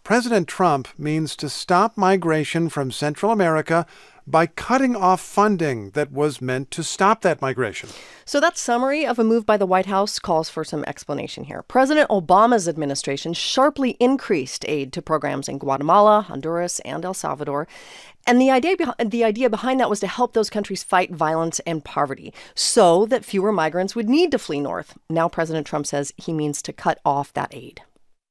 President Trump means to stop migration from Central America by cutting off funding that was meant to stop that migration. So that summary of a move by the White House calls for some explanation here. President Obama's administration sharply increased aid to programs in Guatemala, Honduras, and El Salvador. And the idea behind that was to help those countries fight violence and poverty so that fewer migrants would need to flee north. Now President Trump says he means to cut off that aid.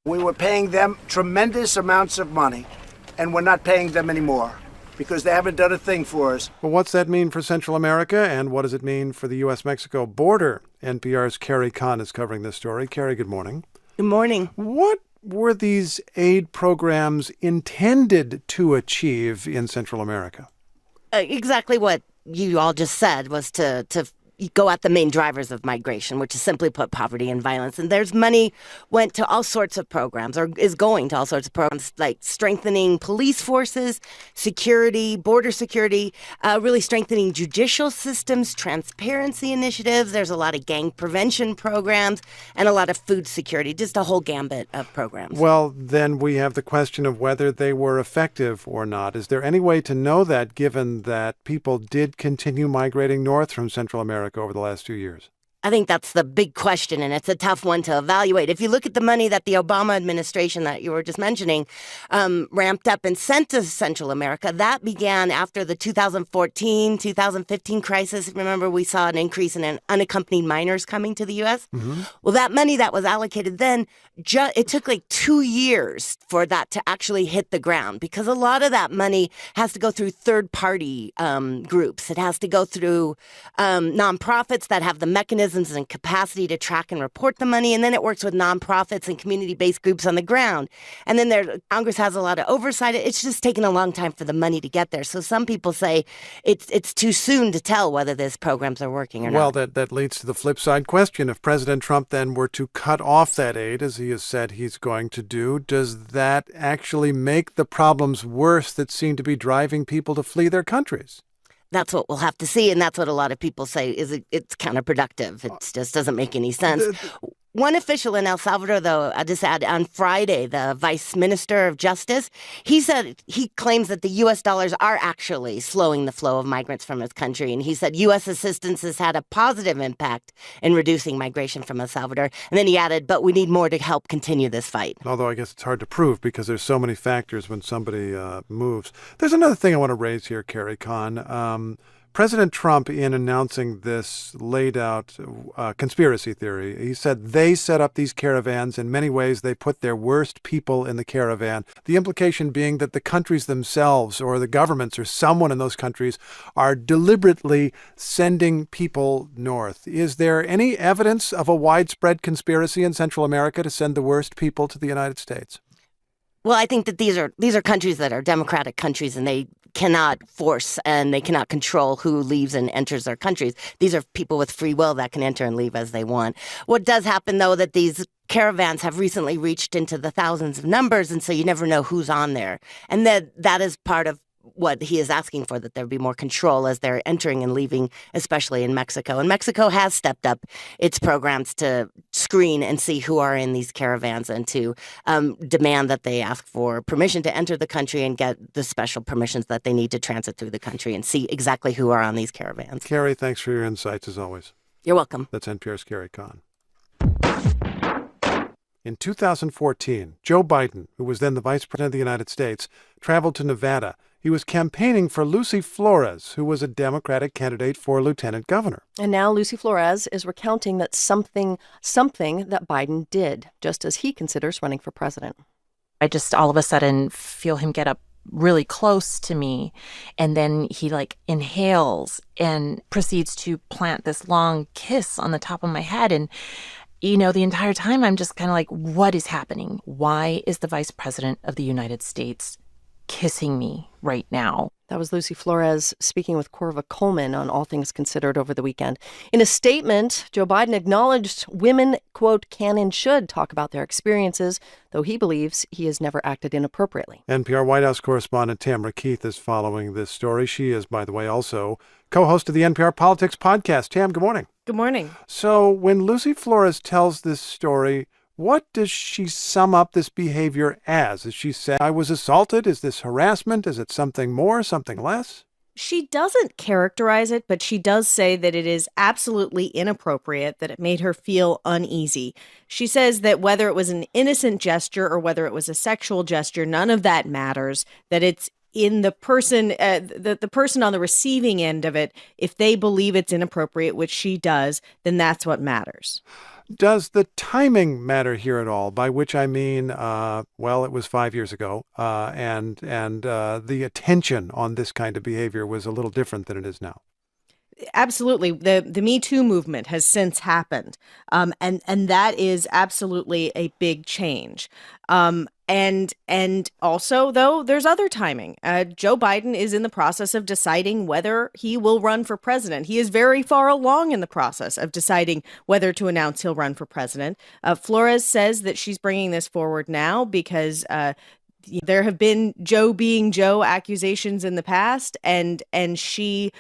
We were paying them tremendous amounts of money, and we're not paying them anymore because they haven't done a thing for us. Well, what's that mean for Central America, and what does it mean for the U.S.-Mexico border? NPR's Carrie Kahn is covering this story. Carrie, good morning. Good morning. What were these aid programs intended to achieve in Central America? Exactly what you all just said was to go at the main drivers of migration, which is simply put poverty and violence. And there's money went to all sorts of programs, or is going to all sorts of programs, like strengthening police forces, security, border security, really strengthening judicial systems, transparency initiatives. There's a lot of gang prevention programs and a lot of food security, just a whole gambit of programs. Well, then we have the question of whether they were effective or not. Is there any way to know that, given that people did continue migrating north from Central America over the last 2 years? I think that's the big question, and it's a tough one to evaluate. If you look at the money that the Obama administration that you were just mentioning ramped up and sent to Central America, that began after the 2014-2015 crisis. Remember, we saw an increase in unaccompanied minors coming to the U.S.? Mm-hmm. Well, that money that was allocated then, it took like 2 years for that to actually hit the ground, because a lot of that money has to go through third-party groups. It has to go through nonprofits that have the mechanisms and capacity to track and report the money. And then it works with nonprofits and community-based groups on the ground. And then Congress has a lot of oversight. It's just taken a long time for the money to get there. So some people say it's too soon to tell whether these programs are working or not. Well, that leads to the flip side question. If President Trump then were to cut off that aid, as he has said he's going to do, does that actually make the problems worse that seem to be driving people to flee their countries? That's what we'll have to see, and that's what a lot of people say is it's counterproductive. It just doesn't make any sense. One official in El Salvador, though, I just add, on Friday, the Vice Minister of Justice, he said he claims that the U.S. dollars are actually slowing the flow of migrants from his country. And he said U.S. assistance has had a positive impact in reducing migration from El Salvador. And then he added, but we need more to help continue this fight. Although I guess it's hard to prove because there's so many factors when somebody moves. There's another thing I want to raise here, Carrie Kahn. President Trump, in announcing this, laid out conspiracy theory. He said they set up these caravans. In many ways, they put their worst people in the caravan. The implication being that the countries themselves or the governments or someone in those countries are deliberately sending people north. Is there any evidence of a widespread conspiracy in Central America to send the worst people to the United States? Well, I think that these are countries that are democratic countries, and they cannot force and they cannot control who leaves and enters their countries. These are people with free will that can enter and leave as they want. What does happen, though, that these caravans have recently reached into the thousands of numbers, and so you never know who's on there. And that is part of what he is asking for, that there be more control as they're entering and leaving, especially in Mexico. And Mexico has stepped up its programs to screen and see who are in these caravans and to demand that they ask for permission to enter the country and get the special permissions that they need to transit through the country and see exactly who are on these caravans. Carrie, thanks for your insights as always. You're welcome. That's NPR's Carrie Kahn. In 2014, Joe Biden, who was then the Vice President of the United States, traveled to Nevada. He was campaigning for Lucy Flores, who was a Democratic candidate for lieutenant governor. And now Lucy Flores is recounting that something that Biden did, just as he considers running for president. I just all of a sudden feel him get up really close to me, and then he inhales and proceeds to plant this long kiss on the top of my head. And the entire time I'm just kind of like, what is happening? Why is the Vice President of the United States kissing me right now? That was Lucy Flores speaking with Corva Coleman on All Things Considered over the weekend. In a statement, Joe Biden acknowledged women, quote, can and should talk about their experiences, though he believes he has never acted inappropriately. NPR White House correspondent Tamara Keith is following this story. She is, by the way, also co-host of the NPR Politics podcast. Tam, good morning. Good morning. So when Lucy Flores tells this story, What does she sum up this behavior as? Does she say, I was assaulted? Is this harassment? Is it something more, something less? She doesn't characterize it, but she does say that it is absolutely inappropriate, that it made her feel uneasy. She says that whether it was an innocent gesture or whether it was a sexual gesture, none of that matters, that it's in the person, the person on the receiving end of it. If they believe it's inappropriate, which she does, then that's what matters. Does the timing matter here at all? By which I mean, well, it was 5 years ago, and the attention on this kind of behavior was a little different than it is now. Absolutely. The Me Too movement has since happened. And that is absolutely a big change. And also, though, there's other timing. Joe Biden is in the process of deciding whether he will run for president. He is very far along in the process of deciding whether to announce he'll run for president. Flores says that she's bringing this forward now because there have been Joe being Joe accusations in the past, and she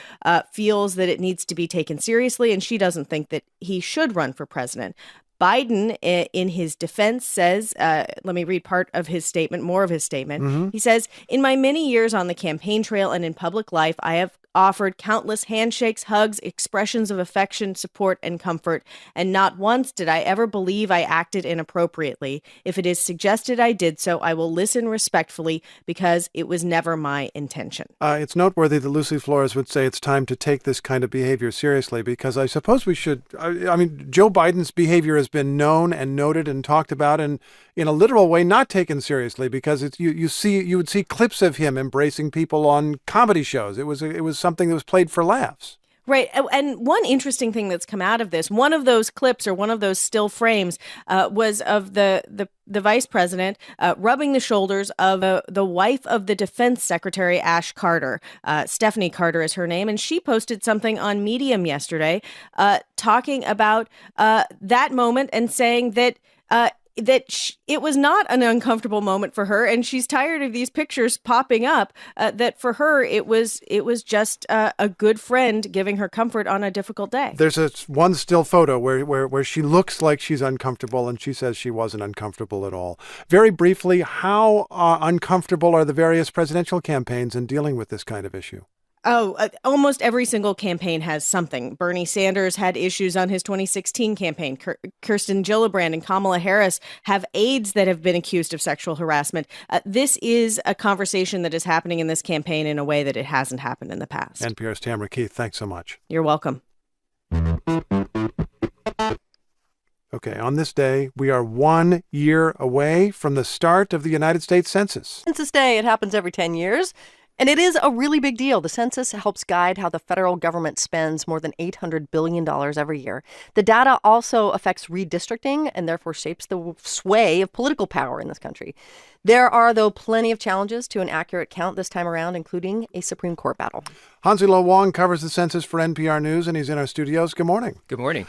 feels that it needs to be taken seriously, and she doesn't think that he should run for president. Biden, in his defense, says, let me read part of his statement, more of his statement. Mm-hmm. He says, in my many years on the campaign trail and in public life, I have offered countless handshakes, hugs, expressions of affection, support, and comfort, and not once did I ever believe I acted inappropriately. If it is suggested I did so, I will listen respectfully because it was never my intention. It's noteworthy that Lucy Flores would say it's time to take this kind of behavior seriously, because I suppose we should. I mean, Joe Biden's behavior has been known and noted and talked about, and in a literal way not taken seriously, because it's, you would see clips of him embracing people on comedy shows. It was something that was played for laughs. Right. And one interesting thing that's come out of this, one of those clips or one of those still frames was of the vice president rubbing the shoulders of the wife of the defense secretary, Ash Carter. Stephanie Carter is her name. And she posted something on Medium yesterday talking about that moment and saying that it was not an uncomfortable moment for her, and she's tired of these pictures popping up. That for her, it was just a good friend giving her comfort on a difficult day. There's one still photo where she looks like she's uncomfortable, and she says she wasn't uncomfortable at all. Very briefly, how uncomfortable are the various presidential campaigns in dealing with this kind of issue? Oh, almost every single campaign has something. Bernie Sanders had issues on his 2016 campaign. Kirsten Gillibrand and Kamala Harris have aides that have been accused of sexual harassment. This is a conversation that is happening in this campaign in a way that it hasn't happened in the past. NPR's Tamara Keith, thanks so much. You're welcome. Okay, on this day, we are 1 year away from the start of the United States Census. Census Day, it happens every 10 years. And it is a really big deal. The census helps guide how the federal government spends more than $800 billion every year. The data also affects redistricting and therefore shapes the sway of political power in this country. There are, though, plenty of challenges to an accurate count this time around, including a Supreme Court battle. Hansi Lo Wong covers the census for NPR News, and he's in our studios. Good morning. Good morning.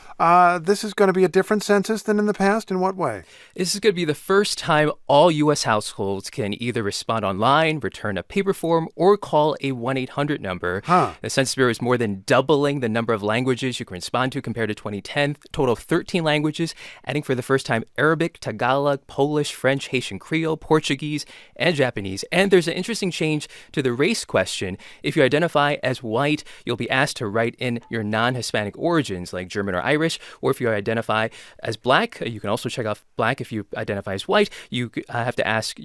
This is going to be a different census than in the past. In what way? This is going to be the first time all U.S. households can either respond online, return a paper form, or call a 1-800 number. The Census Bureau is more than doubling the number of languages you can respond to compared to 2010. Total of 13 languages, adding for the first time Arabic, Tagalog, Polish, French, Haitian Creole, Portuguese, and Japanese. And there's an interesting change to the race question. If you identify as white, you'll be asked to write in your non-Hispanic origins like German or Irish. Or if you identify as black, you can also check off black. If you identify as white, you have to ask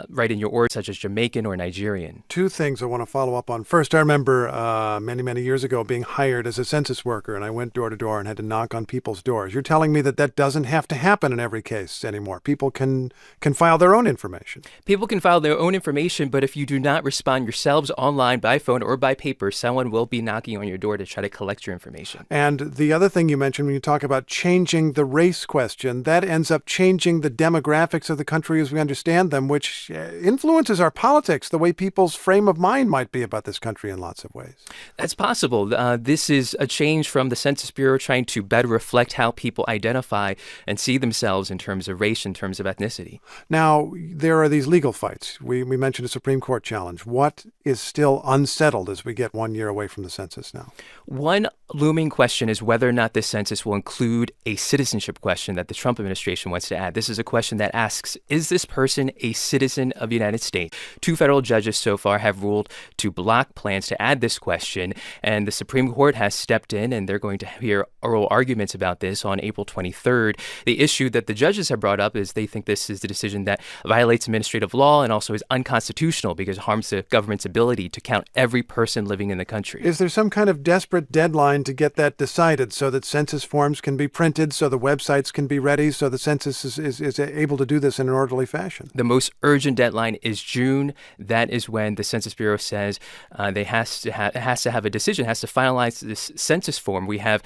write in your origin, such as Jamaican or Nigerian. Two things I want to follow up on. First, I remember many years ago being hired as a census worker, and I went door to door and had to knock on people's doors. You're telling me that doesn't have to happen in every case anymore. People can file their own information. People can file their own information, but if you do not respond yourselves online, by phone, or by paper, someone will be knocking on your door to try to collect your information. And the other thing you mentioned when you talk about changing the race question, that ends up changing the demographics of the country as we understand them, which influences our politics, the way people's frame of mind might be about this country in lots of ways. That's possible. This is a change from the Census Bureau trying to better reflect how people identify and see themselves in terms of race, in terms of ethnicity. Now, there are these legal fights. We mentioned a Supreme Court challenge. What is still unsettled as we get 1 year away from the census now. One looming question is whether or not this census will include a citizenship question that the Trump administration wants to add. This is a question that asks, is this person a citizen of the United States? 2 federal judges so far have ruled to block plans to add this question, and the Supreme Court has stepped in, and they're going to hear oral arguments about this on April 23rd. The issue that the judges have brought up is they think this is the decision that violates administrative law and also is unconstitutional because it harms the government's ability to count every person living in the country. Is there some kind of desperate deadline to get that decided so that census forms can be printed, so the websites can be ready, so the census is able to do this in an orderly fashion? The most urgent deadline is June. That is when the Census Bureau says it has to have a decision, has to finalize this census form. We have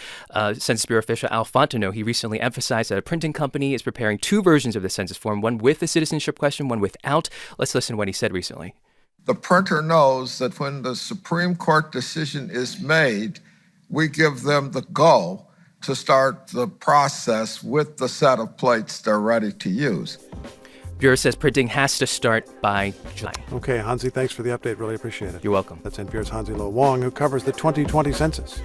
Census Bureau official Al Fontenot. He recently emphasized that a printing company is preparing 2 versions of the census form, one with the citizenship question, one without. Let's listen to what he said recently. The printer knows that when the Supreme Court decision is made, we give them the go to start the process with the set of plates they're ready to use. Bureau says printing has to start by July. Okay, Hansi, thanks for the update. Really appreciate it. You're welcome. That's NPR's Hansi Lo Wong, who covers the 2020 census.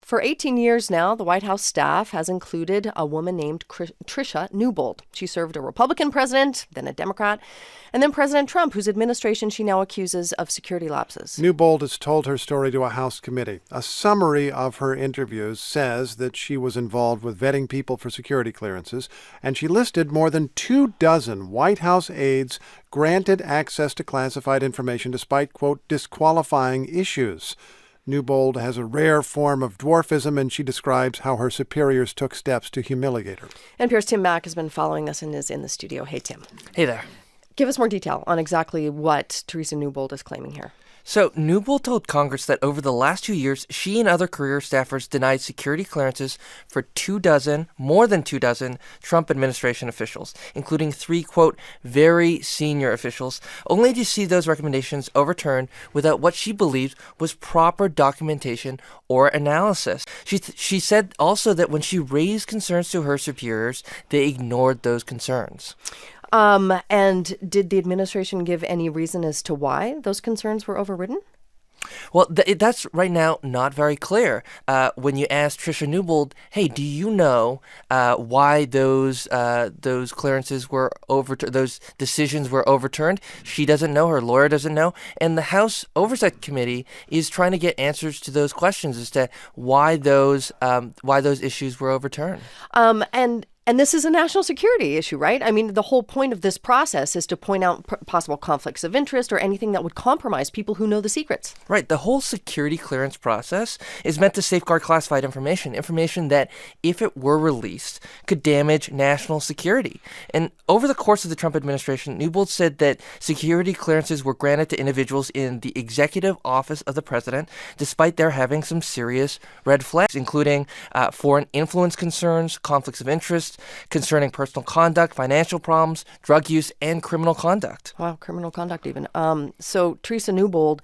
For 18 years now, the White House staff has included a woman named Tricia Newbold. She served a Republican president, then a Democrat, and then President Trump, whose administration she now accuses of security lapses. Newbold has told her story to a House committee. A summary of her interviews says that she was involved with vetting people for security clearances, and she listed more than 24 White House aides granted access to classified information despite, quote, disqualifying issues. Newbold has a rare form of dwarfism, and she describes how her superiors took steps to humiliate her. NPR's Tim Mack has been following this and is in the studio. Hey, Tim. Hey there. Give us more detail on exactly what Teresa Newbold is claiming here. So, Newbold told Congress that over the last 2 years, she and other career staffers denied security clearances for more than 24 Trump administration officials, including 3, quote, very senior officials, only to see those recommendations overturned without what she believed was proper documentation or analysis. She said also that when she raised concerns to her superiors, they ignored those concerns. And did the administration give any reason as to why those concerns were overridden? Well, that's right now not very clear. When you ask Tricia Newbold, hey, do you know why those clearances were those decisions were overturned? She doesn't know. Her lawyer doesn't know. And the House Oversight Committee is trying to get answers to those questions as to why those issues were overturned. And this is a national security issue, right? I mean, the whole point of this process is to point out possible conflicts of interest or anything that would compromise people who know the secrets. Right. The whole security clearance process is meant to safeguard classified information that, if it were released, could damage national security. And over the course of the Trump administration, Newbold said that security clearances were granted to individuals in the executive office of the president, despite their having some serious red flags, including foreign influence concerns, conflicts of interest, concerning personal conduct, financial problems, drug use, and criminal conduct. Wow, criminal conduct even. So Teresa Newbold,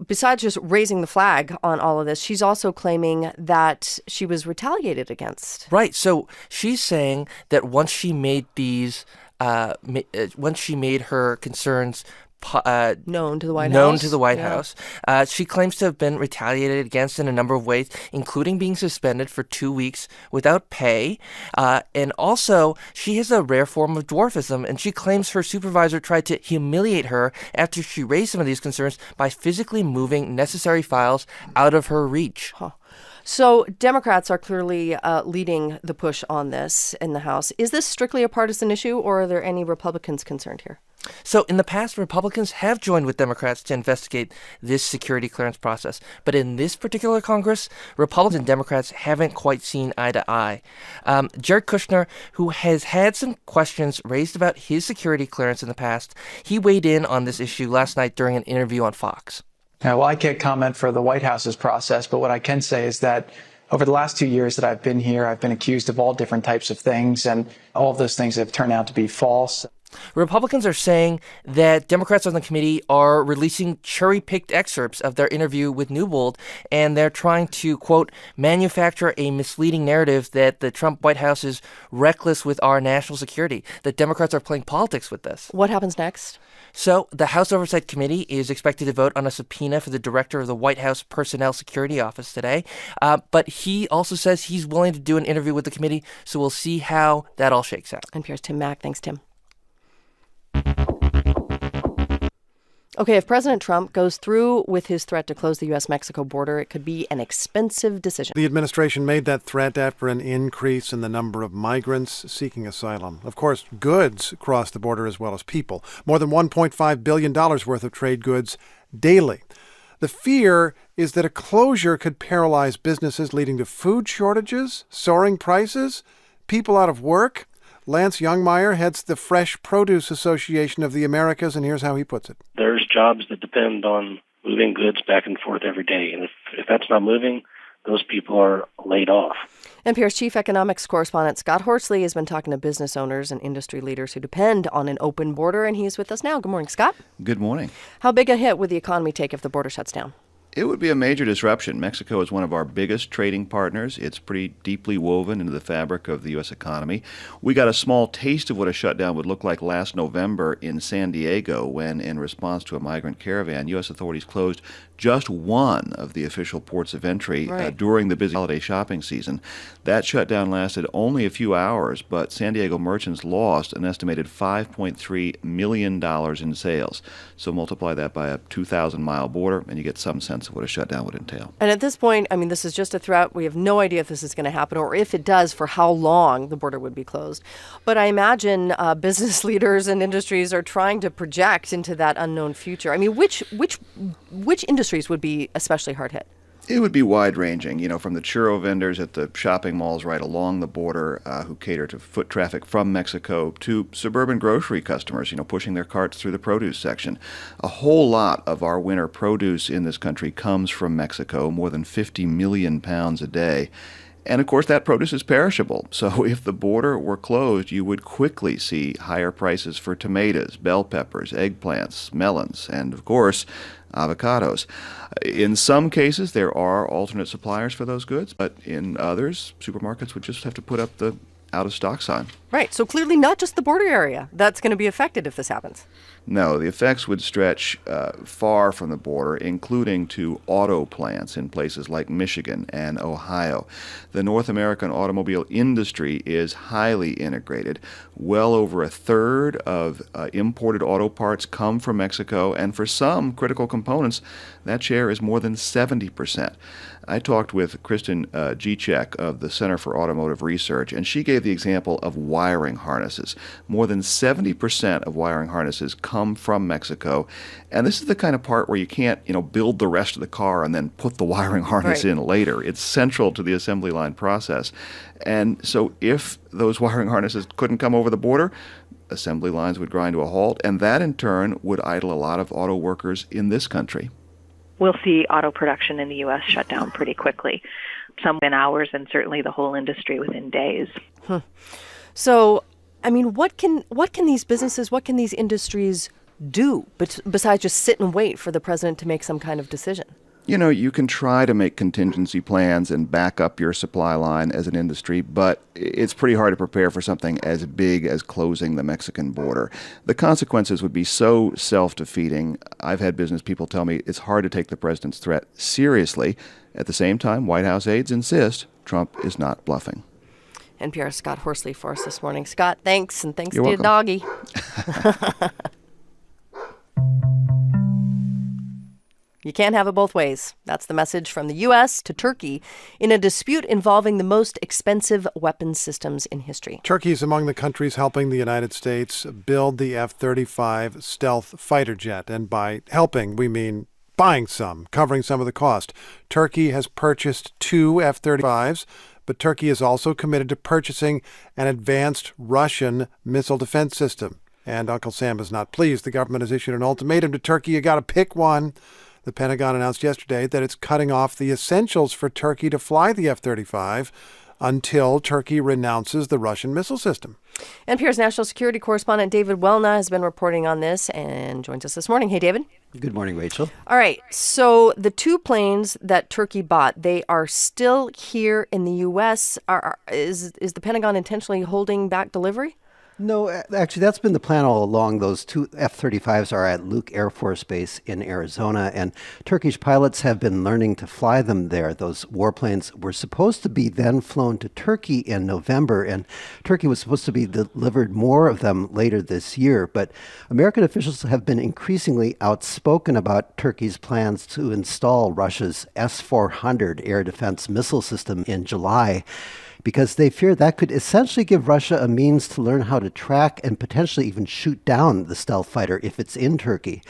besides just raising the flag on all of this, she's also claiming that she was retaliated against. Right. So she's saying that once she made her concerns known to the White House. She claims to have been retaliated against in a number of ways, including being suspended for 2 weeks without pay. And also, she has a rare form of dwarfism, and she claims her supervisor tried to humiliate her after she raised some of these concerns by physically moving necessary files out of her reach. Huh. So Democrats are clearly leading the push on this in the House. Is this strictly a partisan issue, or are there any Republicans concerned here? So in the past, Republicans have joined with Democrats to investigate this security clearance process. But in this particular Congress, Republicans and Democrats haven't quite seen eye to eye. Jared Kushner, who has had some questions raised about his security clearance in the past, he weighed in on this issue last night during an interview on Fox. Well, I can't comment for the White House's process, but what I can say is that over the last 2 years that I've been here, I've been accused of all different types of things, and all of those things have turned out to be false. Republicans are saying that Democrats on the committee are releasing cherry-picked excerpts of their interview with Newbold, and they're trying to, quote, manufacture a misleading narrative that the Trump White House is reckless with our national security, that Democrats are playing politics with this. What happens next? So the House Oversight Committee is expected to vote on a subpoena for the director of the White House Personnel Security Office today. But he also says he's willing to do an interview with the committee, so we'll see how that all shakes out. NPR's Tim Mak. Thanks, Tim. Okay, if President Trump goes through with his threat to close the U.S.-Mexico border, it could be an expensive decision. The administration made that threat after an increase in the number of migrants seeking asylum. Of course, goods cross the border as well as people. More than $1.5 billion worth of trade goods daily. The fear is that a closure could paralyze businesses, leading to food shortages, soaring prices, people out of work. Lance Youngmeyer heads the Fresh Produce Association of the Americas, and here's how he puts it. There's jobs that depend on moving goods back and forth every day, and if that's not moving, those people are laid off. NPR's chief economics correspondent Scott Horsley has been talking to business owners and industry leaders who depend on an open border, and he's with us now. Good morning, Scott. Good morning. How big a hit would the economy take if the border shuts down? It would be a major disruption. Mexico is one of our biggest trading partners. It's pretty deeply woven into the fabric of the U.S. economy. We got a small taste of what a shutdown would look like last November in San Diego when, in response to a migrant caravan, U.S. authorities closed just one of the official ports of entry during the busy holiday shopping season. That shutdown lasted only a few hours, but San Diego merchants lost an estimated $5.3 million in sales. So multiply that by a 2,000-mile border, and you get some sense of what a shutdown would entail. And at this point, I mean, this is just a threat. We have no idea if this is going to happen, or if it does, for how long the border would be closed. But I imagine business leaders and industries are trying to project into that unknown future. I mean, which industries would be especially hard hit? It would be wide-ranging, from the churro vendors at the shopping malls right along the border who cater to foot traffic from Mexico to suburban grocery customers, pushing their carts through the produce section. A whole lot of our winter produce in this country comes from Mexico, more than 50 million pounds a day. And, of course, that produce is perishable. So if the border were closed, you would quickly see higher prices for tomatoes, bell peppers, eggplants, melons, and, of course, avocados. In some cases, there are alternate suppliers for those goods, but in others, supermarkets would just have to put up the out-of-stock sign. Right. So clearly not just the border area that's going to be affected if this happens. No, the effects would stretch far from the border, including to auto plants in places like Michigan and Ohio. The North American automobile industry is highly integrated. Well over a third of imported auto parts come from Mexico, and for some critical components, that share is more than 70%. I talked with Kristen Gicek of the Center for Automotive Research, and she gave the example of wiring harnesses. More than 70% of wiring harnesses come from Mexico, and this is the kind of part where you can't, build the rest of the car and then put the wiring harness in later. It's central to the assembly line process. And so if those wiring harnesses couldn't come over the border, assembly lines would grind to a halt, and that in turn would idle a lot of auto workers in this country. We'll see auto production in the U.S. shut down pretty quickly, some in hours and certainly the whole industry within days. So, I mean, what can these businesses, what can these industries do besides just sit and wait for the president to make some kind of decision? You can try to make contingency plans and back up your supply line as an industry, but it's pretty hard to prepare for something as big as closing the Mexican border. The consequences would be so self-defeating. I've had business people tell me it's hard to take the president's threat seriously. At the same time, White House aides insist Trump is not bluffing. NPR's Scott Horsley for us this morning. Scott, thanks, and thanks You're to your doggy. You can't have it both ways. That's the message from the U.S. to Turkey in a dispute involving the most expensive weapons systems in history. Turkey is among the countries helping the United States build the F-35 stealth fighter jet. And by helping, we mean buying some, covering some of the cost. Turkey has purchased 2 F-35s, but Turkey is also committed to purchasing an advanced Russian missile defense system. And Uncle Sam is not pleased. The government has issued an ultimatum to Turkey. You got to pick one. The Pentagon announced yesterday that it's cutting off the essentials for Turkey to fly the F-35. until Turkey renounces the Russian missile system. NPR's national security correspondent David Welna has been reporting on this and joins us this morning. Hey, David. Good morning, Rachel. All right. So the two planes that Turkey bought, they are still here in the U.S. Is the Pentagon intentionally holding back delivery? No, actually, that's been the plan all along. Those two F-35s are at Luke Air Force Base in Arizona, and Turkish pilots have been learning to fly them there. Those warplanes were supposed to be then flown to Turkey in November, and Turkey was supposed to be delivered more of them later this year. But American officials have been increasingly outspoken about Turkey's plans to install Russia's S-400 air defense missile system in July, because they fear that could essentially give Russia a means to learn how to track and potentially even shoot down the stealth fighter if it's in Turkey.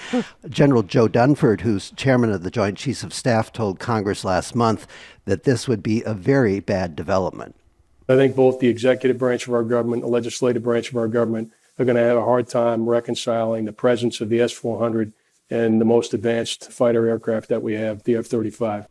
General Joe Dunford, who's chairman of the Joint Chiefs of Staff, told Congress last month that this would be a very bad development. I think both the executive branch of our government, the legislative branch of our government, are going to have a hard time reconciling the presence of the S-400 and the most advanced fighter aircraft that we have, the F-35.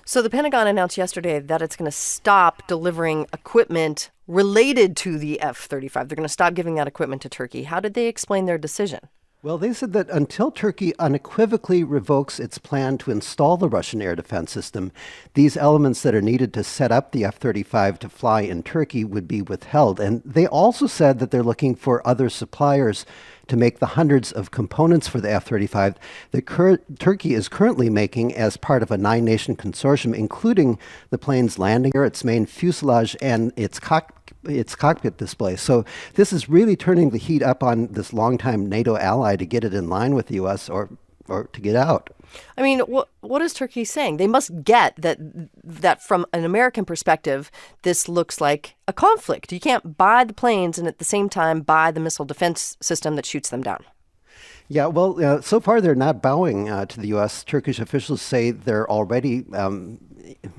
So the Pentagon announced yesterday that it's going to stop delivering equipment related to the F-35. They're going to stop giving that equipment to Turkey. How did they explain their decision? Well, they said that until Turkey unequivocally revokes its plan to install the Russian air defense system, these elements that are needed to set up the F-35 to fly in Turkey would be withheld. And they also said that they're looking for other suppliers to make the hundreds of components for the F-35 that Turkey is currently making as part of a 9-nation consortium, including the plane's landing gear, its main fuselage, and its cockpit display. So this is really turning the heat up on this longtime NATO ally to get it in line with the U.S. or to get out. I mean, what is Turkey saying? They must get that from an American perspective, this looks like a conflict. You can't buy the planes and at the same time buy the missile defense system that shoots them down. Yeah, well, so far they're not bowing to the U.S. Turkish officials say they're already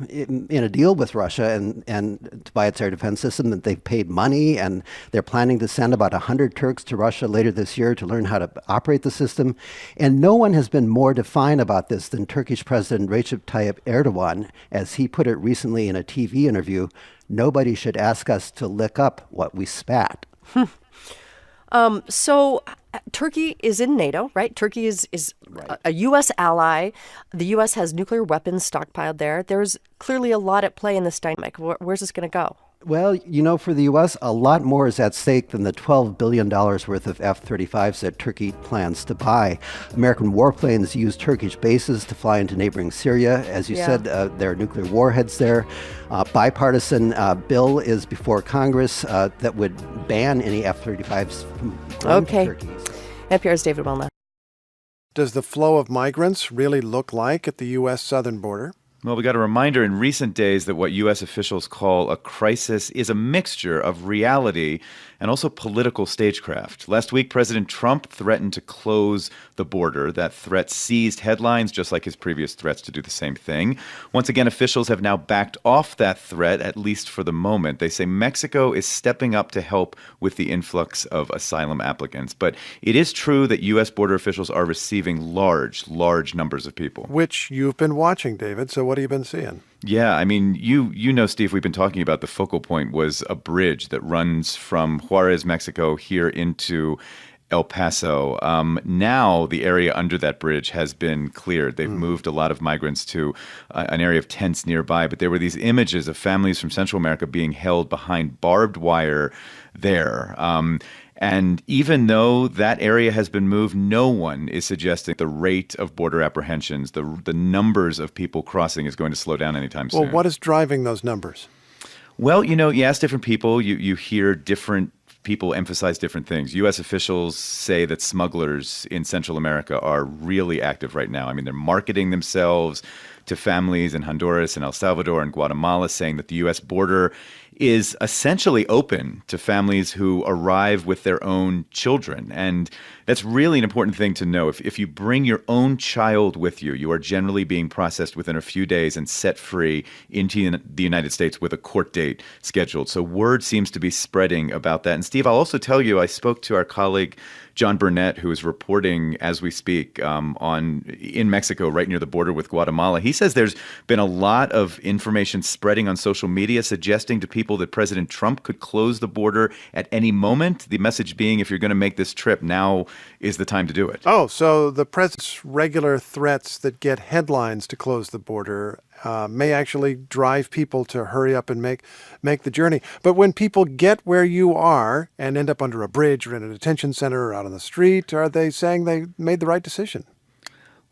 in a deal with Russia and to buy its air defense system, that they've paid money, and they're planning to send about 100 Turks to Russia later this year to learn how to operate the system. And no one has been more defiant about this than Turkish President Recep Tayyip Erdogan. As he put it recently in a TV interview, nobody should ask us to lick up what we spat. So Turkey is in NATO, right? Turkey is right. A U.S. ally. The U.S. has nuclear weapons stockpiled there. There's clearly a lot at play in this dynamic. Where's this going to go? Well, for the U.S., a lot more is at stake than the $12 billion worth of F-35s that Turkey plans to buy. American warplanes use Turkish bases to fly into neighboring Syria. As you said, there are nuclear warheads there. Bipartisan bill is before Congress that would ban any F-35s from going to Turkey. NPR's David Welna. Does the flow of migrants really look like at the U.S. southern border? Well, we got a reminder in recent days that what U.S. officials call a crisis is a mixture of reality and also political stagecraft. Last week, President Trump threatened to close the border. That threat seized headlines, just like his previous threats to do the same thing. Once again, officials have now backed off that threat, at least for the moment. They say Mexico is stepping up to help with the influx of asylum applicants. But it is true that U.S. border officials are receiving large numbers of people. Which you've been watching, David. So what have you been seeing? Yeah, I mean, you know, Steve, we've been talking about the focal point was a bridge that runs from Juarez, Mexico, here into El Paso. Now the area under that bridge has been cleared. They've moved a lot of migrants to an area of tents nearby. But there were these images of families from Central America being held behind barbed wire there. And even though that area has been moved, no one is suggesting the rate of border apprehensions, the numbers of people crossing is going to slow down anytime soon. Well, what is driving those numbers? Well, you ask different people, you hear different people emphasize different things. U.S. officials say that smugglers in Central America are really active right now. I mean, they're marketing themselves to families in Honduras and El Salvador and Guatemala, saying that the U.S. border is essentially open to families who arrive with their own children. And that's really an important thing to know. If you bring your own child with you, you are generally being processed within a few days and set free into the United States with a court date scheduled. So word seems to be spreading about that. And Steve, I'll also tell you, I spoke to our colleague John Burnett, who is reporting as we speak in Mexico, right near the border with Guatemala. He says there's been a lot of information spreading on social media suggesting to people that President Trump could close the border at any moment. The message being, if you're going to make this trip, now is the time to do it. Oh, so the president's regular threats that get headlines to close the border may actually drive people to hurry up and make the journey. But when people get where you are and end up under a bridge or in a detention center or out on the street, are they saying they made the right decision?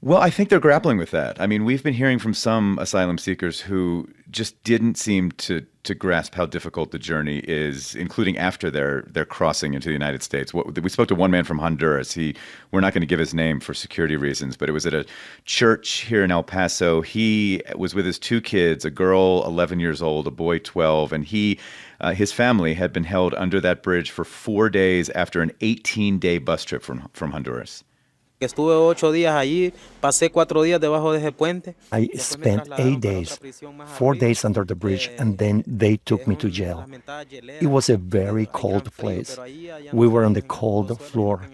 Well, I think they're grappling with that. I mean, we've been hearing from some asylum seekers who just didn't seem to grasp how difficult the journey is, including after their crossing into the United States. We spoke to one man from Honduras. We're not going to give his name for security reasons, but it was at a church here in El Paso. He was with his two kids, a girl 11 years old, a boy 12, and his family had been held under that bridge for 4 days after an 18-day bus trip from Honduras. I spent 8 days, 4 days under the bridge, and then they took me to jail. It was a very cold place. We were on the cold floor.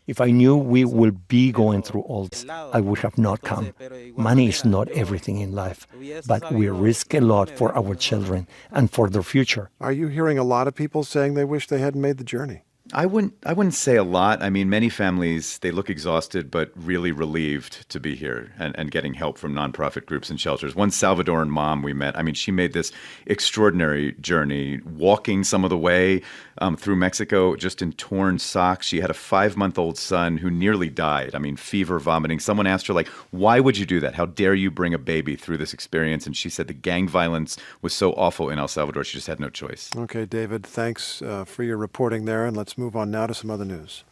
If I knew we would be going through all this, I would have not come. Money is not everything in life, but we risk a lot for our children and for their future. Are you hearing a lot of people saying they wish they hadn't made the journey? I wouldn't say a lot. I mean, many families, they look exhausted, but really relieved to be here and getting help from nonprofit groups and shelters. One Salvadoran mom we met, I mean, she made this extraordinary journey, walking some of the way through Mexico, just in torn socks. She had a 5-month-old son who nearly died. I mean, fever, vomiting. Someone asked her, like, why would you do that? How dare you bring a baby through this experience? And she said the gang violence was so awful in El Salvador, she just had no choice. Okay, David, thanks for your reporting there, and let's move on now to some other news.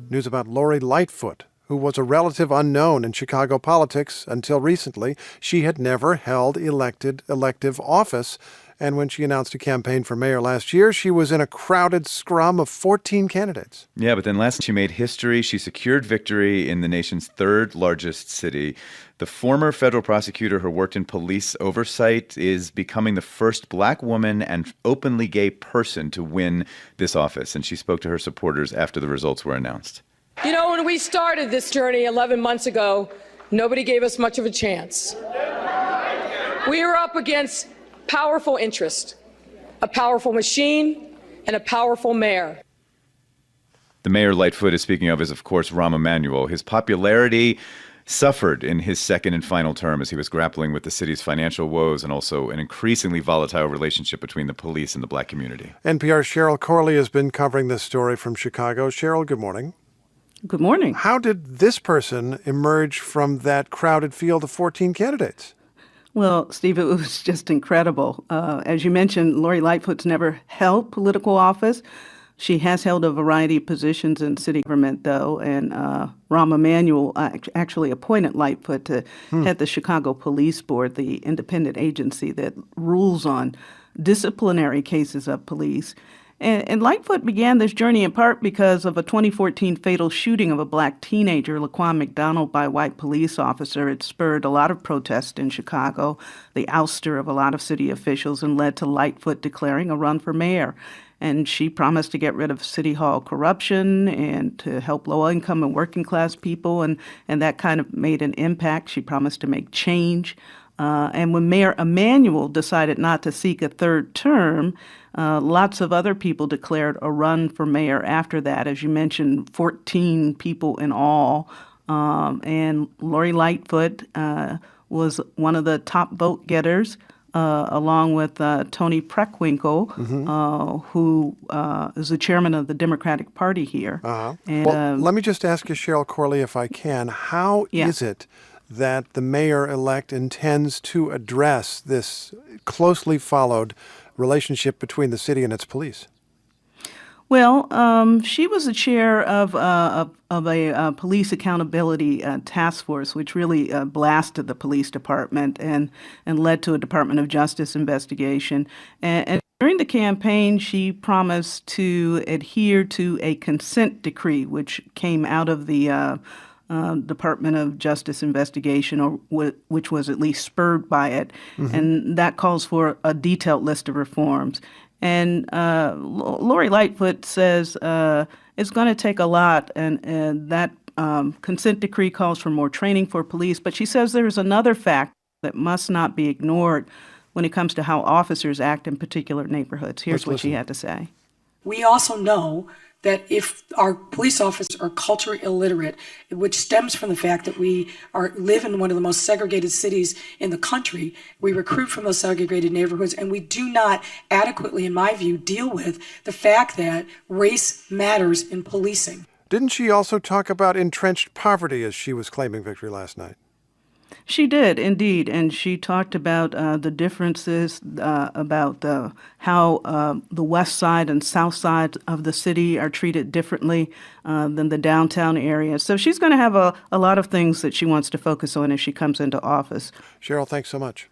News about Lori Lightfoot, who was a relative unknown in Chicago politics until recently. She had never held elective office, and when she announced a campaign for mayor last year, she was in a crowded scrum of 14 candidates. Yeah, but then last she made history. She secured victory in the nation's third largest city. The former federal prosecutor who worked in police oversight is becoming the first black woman and openly gay person to win this office. And she spoke to her supporters after the results were announced. You know, when we started this journey 11 months ago, nobody gave us much of a chance. We were up against powerful interest, a powerful machine, and a powerful mayor. The mayor Lightfoot is speaking of is, of course, Rahm Emanuel. His popularity suffered in his second and final term as he was grappling with the city's financial woes and also an increasingly volatile relationship between the police and the black community. NPR's Cheryl Corley has been covering this story from Chicago. Cheryl, good morning. Good morning. How did this person emerge from that crowded field of 14 candidates? Well, Steve, it was just incredible. As you mentioned, Lori Lightfoot's never held political office. She has held a variety of positions in city government, though, and Rahm Emanuel actually appointed Lightfoot to head the Chicago Police Board, the independent agency that rules on disciplinary cases of police. And Lightfoot began this journey in part because of a 2014 fatal shooting of a black teenager, Laquan McDonald, by a white police officer. It spurred a lot of protest in Chicago, the ouster of a lot of city officials, and led to Lightfoot declaring a run for mayor. And she promised to get rid of City Hall corruption and to help low-income and working-class people, and that kind of made an impact. She promised to make change. And when Mayor Emanuel decided not to seek a third term, lots of other people declared a run for mayor after that. As you mentioned, 14 people in all. And Lori Lightfoot was one of the top vote getters, along with Tony Preckwinkle, who is the chairman of the Democratic Party here. And, well, let me just ask you, Cheryl Corley, if I can, how is it that the mayor-elect intends to address this closely followed relationship between the city and its police? Well, she was the chair of a police accountability task force, which really blasted the police department and led to a Department of Justice investigation. And during the campaign, she promised to adhere to a consent decree, which came out of the Department of Justice investigation, or which was at least spurred by it. And that calls for a detailed list of reforms. And Lori Lightfoot says it's going to take a lot, and that consent decree calls for more training for police. But she says there's another fact that must not be ignored when it comes to how officers act in particular neighborhoods. Here's what she had to say. We also know that if our police officers are culturally illiterate, which stems from the fact that we live in one of the most segregated cities in the country, we recruit from those segregated neighborhoods, and we do not adequately, in my view, deal with the fact that race matters in policing. Didn't she also talk about entrenched poverty as she was claiming victory last night? She did, indeed, and she talked about the differences about how the west side and south side of the city are treated differently than the downtown area. So she's going to have a lot of things that she wants to focus on as she comes into office. Cheryl, thanks so much.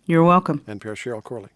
You're welcome. NPR's Cheryl Corley.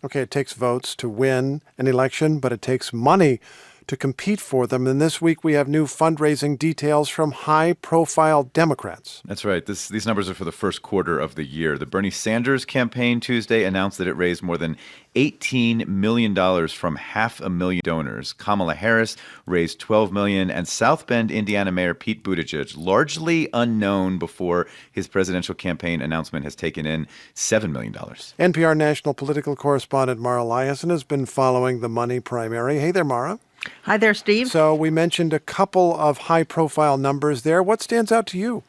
Okay, it takes votes to win an election, but it takes money to compete for them. And this week we have new fundraising details from high-profile Democrats. That's right. These numbers are for the first quarter of the year. The Bernie Sanders campaign Tuesday announced that it raised more than $18 million from 500,000 donors. Kamala Harris raised $12 million, and South Bend, Indiana Mayor Pete Buttigieg, largely unknown before his presidential campaign announcement, has taken in $7 million. NPR national political correspondent Mara Liasson has been following the money primary. Hey there, Mara. Hi there, Steve. So we mentioned a couple of high-profile numbers there. What stands out to you?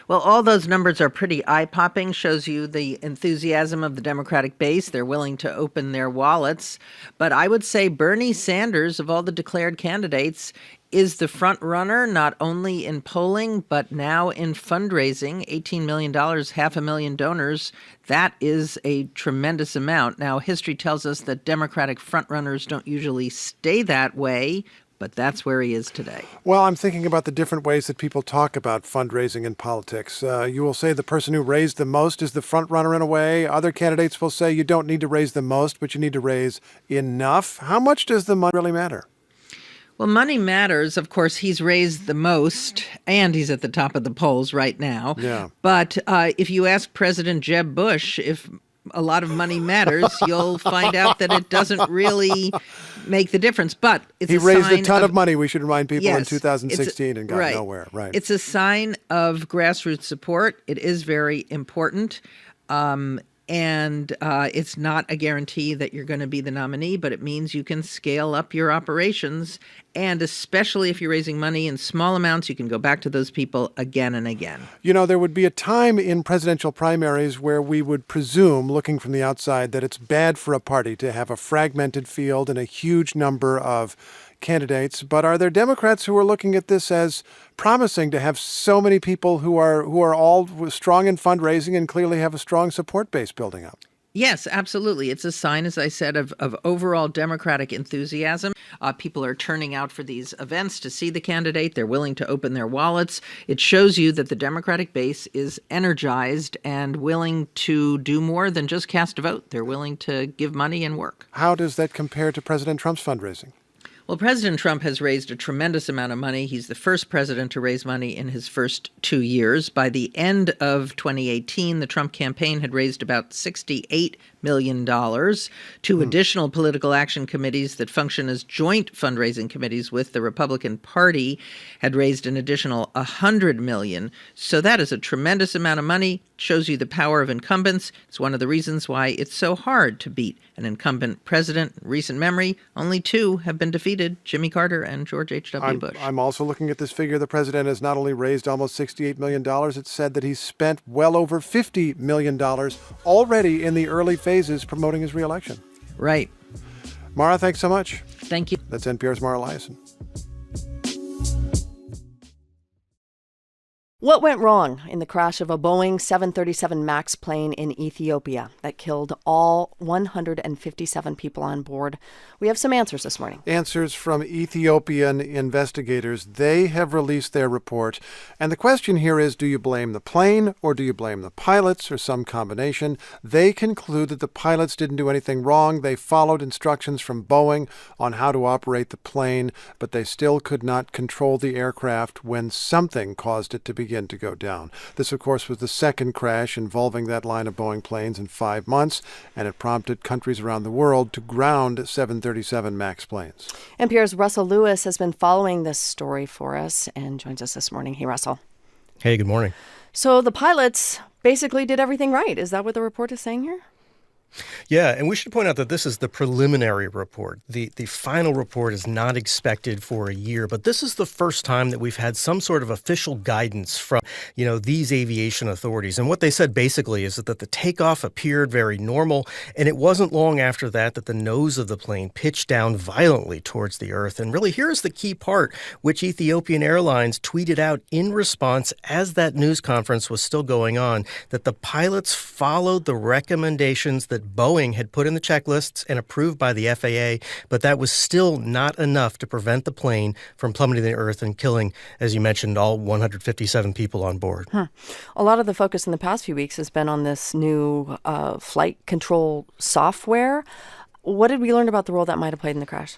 Well, all those numbers are pretty eye-popping, shows you the enthusiasm of the Democratic base. They're willing to open their wallets. But I would say Bernie Sanders, of all the declared candidates, is the front runner, not only in polling, but now in fundraising. $18 million, 500,000 donors. That is a tremendous amount. Now, history tells us that Democratic frontrunners don't usually stay that way, but that's where he is today. Well, I'm thinking about the different ways that people talk about fundraising in politics. You will say the person who raised the most is the front runner in a way. Other candidates will say you don't need to raise the most, but you need to raise enough. How much does the money really matter? Well, money matters. Of course, he's raised the most, and he's at the top of the polls right now. Yeah. But if you ask President Jeb Bush if a lot of money matters, you'll find out that it doesn't really make the difference. But it's he a raised sign a ton of money, we should remind people, yes, in 2016 and got right. nowhere. Right. It's a sign of grassroots support. It is very important. And it's not a guarantee that you're going to be the nominee, but it means you can scale up your operations. And especially if you're raising money in small amounts, you can go back to those people again and again. You know, there would be a time in presidential primaries where we would presume, looking from the outside, that it's bad for a party to have a fragmented field and a huge number of candidates. But are there Democrats who are looking at this as promising to have so many people who are all strong in fundraising and clearly have a strong support base building up? Yes, absolutely. It's a sign, as I said, of overall Democratic enthusiasm. People are turning out for these events to see the candidate. They're willing to open their wallets. It shows you that the Democratic base is energized and willing to do more than just cast a vote. They're willing to give money and work. How does that compare to President Trump's fundraising? Well, President Trump has raised a tremendous amount of money. He's the first president to raise money in his first 2 years. By the end of 2018, the Trump campaign had raised about $68 million. Two additional political action committees that function as joint fundraising committees with the Republican Party had raised an additional $100 million. So that is a tremendous amount of money. Shows you the power of incumbents. It's one of the reasons why it's so hard to beat an incumbent president. In recent memory, only two have been defeated, Jimmy Carter and George H.W. Bush. I'm also looking at this figure. The president has not only raised almost $68 million, it's said that he's spent well over $50 million already in the early phases promoting his reelection. Right. Mara, thanks so much. Thank you. That's NPR's Mara Liasson. What went wrong in the crash of a Boeing 737 MAX plane in Ethiopia that killed all 157 people on board? We have some answers this morning. Answers from Ethiopian investigators. They have released their report. And the question here is, do you blame the plane or do you blame the pilots or some combination? They conclude that the pilots didn't do anything wrong. They followed instructions from Boeing on how to operate the plane, but they still could not control the aircraft when something caused it to begin begin to go down. This, of course, was the second crash involving that line of Boeing planes in 5 months, and it prompted countries around the world to ground 737 MAX planes. NPR's Russell Lewis has been following this story for us and joins us this morning. Hey, Russell. Hey, good morning. So the pilots basically did everything right. Is that what the report is saying here? Yeah, and we should point out that this is the preliminary report. The final report is not expected for a year, but this is the first time that we've had some sort of official guidance from, these aviation authorities. And what they said basically is that the takeoff appeared very normal, and it wasn't long after that the nose of the plane pitched down violently towards the earth. And really, here's the key part, which Ethiopian Airlines tweeted out in response as that news conference was still going on, that the pilots followed the recommendations that Boeing had put in the checklists and approved by the FAA, but that was still not enough to prevent the plane from plummeting to the earth and killing, as you mentioned, all 157 people on board. A lot of the focus in the past few weeks has been on this new flight control software. What did we learn about the role that might have played in the crash?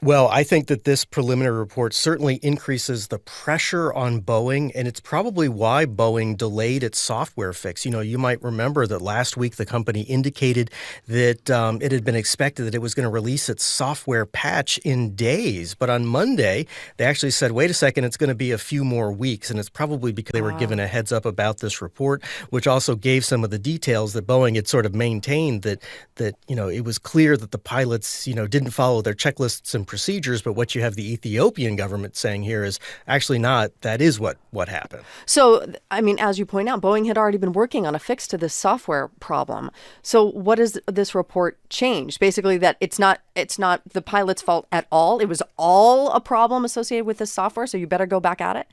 Well, I think that this preliminary report certainly increases the pressure on Boeing, and it's probably why Boeing delayed its software fix. You might remember that last week the company indicated that it had been expected that it was going to release its software patch in days. But on Monday, they actually said, wait a second, it's going to be a few more weeks. And it's probably because they were given a heads up about this report, which also gave some of the details that Boeing had sort of maintained that it was clear that the pilots, didn't follow their checklists and procedures, but what you have the Ethiopian government saying here is actually not. That is what happened. So, as you point out, Boeing had already been working on a fix to this software problem. So what does this report change? Basically that it's not the pilot's fault at all. It was all a problem associated with this software, so you better go back at it?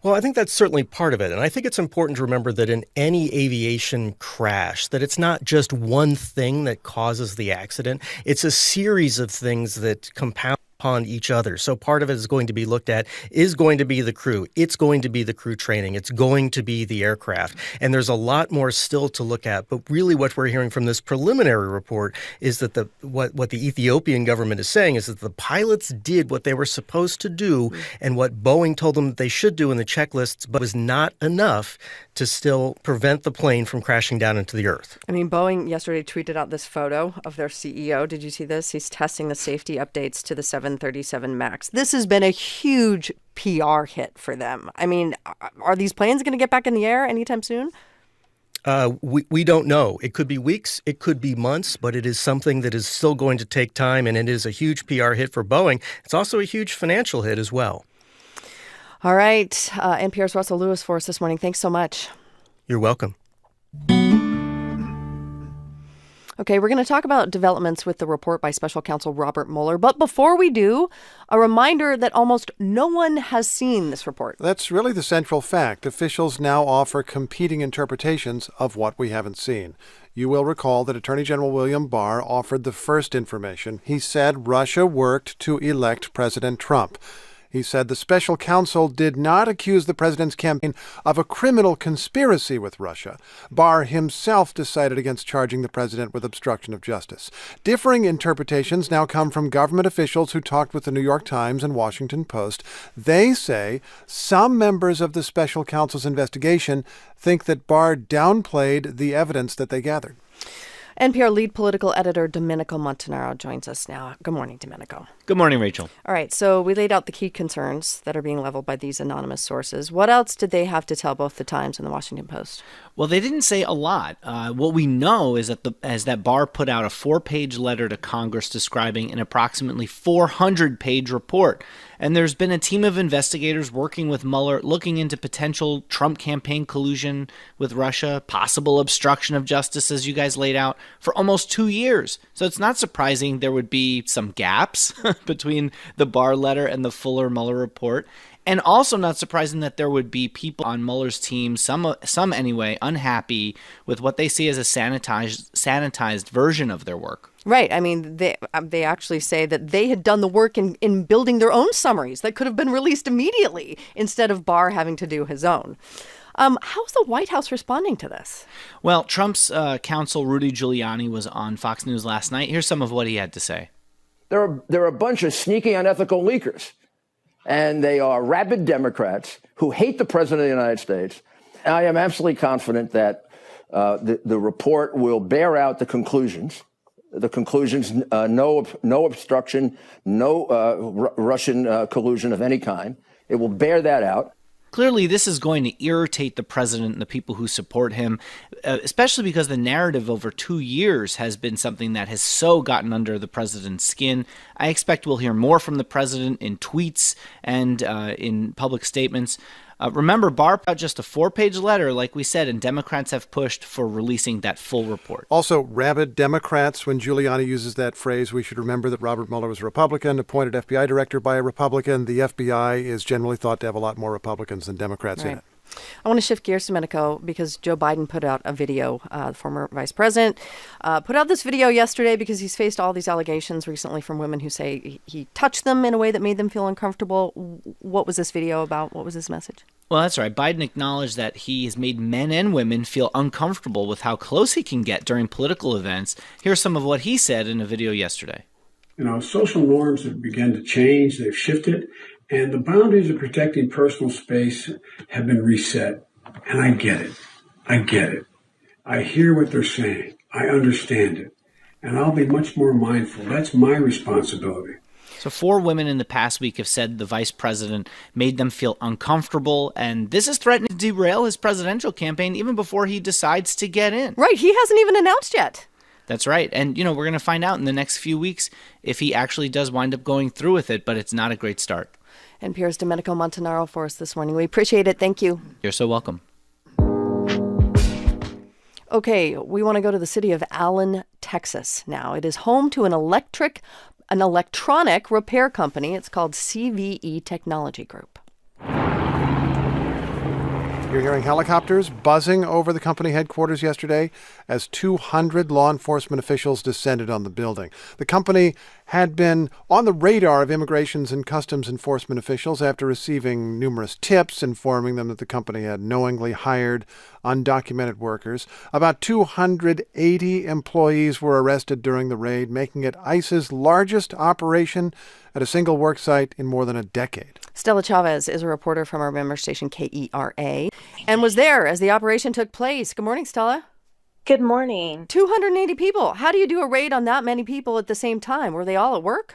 Well, I think that's certainly part of it. And I think it's important to remember that in any aviation crash, that it's not just one thing that causes the accident. It's a series of things that compound upon each other. So part of it is going to be looked at, is going to be the crew. It's going to be the crew training. It's going to be the aircraft. And there's a lot more still to look at. But really what we're hearing from this preliminary report is that what the Ethiopian government is saying is that the pilots did what they were supposed to do and what Boeing told them that they should do in the checklists, but was not enough to still prevent the plane from crashing down into the earth. Boeing yesterday tweeted out this photo of their CEO. Did you see this? He's testing the safety updates to the 737 MAX. This has been a huge PR hit for them. Are these planes going to get back in the air anytime soon? We don't know. It could be weeks, it could be months, but it is something that is still going to take time, and it is a huge PR hit for Boeing. It's also a huge financial hit as well. All right. NPR's Russell Lewis for us this morning. Thanks so much. You're welcome. Okay, we're going to talk about developments with the report by Special Counsel Robert Mueller. But before we do, a reminder that almost no one has seen this report. That's really the central fact. Officials now offer competing interpretations of what we haven't seen. You will recall that Attorney General William Barr offered the first information. He said Russia worked to elect President Trump. He said the special counsel did not accuse the president's campaign of a criminal conspiracy with Russia. Barr himself decided against charging the president with obstruction of justice. Differing interpretations now come from government officials who talked with the New York Times and Washington Post. They say some members of the special counsel's investigation think that Barr downplayed the evidence that they gathered. NPR lead political editor Domenico Montanaro joins us now. Good morning, Domenico. Good morning, Rachel. All right, so we laid out the key concerns that are being leveled by these anonymous sources. What else did they have to tell both the Times and the Washington Post? Well, they didn't say a lot. What we know is that Barr put out a 4-page letter to Congress describing an approximately 400-page report. And there's been a team of investigators working with Mueller looking into potential Trump campaign collusion with Russia, possible obstruction of justice, as you guys laid out, for almost 2 years. So it's not surprising there would be some gaps between the Barr letter and the fuller Mueller report. And also not surprising that there would be people on Mueller's team, some anyway, unhappy with what they see as a sanitized version of their work. Right. They actually say that they had done the work in building their own summaries that could have been released immediately instead of Barr having to do his own. How's the White House responding to this? Well, Trump's counsel, Rudy Giuliani, was on Fox News last night. Here's some of what he had to say. They're a bunch of sneaky, unethical leakers. and they are rabid Democrats who hate the President of the United States. I am absolutely confident that the report will bear out the conclusions. No obstruction, no Russian collusion of any kind. It will bear that out. Clearly, this is going to irritate the president and the people who support him, especially because the narrative over 2 years has been something that has so gotten under the president's skin. I expect we'll hear more from the president in tweets and in public statements. Remember, Barr put out just a 4-page letter, like we said, and Democrats have pushed for releasing that full report. Also, rabid Democrats, when Giuliani uses that phrase, we should remember that Robert Mueller was a Republican, appointed FBI director by a Republican. The FBI is generally thought to have a lot more Republicans than Democrats in it. I want to shift gears to Domenico because Joe Biden put out a video, the former vice president, put out this video yesterday because he's faced all these allegations recently from women who say he touched them in a way that made them feel uncomfortable. What was this video about? What was his message? Well, that's right. Biden acknowledged that he has made men and women feel uncomfortable with how close he can get during political events. Here's some of what he said in a video yesterday. Social norms have begun to change. They've shifted. And the boundaries of protecting personal space have been reset. And I get it. I hear what they're saying. I understand it. And I'll be much more mindful. That's my responsibility. So 4 women in the past week have said the vice president made them feel uncomfortable, and this is threatening to derail his presidential campaign even before he decides to get in. Right, he hasn't even announced yet. That's right. And, we're going to find out in the next few weeks if he actually does wind up going through with it, but it's not a great start. NPR's Domenico Montanaro for us this morning. We appreciate it. Thank you. You're so welcome. Okay, we want to go to the city of Allen, Texas now. It is home to an electronic repair company. It's called CVE Technology Group. You're hearing helicopters buzzing over the company headquarters yesterday as 200 law enforcement officials descended on the building. The company had been on the radar of Immigrations and Customs Enforcement officials after receiving numerous tips informing them that the company had knowingly hired undocumented workers. About 280 employees were arrested during the raid, making it ICE's largest operation at a single work site in more than a decade. Stella Chavez is a reporter from our member station KERA and was there as the operation took place. Good morning, Stella. Good morning. 280 people. How do you do a raid on that many people at the same time? Were they all at work?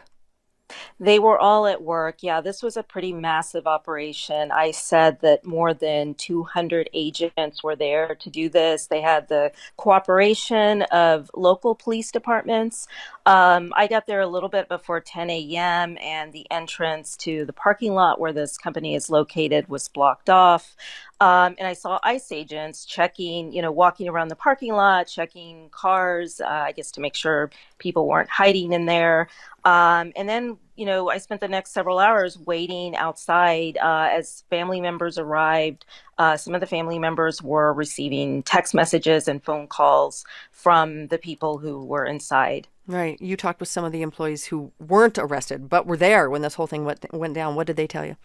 They were all at work. Yeah, this was a pretty massive operation. I said that more than 200 agents were there to do this. They had the cooperation of local police departments. I got there a little bit before 10 a.m. and the entrance to the parking lot where this company is located was blocked off. And I saw ICE agents checking, walking around the parking lot, checking cars, I guess to make sure people weren't hiding in there. And then, I spent the next several hours waiting outside as family members arrived. Some of the family members were receiving text messages and phone calls from the people who were inside. Right. You talked with some of the employees who weren't arrested, but were there when this whole thing went down. What did they tell you?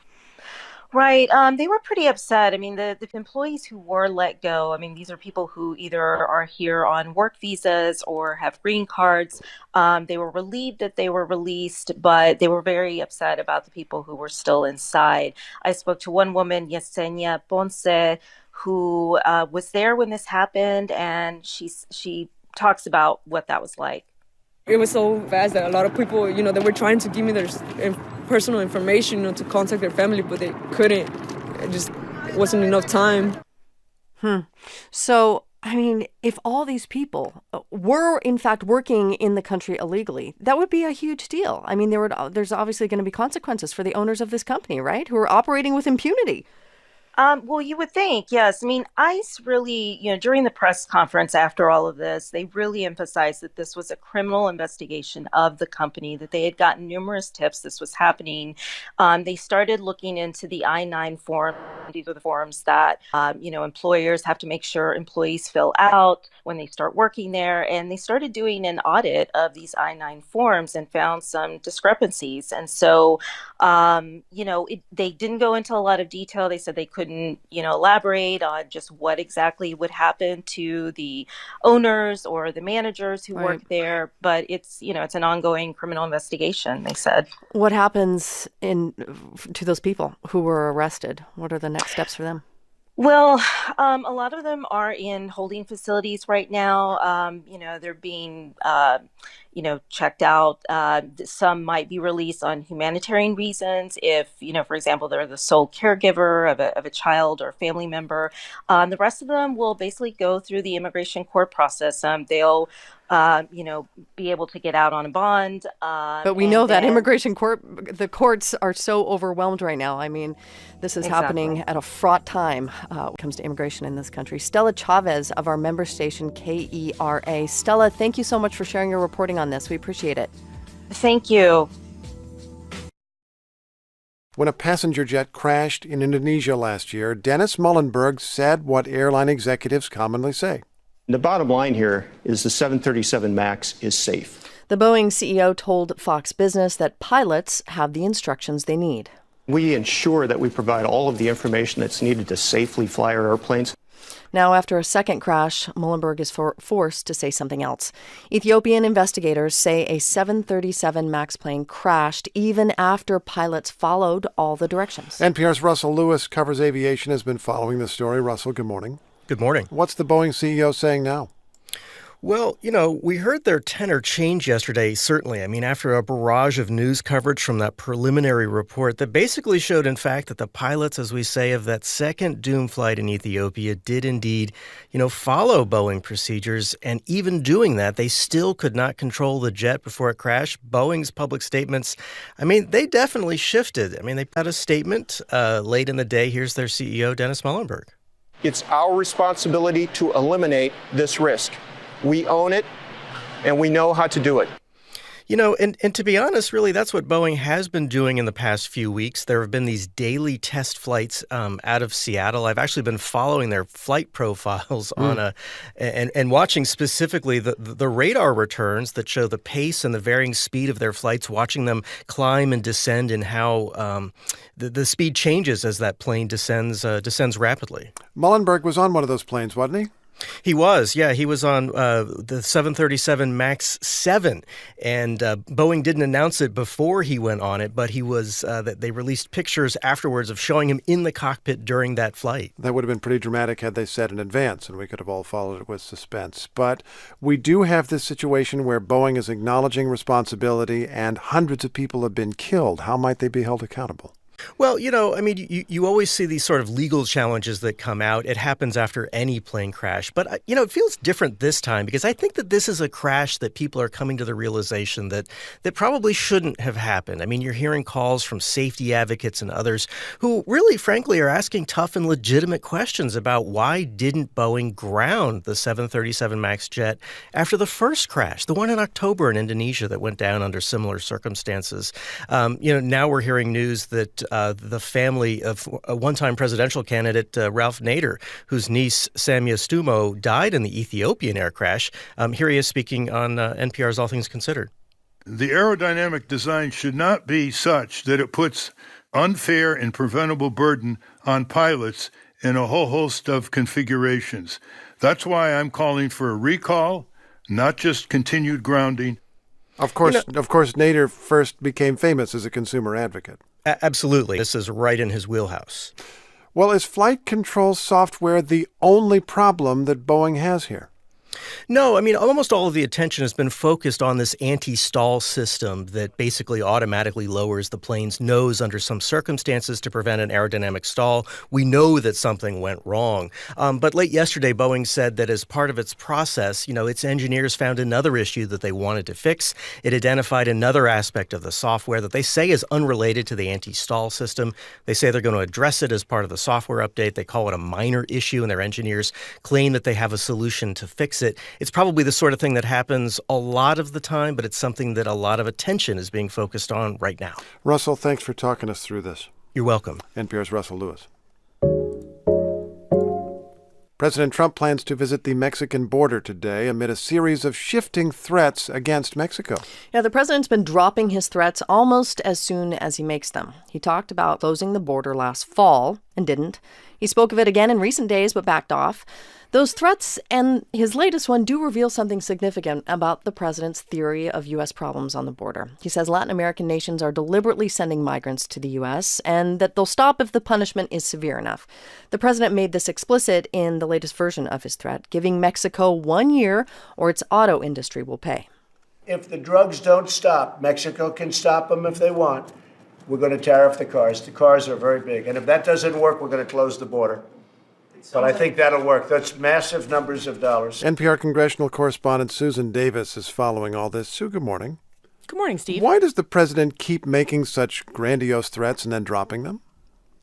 Right. They were pretty upset. I mean, the employees who were let go, these are people who either are here on work visas or have green cards. They were relieved that they were released, but they were very upset about the people who were still inside. I spoke to one woman, Yesenia Ponce, who was there when this happened, and she talks about what that was like. It was so fast that a lot of people, they were trying to give me their personal information, to contact their family, but they couldn't. It wasn't enough time. So, if all these people were in fact working in the country illegally, that would be a huge deal. There's obviously going to be consequences for the owners of this company, right? Who are operating with impunity. Well, you would think, yes. ICE really, during the press conference after all of this, they really emphasized that this was a criminal investigation of the company, that they had gotten numerous tips this was happening. They started looking into the I-9 form. These are the forms that, employers have to make sure employees fill out when they start working there. And they started doing an audit of these I-9 forms and found some discrepancies. And so, they didn't go into a lot of detail. They said they couldn't couldn't, elaborate on just what exactly would happen to the owners or the managers who work there. But it's an ongoing criminal investigation, they said. What happens to those people who were arrested? What are the next steps for them? Well, a lot of them are in holding facilities right now. They're being, checked out. Some might be released on humanitarian reasons if, for example, they're the sole caregiver of a child or family member. The rest of them will basically go through the immigration court process. They'll be able to get out on a bond. But we know that the courts are so overwhelmed right now. I mean, this is happening at a fraught time when it comes to immigration in this country. Stella Chavez of our member station, KERA. Stella, thank you so much for sharing your reporting on this. We appreciate it. Thank you. When a passenger jet crashed in Indonesia last year, Dennis Muhlenberg said what airline executives commonly say. The bottom line here is the 737 MAX is safe. The Boeing CEO told Fox Business that pilots have the instructions they need. We ensure that we provide all of the information that's needed to safely fly our airplanes. Now, after a second crash, Muhlenberg is forced to say something else. Ethiopian investigators say a 737 MAX plane crashed even after pilots followed all the directions. NPR's Russell Lewis covers aviation, has been following the story. Russell, good morning. Good morning. What's the Boeing CEO saying now? Well, we heard their tenor change yesterday, certainly. I mean, after a barrage of news coverage from that preliminary report that basically showed, in fact, that the pilots, as we say, of that second doomed flight in Ethiopia did indeed, follow Boeing procedures. And even doing that, they still could not control the jet before it crashed. Boeing's public statements, they definitely shifted. They put out a statement late in the day. Here's their CEO, Dennis Muhlenberg. It's our responsibility to eliminate this risk. We own it, and we know how to do it. And to be honest, really, that's what Boeing has been doing in the past few weeks. There have been these daily test flights out of Seattle. I've actually been following their flight profiles and watching specifically the radar returns that show the pace and the varying speed of their flights, watching them climb and descend and how the speed changes as that plane descends rapidly. Muhlenberg was on one of those planes, wasn't he? He was, yeah. He was on the 737 MAX 7, and Boeing didn't announce it before he went on it, but he was. They released pictures afterwards of showing him in the cockpit during that flight. That would have been pretty dramatic had they said in advance, and we could have all followed it with suspense. But we do have this situation where Boeing is acknowledging responsibility, and hundreds of people have been killed. How might they be held accountable? Well, you always see these sort of legal challenges that come out. It happens after any plane crash. But, it feels different this time because I think that this is a crash that people are coming to the realization that probably shouldn't have happened. You're hearing calls from safety advocates and others who really, frankly, are asking tough and legitimate questions about why didn't Boeing ground the 737 MAX jet after the first crash, the one in October in Indonesia that went down under similar circumstances. Now we're hearing news that the family of a one-time presidential candidate, Ralph Nader, whose niece, Samia Stumo, died in the Ethiopian air crash. Here he is speaking on NPR's All Things Considered. The aerodynamic design should not be such that it puts unfair and preventable burden on pilots in a whole host of configurations. That's why I'm calling for a recall, not just continued grounding. Of course, Nader first became famous as a consumer advocate. Absolutely. This is right in his wheelhouse. Well, is flight control software the only problem that Boeing has here? No, almost all of the attention has been focused on this anti-stall system that basically automatically lowers the plane's nose under some circumstances to prevent an aerodynamic stall. We know that something went wrong. But late yesterday, Boeing said that as part of its process, its engineers found another issue that they wanted to fix. It identified another aspect of the software that they say is unrelated to the anti-stall system. They say they're going to address it as part of the software update. They call it a minor issue, and their engineers claim that they have a solution to fix it. It's probably the sort of thing that happens a lot of the time, but it's something that a lot of attention is being focused on right now. Russell, thanks for talking us through this. You're welcome. NPR's Russell Lewis. President Trump plans to visit the Mexican border today amid a series of shifting threats against Mexico. Yeah, the president's been dropping his threats almost as soon as he makes them. He talked about closing the border last fall and didn't. He spoke of it again in recent days, but backed off. Those threats and his latest one do reveal something significant about the president's theory of U.S. problems on the border. He says Latin American nations are deliberately sending migrants to the U.S. and that they'll stop if the punishment is severe enough. The president made this explicit in the latest version of his threat, giving Mexico 1 year or its auto industry will pay. If the drugs don't stop, Mexico can stop them if they want. We're going to tariff the cars. The cars are very big. And if that doesn't work, we're going to close the border. But I think that'll work. That's massive numbers of dollars. NPR congressional correspondent Susan Davis is following all this. Sue, good morning. Good morning, Steve. Why does the president keep making such grandiose threats and then dropping them?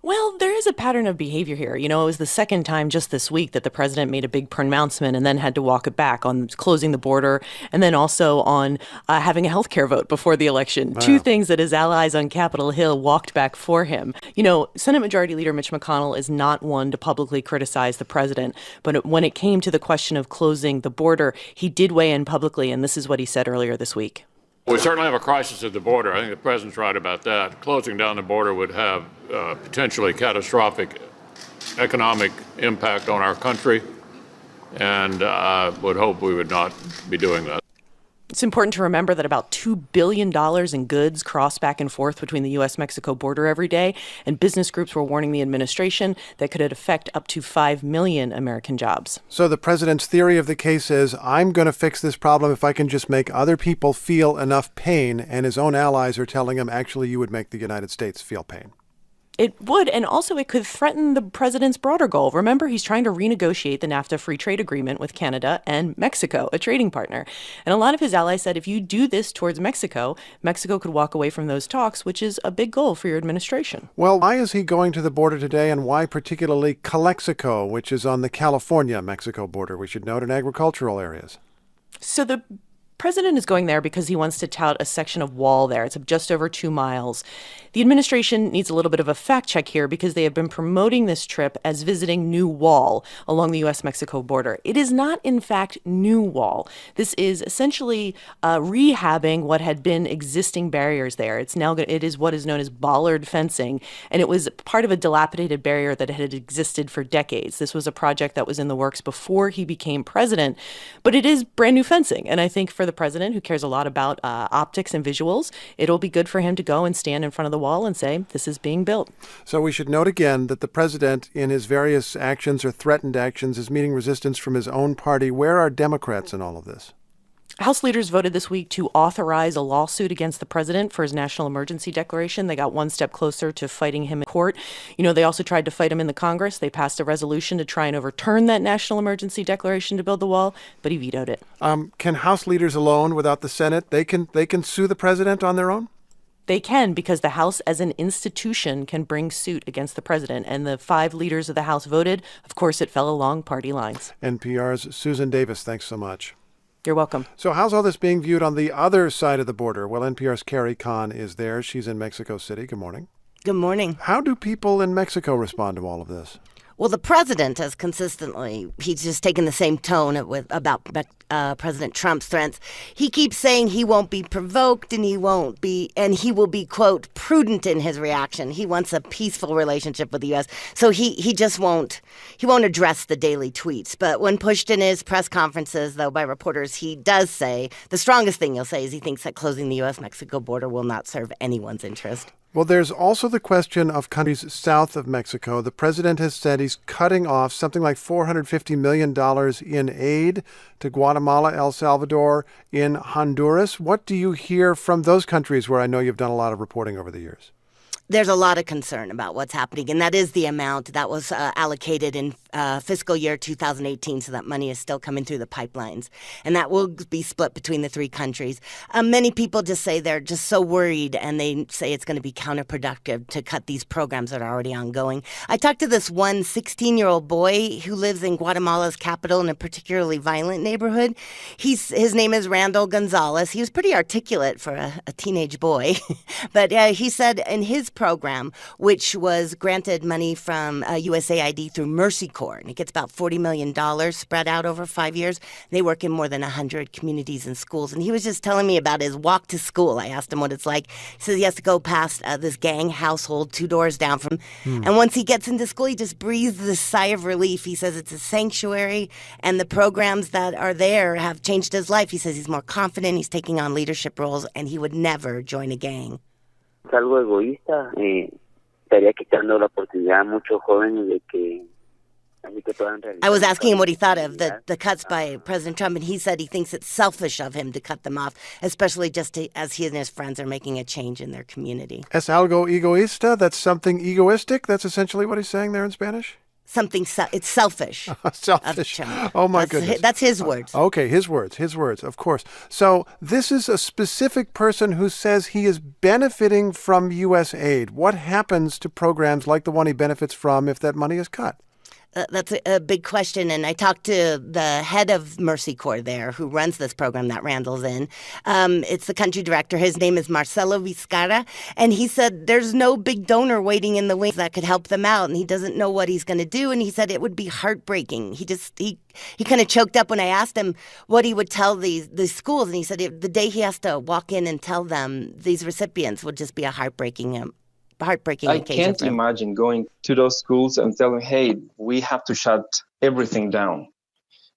Well, there is a pattern of behavior here. You know, it was the second time just this week that the president made a big pronouncement and then had to walk it back on closing the border and then also on having a health care vote before the election. Wow. Two things that his allies on Capitol Hill walked back for him. You know, Senate Majority Leader Mitch McConnell is not one to publicly criticize the president, but when it came to the question of closing the border, he did weigh in publicly, and this is what he said earlier this week. We certainly have a crisis at the border. I think the president's right about that. Closing down the border would have potentially catastrophic economic impact on our country, and I would hope we would not be doing that. It's important to remember that about $2 billion in goods cross back and forth between the U.S.-Mexico border every day, and business groups were warning the administration that could affect up to 5 million American jobs. So the president's theory of the case is, I'm going to fix this problem if I can just make other people feel enough pain, and his own allies are telling him, actually, you would make the United States feel pain. It would, and also it could threaten the president's broader goal. Remember, he's trying to renegotiate the NAFTA free trade agreement with Canada and Mexico, a trading partner. And a lot of his allies said if you do this towards Mexico, Mexico could walk away from those talks, which is a big goal for your administration. Well, why is he going to the border today, and why particularly Calexico, which is on the California-Mexico border, we should note, in agricultural areas? So the president is going there because he wants to tout a section of wall there. It's just over 2 miles. The administration needs a little bit of a fact check here because they have been promoting this trip as visiting new wall along the U.S.-Mexico border. It is not, in fact, new wall. This is essentially rehabbing what had been existing barriers there. It is what is known as bollard fencing, and it was part of a dilapidated barrier that had existed for decades. This was a project that was in the works before he became president, but it is brand new fencing, and I think for the president, who cares a lot about optics and visuals, it'll be good for him to go and stand in front of the wall and say, this is being built. So we should note again that the president, in his various actions or threatened actions, is meeting resistance from his own party. Where are Democrats in all of this? House leaders voted this week to authorize a lawsuit against the president for his national emergency declaration. They got one step closer to fighting him in court. You know, they also tried to fight him in the Congress. They passed a resolution to try and overturn that national emergency declaration to build the wall, but he vetoed it. Can House leaders alone, without the Senate, they can sue the president on their own? They can, because the House as an institution can bring suit against the president. And the 5 leaders of the House voted. Of course, it fell along party lines. NPR's Susan Davis, thanks so much. You're welcome. So how's all this being viewed on the other side of the border? Well, NPR's Carrie Kahn is there. She's in Mexico City. Good morning. Good morning. How do people in Mexico respond to all of this? Well, the president has consistently, he's just taken the same tone about President Trump's threats. He keeps saying he won't be provoked and he will be, quote, prudent in his reaction. He wants a peaceful relationship with the U.S. So he just won't address the daily tweets. But when pushed in his press conferences, though, by reporters, he does say, the strongest thing he'll say is he thinks that closing the U.S.-Mexico border will not serve anyone's interest. Well, there's also the question of countries south of Mexico. The president has said he's cutting off something like $450 million in aid to Guatemala, El Salvador, in Honduras. What do you hear from those countries where I know you've done a lot of reporting over the years? There's a lot of concern about what's happening, and that is the amount that was allocated in fiscal year 2018, so that money is still coming through the pipelines, and that will be split between the 3 countries. Many people just say they're just so worried, and they say it's going to be counterproductive to cut these programs that are already ongoing. I talked to this one 16-year-old boy who lives in Guatemala's capital in a particularly violent neighborhood. His name is Randall Gonzalez. He was pretty articulate for a teenage boy, but he said in his program, which was granted money from USAID through Mercy Corps, Corps, and it gets about $40 million spread out over 5 years. They work in more than 100 communities and schools. And he was just telling me about his walk to school. I asked him what it's like. He says he has to go past this gang household 2 doors down from him. And once he gets into school, he just breathes this sigh of relief. He says it's a sanctuary, and the programs that are there have changed his life. He says he's more confident, he's taking on leadership roles, and he would never join a gang. Es algo egoísta. Estaría quitando la oportunidad a muchos jóvenes de que I was asking him what he thought of the cuts by President Trump, and he said he thinks it's selfish of him to cut them off, especially as he and his friends are making a change in their community. Es algo egoísta? That's something egoistic? That's essentially what he's saying there in Spanish? It's selfish. Selfish. Oh, my goodness. That's his words. Okay, his words, of course. So this is a specific person who says he is benefiting from U.S. aid. What happens to programs like the one he benefits from if that money is cut? That's a big question, and I talked to the head of Mercy Corps there, who runs this program that Randall's in. It's the country director. His name is Marcelo Vizcarra, and he said there's no big donor waiting in the wings that could help them out, and he doesn't know what he's going to do, and he said it would be heartbreaking. He kind of choked up when I asked him what he would tell these schools, and he said the day he has to walk in and tell them these recipients would just be a heartbreaking occasion. I can't imagine going to those schools and telling, hey, we have to shut everything down.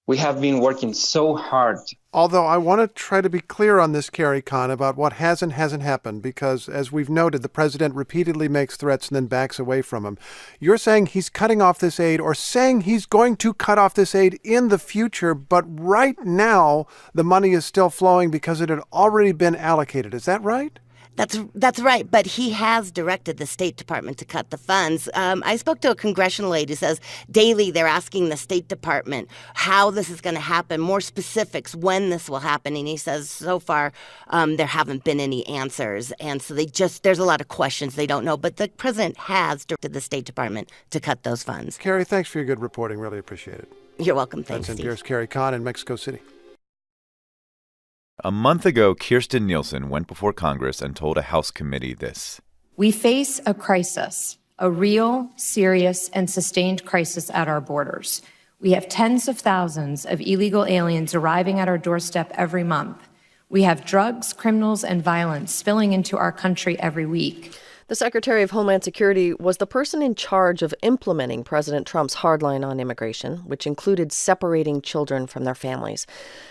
We have been working so hard. Although I want to try to be clear on this, Carrie Kahn, about what has and hasn't happened, because as we've noted, the president repeatedly makes threats and then backs away from them. You're saying he's cutting off this aid, or saying he's going to cut off this aid in the future, but right now the money is still flowing because it had already been allocated. Is that right? That's right, but he has directed the State Department to cut the funds. I spoke to a congressional aide who says daily they're asking the State Department how this is going to happen, more specifics, when this will happen, and he says so far there haven't been any answers, and so there's a lot of questions they don't know, but the president has directed the State Department to cut those funds. Carrie, thanks for your good reporting. Really appreciate it. You're welcome. Thanks, That's Steve. NPR's Carrie Kahn in Mexico City. A month ago, Kirstjen Nielsen went before Congress and told a House committee this. We face a crisis, a real, serious, and sustained crisis at our borders. We have tens of thousands of illegal aliens arriving at our doorstep every month. We have drugs, criminals, and violence spilling into our country every week. The Secretary of Homeland Security was the person in charge of implementing President Trump's hardline on immigration, which included separating children from their families.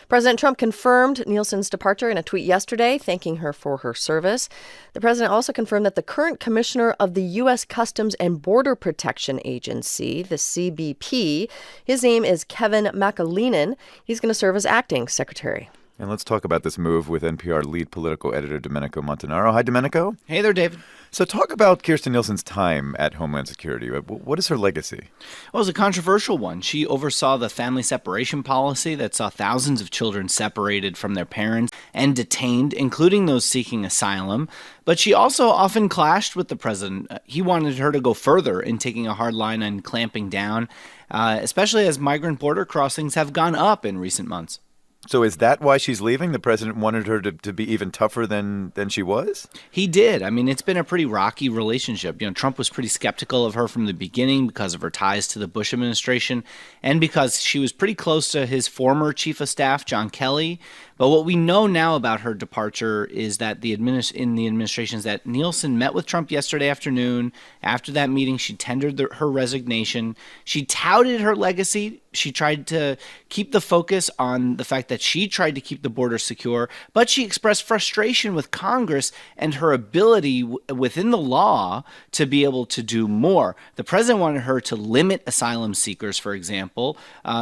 President Trump confirmed Nielsen's departure in a tweet yesterday, thanking her for her service. The president also confirmed that the current commissioner of the U.S. Customs and Border Protection Agency, the CBP, his name is Kevin McAleenan. He's going to serve as acting secretary. And let's talk about this move with NPR lead political editor Domenico Montanaro. Hi, Domenico. Hey there, David. So talk about Kirstjen Nielsen's time at Homeland Security. What is her legacy? Well, it was a controversial one. She oversaw the family separation policy that saw thousands of children separated from their parents and detained, including those seeking asylum. But she also often clashed with the president. He wanted her to go further in taking a hard line on clamping down, especially as migrant border crossings have gone up in recent months. So is that why she's leaving? The president wanted her to be even tougher than she was? He did. I mean, it's been a pretty rocky relationship. You know, Trump was pretty skeptical of her from the beginning because of her ties to the Bush administration and because she was pretty close to his former chief of staff, John Kelly. But what we know now about her departure is that in the administration is that Nielsen met with Trump yesterday afternoon. After that meeting, she tendered her resignation. She touted her legacy. She tried to keep the focus on the fact that she tried to keep the border secure, but she expressed frustration with Congress and her ability within the law to be able to do more. The president wanted her to limit asylum seekers, for example,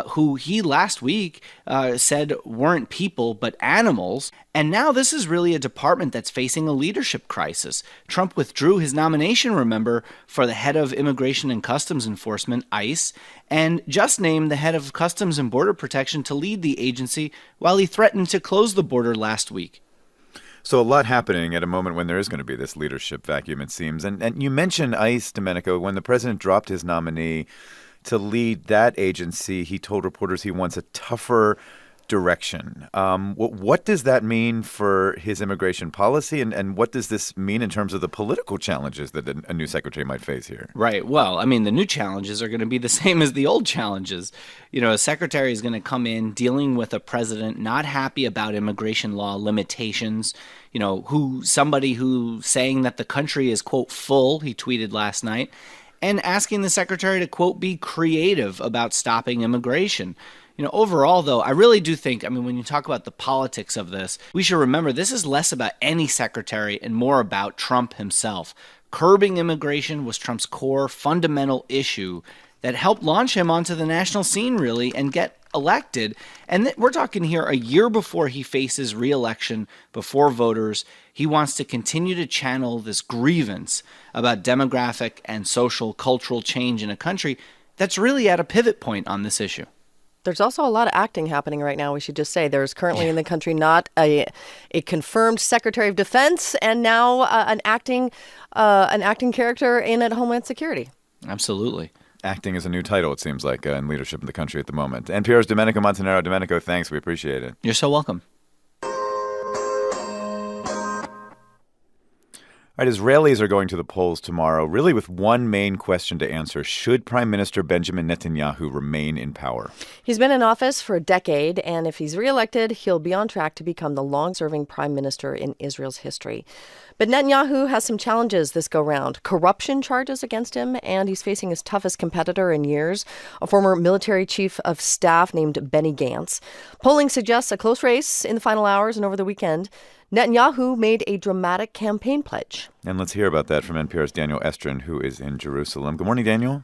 who he last week said weren't people but animals. And now this is really a department that's facing a leadership crisis. Trump withdrew his nomination, remember, for the head of Immigration and Customs Enforcement, ICE, and just named the head of Customs and Border Protection to lead the agency while he threatened to close the border last week. So a lot happening at a moment when there is going to be this leadership vacuum, it seems. And you mentioned ICE, Domenico. When the president dropped his nominee to lead that agency, he told reporters he wants a tougher direction. What does that mean for his immigration policy, and what does this mean in terms of the political challenges that a new secretary might face here? Right. Well, I mean, the new challenges are going to be the same as the old challenges. You know, a secretary is going to come in dealing with a president not happy about immigration law limitations, you know, somebody who saying that the country is, quote, full, he tweeted last night, and asking the secretary to, quote, be creative about stopping immigration. You know, overall, though, I really do think, I mean, when you talk about the politics of this, we should remember this is less about any secretary and more about Trump himself. Curbing immigration was Trump's core fundamental issue that helped launch him onto the national scene, really, and get elected. And we're talking here a year before he faces re-election before voters. He wants to continue to channel this grievance about demographic and social, cultural change in a country that's really at a pivot point on this issue. There's also a lot of acting happening right now, we should just say. There's currently in the country not a confirmed Secretary of Defense and now an acting character in at Homeland Security. Absolutely. Acting is a new title, it seems like, in leadership in the country at the moment. NPR's Domenico Montanaro. Domenico, thanks. We appreciate it. You're so welcome. All right, Israelis are going to the polls tomorrow, really with one main question to answer. Should Prime Minister Benjamin Netanyahu remain in power? He's been in office for a decade, and if he's reelected, he'll be on track to become the long-serving prime minister in Israel's history. But Netanyahu has some challenges this go-round. Corruption charges against him, and he's facing his toughest competitor in years, a former military chief of staff named Benny Gantz. Polling suggests a close race in the final hours and over the weekend. Netanyahu made a dramatic campaign pledge. And let's hear about that from NPR's Daniel Estrin, who is in Jerusalem. Good morning, Daniel.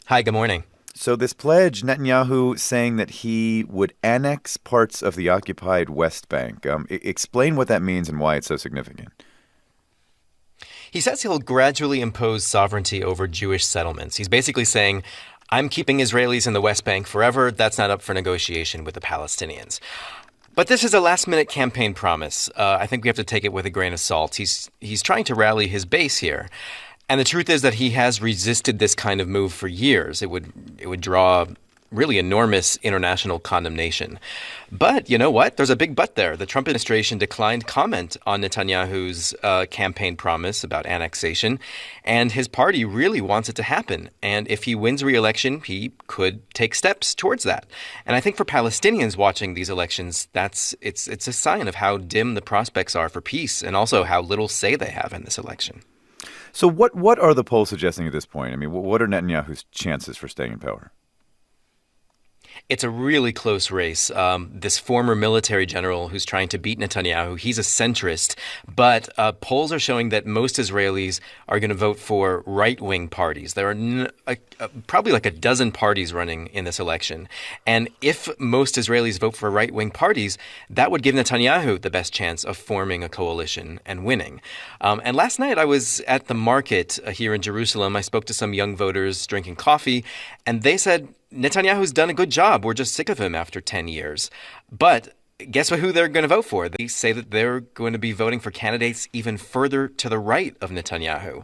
Hi, good morning. So this pledge, Netanyahu saying that he would annex parts of the occupied West Bank. Explain what that means and why it's so significant. He says he'll gradually impose sovereignty over Jewish settlements. He's basically saying, I'm keeping Israelis in the West Bank forever. That's not up for negotiation with the Palestinians. But this is a last-minute campaign promise. I think we have to take it with a grain of salt. He's trying to rally his base here. And the truth is that he has resisted this kind of move for years. It would draw really enormous international condemnation. But you know what? There's a big but there. The Trump administration declined comment on Netanyahu's campaign promise about annexation, and his party really wants it to happen. And if he wins re-election, he could take steps towards that. And I think for Palestinians watching these elections, it's a sign of how dim the prospects are for peace and also how little say they have in this election. So what are the polls suggesting at this point? I mean, what are Netanyahu's chances for staying in power? It's a really close race. This former military general who's trying to beat Netanyahu, he's a centrist, but polls are showing that most Israelis are going to vote for right-wing parties. There are probably like a dozen parties running in this election. And if most Israelis vote for right-wing parties, that would give Netanyahu the best chance of forming a coalition and winning. And last night I was at the market here in Jerusalem. I spoke to some young voters drinking coffee, and they said, Netanyahu's done a good job. We're just sick of him after 10 years. But guess who they're going to vote for? They say that they're going to be voting for candidates even further to the right of Netanyahu.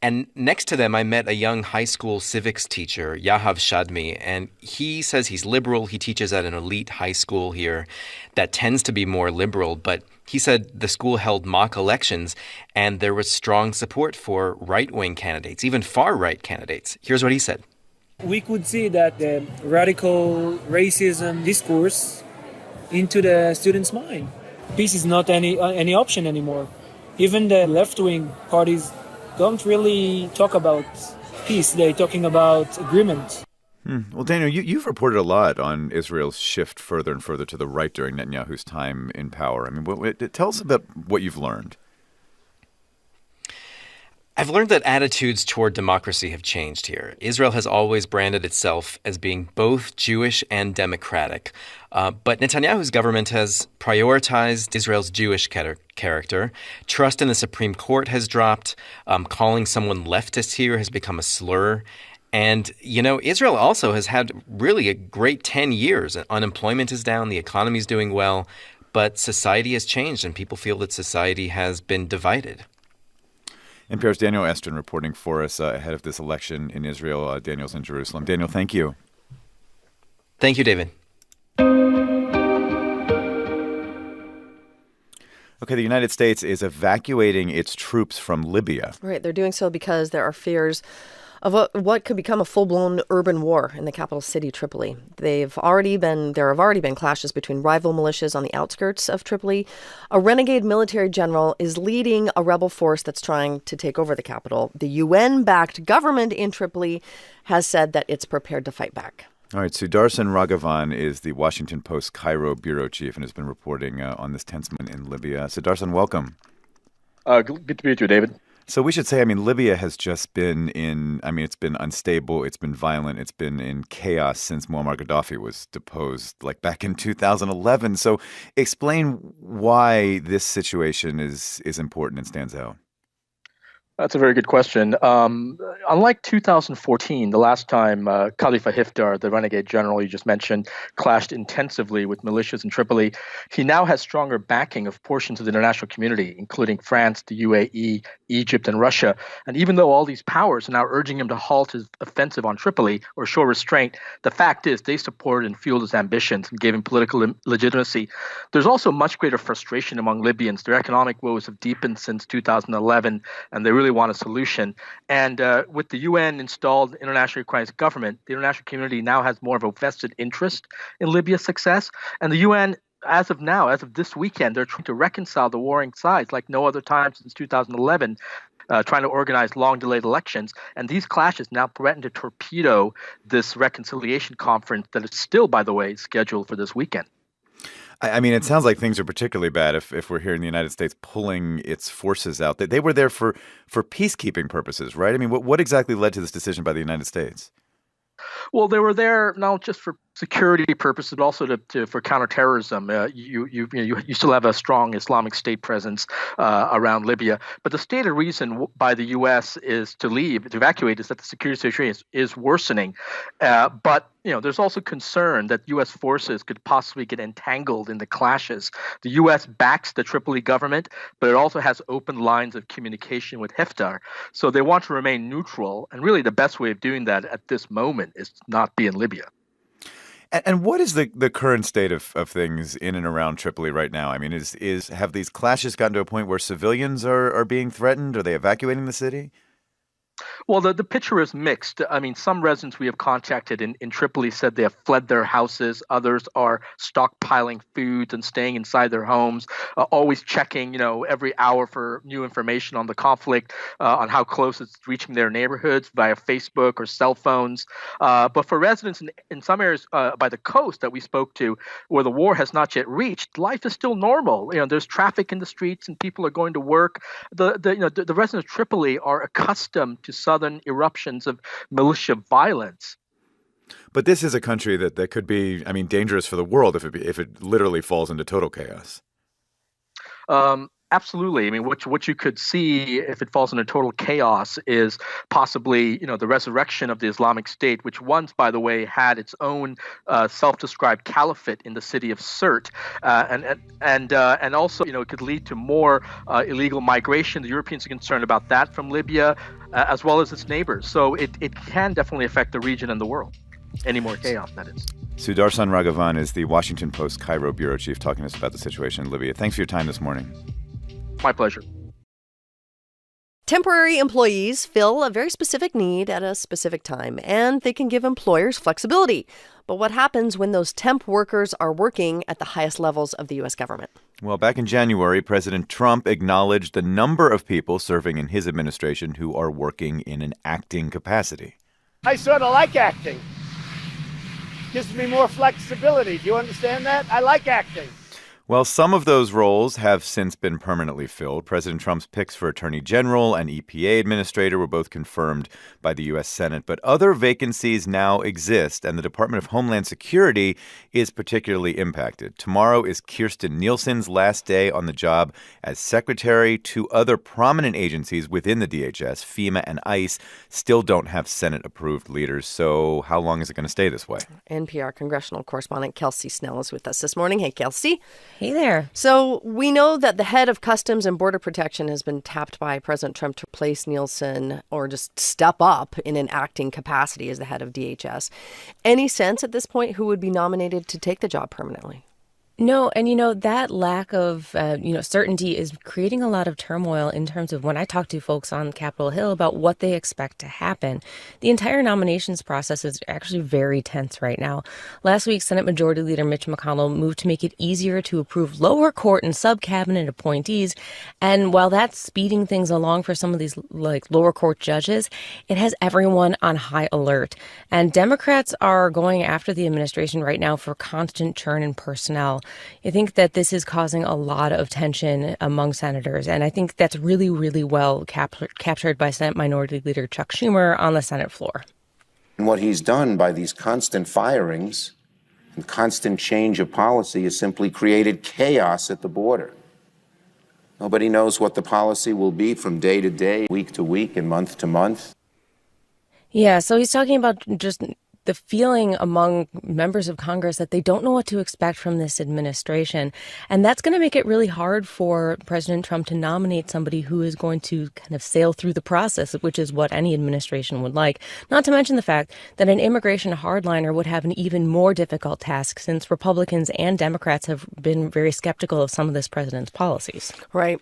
And next to them, I met a young high school civics teacher, Yahav Shadmi, and he says he's liberal. He teaches at an elite high school here that tends to be more liberal. But he said the school held mock elections, and there was strong support for right-wing candidates, even far-right candidates. Here's what he said. We could see that the radical racism discourse into the students' mind. Peace is not any option anymore. Even the left-wing parties don't really talk about peace. They're talking about agreement. Well, Daniel, you've reported a lot on Israel's shift further and further to the right during Netanyahu's time in power. I mean, tell us about what you've learned. I've learned that attitudes toward democracy have changed here. Israel has always branded itself as being both Jewish and democratic. But Netanyahu's government has prioritized Israel's Jewish character. Trust in the Supreme Court has dropped. Calling someone leftist here has become a slur. And, you know, Israel also has had really a great 10 years. Unemployment is down. The economy is doing well. But society has changed, and people feel that society has been divided. NPR's Daniel Estrin reporting for us ahead of this election in Israel. Daniel's in Jerusalem. Daniel, thank you. Thank you, David. Okay, the United States is evacuating its troops from Libya. Right, they're doing so because there are fears of what could become a full-blown urban war in the capital city, Tripoli. There have already been clashes between rival militias on the outskirts of Tripoli. A renegade military general is leading a rebel force that's trying to take over the capital. The UN-backed government in Tripoli has said that it's prepared to fight back. All right, Sudarshan Raghavan is the Washington Post Cairo bureau chief and has been reporting on this tense moment in Libya. Sudarshan, welcome. Good to meet you, David. So we should say, Libya has just been it's been unstable, it's been violent, it's been in chaos since Muammar Gaddafi was deposed, like back in 2011. So explain why this situation is important and stands out. That's a very good question. Unlike 2014, the last time Khalifa Haftar, the renegade general you just mentioned, clashed intensively with militias in Tripoli, he now has stronger backing of portions of the international community, including France, the UAE, Egypt, and Russia. And even though all these powers are now urging him to halt his offensive on Tripoli or show restraint, the fact is they supported and fueled his ambitions and gave him political legitimacy. There's also much greater frustration among Libyans. Their economic woes have deepened since 2011, and they really want a solution. And with the UN-installed internationally recognized government, the international community now has more of a vested interest in Libya's success. And the UN, as of this weekend, they're trying to reconcile the warring sides like no other time since 2011, trying to organize long-delayed elections. And these clashes now threaten to torpedo this reconciliation conference that is still, by the way, scheduled for this weekend. It sounds like things are particularly bad if we're hearing the United States pulling its forces out. They were there for peacekeeping purposes, right? What exactly led to this decision by the United States? Well, they were there not just for security purposes, but also for counterterrorism. You still have a strong Islamic State presence around Libya. But the stated reason by the U.S. is to evacuate, is that the security situation is worsening. But there's also concern that U.S. forces could possibly get entangled in the clashes. The U.S. backs the Tripoli government, but it also has open lines of communication with Haftar. So they want to remain neutral. And really the best way of doing that at this moment is not be in Libya. And what is the current state of things in and around Tripoli right now? Have these clashes gotten to a point where civilians are being threatened? Are they evacuating the city? Well, the picture is mixed. Some residents we have contacted in Tripoli said they have fled their houses. Others are stockpiling food and staying inside their homes, always checking, every hour for new information on the conflict, on how close it's reaching their neighborhoods via Facebook or cell phones. But for residents in some areas by the coast that we spoke to, where the war has not yet reached, life is still normal. There's traffic in the streets and people are going to work. The residents of Tripoli are accustomed to sudden eruptions of militia violence. But this is a country that could be, dangerous for the world if it literally falls into total chaos. Absolutely. What you could see if it falls into total chaos is possibly, the resurrection of the Islamic State, which once, by the way, had its own self-described caliphate in the city of Sirte, and also, it could lead to more illegal migration. The Europeans are concerned about that from Libya, as well as its neighbors. So it can definitely affect the region and the world. Any more chaos, that is. Sudarshan Raghavan is the Washington Post Cairo bureau chief talking to us about the situation in Libya. Thanks for your time this morning. My pleasure. Temporary employees fill a very specific need at a specific time, and they can give employers flexibility. But what happens when those temp workers are working at the highest levels of the U.S. government? Well, back in January, President Trump acknowledged the number of people serving in his administration who are working in an acting capacity. I sort of like acting. Gives me more flexibility. Do you understand that? I like acting. Well, some of those roles have since been permanently filled. President Trump's picks for Attorney General and EPA Administrator were both confirmed by the U.S. Senate. But other vacancies now exist, and the Department of Homeland Security is particularly impacted. Tomorrow is Kirstjen Nielsen's last day on the job as secretary. Two other prominent agencies within the DHS, FEMA and ICE, still don't have Senate-approved leaders. So how long is it going to stay this way? NPR congressional correspondent Kelsey Snell is with us this morning. Hey, Kelsey. Hey there. So we know that the head of Customs and Border Protection has been tapped by President Trump to replace Nielsen or just step up in an acting capacity as the head of DHS. Any sense at this point who would be nominated to take the job permanently? No, and that lack of certainty is creating a lot of turmoil in terms of when I talk to folks on Capitol Hill about what they expect to happen. The entire nominations process is actually very tense right now. Last week, Senate Majority Leader Mitch McConnell moved to make it easier to approve lower court and sub-cabinet appointees. And while that's speeding things along for some of these lower court judges, it has everyone on high alert. And Democrats are going after the administration right now for constant churn in personnel. I think that this is causing a lot of tension among senators, and I think that's really, really well captured by Senate Minority Leader Chuck Schumer on the Senate floor. And what he's done by these constant firings and constant change of policy has simply created chaos at the border. Nobody knows what the policy will be from day to day, week to week, and month to month. Yeah, so he's talking about just the feeling among members of Congress that they don't know what to expect from this administration. And that's going to make it really hard for President Trump to nominate somebody who is going to kind of sail through the process, which is what any administration would like. Not to mention the fact that an immigration hardliner would have an even more difficult task since Republicans and Democrats have been very skeptical of some of this president's policies. Right.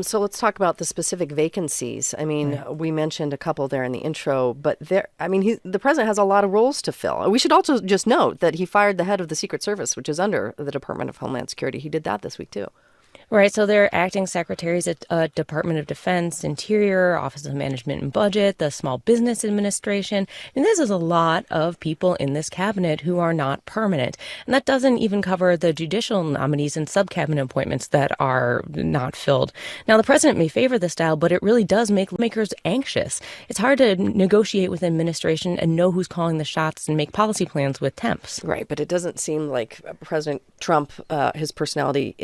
So let's talk about the specific vacancies. I mean, we mentioned a couple there in the intro, but the president has a lot of roles to fill. We should also just note that he fired the head of the Secret Service, which is under the Department of Homeland Security. He did that this week, too. Right. So they're acting secretaries at Department of Defense, Interior, Office of Management and Budget, the Small Business Administration. And this is a lot of people in this cabinet who are not permanent. And that doesn't even cover the judicial nominees and sub-cabinet appointments that are not filled. Now, the president may favor this style, but it really does make lawmakers anxious. It's hard to negotiate with administration and know who's calling the shots and make policy plans with temps. Right. But it doesn't seem like President Trump, his personality,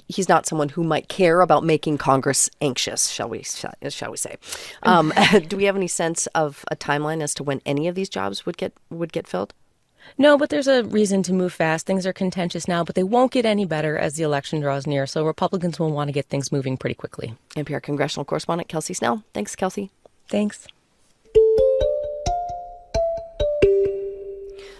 he's not someone who might care about making Congress anxious, shall we say. Do we have any sense of a timeline as to when any of these jobs would get filled? No, but there's a reason to move fast. Things are contentious now, but they won't get any better as the election draws near. So Republicans will want to get things moving pretty quickly. NPR congressional correspondent Kelsey Snell. Thanks, Kelsey. Thanks.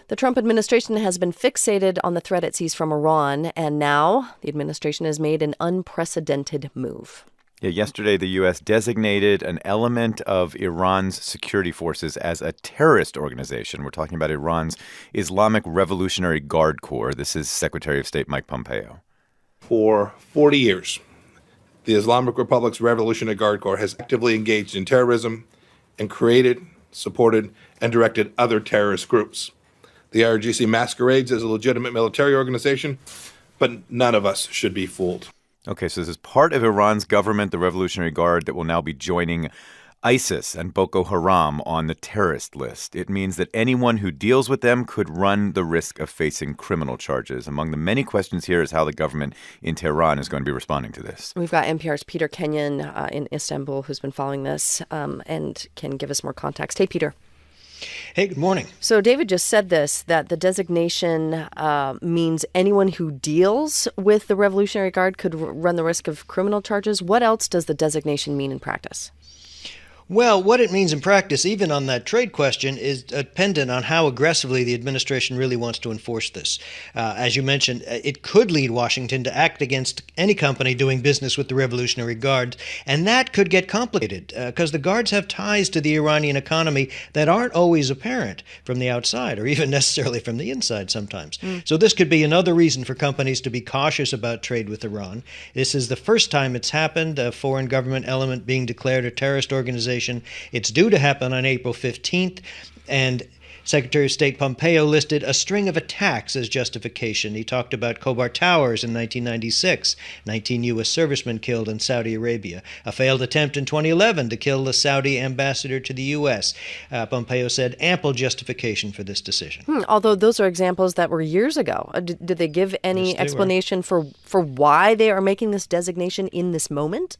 The Trump administration has been fixated on the threat it sees from Iran, and now the administration has made an unprecedented move. Yeah, yesterday the U.S. designated an element of Iran's security forces as a terrorist organization. We're talking about Iran's Islamic Revolutionary Guard Corps. This is Secretary of State Mike Pompeo. For 40 years, the Islamic Republic's Revolutionary Guard Corps has actively engaged in terrorism and created, supported, and directed other terrorist groups. The IRGC masquerades as a legitimate military organization, but none of us should be fooled. Okay, so this is part of Iran's government, the Revolutionary Guard, that will now be joining ISIS and Boko Haram on the terrorist list. It means that anyone who deals with them could run the risk of facing criminal charges. Among the many questions here is how the government in Tehran is going to be responding to this. We've got NPR's Peter Kenyon in Istanbul who's been following this and can give us more context. Hey, Peter. Hey, good morning. So David just said this, that the designation means anyone who deals with the Revolutionary Guard could run the risk of criminal charges. What else does the designation mean in practice? Well, what it means in practice, even on that trade question, is dependent on how aggressively the administration really wants to enforce this. As you mentioned, it could lead Washington to act against any company doing business with the Revolutionary Guard, and that could get complicated because the Guards have ties to the Iranian economy that aren't always apparent from the outside or even necessarily from the inside sometimes. So this could be another reason for companies to be cautious about trade with Iran. This is the first time it's happened, a foreign government element being declared a terrorist organization. It's due to happen on April 15th, and Secretary of State Pompeo listed a string of attacks as justification. He talked about Khobar Towers in 1996, 19 U.S. servicemen killed in Saudi Arabia, a failed attempt in 2011 to kill the Saudi ambassador to the U.S. Pompeo said ample justification for this decision. Although those are examples that were years ago. Did they give any explanation for why they are making this designation in this moment?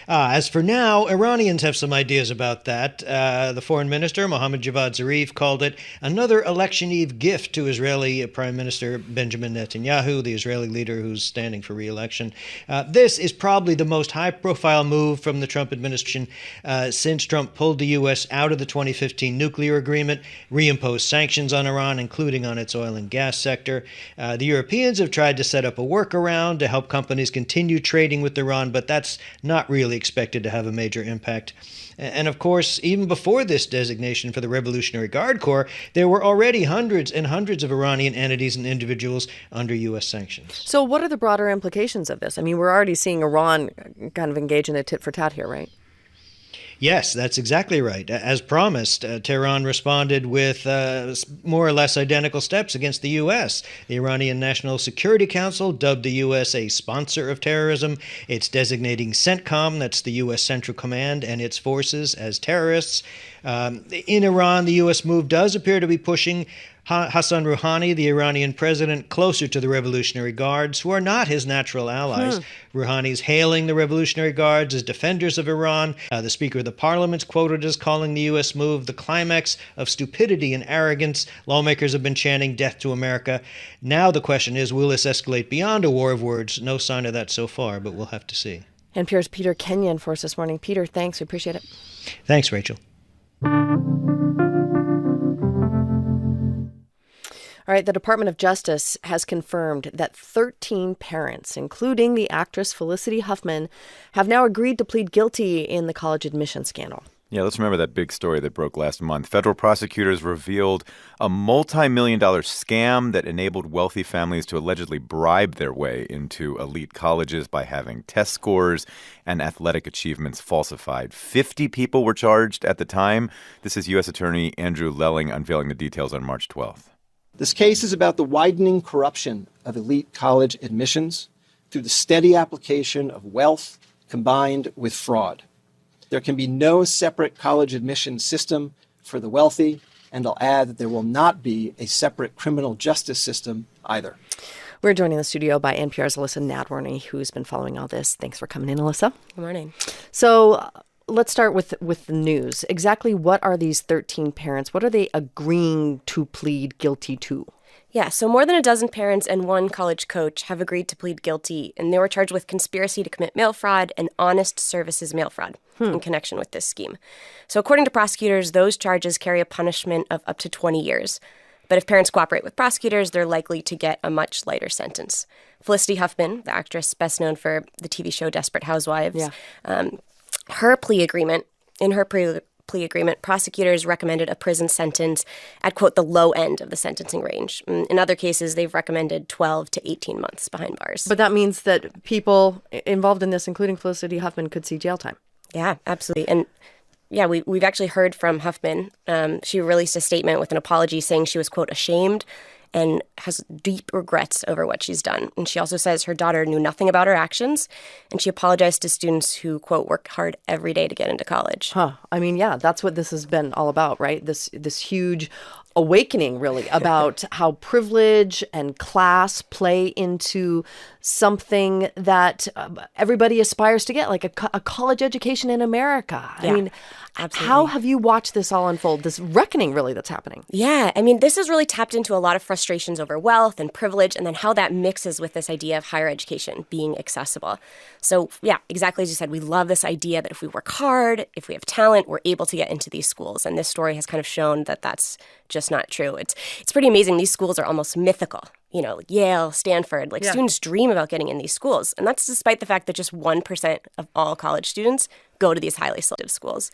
As for now, Iranians have some ideas about that. The foreign minister, Mohammad Javad Zarif, called it another election eve gift to Israeli Prime Minister Benjamin Netanyahu, the Israeli leader who's standing for re-election. This is probably the most high-profile move from the Trump administration since Trump pulled the U.S. out of the 2015 nuclear agreement, reimposed sanctions on Iran, including on its oil and gas sector. The Europeans have tried to set up a workaround to help companies continue trading with Iran, but that's not really expected to have a major impact. And of course, even before this designation for the Revolutionary Guard Corps, there were already hundreds and hundreds of Iranian entities and individuals under U.S. sanctions. So what are the broader implications of this? I mean, we're already seeing Iran kind of engage in a tit for tat here, right? Yes, that's exactly right. As promised, Tehran responded with more or less identical steps against the U.S. The Iranian National Security Council dubbed the U.S. a sponsor of terrorism. It's designating CENTCOM, that's the U.S. Central Command, and its forces as terrorists. In Iran, the U.S. move does appear to be pushing Hassan Rouhani, the Iranian president, closer to the Revolutionary Guards, who are not his natural allies. Rouhani's hailing the Revolutionary Guards as defenders of Iran. The Speaker of the Parliament's quoted as calling the U.S. move the climax of stupidity and arrogance. Lawmakers have been chanting death to America. Now the question is, will this escalate beyond a war of words? No sign of that so far, but we'll have to see. NPR's Peter Kenyon for us this morning. Peter, thanks. We appreciate it. Thanks, Rachel. All right, the Department of Justice has confirmed that 13 parents, including the actress Felicity Huffman, have now agreed to plead guilty in the college admission scandal. Yeah, let's remember that big story that broke last month. Federal prosecutors revealed a multi-million-dollar scam that enabled wealthy families to allegedly bribe their way into elite colleges by having test scores and athletic achievements falsified. 50 people were charged at the time. This is U.S. Attorney Andrew Lelling unveiling the details on March 12th. This case is about the widening corruption of elite college admissions through the steady application of wealth combined with fraud. There can be no separate college admission system for the wealthy, and I'll add that there will not be a separate criminal justice system either. We're joined in the studio by NPR's Alyssa Nadworny, who's been following all this. Thanks for coming in, Alyssa. Good morning. So let's start with the news. Exactly what are these 13 parents? What are they agreeing to plead guilty to? Yeah, so more than a dozen parents and one college coach have agreed to plead guilty, and they were charged with conspiracy to commit mail fraud and honest services mail fraud in connection with this scheme. So according to prosecutors, those charges carry a punishment of up to 20 years. But if parents cooperate with prosecutors, they're likely to get a much lighter sentence. Felicity Huffman, the actress best known for the TV show Desperate Housewives, her plea agreement, plea agreement, prosecutors recommended a prison sentence at, quote, the low end of the sentencing range. In other cases, they've recommended 12 to 18 months behind bars. But that means that people involved in this, including Felicity Huffman, could see jail time. Yeah, absolutely. And yeah, we've actually heard from Huffman. She released a statement with an apology saying she was, quote, ashamed and has deep regrets over what she's done. And she also says her daughter knew nothing about her actions, and she apologized to students who, quote, work hard every day to get into college. I mean, yeah, that's what this has been all about, right? This huge awakening, really, about how privilege and class play into something that everybody aspires to get, like a college education in America. Yeah, I mean, absolutely. How have you watched this all unfold, this reckoning, really, that's happening? Yeah, I mean, this has really tapped into a lot of frustrations over wealth and privilege, and then how that mixes with this idea of higher education being accessible. So, yeah, exactly as you said, we love this idea that if we work hard, if we have talent, we're able to get into these schools. And this story has kind of shown that that's just not true. It's pretty amazing. These schools are almost mythical. You know, like Yale, Stanford, students dream about getting in these schools. And that's despite the fact that just 1% of all college students go to these highly selective schools.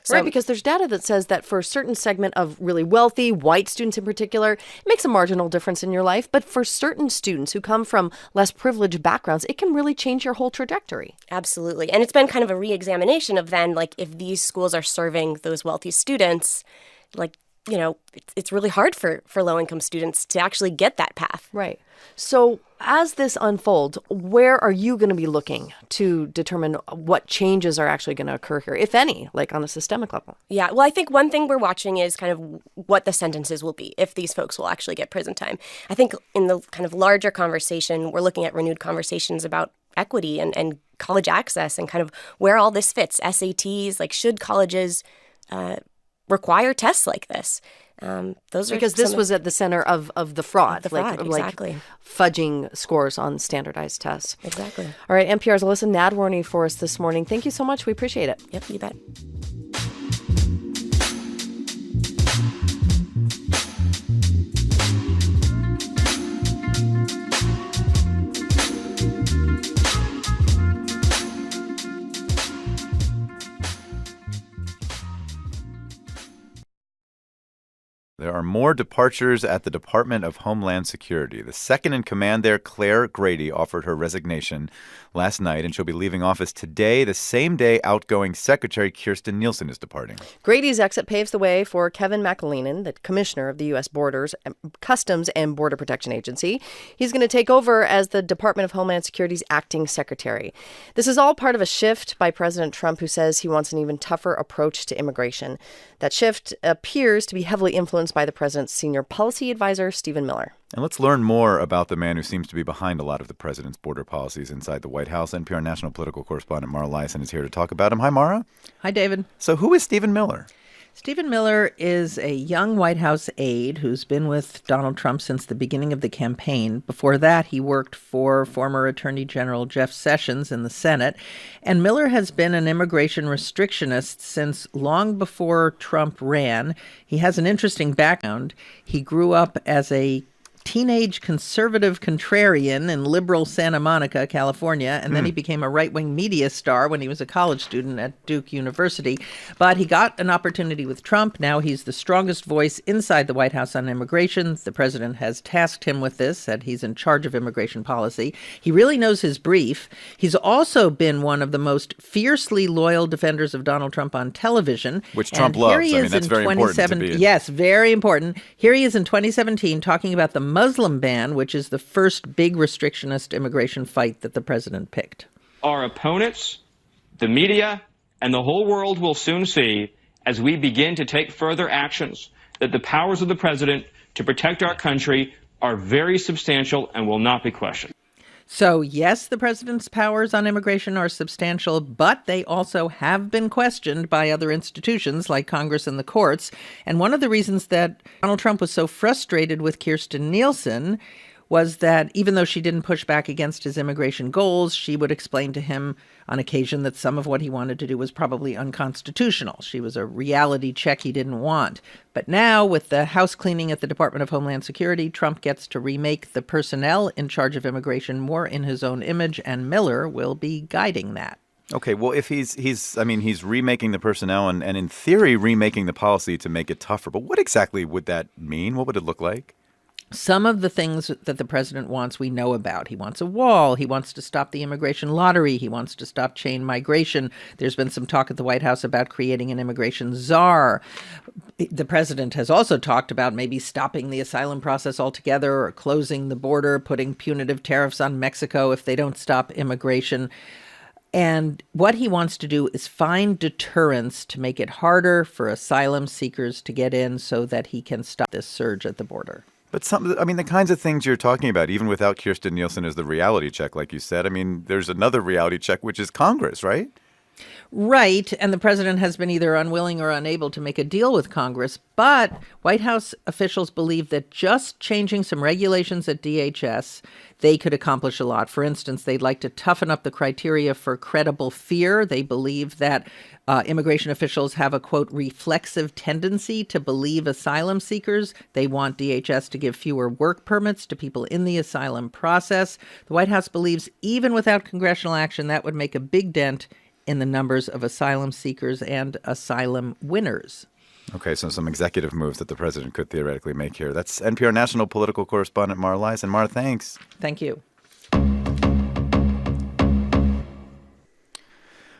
Right, because there's data that says that for a certain segment of really wealthy, white students in particular, it makes a marginal difference in your life. But for certain students who come from less privileged backgrounds, it can really change your whole trajectory. Absolutely. And it's been kind of a re-examination of then, if these schools are serving those wealthy students, it's really hard for low-income students to actually get that path. Right. So as this unfolds, where are you going to be looking to determine what changes are actually going to occur here, if any, on a systemic level? Yeah, well, I think one thing we're watching is kind of what the sentences will be, if these folks will actually get prison time. I think in the kind of larger conversation, we're looking at renewed conversations about equity and college access and kind of where all this fits. SATs, like, should colleges require tests like this? Those are because this was at the center of the fraud. The fraud, exactly. Like fudging scores on standardized tests. Exactly. All right, NPR's Alyssa Nadworny for us this morning. Thank you so much. We appreciate it. Yep, you bet. There are more departures at the Department of Homeland Security. The second in command there, Claire Grady, offered her resignation last night, and she'll be leaving office today, the same day outgoing Secretary Kirstjen Nielsen is departing. Grady's exit paves the way for Kevin McAleenan, the commissioner of the U.S. Customs and Border Protection Agency. He's going to take over as the Department of Homeland Security's acting secretary. This is all part of a shift by President Trump, who says he wants an even tougher approach to immigration. That shift appears to be heavily influenced by the president's senior policy advisor, Stephen Miller. And let's learn more about the man who seems to be behind a lot of the president's border policies inside the White House. NPR national political correspondent Mara Liasson is here to talk about him. Hi, Mara. Hi, David. So who is Stephen Miller? Stephen Miller is a young White House aide who's been with Donald Trump since the beginning of the campaign. Before that, he worked for former Attorney General Jeff Sessions in the Senate. And Miller has been an immigration restrictionist since long before Trump ran. He has an interesting background. He grew up as a teenage conservative contrarian in liberal Santa Monica, California, and then he became a right-wing media star when he was a college student at Duke University. But he got an opportunity with Trump. Now he's the strongest voice inside the White House on immigration. The president has tasked him with this, said he's in charge of immigration policy. He really knows his brief. He's also been one of the most fiercely loyal defenders of Donald Trump on television. Which Trump loves. I mean, that's very important to be in. Yes, very important. Here he is in 2017 talking about the Muslim ban, which is the first big restrictionist immigration fight that the president picked. Our opponents, the media, and the whole world will soon see, as we begin to take further actions, that the powers of the president to protect our country are very substantial and will not be questioned. So, yes, the president's powers on immigration are substantial, but they also have been questioned by other institutions like Congress and the courts. And one of the reasons that Donald Trump was so frustrated with Kirstjen Nielsen was that even though she didn't push back against his immigration goals, she would explain to him on occasion that some of what he wanted to do was probably unconstitutional. She was a reality check he didn't want. But now, with the house cleaning at the Department of Homeland Security, Trump gets to remake the personnel in charge of immigration more in his own image, and Miller will be guiding that. Okay, well, if he's remaking the personnel and in theory remaking the policy to make it tougher, but what exactly would that mean? What would it look like? Some of the things that the president wants, we know about. He wants a wall. He wants to stop the immigration lottery. He wants to stop chain migration. There's been some talk at the White House about creating an immigration czar. The president has also talked about maybe stopping the asylum process altogether or closing the border, putting punitive tariffs on Mexico if they don't stop immigration. And what he wants to do is find deterrents to make it harder for asylum seekers to get in so that he can stop this surge at the border. But the kinds of things you're talking about, even without Kirstjen Nielsen as the reality check, like you said, there's another reality check, which is Congress, right? Right. And the president has been either unwilling or unable to make a deal with Congress. But White House officials believe that just changing some regulations at DHS, they could accomplish a lot. For instance, they'd like to toughen up the criteria for credible fear. They believe that immigration officials have a, quote, reflexive tendency to believe asylum seekers. They want DHS to give fewer work permits to people in the asylum process. The White House believes even without congressional action, that would make a big dent in the numbers of asylum seekers and asylum winners. Okay, so some executive moves that the president could theoretically make here. That's NPR national political correspondent Mara Liasson. Mara, thanks. Thank you.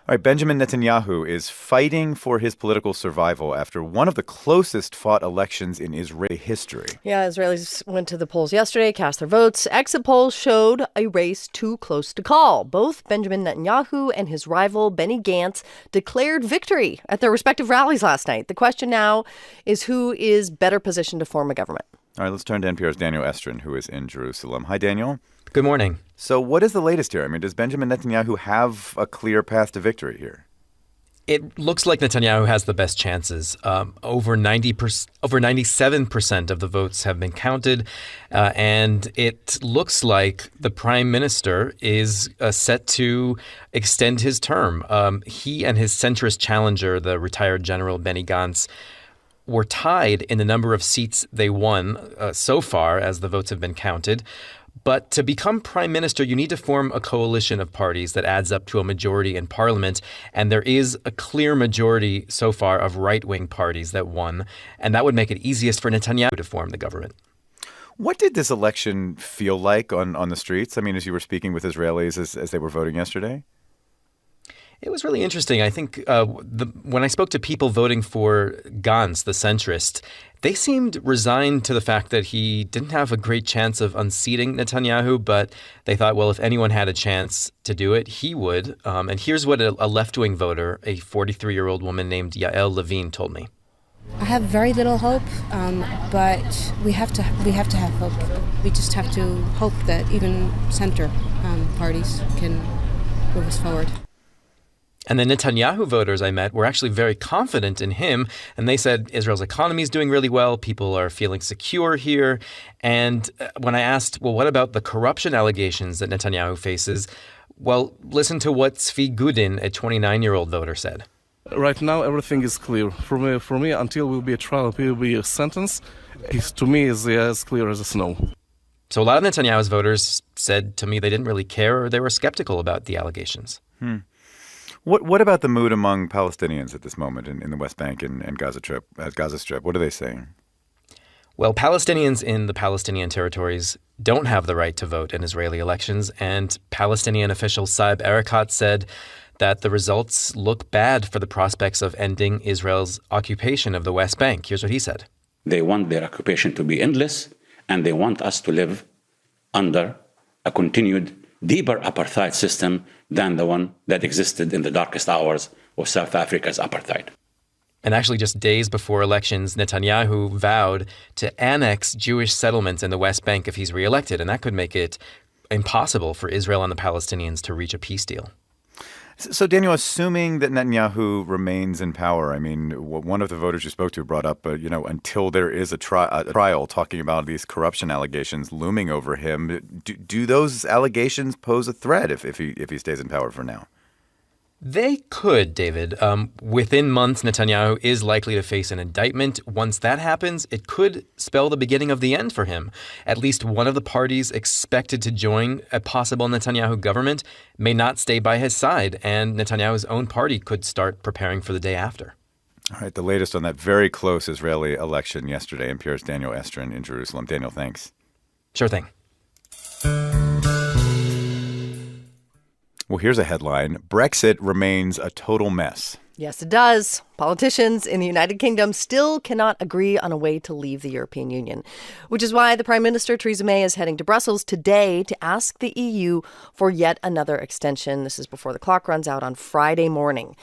All right, Benjamin Netanyahu is fighting for his political survival after one of the closest fought elections in Israeli history. Yeah, Israelis went to the polls yesterday, cast their votes. Exit polls showed a race too close to call. Both Benjamin Netanyahu and his rival Benny Gantz declared victory at their respective rallies last night. The question now is who is better positioned to form a government. All right, let's turn to NPR's Daniel Estrin, who is in Jerusalem. Hi, Daniel. Good morning. So what is the latest here? I mean, does Benjamin Netanyahu have a clear path to victory here? It looks like Netanyahu has the best chances. Over 97% of the votes have been counted, and it looks like the prime minister is set to extend his term. He and his centrist challenger, the retired General Benny Gantz, were tied in the number of seats they won so far as the votes have been counted. But to become prime minister, you need to form a coalition of parties that adds up to a majority in parliament. And there is a clear majority so far of right-wing parties that won. And that would make it easiest for Netanyahu to form the government. What did this election feel like on the streets? I mean, as you were speaking with Israelis as they were voting yesterday? It was really interesting. I think when I spoke to people voting for Gantz, the centrist, they seemed resigned to the fact that he didn't have a great chance of unseating Netanyahu, but they thought, well, if anyone had a chance to do it, he would. And here's what a left-wing voter, a 43-year-old woman named Yael Levine, told me. I have very little hope, but we have to have hope. We just have to hope that even center parties can move us forward. And the Netanyahu voters I met were actually very confident in him. And they said Israel's economy is doing really well. People are feeling secure here. And when I asked, well, what about the corruption allegations that Netanyahu faces? Well, listen to what Zvi Gudin, a 29-year-old voter, said. Right now, everything is clear. For me, until will be a trial, will be a sentence, to me is as clear as the snow. So a lot of Netanyahu's voters said to me they didn't really care or they were skeptical about the allegations. What about the mood among Palestinians at this moment in the West Bank and Gaza Strip? What are they saying? Well, Palestinians in the Palestinian territories don't have the right to vote in Israeli elections, and Palestinian official Saeb Erekat said that the results look bad for the prospects of ending Israel's occupation of the West Bank. Here's what he said. They want their occupation to be endless, and they want us to live under a continued deeper apartheid system than the one that existed in the darkest hours of South Africa's apartheid. And actually, just days before elections, Netanyahu vowed to annex Jewish settlements in the West Bank if he's reelected, and that could make it impossible for Israel and the Palestinians to reach a peace deal. So, Daniel, assuming that Netanyahu remains in power, I mean, one of the voters you spoke to brought up, until there is a trial talking about these corruption allegations looming over him, do those allegations pose a threat if he stays in power for now? They could, David. Within months, Netanyahu is likely to face an indictment. Once that happens, it could spell the beginning of the end for him. At least one of the parties expected to join a possible Netanyahu government may not stay by his side, and Netanyahu's own party could start preparing for the day after. All right, the latest on that very close Israeli election yesterday. NPR's Daniel Estrin in Jerusalem. Daniel, thanks. Sure thing. Well, here's a headline. Brexit remains a total mess. Yes, it does. Politicians in the United Kingdom still cannot agree on a way to leave the European Union, which is why the Prime Minister, Theresa May, is heading to Brussels today to ask the EU for yet another extension. This is before the clock runs out on Friday morning.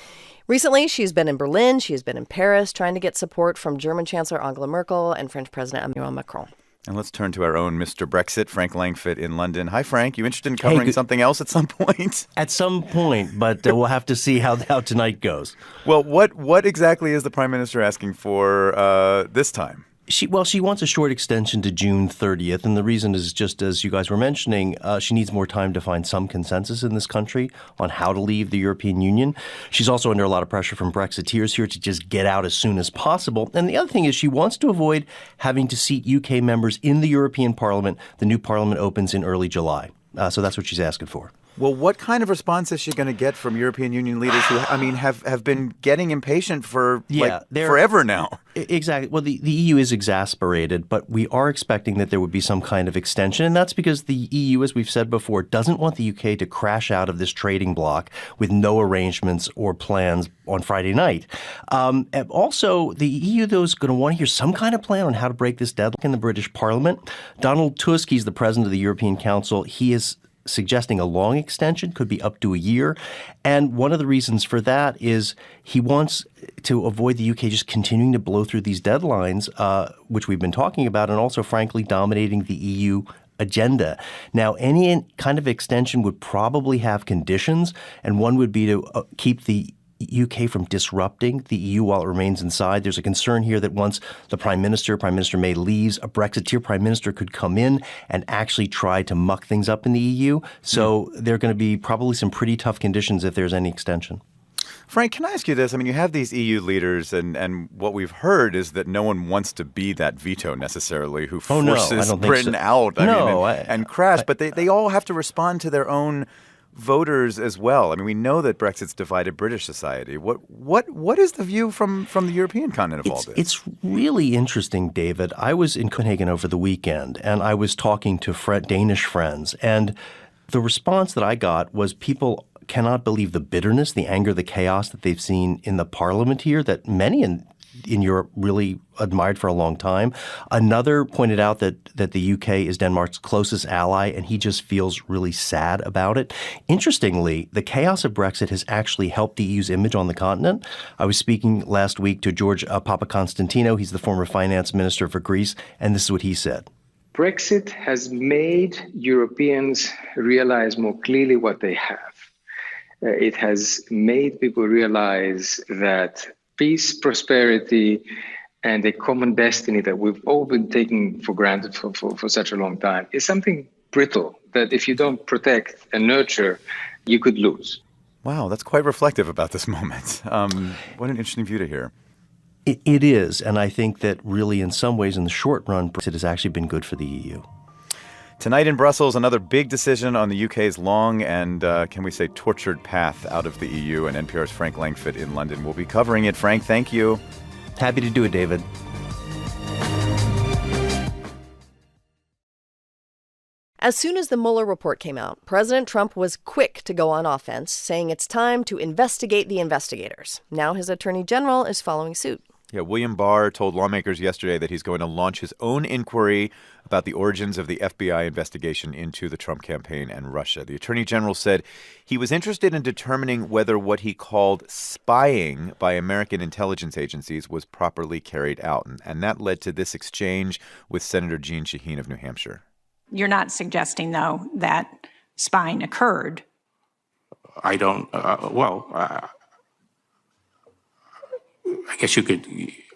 Recently, she's been in Berlin, she has been in Paris, trying to get support from German Chancellor Angela Merkel and French President Emmanuel Macron. And let's turn to our own Mr. Brexit, Frank Langfitt in London. Hi, Frank. You interested in covering something else at some point? At some point, but we'll have to see how tonight goes. Well, what exactly is the Prime Minister asking for this time? She wants a short extension to June 30th, and the reason is just as you guys were mentioning, she needs more time to find some consensus in this country on how to leave the European Union. She's also under a lot of pressure from Brexiteers here to just get out as soon as possible. And the other thing is she wants to avoid having to seat UK members in the European Parliament. The new Parliament opens in early July. So that's what she's asking for. Well, what kind of response is she going to get from European Union leaders who, have been getting impatient for forever now? Exactly. Well, the EU is exasperated, but we are expecting that there would be some kind of extension. And that's because the EU, as we've said before, doesn't want the UK to crash out of this trading bloc with no arrangements or plans on Friday night. Also, the EU, though, is going to want to hear some kind of plan on how to break this deadlock in the British Parliament. Donald Tusk, he's the president of the European Council. He has suggesting a long extension, could be up to a year. And one of the reasons for that is he wants to avoid the UK just continuing to blow through these deadlines, which we've been talking about, and also, frankly, dominating the EU agenda. Now, any kind of extension would probably have conditions, and one would be to keep the UK from disrupting the EU while it remains inside. There's a concern here that once the Prime Minister May leaves, a Brexiteer Prime Minister could come in and actually try to muck things up in the EU. So there are going to be probably some pretty tough conditions if there's any extension. Frank, can I ask you this? I mean, you have these EU leaders, and what we've heard is that no one wants to be that veto necessarily who forces Britain out and crash. But they all have to respond to their own voters as well. I mean, we know that Brexit's divided British society. What is the view from the European continent of all this? It's really interesting, David. I was in Copenhagen over the weekend, and I was talking to Danish friends, and the response that I got was people cannot believe the bitterness, the anger, the chaos that they've seen in the parliament here that many in Europe really admired for a long time. Another pointed out that the UK is Denmark's closest ally, and he just feels really sad about it. Interestingly, the chaos of Brexit has actually helped the EU's image on the continent. I was speaking last week to George Papakonstantino. He's the former finance minister for Greece, and this is what he said. Brexit has made Europeans realize more clearly what they have. It has made people realize that peace, prosperity, and a common destiny that we've all been taking for granted for such a long time is something brittle that if you don't protect and nurture, you could lose. Wow, that's quite reflective about this moment. What an interesting view to hear. It is, and I think that really in some ways in the short run, Brexit has actually been good for the EU. Tonight in Brussels, another big decision on the UK's long and, can we say, tortured path out of the EU, and NPR's Frank Langfitt in London will be covering it. Frank, thank you. Happy to do it, David. As soon as the Mueller report came out, President Trump was quick to go on offense, saying it's time to investigate the investigators. Now his attorney general is following suit. Yeah, William Barr told lawmakers yesterday that he's going to launch his own inquiry about the origins of the FBI investigation into the Trump campaign and Russia. The attorney general said he was interested in determining whether what he called spying by American intelligence agencies was properly carried out. And that led to this exchange with Senator Jeanne Shaheen of New Hampshire. You're not suggesting, though, that spying occurred. I don't, I guess you could,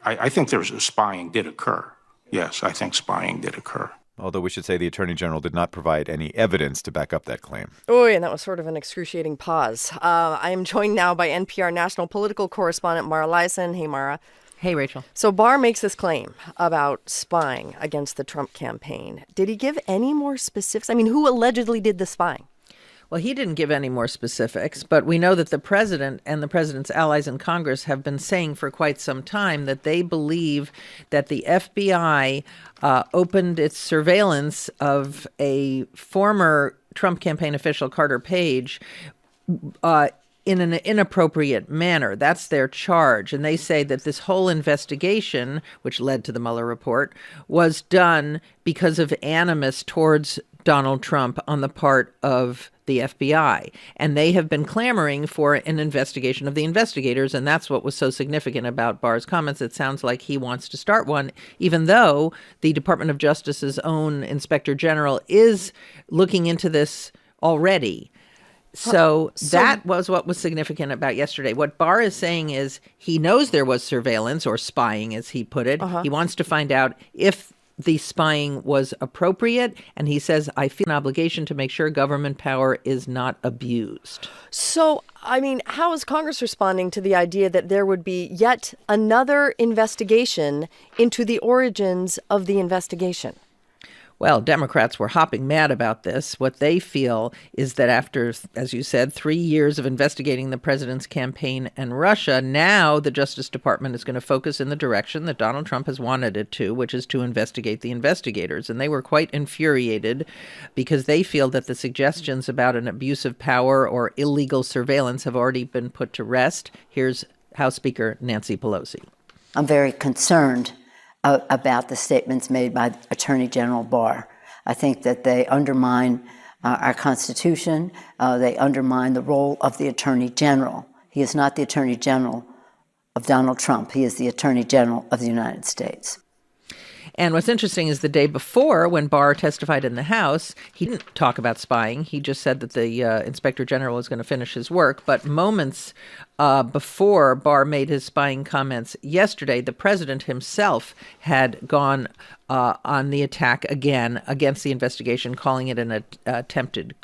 I think spying did occur. Yes, I think spying did occur. Although we should say the Attorney General did not provide any evidence to back up that claim. Oh, and that was sort of an excruciating pause. I am joined now by NPR national political correspondent Mara Liasson. Hey, Mara. Hey, Rachel. So Barr makes this claim about spying against the Trump campaign. Did he give any more specifics? I mean, who allegedly did the spying? Well, he didn't give any more specifics, but we know that the president and the president's allies in Congress have been saying for quite some time that they believe that the FBI opened its surveillance of a former Trump campaign official, Carter Page, in an inappropriate manner. That's their charge. And they say that this whole investigation, which led to the Mueller report, was done because of animus towards Donald Trump on the part of the FBI. And they have been clamoring for an investigation of the investigators. And that's what was so significant about Barr's comments. It sounds like he wants to start one, even though the Department of Justice's own Inspector General is looking into this already. So that was what was significant about yesterday. What Barr is saying is he knows there was surveillance or spying, as he put it. He wants to find out if the spying was appropriate. And he says, I feel an obligation to make sure government power is not abused. So, I mean, how is Congress responding to the idea that there would be yet another investigation into the origins of the investigation? Well, Democrats were hopping mad about this. What they feel is that after, as you said, 3 years of investigating the president's campaign and Russia, now the Justice Department is going to focus in the direction that Donald Trump has wanted it to, which is to investigate the investigators. And they were quite infuriated because they feel that the suggestions about an abuse of power or illegal surveillance have already been put to rest. Here's House Speaker Nancy Pelosi. I'm very concerned about the statements made by Attorney General Barr. I think that they undermine our Constitution. They undermine the role of the Attorney General. He is not the Attorney General of Donald Trump. He is the Attorney General of the United States. And what's interesting is the day before, when Barr testified in the House, he didn't talk about spying. He just said that the Inspector General was going to finish his work. But moments before Barr made his spying comments yesterday, the president himself had gone on the attack again against the investigation, calling it an attempted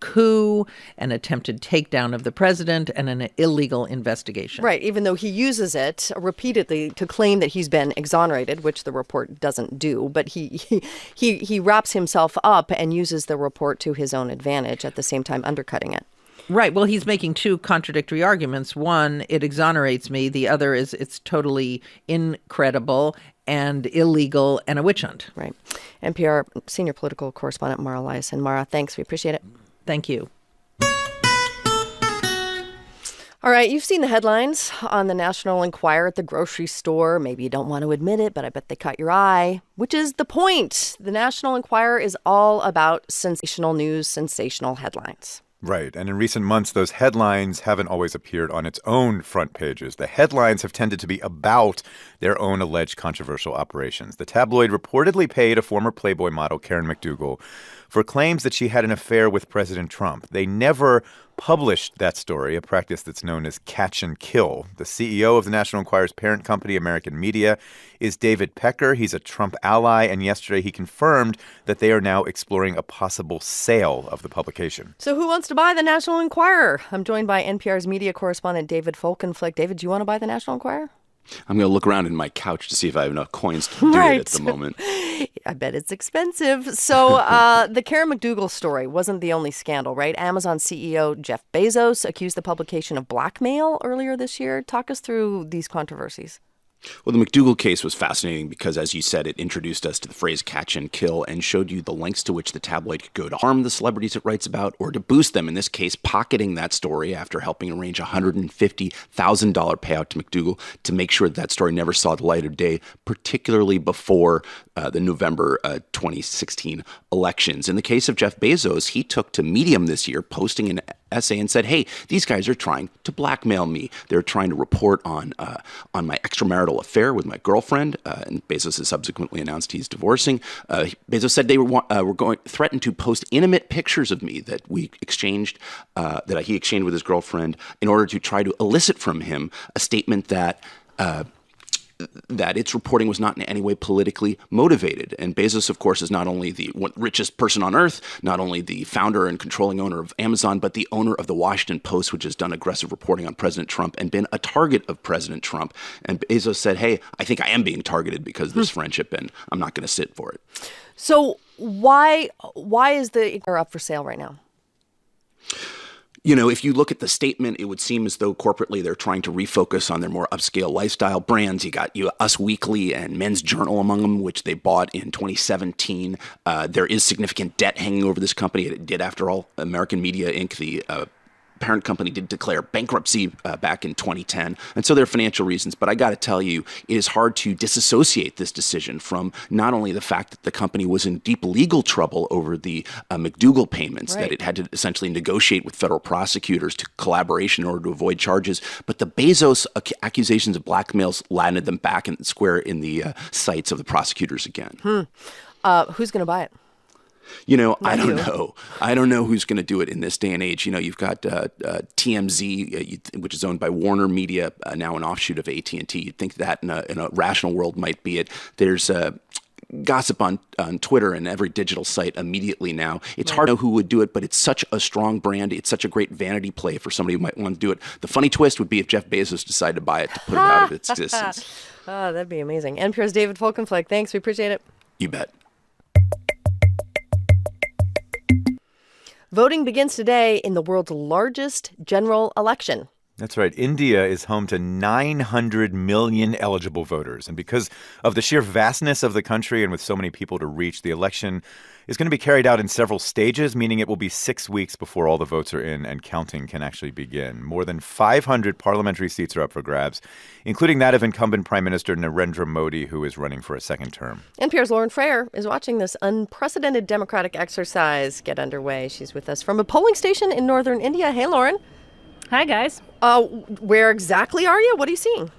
coup, an attempted takedown of the president, and an illegal investigation. Right, even though he uses it repeatedly to claim that he's been exonerated, which the report doesn't do, but he wraps himself up and uses the report to his own advantage, at the same time undercutting it. Right. Well, he's making two contradictory arguments. One, it exonerates me. The other is it's totally incredible and illegal and a witch hunt. Right. NPR senior political correspondent Mara Liasson. Mara, thanks. We appreciate it. Thank you. All right, you've seen the headlines on the National Enquirer at the grocery store. Maybe you don't want to admit it, but I bet they caught your eye, which is the point. The National Enquirer is all about sensational news, sensational headlines. Right. And in recent months, those headlines haven't always appeared on its own front pages. The headlines have tended to be about their own alleged controversial operations. The tabloid reportedly paid a former Playboy model, Karen McDougal, for claims that she had an affair with President Trump. They never published that story, a practice that's known as catch and kill. The CEO of the National Enquirer's parent company, American Media, is David Pecker. He's a Trump ally, and yesterday he confirmed that they are now exploring a possible sale of the publication. So who wants to buy the National Enquirer? I'm joined by NPR's media correspondent David Folkenflik. David, do you want to buy the National Enquirer? I'm going to look around in my couch to see if I have enough coins to do it at the moment. I bet it's expensive. So the Karen McDougal story wasn't the only scandal, right? Amazon CEO Jeff Bezos accused the publication of blackmail earlier this year. Talk us through these controversies. Well, the McDougal case was fascinating because, as you said, it introduced us to the phrase catch and kill and showed you the lengths to which the tabloid could go to harm the celebrities it writes about or to boost them, in this case, pocketing that story after helping arrange a $150,000 payout to McDougal to make sure that story never saw the light of day, particularly before the November 2016 elections. In the case of Jeff Bezos, he took to Medium this year, posting an essay and said, hey, these guys are trying to blackmail me. They're trying to report on my extramarital affair with my girlfriend. And Bezos has subsequently announced he's divorcing. Bezos said they were threatened to post intimate pictures of me that he exchanged with his girlfriend in order to try to elicit from him a statement that its reporting was not in any way politically motivated. And Bezos, of course, is not only the richest person on earth, not only the founder and controlling owner of Amazon, but the owner of the Washington Post, which has done aggressive reporting on President Trump and been a target of President Trump. And Bezos said, hey, I think I am being targeted because of this friendship, and I'm not going to sit for it. So why is the up for sale right now? You know, if you look at the statement, it would seem as though corporately they're trying to refocus on their more upscale lifestyle brands. You got Us Weekly and Men's Journal among them, which they bought in 2017. There is significant debt hanging over this company. It did, after all. American Media Inc., the parent company, did declare bankruptcy back in 2010. And so there are financial reasons. But I got to tell you, it is hard to disassociate this decision from not only the fact that the company was in deep legal trouble over the McDougal payments, that it had to essentially negotiate with federal prosecutors to collaboration in order to avoid charges, but the Bezos accusations of blackmails landed them back in square in the sights of the prosecutors again. Who's going to buy it? You know, I don't know. I don't know who's going to do it in this day and age. You know, you've got TMZ, which is owned by Warner Media, now an offshoot of AT&T. You'd think that in a rational world might be it. There's gossip on Twitter and every digital site immediately now. It's hard to know who would do it, but it's such a strong brand. It's such a great vanity play for somebody who might want to do it. The funny twist would be if Jeff Bezos decided to buy it to put it out of its existence. Oh, that'd be amazing. NPR's David Folkenflik. Thanks. We appreciate it. You bet. Voting begins today in the world's largest general election. That's right. India is home to 900 million eligible voters. And because of the sheer vastness of the country and with so many people to reach, the election is going to be carried out in several stages, meaning it will be 6 weeks before all the votes are in and counting can actually begin. More than 500 parliamentary seats are up for grabs, including that of incumbent Prime Minister Narendra Modi, who is running for a second term. NPR's Lauren Frayer is watching this unprecedented democratic exercise get underway. She's with us from a polling station in northern India. Hey, Lauren. Hi, guys. Where exactly are you? What are you seeing?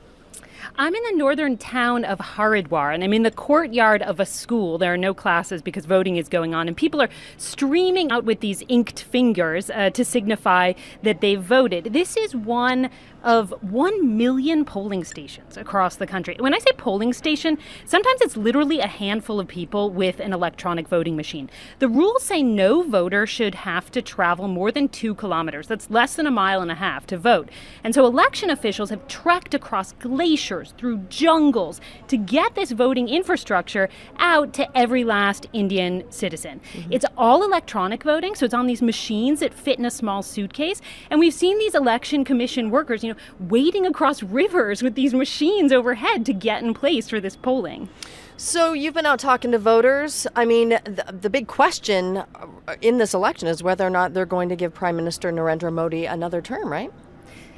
I'm in the northern town of Haridwar, and I'm in the courtyard of a school. There are no classes because voting is going on, and people are streaming out with these inked fingers to signify that they've voted. This is one of 1 million polling stations across the country. When I say polling station, sometimes it's literally a handful of people with an electronic voting machine. The rules say no voter should have to travel more than 2 kilometers. That's less than a mile and a half to vote. And so election officials have trekked across glaciers, through jungles, to get this voting infrastructure out to every last Indian citizen. Mm-hmm. It's all electronic voting, so it's on these machines that fit in a small suitcase. And we've seen these election commission workers, wading across rivers with these machines overhead to get in place for this polling. So you've been out talking to voters. I mean, the big question in this election is whether or not they're going to give Prime Minister Narendra Modi another term, right?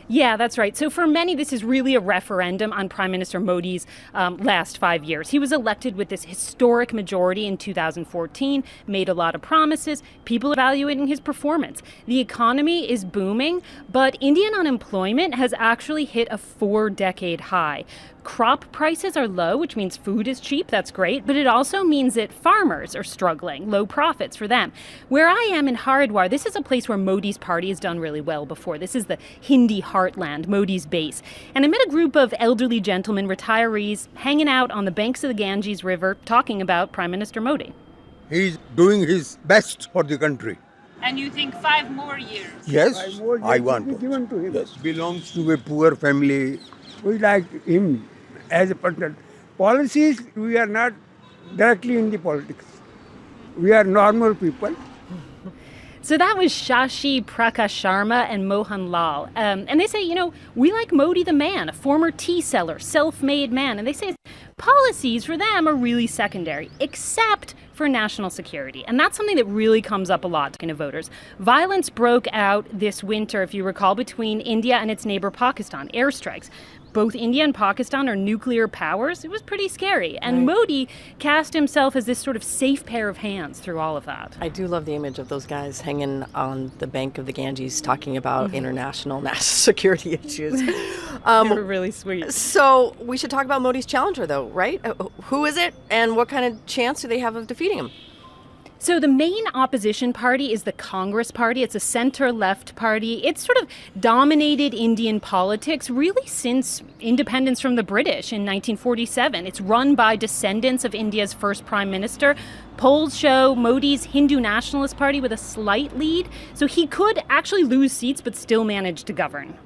Yeah, that's right. So for many, this is really a referendum on Prime Minister Modi's last 5 years. He was elected with this historic majority in 2014, made a lot of promises, people evaluating his performance. The economy is booming, but Indian unemployment has actually hit a 4-decade high. Crop prices are low, which means food is cheap. That's great. But it also means that farmers are struggling, low profits for them. Where I am in Haridwar, this is a place where Modi's party has done really well before. This is the Hindi heartland, Modi's base. And I met a group of elderly gentlemen, retirees, hanging out on the banks of the Ganges River, talking about Prime Minister Modi. He's doing his best for the country. And you think 5 more years? Yes, I want to. Given to him. Yes, belongs to a poor family. We like him as a person. Policies, we are not directly in the politics. We are normal people. So that was Shashi Prakash Sharma and Mohan Lal. And they say, we like Modi the man, a former tea seller, self-made man. And they say policies for them are really secondary, except for national security. And that's something that really comes up a lot to voters. Violence broke out this winter, if you recall, between India and its neighbor Pakistan, airstrikes. Both India and Pakistan are nuclear powers. It was pretty scary. And right. Modi cast himself as this sort of safe pair of hands through all of that. I do love the image of those guys hanging on the bank of the Ganges talking about international national security issues. They were really sweet. So we should talk about Modi's challenger, though, right? Who is it, and what kind of chance do they have of defeating him? So the main opposition party is the Congress Party. It's a center-left party. It's sort of dominated Indian politics really since independence from the British in 1947. It's run by descendants of India's first prime minister. Polls show Modi's Hindu Nationalist Party with a slight lead. So he could actually lose seats but still manage to govern.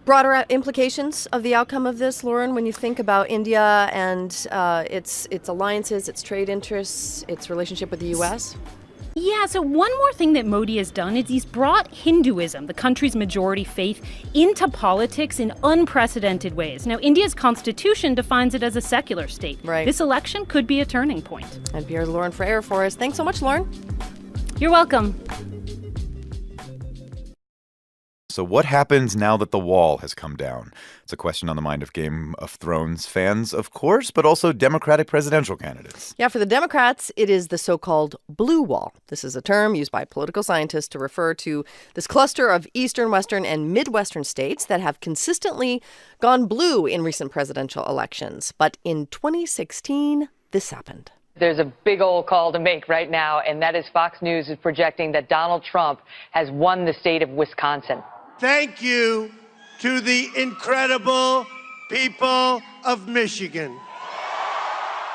Broader implications of the outcome of this, Lauren, when you think about India and its alliances, its trade interests, its relationship with the U.S.? Yeah, so one more thing that Modi has done is he's brought Hinduism, the country's majority faith, into politics in unprecedented ways. Now, India's constitution defines it as a secular state. Right. This election could be a turning point. NPR's Lauren Frayer for us. Thanks so much, Lauren. You're welcome. So what happens now that the wall has come down? It's a question on the mind of Game of Thrones fans, of course, but also Democratic presidential candidates. Yeah, for the Democrats, it is the so-called blue wall. This is a term used by political scientists to refer to this cluster of eastern, western, and midwestern states that have consistently gone blue in recent presidential elections. But in 2016, this happened. There's a big old call to make right now, and that is Fox News is projecting that Donald Trump has won the state of Wisconsin. Thank you to the incredible people of Michigan.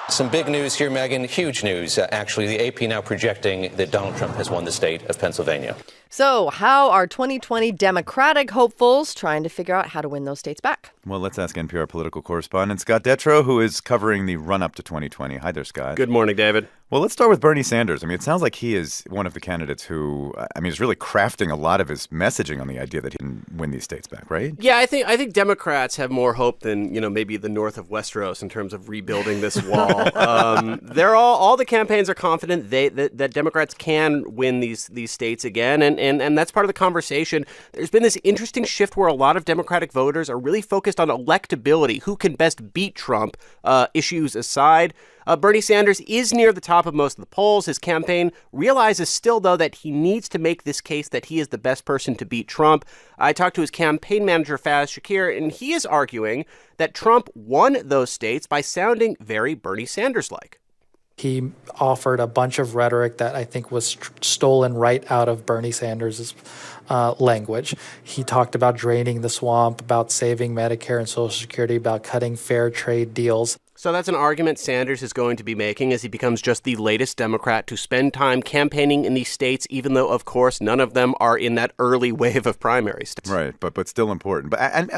Some big news here, Megan. Huge news. Actually, the AP now projecting that Donald Trump has won the state of Pennsylvania. So, how are 2020 Democratic hopefuls trying to figure out how to win those states back? Well, let's ask NPR political correspondent Scott Detrow, who is covering the run-up to 2020. Hi there, Scott. Good morning, David. Well, let's start with Bernie Sanders. I mean, it sounds like he is one of the candidates who, is really crafting a lot of his messaging on the idea that he can win these states back, right? Yeah, I think Democrats have more hope than, maybe the north of Westeros in terms of rebuilding this wall. They're all the campaigns are confident that Democrats can win these states again, and that's part of the conversation. There's been this interesting shift where a lot of Democratic voters are really focused on electability, who can best beat Trump, issues aside. Bernie Sanders is near the top of most of the polls. His campaign realizes still, though, that he needs to make this case that he is the best person to beat Trump. I talked to his campaign manager, Faz Shakir, and he is arguing that Trump won those states by sounding very Bernie Sanders-like. He offered a bunch of rhetoric that I think was stolen right out of Bernie Sanders' language. He talked about draining the swamp, about saving Medicare and Social Security, about cutting fair trade deals. So that's an argument Sanders is going to be making as he becomes just the latest Democrat to spend time campaigning in these states, even though, of course, none of them are in that early wave of primaries. Right, but still important. But and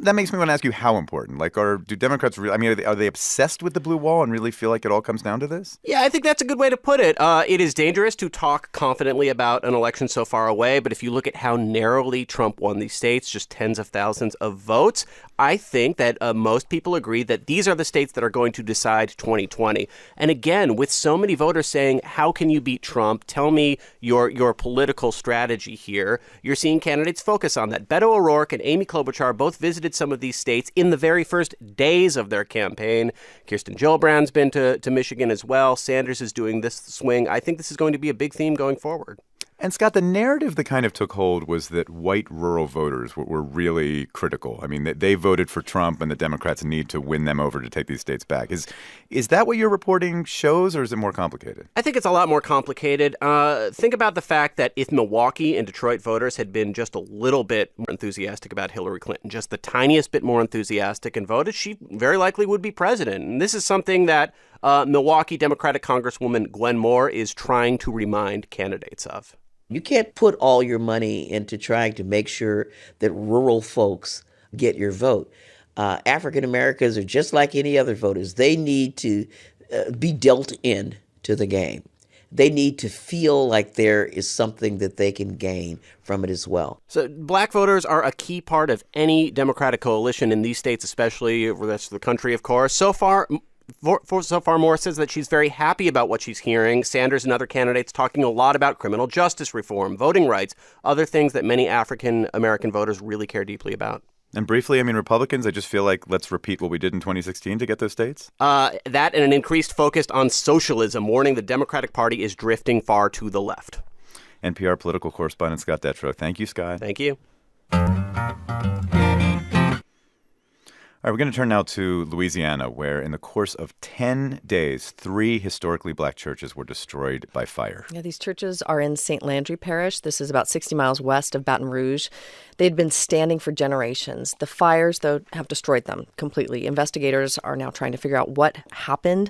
that makes me want to ask you how important. Like, do Democrats really, are they obsessed with the blue wall and really feel like it all comes down to this? Yeah, I think that's a good way to put it. It is dangerous to talk confidently about an election so far away, but if you look at how narrowly Trump won these states, just tens of thousands of votes, I think that most people agree that these are the states that are going to decide 2020. And again, with so many voters saying, how can you beat Trump? Tell me your political strategy here. You're seeing candidates focus on that. Beto O'Rourke and Amy Klobuchar both visited some of these states in the very first days of their campaign. Kirsten Gillibrand's been to Michigan as well. Sanders is doing this swing. I think this is going to be a big theme going forward. And Scott, the narrative that kind of took hold was that white rural voters were really critical. I mean, they voted for Trump, and the Democrats need to win them over to take these states back. Is that what your reporting shows, or is it more complicated? I think it's a lot more complicated. Think about the fact that if Milwaukee and Detroit voters had been just a little bit more enthusiastic about Hillary Clinton, just the tiniest bit more enthusiastic and voted, she very likely would be president. And this is something that Milwaukee Democratic Congresswoman Gwen Moore is trying to remind candidates of. You can't put all your money into trying to make sure that rural folks get your vote. African Americans are just like any other voters. They need to be dealt in to the game. They need to feel like there is something that they can gain from it as well. So black voters are a key part of any Democratic coalition in these states, especially over the rest of the country, of course. So far, Moore says that she's very happy about what she's hearing. Sanders and other candidates talking a lot about criminal justice reform, voting rights, other things that many African American voters really care deeply about. And briefly, Republicans, I just feel like let's repeat what we did in 2016 to get those states? That and an increased focus on socialism, warning the Democratic Party is drifting far to the left. NPR political correspondent Scott Detrow. Thank you, Scott. Thank you. All right, we're going to turn now to Louisiana, where in the course of 10 days, 3 historically black churches were destroyed by fire. Yeah, these churches are in St. Landry Parish. This is about 60 miles west of Baton Rouge. They'd been standing for generations. The fires, though, have destroyed them completely. Investigators are now trying to figure out what happened.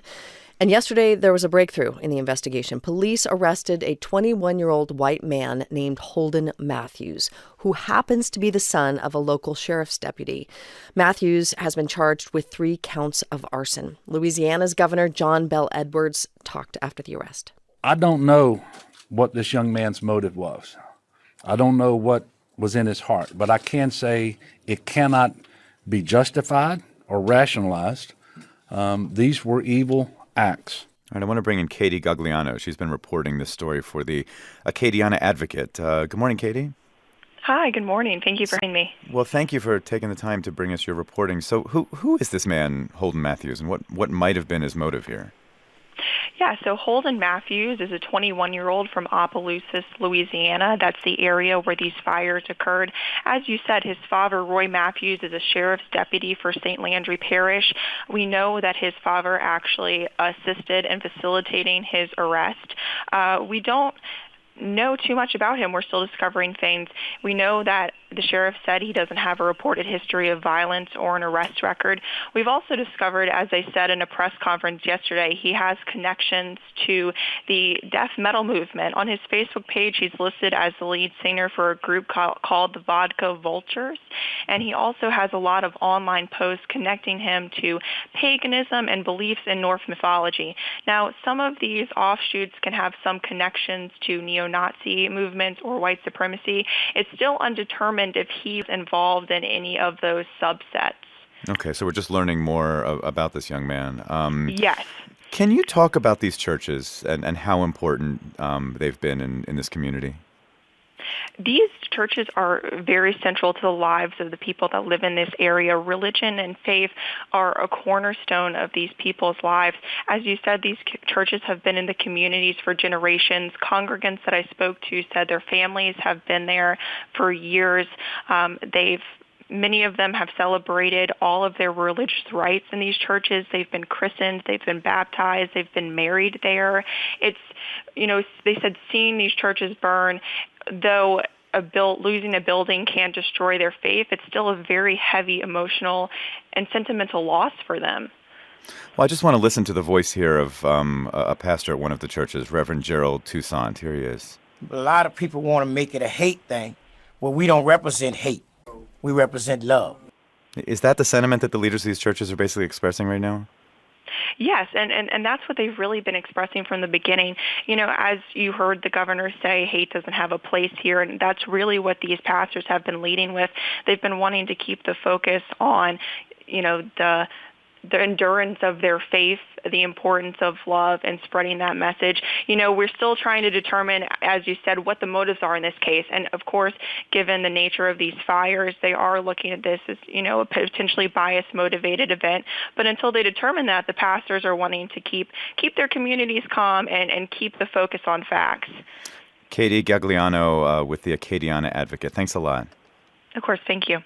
And yesterday, there was a breakthrough in the investigation. Police arrested a 21-year-old white man named Holden Matthews, who happens to be the son of a local sheriff's deputy. Matthews has been charged with 3 counts of arson. Louisiana's Governor John Bel Edwards talked after the arrest. I don't know what this young man's motive was. I don't know what was in his heart, but I can say it cannot be justified or rationalized. These were evil acts. All right, I want to bring in Katie Gagliano. She's been reporting this story for the Acadiana Advocate. Good morning, Katie. Hi, good morning. Thank you for having me. Well, thank you for taking the time to bring us your reporting. So who is this man, Holden Matthews, and what might have been his motive here? Yeah, so Holden Matthews is a 21-year-old from Opelousas, Louisiana. That's the area where these fires occurred. As you said, his father, Roy Matthews, is a sheriff's deputy for St. Landry Parish. We know that his father actually assisted in facilitating his arrest. We don't know too much about him. We're still discovering things. We know that The sheriff said he doesn't have a reported history of violence or an arrest record. We've also discovered, as I said in a press conference yesterday, he has connections to the death metal movement. On his Facebook page, he's listed as the lead singer for a group called the Vodka Vultures, and he also has a lot of online posts connecting him to paganism and beliefs in Norse mythology. Now, some of these offshoots can have some connections to neo-Nazi movements or white supremacy. It's still undetermined if he's involved in any of those subsets. Okay, so we're just learning more about this young man. Yes. Can you talk about these churches and how important they've been in this community? These churches are very central to the lives of the people that live in this area. Religion and faith are a cornerstone of these people's lives. As you said, these churches have been in the communities for generations. Congregants that I spoke to said their families have been there for years. Many of them have celebrated all of their religious rites in these churches. They've been christened, they've been baptized, they've been married there. It's, they said seeing these churches burn, though losing a building can't destroy their faith, it's still a very heavy emotional and sentimental loss for them. Well, I just want to listen to the voice here of a pastor at one of the churches, Reverend Gerald Toussaint. Here he is. A lot of people want to make it a hate thing. Well, we don't represent hate. We represent love. Is that the sentiment that the leaders of these churches are basically expressing right now? Yes, and that's what they've really been expressing from the beginning. As you heard the governor say, hate doesn't have a place here, and that's really what these pastors have been leading with. They've been wanting to keep the focus on, the endurance of their faith, the importance of love, and spreading that message. We're still trying to determine, as you said, what the motives are in this case. And of course, given the nature of these fires, they are looking at this as, a potentially bias-motivated event. But until they determine that, the pastors are wanting to keep their communities calm and keep the focus on facts. Katie Gagliano with the Acadiana Advocate. Thanks a lot. Of course. Thank you.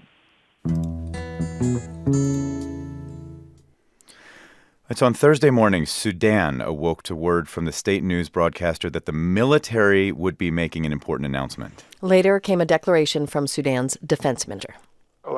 It's on Thursday morning, Sudan awoke to word from the state news broadcaster that the military would be making an important announcement. Later came a declaration from Sudan's defense minister. The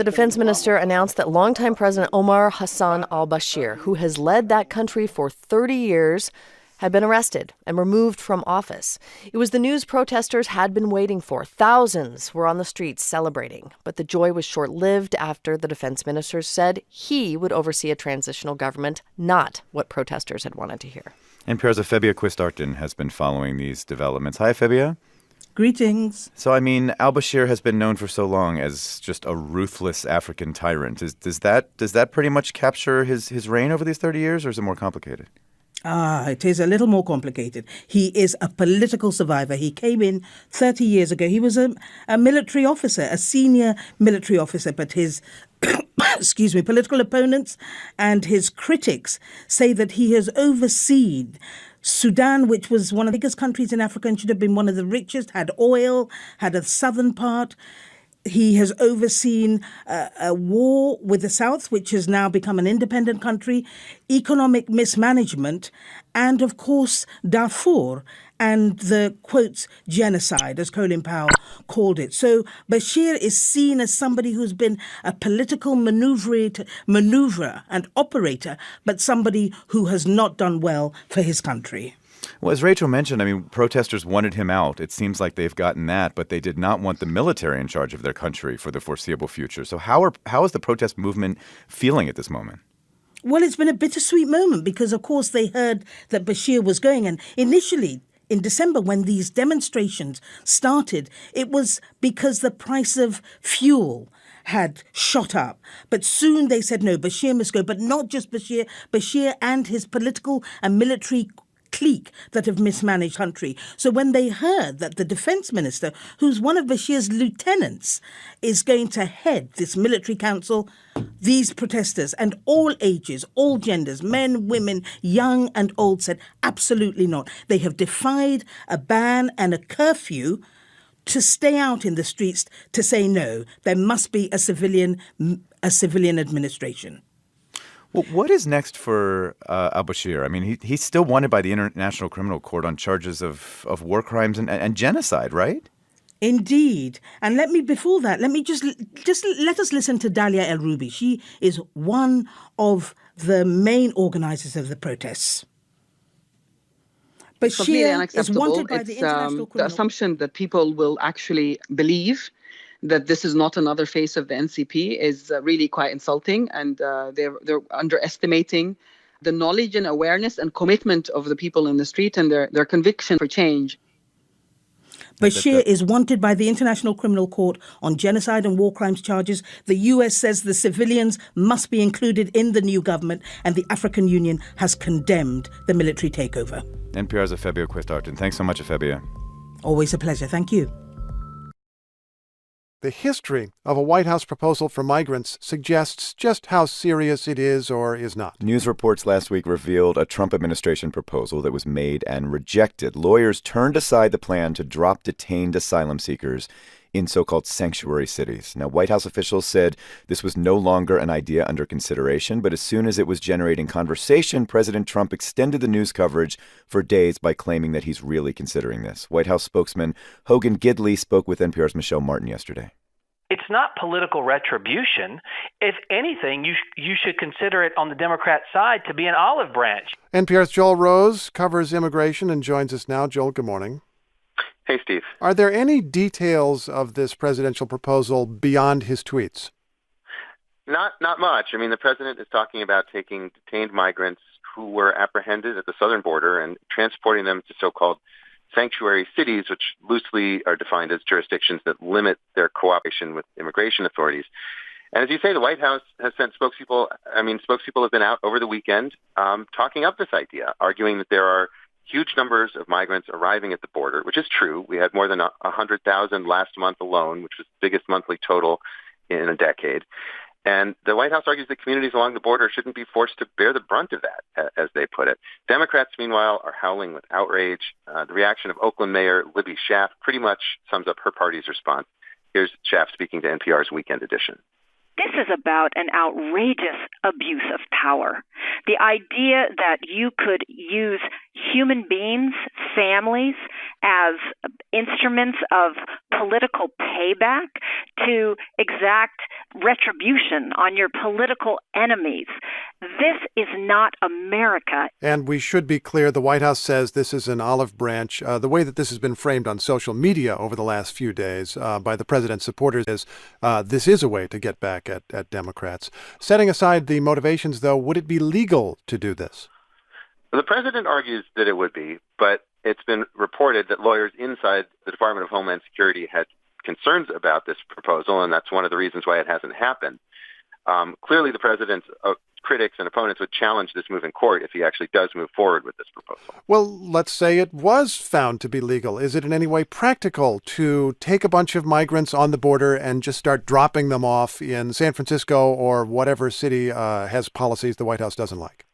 defense minister announced that longtime President Omar Hassan al-Bashir, who has led that country for 30 years, had been arrested and removed from office. It was the news protesters had been waiting for. Thousands were on the streets celebrating, but the joy was short-lived after the defense minister said he would oversee a transitional government, not what protesters had wanted to hear. NPR's Afebia Quistartin has been following these developments. Hi, Afebia. Greetings. So, al-Bashir has been known for so long as just a ruthless African tyrant. Does that pretty much capture his reign over these 30 years, or is it more complicated? It is a little more complicated. He is a political survivor. He came in 30 years ago. He was a military officer, a senior military officer, but his political opponents and his critics say that he has overseen Sudan, which was one of the biggest countries in Africa and should have been one of the richest, had oil, had a southern part. He has overseen a war with the South, which has now become an independent country, economic mismanagement, and, of course, Darfur and the, quotes, genocide, as Colin Powell called it. So Bashir is seen as somebody who's been a political maneuverer and operator, but somebody who has not done well for his country. Well, as Rachel mentioned, protesters wanted him out. It seems like they've gotten that, but they did not want the military in charge of their country for the foreseeable future. So how is the protest movement feeling at this moment? Well, it's been a bittersweet moment because, of course, they heard that Bashir was going. And initially, in December, when these demonstrations started, it was because the price of fuel had shot up. But soon they said, no, Bashir must go. But not just Bashir, Bashir and his political and military clique that have mismanaged country. So when they heard that the defense minister, who's one of Bashir's lieutenants, is going to head this military council, these protesters and all ages, all genders, men, women, young and old, said absolutely not. They have defied a ban and a curfew to stay out in the streets to say no. There must be a civilian administration. Well, what is next for al-Bashir? I mean, he's still wanted by the International Criminal Court on charges of war crimes and genocide, right? Indeed. And before that, let me just let us listen to Dalia El-Rubi. She is one of the main organizers of the protests. It's completely Bashir is unacceptable. wanted by the It's International the Criminal assumption that people will actually believe that this is not another face of the NCP is really quite insulting, and they're underestimating the knowledge and awareness and commitment of the people in the street and their conviction for change. Bashir is wanted by the International Criminal Court on genocide and war crimes charges. The US says the civilians must be included in the new government, and the African Union has condemned the military takeover. NPR's Afebia Quistarton. Thanks so much, Afebia. Always a pleasure. Thank you. The history of a White House proposal for migrants suggests just how serious it is or is not. News reports last week revealed a Trump administration proposal that was made and rejected. Lawyers turned aside the plan to drop detained asylum seekers in so-called sanctuary cities. Now, White House officials said this was no longer an idea under consideration, but as soon as it was generating conversation, President Trump extended the news coverage for days by claiming that he's really considering this. White House spokesman Hogan Gidley spoke with NPR's Michelle Martin yesterday. It's not political retribution. If anything, you should consider it on the Democrat side to be an olive branch. NPR's Joel Rose covers immigration and joins us now. Joel, good morning. Hey, Steve. Are there any details of this presidential proposal beyond his tweets? Not much. I mean, the president is talking about taking detained migrants who were apprehended at the southern border and transporting them to so-called sanctuary cities, which loosely are defined as jurisdictions that limit their cooperation with immigration authorities. And as you say, the White House has sent spokespeople have been out over the weekend talking up this idea, arguing that there are huge numbers of migrants arriving at the border, which is true. We had more than 100,000 last month alone, which was the biggest monthly total in a decade. And the White House argues that communities along the border shouldn't be forced to bear the brunt of that, as they put it. Democrats, meanwhile, are howling with outrage. The reaction of Oakland Mayor Libby Schaaf pretty much sums up her party's response. Here's Schaaf speaking to NPR's Weekend Edition. This is about an outrageous abuse of power. The idea that you could use human beings, families, as instruments of political payback to exact retribution on your political enemies. This is not America. And we should be clear, the White House says this is an olive branch. The way that this has been framed on social media over the last few days by the president's supporters is this is a way to get back at Democrats. Setting aside the motivations, though, would it be legal to do this? The president argues that it would be, but it's been reported that lawyers inside the Department of Homeland Security had concerns about this proposal, and that's one of the reasons why it hasn't happened. Clearly, the president's critics and opponents would challenge this move in court if he actually does move forward with this proposal. Well, let's say it was found to be legal. Is it in any way practical to take a bunch of migrants on the border and just start dropping them off in San Francisco or whatever city has policies the White House doesn't like?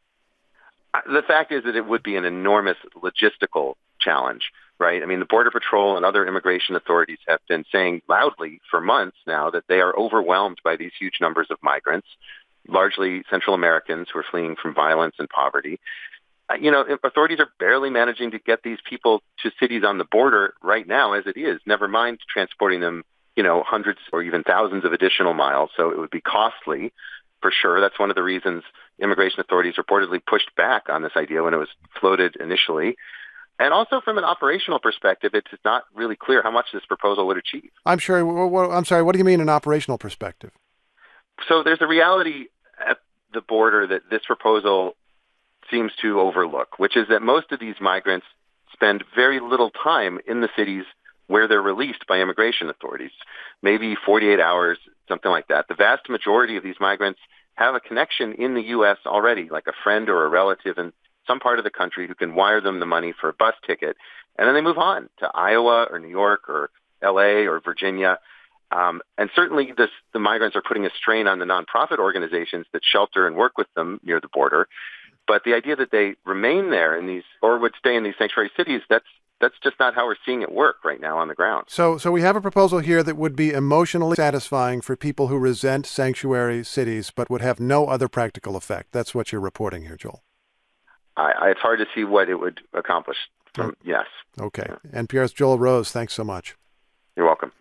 The fact is that it would be an enormous logistical challenge, right? I mean, the Border Patrol and other immigration authorities have been saying loudly for months now that they are overwhelmed by these huge numbers of migrants, largely Central Americans who are fleeing from violence and poverty. Authorities are barely managing to get these people to cities on the border right now as it is, never mind transporting them, hundreds or even thousands of additional miles. So it would be costly. For sure. That's one of the reasons immigration authorities reportedly pushed back on this idea when it was floated initially. And also from an operational perspective, it's not really clear how much this proposal would achieve. I'm sorry, what do you mean an operational perspective? So there's a reality at the border that this proposal seems to overlook, which is that most of these migrants spend very little time in the cities where they're released by immigration authorities, maybe 48 hours, something like that. The vast majority of these migrants have a connection in the U.S. already, like a friend or a relative in some part of the country who can wire them the money for a bus ticket, and then they move on to Iowa or New York or L.A. or Virginia. And certainly the migrants are putting a strain on the nonprofit organizations that shelter and work with them near the border. But the idea that they remain there in these or would stay in these sanctuary cities, that's that's just not how we're seeing it work right now on the ground. So we have a proposal here that would be emotionally satisfying for people who resent sanctuary cities, but would have no other practical effect. That's what you're reporting here, Joel. It's hard to see what it would accomplish. Yes. Okay. NPR's Joel Rose, thanks so much. You're welcome.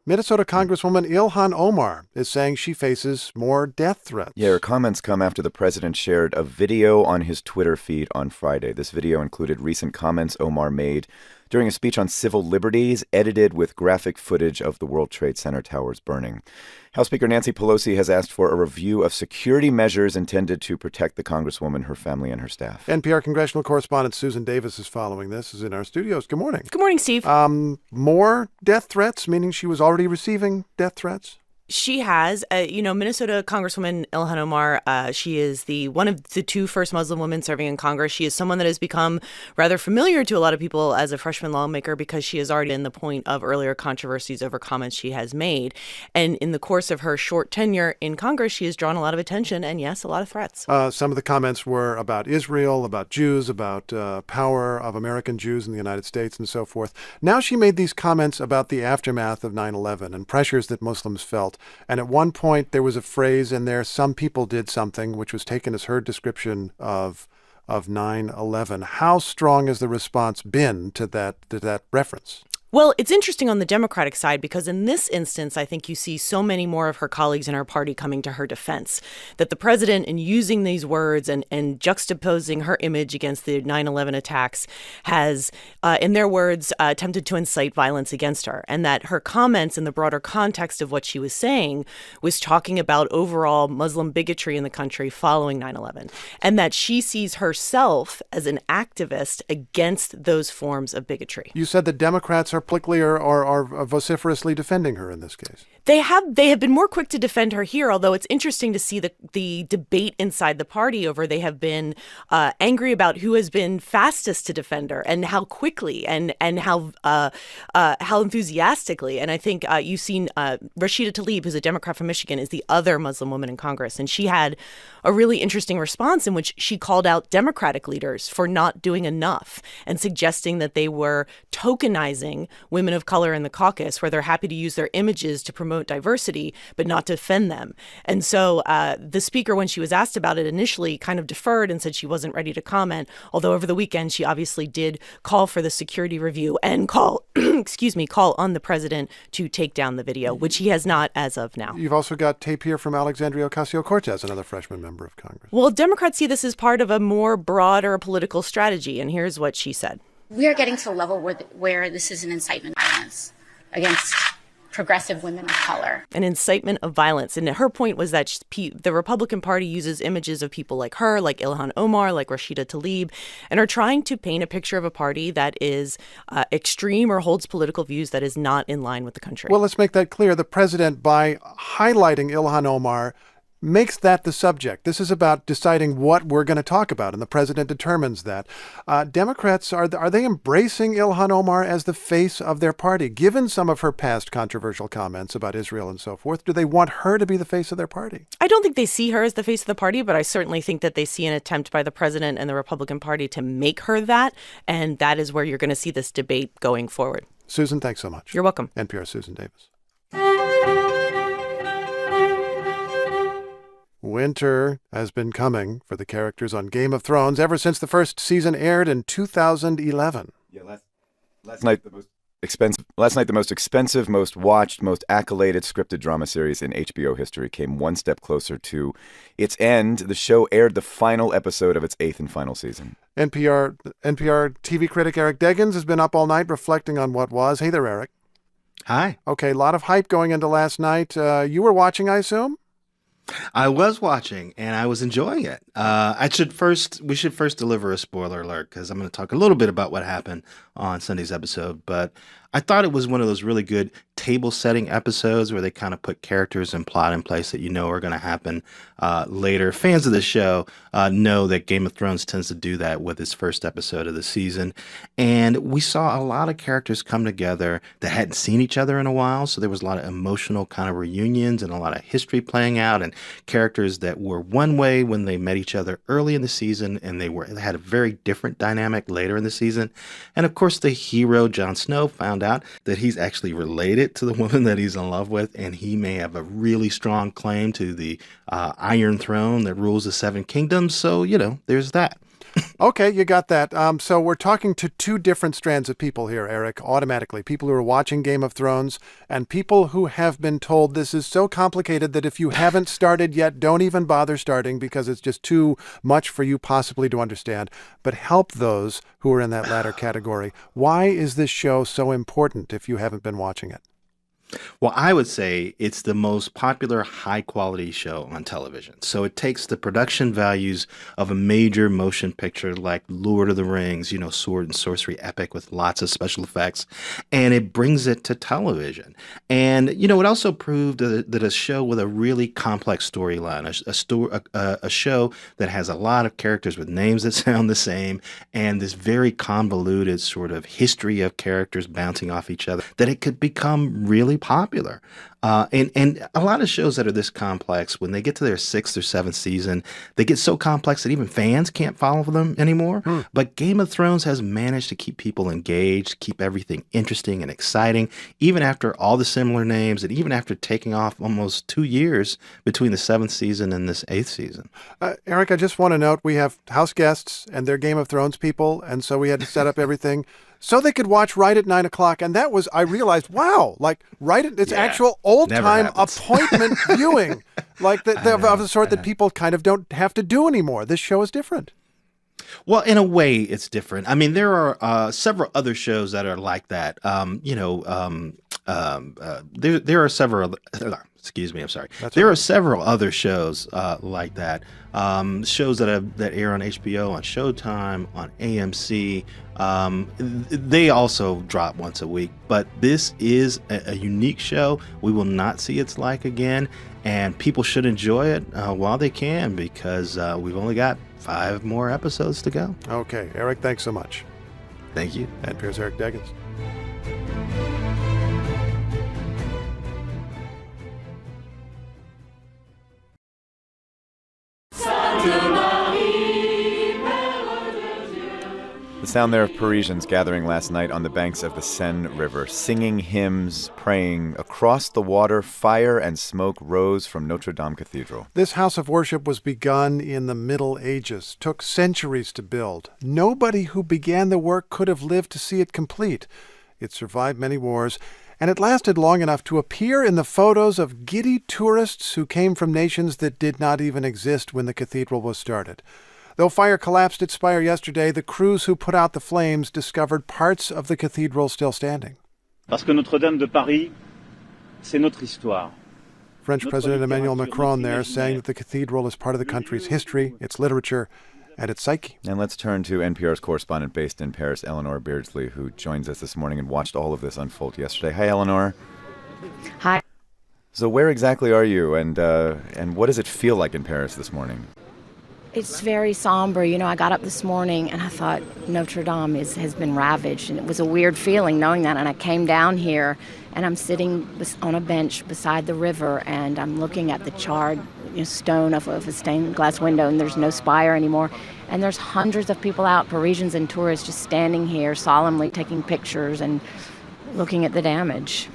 Minnesota Congresswoman Ilhan Omar is saying she faces more death threats. Yeah, her comments come after the president shared a video on his Twitter feed on Friday. This video included recent comments Omar made during a speech on civil liberties, edited with graphic footage of the World Trade Center towers burning. House Speaker Nancy Pelosi has asked for a review of security measures intended to protect the Congresswoman, her family, and her staff. NPR congressional correspondent Susan Davis is following this, is in our studios. Good morning. Good morning, Steve. More death threats, meaning she was already receiving death threats? She has. Minnesota Congresswoman Ilhan Omar, she is one of the two first Muslim women serving in Congress. She is someone that has become rather familiar to a lot of people as a freshman lawmaker because she has already been the point of earlier controversies over comments she has made. And in the course of her short tenure in Congress, she has drawn a lot of attention and, yes, a lot of threats. Some of the comments were about Israel, about Jews, about power of American Jews in the United States and so forth. Now she made these comments about the aftermath of 9/11 and pressures that Muslims felt. And at one point, there was a phrase in there, some people did something, which was taken as her description of 9/11. How strong has the response been to that reference? Well, it's interesting on the Democratic side because in this instance, I think you see so many more of her colleagues in her party coming to her defense, that the president, in using these words and juxtaposing her image against the 9/11 attacks, has, in their words, attempted to incite violence against her, and that her comments in the broader context of what she was saying was talking about overall Muslim bigotry in the country following 9/11, and that she sees herself as an activist against those forms of bigotry. You said the Democrats are publicly or vociferously defending her in this case. They have been more quick to defend her here, although it's interesting to see the debate inside the party over. They have been angry about who has been fastest to defend her and how quickly and how enthusiastically. And I think you've seen Rashida Tlaib, who's a Democrat from Michigan, is the other Muslim woman in Congress. And she had a really interesting response in which she called out Democratic leaders for not doing enough and suggesting that they were tokenizing women of color in the caucus, where they're happy to use their images to promote diversity, but not defend them. And so the speaker, when she was asked about it initially, kind of deferred and said she wasn't ready to comment, although over the weekend she obviously did call for the security review and call on the president to take down the video, which he has not as of now. You've also got tape here from Alexandria Ocasio-Cortez, another freshman member of Congress. Well, Democrats see this as part of a more broader political strategy, and here's what she said. We are getting to a level where this is an incitement of violence against progressive women of color. An incitement of violence. And her point was that the Republican Party uses images of people like her, like Ilhan Omar, like Rashida Tlaib, and are trying to paint a picture of a party that is extreme or holds political views that is not in line with the country. Well, let's make that clear. The president, by highlighting Ilhan Omar, makes that the subject. This is about deciding what we're going to talk about, and the president determines that. Democrats, are they embracing Ilhan Omar as the face of their party? Given some of her past controversial comments about Israel and so forth, do they want her to be the face of their party? I don't think they see her as the face of the party, but I certainly think that they see an attempt by the president and the Republican Party to make her that, and that is where you're going to see this debate going forward. Susan, thanks so much. You're welcome. NPR Susan Davis. Winter has been coming for the characters on Game of Thrones ever since the first season aired in 2011. Yeah, last night the most expensive, most watched, most accoladed scripted drama series in HBO history came one step closer to its end. The show aired the final episode of its 8th and final season. NPR TV critic Eric Deggans has been up all night reflecting on what was. Hey there, Eric. Hi. Okay, a lot of hype going into last night. You were watching, I assume? I was watching, and I was enjoying it. We should first deliver a spoiler alert, because I'm going to talk a little bit about what happened on Sunday's episode. But I thought it was one of those really good table setting episodes where they kind of put characters and plot in place that you know are going to happen later. Fans of the show know that Game of Thrones tends to do that with its first episode of the season. And we saw a lot of characters come together that hadn't seen each other in a while. So there was a lot of emotional kind of reunions and a lot of history playing out, and characters that were one way when they met each other early in the season, and they had a very different dynamic later in the season. And of course, the hero, Jon Snow, found out that he's actually related to the woman that he's in love with, and he may have a really strong claim to the Iron Throne that rules the Seven Kingdoms. So, there's that. Okay, you got that. So we're talking to two different strands of people here, Eric, automatically. People who are watching Game of Thrones and people who have been told this is so complicated that if you haven't started yet, don't even bother starting because it's just too much for you possibly to understand. But help those who are in that latter category. Why is this show so important if you haven't been watching it? Well, I would say it's the most popular high-quality show on television. So it takes the production values of a major motion picture like Lord of the Rings, sword and sorcery epic with lots of special effects, and it brings it to television. And, it also proved that a show with a really complex storyline, a show that has a lot of characters with names that sound the same, and this very convoluted sort of history of characters bouncing off each other, that it could become really popular. And a lot of shows that are this complex, when they get to their 6th or 7th season, they get so complex that even fans can't follow them anymore. But Game of Thrones has managed to keep people engaged, keep everything interesting and exciting, even after all the similar names and even after taking off almost 2 years between the 7th season and this 8th season. Eric, I just want to note we have house guests and they're Game of Thrones people, and so we had to set up everything so they could watch right at 9 o'clock. And that was, I realized, wow, like it's actual old-time appointment viewing, like of the sort that people kind of don't have to do anymore. This show is different. Well, in a way, it's different. I mean, there are several other shows that are like that. There are several. Excuse me. I'm sorry. There are several other shows like that. Shows that air on HBO, on Showtime, on AMC. They also drop once a week. But this is a unique show. We will not see its like again, and people should enjoy it while they can, because we've only got 5 more episodes to go. Okay, Eric, thanks so much. Thank you. NPR's Eric Deggans. The sound there of Parisians gathering last night on the banks of the Seine River, singing hymns, praying. Across the water, fire and smoke rose from Notre Dame Cathedral. This house of worship was begun in the Middle Ages, took centuries to build. Nobody who began the work could have lived to see it complete. It survived many wars, and it lasted long enough to appear in the photos of giddy tourists who came from nations that did not even exist when the cathedral was started. Though fire collapsed its spire yesterday, the crews who put out the flames discovered parts of the cathedral still standing. Parce que Notre-Dame de Paris, c'est notre histoire. French President Emmanuel Macron there saying that the cathedral is part of the country's history, its literature, and its psyche. And let's turn to NPR's correspondent based in Paris, Eleanor Beardsley, who joins us this morning and watched all of this unfold yesterday. Hi, Eleanor. Hi. So where exactly are you, and what does it feel like in Paris this morning? It's very somber. I got up this morning and I thought Notre Dame has been ravaged. And it was a weird feeling knowing that. And I came down here and I'm sitting on a bench beside the river and I'm looking at the charred stone of a stained glass window, and there's no spire anymore. And there's hundreds of people out, Parisians and tourists, just standing here solemnly taking pictures and looking at the damage.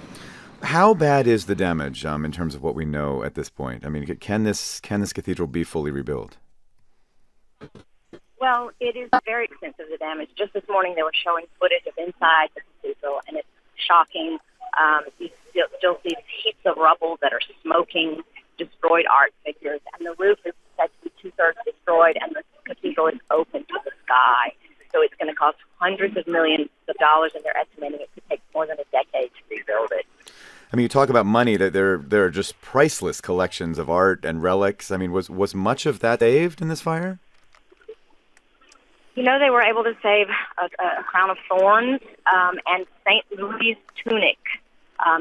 How bad is the damage in terms of what we know at this point? I mean, can this cathedral be fully rebuilt? Well, it is very extensive, the damage. Just this morning they were showing footage of inside the cathedral, and it's shocking. You still see heaps of rubble that are smoking, destroyed art figures, and the roof is said to be 2/3 destroyed, and the cathedral is open to the sky. So it's going to cost hundreds of millions of dollars, and they're estimating it could take more than a decade to rebuild it. I mean, you talk about money, that there are just priceless collections of art and relics. I mean, was much of that saved in this fire? They were able to save a crown of thorns and St. Louis tunic.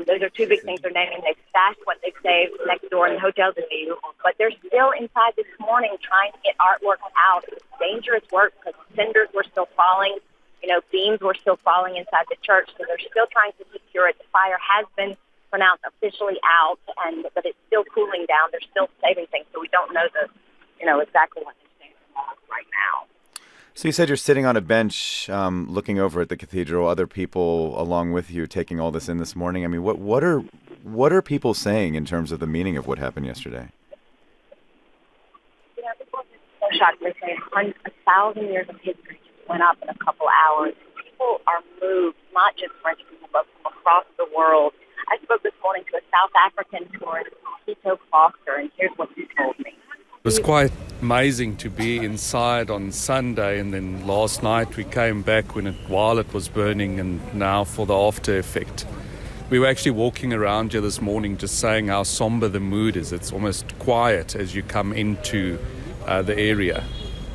Those are two big things they're naming. They've stashed what they've saved next door in the hotel View, but they're still inside this morning trying to get artwork out. It's dangerous work because cinders were still falling. Beams were still falling inside the church, so they're still trying to secure it. The fire has been pronounced officially out, but it's still cooling down. They're still saving things, so we don't know exactly what they're saying right now. So you said you're sitting on a bench looking over at the cathedral, other people along with you taking all this in this morning. I mean, what are people saying in terms of the meaning of what happened yesterday? People are so shocked. They say 1,000 years of history just went up in a couple hours. People are moved, not just French people, but from across the world. I spoke this morning to a South African tourist, Tito Foster, and here's what he told me. It was quite amazing to be inside on Sunday, and then last night we came back while it was burning, and now for the after effect. We were actually walking around here this morning just saying how somber the mood is. It's almost quiet as you come into the area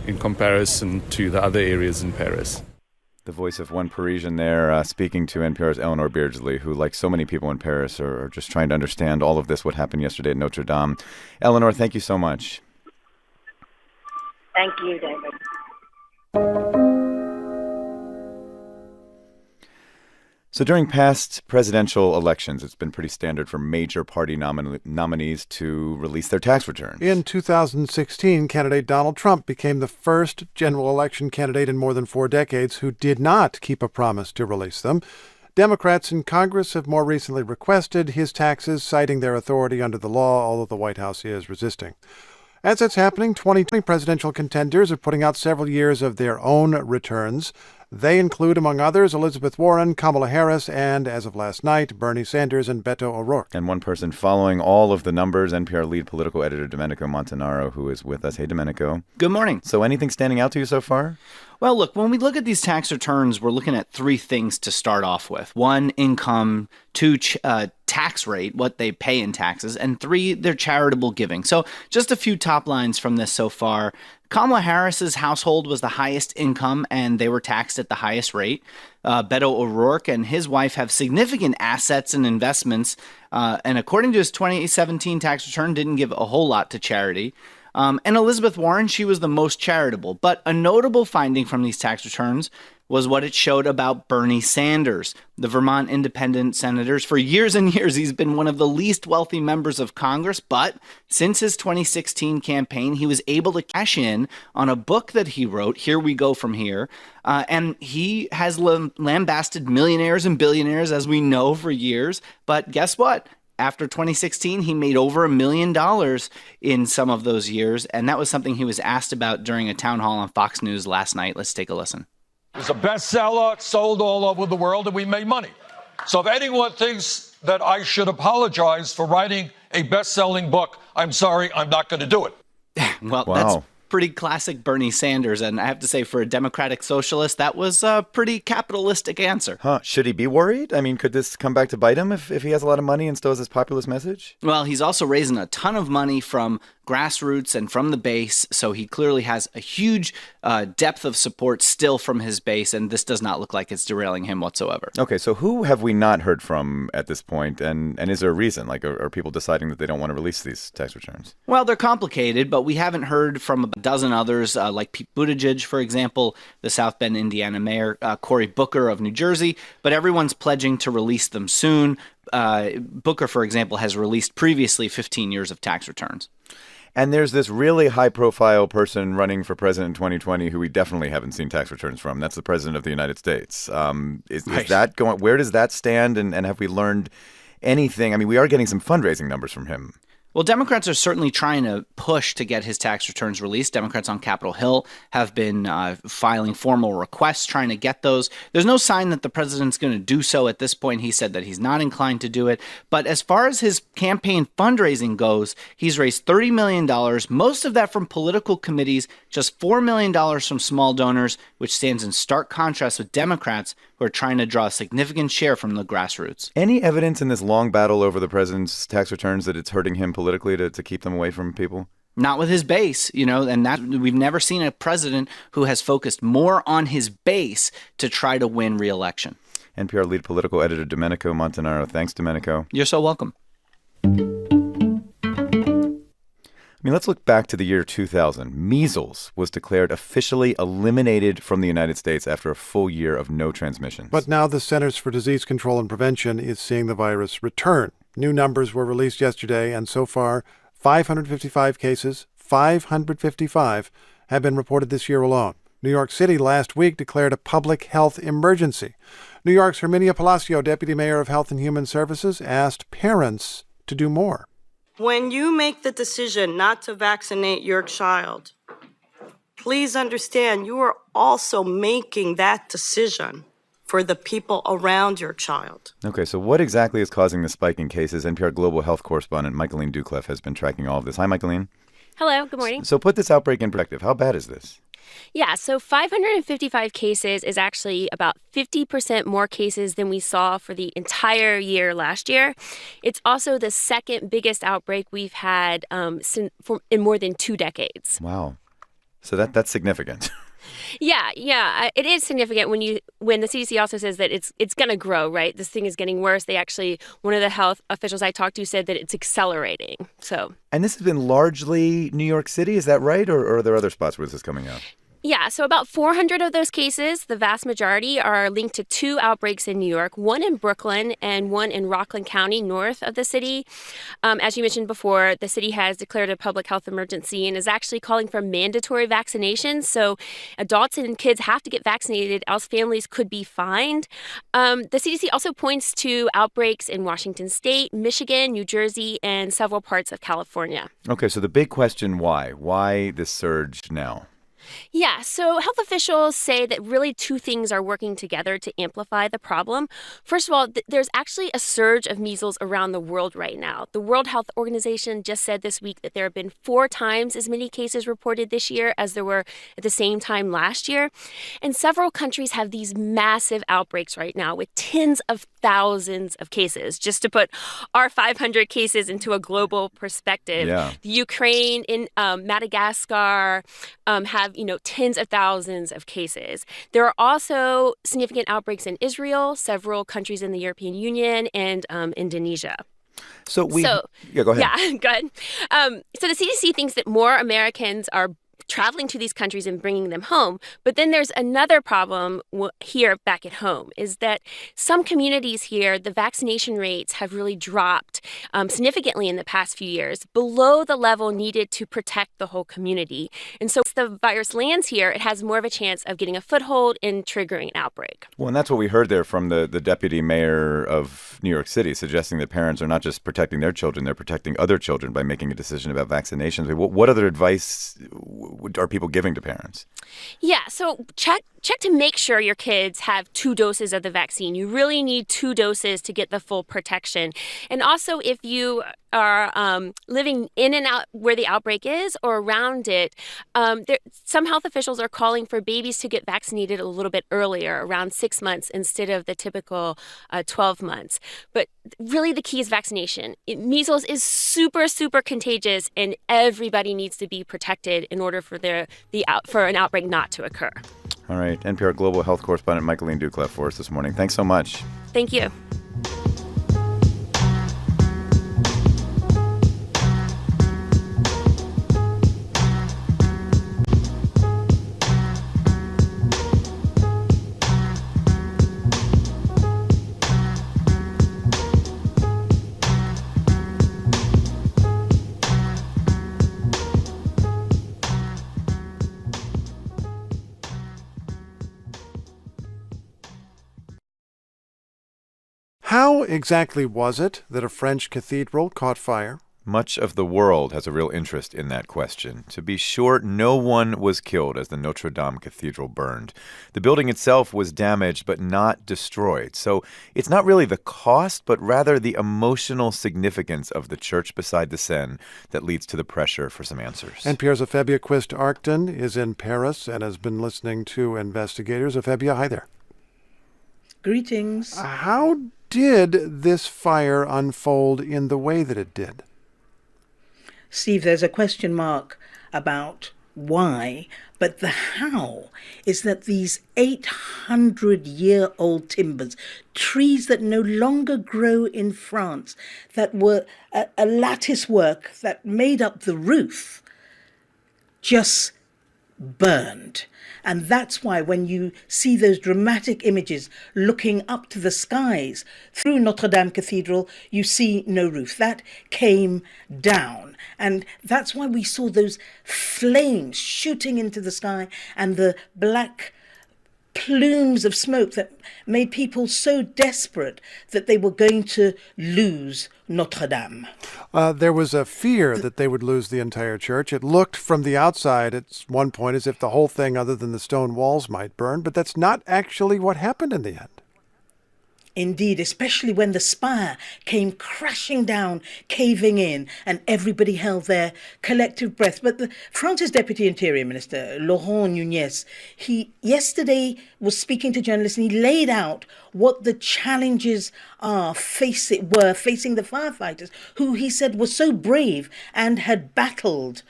in comparison to the other areas in Paris. The voice of one Parisian there speaking to NPR's Eleanor Beardsley, who, like so many people in Paris, are just trying to understand all of this, what happened yesterday at Notre Dame. Eleanor, thank you so much. Thank you, David. So during past presidential elections, it's been pretty standard for major party nominees to release their tax returns. In 2016, candidate Donald Trump became the first general election candidate in more than 4 decades who did not keep a promise to release them. Democrats in Congress have more recently requested his taxes, citing their authority under the law, although the White House is resisting. As it's happening, 2020 presidential contenders are putting out several years of their own returns. They include, among others, Elizabeth Warren, Kamala Harris, and, as of last night, Bernie Sanders and Beto O'Rourke. And one person following all of the numbers, NPR lead political editor Domenico Montanaro, who is with us. Hey, Domenico. Good morning. So anything standing out to you so far? Well, look, when we look at these tax returns, we're looking at 3 things to start off with. 1, income. 2, tax rate, what they pay in taxes. And 3, their charitable giving. So just a few top lines from this so far. Kamala Harris's household was the highest income, and they were taxed at the highest rate. Beto O'Rourke and his wife have significant assets and investments, and according to his 2017 tax return, didn't give a whole lot to charity. And Elizabeth Warren, she was the most charitable. But a notable finding from these tax returns was what it showed about Bernie Sanders, the Vermont independent senator. For years and years, he's been one of the least wealthy members of Congress. But since his 2016 campaign, he was able to cash in on a book that he wrote, Here We Go From Here. And he has lambasted millionaires and billionaires, as we know, for years. But guess what? After 2016, he made over $1 million in some of those years. And that was something he was asked about during a town hall on Fox News last night. Let's take a listen. It was a bestseller, sold all over the world, and we made money. So if anyone thinks that I should apologize for writing a best-selling book, I'm sorry, I'm not going to do it. Well, that's pretty classic Bernie Sanders. And I have to say, for a democratic socialist, that was a pretty capitalistic answer. Should he be worried? I mean, could this come back to bite him if he has a lot of money and still has his populist message? Well, he's also raising a ton of money from grassroots and from the base, so he clearly has a huge depth of support still from his base, and this does not look like it's derailing him whatsoever. Okay, so who have we not heard from at this point, and is there a reason? Like, are people deciding that they don't want to release these tax returns? Well, they're complicated, but we haven't heard from a dozen others, like Pete Buttigieg, for example, the South Bend, Indiana mayor, Cory Booker of New Jersey, but everyone's pledging to release them soon. Booker, for example, has released previously 15 years of tax returns. And there's this really high-profile person running for president in 2020 who we definitely haven't seen tax returns from. That's the president of the United States. Is that going? Where does that stand? And have we learned anything? I mean, we are getting some fundraising numbers from him. Well, Democrats are certainly trying to push to get his tax returns released. Democrats on Capitol Hill have been filing formal requests trying to get those. There's no sign that the president's going to do so at this point. He said that he's not inclined to do it. But as far as his campaign fundraising goes, he's raised $30 million, most of that from political committees, just $4 million from small donors, which stands in stark contrast with Democrats who are trying to draw a significant share from the grassroots. Any evidence in this long battle over the president's tax returns that it's hurting him politically to keep them away from people? Not with his base, and that we've never seen a president who has focused more on his base to try to win re-election. NPR lead political editor Domenico Montanaro. Thanks, Domenico. You're so welcome. Let's look back to the year 2000. Measles was declared officially eliminated from the United States after a full year of no transmissions. But now the Centers for Disease Control and Prevention is seeing the virus return. New numbers were released yesterday, and so far, 555 cases, 555, have been reported this year alone. New York City last week declared a public health emergency. New York's Herminia Palacio, Deputy Mayor of Health and Human Services, asked parents to do more. When you make the decision not to vaccinate your child, please understand you are also making that decision for the people around your child. Okay, so what exactly is causing the spike in cases? NPR Global Health correspondent Michaeline Ducleff has been tracking all of this. Hi, Michaeline. Hello, good morning. So put this outbreak in perspective. How bad is this? Yeah, so 555 cases is actually about 50% more cases than we saw for the entire year last year. It's also the second biggest outbreak we've had in more than 2 decades. Wow. So that's significant. Yeah, it is significant when the CDC also says that it's going to grow, right? This thing is getting worse. One of the health officials I talked to said that it's accelerating. And this has been largely New York City, is that right? Or are there other spots where this is coming out? Yeah, so about 400 of those cases, the vast majority, are linked to 2 outbreaks in New York, one in Brooklyn and one in Rockland County, north of the city. As you mentioned before, the city has declared a public health emergency and is actually calling for mandatory vaccinations. So adults and kids have to get vaccinated, else families could be fined. The CDC also points to outbreaks in Washington State, Michigan, New Jersey, and several parts of California. Okay, so the big question, why? Why this surge now? Yeah, so health officials say that really 2 things are working together to amplify the problem. First of all, there's actually a surge of measles around the world right now. The World Health Organization just said this week that there have been 4 times as many cases reported this year as there were at the same time last year. And several countries have these massive outbreaks right now with tens of thousands of cases. Just to put our 500 cases into a global perspective, The Ukraine and Madagascar have tens of thousands of cases. There are also significant outbreaks in Israel, several countries in the European Union, and Indonesia. Go ahead. Yeah, go ahead. So the CDC thinks that more Americans are traveling to these countries and bringing them home. But then there's another problem here back at home, is that some communities here, the vaccination rates have really dropped significantly in the past few years, below the level needed to protect the whole community. And so as the virus lands here, it has more of a chance of getting a foothold and triggering an outbreak. Well, and that's what we heard there from the deputy mayor of New York City, suggesting that parents are not just protecting their children, they're protecting other children by making a decision about vaccinations. What other advice are people giving to parents? Yeah, so check to make sure your kids have 2 doses of the vaccine. You really need 2 doses to get the full protection. And also, if you are living in and out where the outbreak is or around it, some health officials are calling for babies to get vaccinated a little bit earlier, around 6 months instead of the typical 12 months. But really the key is vaccination. Measles is super, super contagious, and everybody needs to be protected in order for for an outbreak not to occur. All right. NPR Global Health correspondent Michaeline Ducleff for us this morning. Thanks so much. Thank you. How exactly was it that a French cathedral caught fire? Much of the world has a real interest in that question. To be sure, no one was killed as the Notre Dame Cathedral burned. The building itself was damaged but not destroyed. So it's not really the cost, but rather the emotional significance of the church beside the Seine that leads to the pressure for some answers. NPR's Ephebia Quist-Arcton is in Paris and has been listening to investigators. Ephebia, hi there. Greetings. How did this fire unfold in the way that it did? Steve, there's a question mark about why, but the how is that these 800-year-old timbers, trees that no longer grow in France, that were a lattice work that made up the roof, just burned. And that's why when you see those dramatic images looking up to the skies through Notre Dame Cathedral, you see no roof. That came down. And that's why we saw those flames shooting into the sky and the black plumes of smoke that made people so desperate that they were going to lose Notre Dame. There was a fear that they would lose the entire church. It looked from the outside at one point as if the whole thing, other than the stone walls, might burn, but that's not actually what happened in the end. Indeed, especially when the spire came crashing down, caving in, and everybody held their collective breath. But France's Deputy Interior Minister, Laurent Nunez, he yesterday was speaking to journalists and he laid out what the challenges are facing the firefighters, who he said were so brave and had battled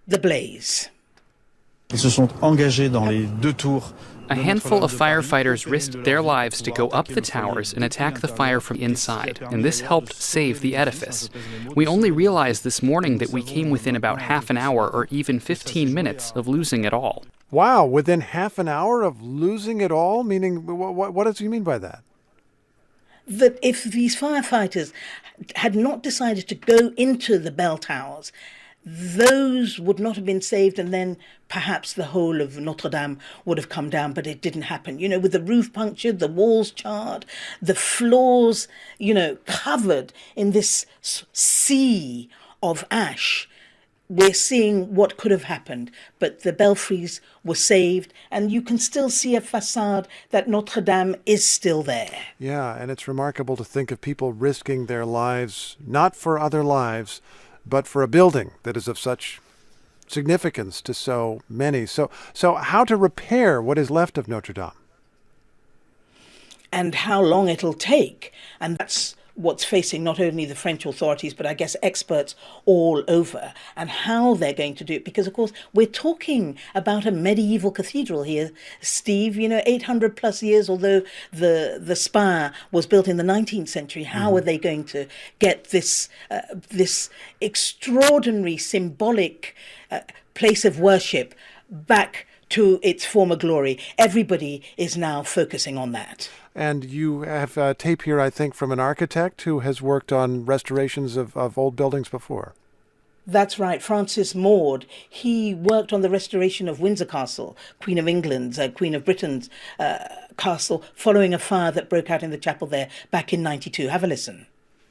the blaze. Ils se sont engagés dans les deux tours. A handful of firefighters risked their lives to go up the towers and attack the fire from inside, and this helped save the edifice. We only realized this morning that we came within about half an hour or even 15 minutes of losing it all. Wow, within half an hour of losing it all? Meaning, what does he mean by that? That if these firefighters had not decided to go into the bell towers, those would not have been saved, and then perhaps the whole of Notre Dame would have come down, but it didn't happen. You know, with the roof punctured, the walls charred, the floors, covered in this sea of ash, we're seeing what could have happened. But the belfries were saved, and you can still see a facade that Notre Dame is still there. Yeah, and it's remarkable to think of people risking their lives, not for other lives, but for a building that is of such significance to so many. So how to repair what is left of Notre Dame? And how long it'll take. And that's what's facing not only the French authorities, but I guess experts all over, and how they're going to do it. Because, of course, we're talking about a medieval cathedral here, Steve, 800 plus years, although the spire was built in the 19th century. How are they going to get this extraordinary symbolic place of worship back to its former glory? Everybody is now focusing on that. And you have tape here, I think, from an architect who has worked on restorations of old buildings before. That's right, Francis Maud. He worked on the restoration of Windsor Castle, Queen of England's, Queen of Britain's castle, following a fire that broke out in the chapel there back in 92. Have a listen.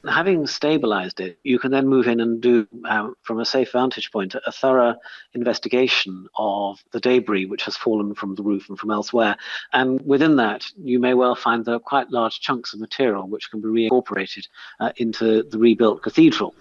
Having stabilized it, you can then move in and do, from a safe vantage point, a thorough investigation of the debris which has fallen from the roof and from elsewhere. And within that, you may well find there are quite large chunks of material which can be reincorporated into the rebuilt cathedral.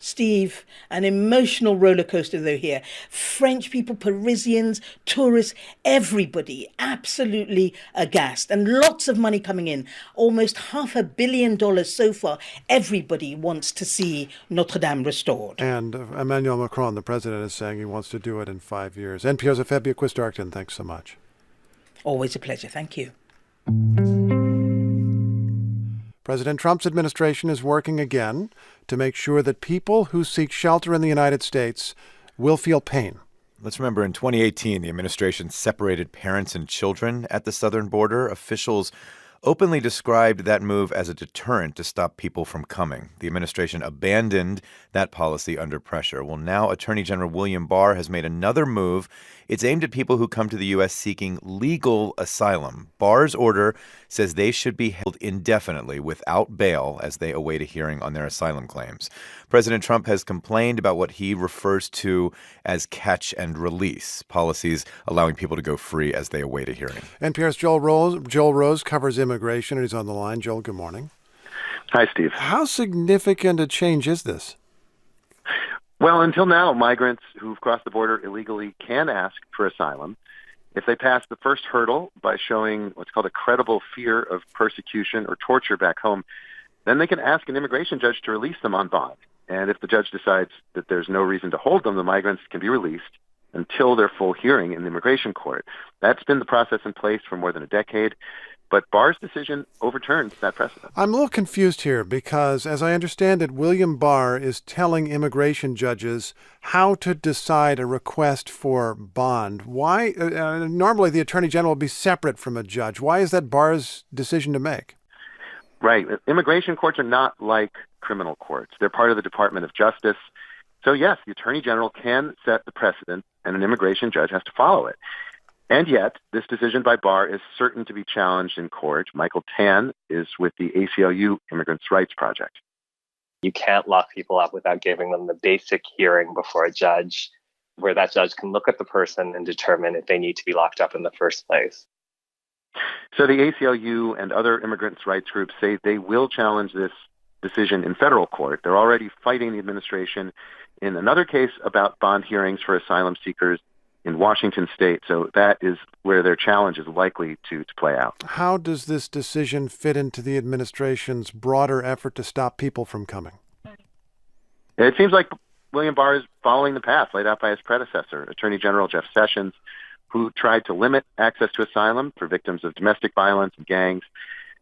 Steve, an emotional roller coaster though here. French people, Parisians, tourists, everybody absolutely aghast, and lots of money coming in. Almost $500 million so far. Everybody wants to see Notre Dame restored. And Emmanuel Macron, the president, is saying he wants to do it in 5 years. NPR's Afebia Quistarkton, thanks so much. Always a pleasure. Thank you. President Trump's administration is working again to make sure that people who seek shelter in the United States will feel pain. Let's remember, in 2018, the administration separated parents and children at the southern border. Officials openly described that move as a deterrent to stop people from coming. The administration abandoned that policy under pressure. Well, now Attorney General William Barr has made another move. It's aimed at people who come to the U.S. seeking legal asylum. Barr's order says they should be held indefinitely without bail as they await a hearing on their asylum claims. President Trump has complained about what he refers to as catch and release, policies allowing people to go free as they await a hearing. NPR's Joel Rose covers immigration, and he's on the line. Joel, good morning. Hi, Steve. How significant a change is this? Well, until now, migrants who've crossed the border illegally can ask for asylum. If they pass the first hurdle by showing what's called a credible fear of persecution or torture back home, then they can ask an immigration judge to release them on bond. And if the judge decides that there's no reason to hold them, the migrants can be released until their full hearing in the immigration court. That's been the process in place for more than a decade. But Barr's decision overturns that precedent. I'm a little confused here because, as I understand it, William Barr is telling immigration judges how to decide a request for bond. Why? Normally, the Attorney General would be separate from a judge. Why is that Barr's decision to make? Right. Immigration courts are not like criminal courts. They're part of the Department of Justice. So, yes, the Attorney General can set the precedent, and an immigration judge has to follow it. And yet, this decision by Barr is certain to be challenged in court. Michael Tan is with the ACLU Immigrants' Rights Project. You can't lock people up without giving them the basic hearing before a judge, where that judge can look at the person and determine if they need to be locked up in the first place. So the ACLU and other immigrants' rights groups say they will challenge this decision in federal court. They're already fighting the administration in another case about bond hearings for asylum seekers in Washington state. So that is where their challenge is likely to play out. How does this decision fit into the administration's broader effort to stop people from coming? It seems like William Barr is following the path laid out by his predecessor, Attorney General Jeff Sessions, who tried to limit access to asylum for victims of domestic violence and gangs.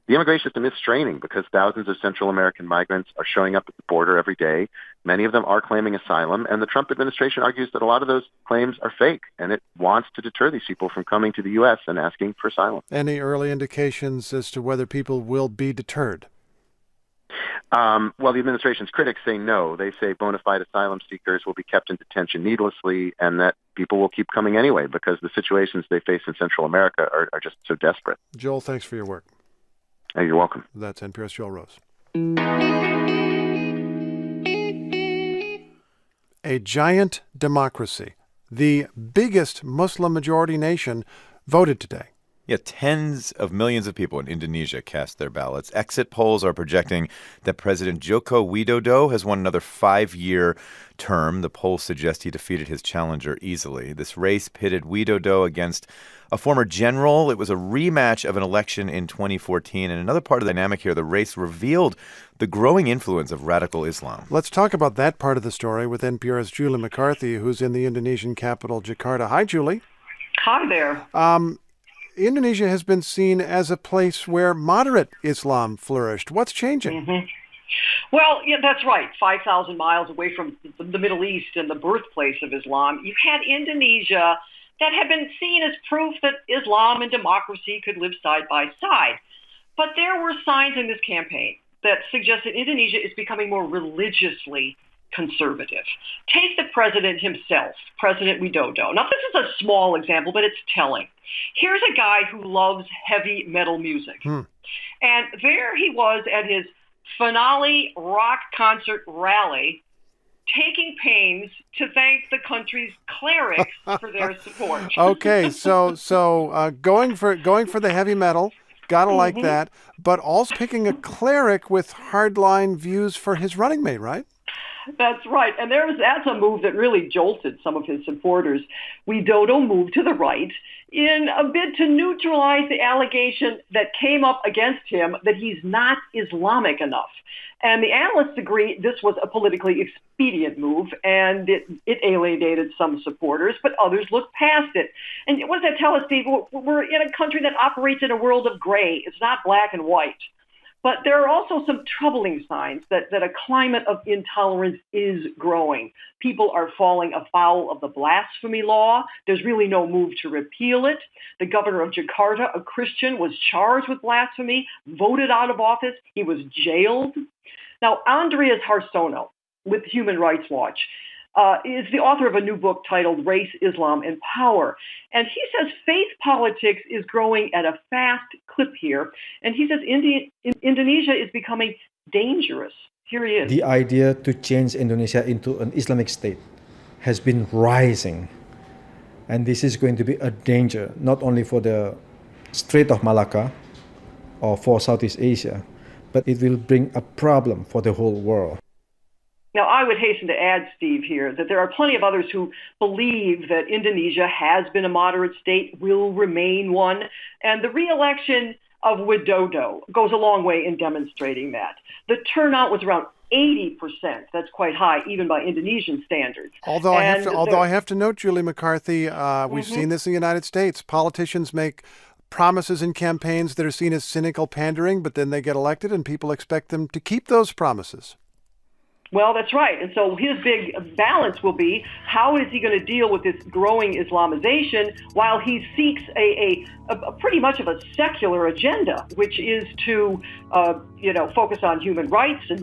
The immigration system is straining because thousands of Central American migrants are showing up at the border every day. Many of them are claiming asylum, and the Trump administration argues that a lot of those claims are fake, and it wants to deter these people from coming to the U.S. and asking for asylum. Any early indications as to whether people will be deterred? Well, the administration's critics say no. They say bona fide asylum seekers will be kept in detention needlessly, and that people will keep coming anyway because the situations they face in Central America are just so desperate. Joel, thanks for your work. Hey, you're welcome. That's NPR's Joel Rose. A giant democracy, the biggest Muslim-majority nation, voted today. Yeah, tens of millions of people in Indonesia cast their ballots. Exit polls are projecting that President Joko Widodo has won another 5-year term. The polls suggest he defeated his challenger easily. This race pitted Widodo against a former general. It was a rematch of an election in 2014. And another part of the dynamic here, the race revealed the growing influence of radical Islam. Let's talk about that part of the story with NPR's Julie McCarthy, who's in the Indonesian capital, Jakarta. Hi, Julie. Hi there. Indonesia has been seen as a place where moderate Islam flourished. What's changing? Mm-hmm. Well, yeah, that's right. 5,000 miles away from the Middle East and the birthplace of Islam, you had Indonesia that had been seen as proof that Islam and democracy could live side by side. But there were signs in this campaign that suggest that Indonesia is becoming more religiously conservative. Take the president himself, President Widodo. Now, this is a small example, but it's telling. Here's a guy who loves heavy metal music. And there he was at his finale rock concert rally, taking pains to thank the country's clerics for their support. Okay, so going for the heavy metal, gotta like that, but also picking a cleric with hardline views for his running mate, right? That's right. And that's a move that really jolted some of his supporters. Widodo moved to the right in a bid to neutralize the allegation that came up against him that he's not Islamic enough. And the analysts agree this was a politically expedient move, and it alienated some supporters, but others looked past it. And what does that tell us, Steve? We're in a country that operates in a world of gray. It's not black and white. But there are also some troubling signs that a climate of intolerance is growing. People are falling afoul of the blasphemy law. There's really no move to repeal it. The governor of Jakarta, a Christian, was charged with blasphemy, voted out of office. He was jailed. Now, Andreas Harsono with Human Rights Watch is the author of a new book titled Race, Islam, and Power. And he says faith politics is growing at a fast clip here. And he says Indonesia is becoming dangerous. Here he is. The idea to change Indonesia into an Islamic state has been rising. And this is going to be a danger, not only for the Strait of Malacca or for Southeast Asia, but it will bring a problem for the whole world. Now, I would hasten to add, Steve, here, that there are plenty of others who believe that Indonesia has been a moderate state, will remain one, and the re-election of Widodo goes a long way in demonstrating that. The turnout was around 80%. That's quite high, even by Indonesian standards. Although I have to note, Julie McCarthy, we've seen this in the United States. Politicians make promises in campaigns that are seen as cynical pandering, but then they get elected and people expect them to keep those promises. Well, that's right. And so his big balance will be, how is he going to deal with this growing Islamization while he seeks a pretty much of a secular agenda, which is to, focus on human rights and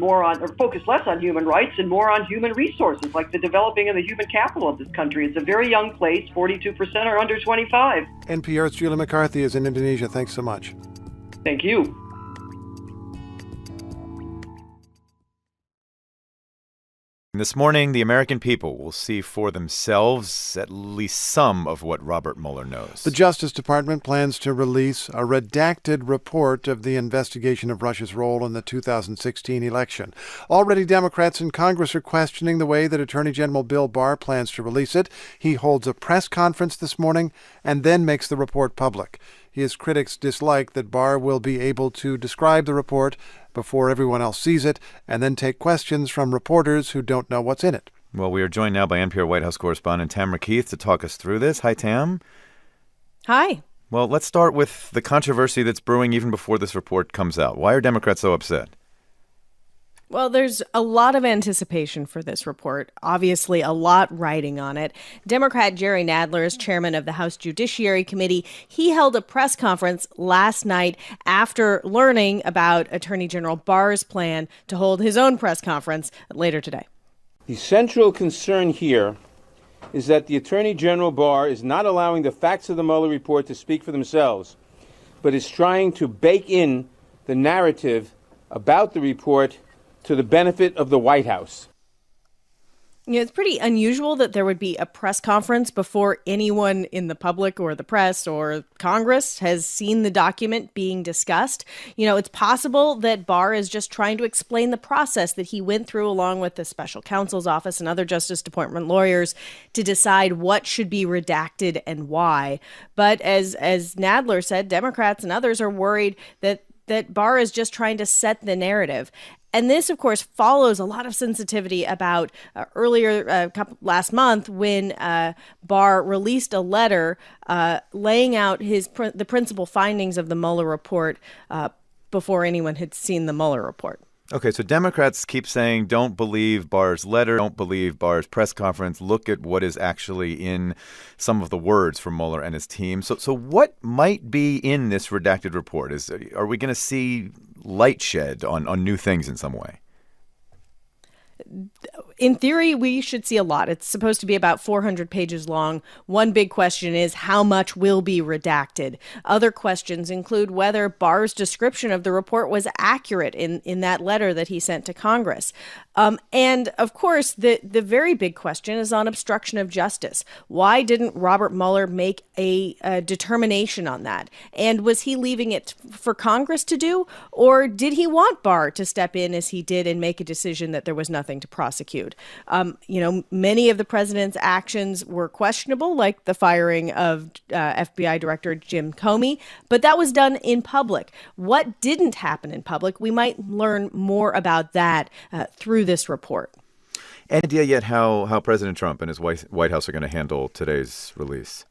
focus less on human rights and more on human resources, like the developing of the human capital of this country. It's a very young place. 42% are under 25. NPR's Julie McCarthy is in Indonesia. Thanks so much. Thank you. This morning, the American people will see for themselves at least some of what Robert Mueller knows. The Justice Department plans to release a redacted report of the investigation of Russia's role in the 2016 election. Already, Democrats in Congress are questioning the way that Attorney General Bill Barr plans to release it. He holds a press conference this morning and then makes the report public. His critics dislike that Barr will be able to describe the report before everyone else sees it and then take questions from reporters who don't know what's in it. Well, we are joined now by NPR White House correspondent Tamara Keith to talk us through this. Hi, Tam. Hi. Well, let's start with the controversy that's brewing even before this report comes out. Why are Democrats so upset? Well, there's a lot of anticipation for this report, obviously a lot riding on it. Democrat Jerry Nadler is chairman of the House Judiciary Committee. He held a press conference last night after learning about Attorney General Barr's plan to hold his own press conference later today. The central concern here is that the Attorney General Barr is not allowing the facts of the Mueller report to speak for themselves, but is trying to bake in the narrative about the report to the benefit of the White House. You know, it's pretty unusual that there would be a press conference before anyone in the public or the press or Congress has seen the document being discussed. You know, it's possible that Barr is just trying to explain the process that he went through along with the special counsel's office and other Justice Department lawyers to decide what should be redacted and why. But as Nadler said, Democrats and others are worried that Barr is just trying to set the narrative. And this, of course, follows a lot of sensitivity about last month when Barr released a letter laying out the principal findings of the Mueller report before anyone had seen the Mueller report. Okay, so Democrats keep saying, don't believe Barr's letter, don't believe Barr's press conference. Look at what is actually in some of the words from Mueller and his team. So what might be in this redacted report? Are we going to see light shed on new things in some way? In theory, we should see a lot. It's supposed to be about 400 pages long. One big question is how much will be redacted. Other questions include whether Barr's description of the report was accurate in that letter that he sent to Congress. And, of course, the very big question is on obstruction of justice. Why didn't Robert Mueller make a determination on that? And was he leaving it for Congress to do? Or did he want Barr to step in as he did and make a decision that there was nothing to prosecute? Many of the president's actions were questionable, like the firing of FBI Director Jim Comey, but that was done in public. What didn't happen in public? We might learn more about that through this report. Any idea yet how President Trump and his White House are going to handle today's release?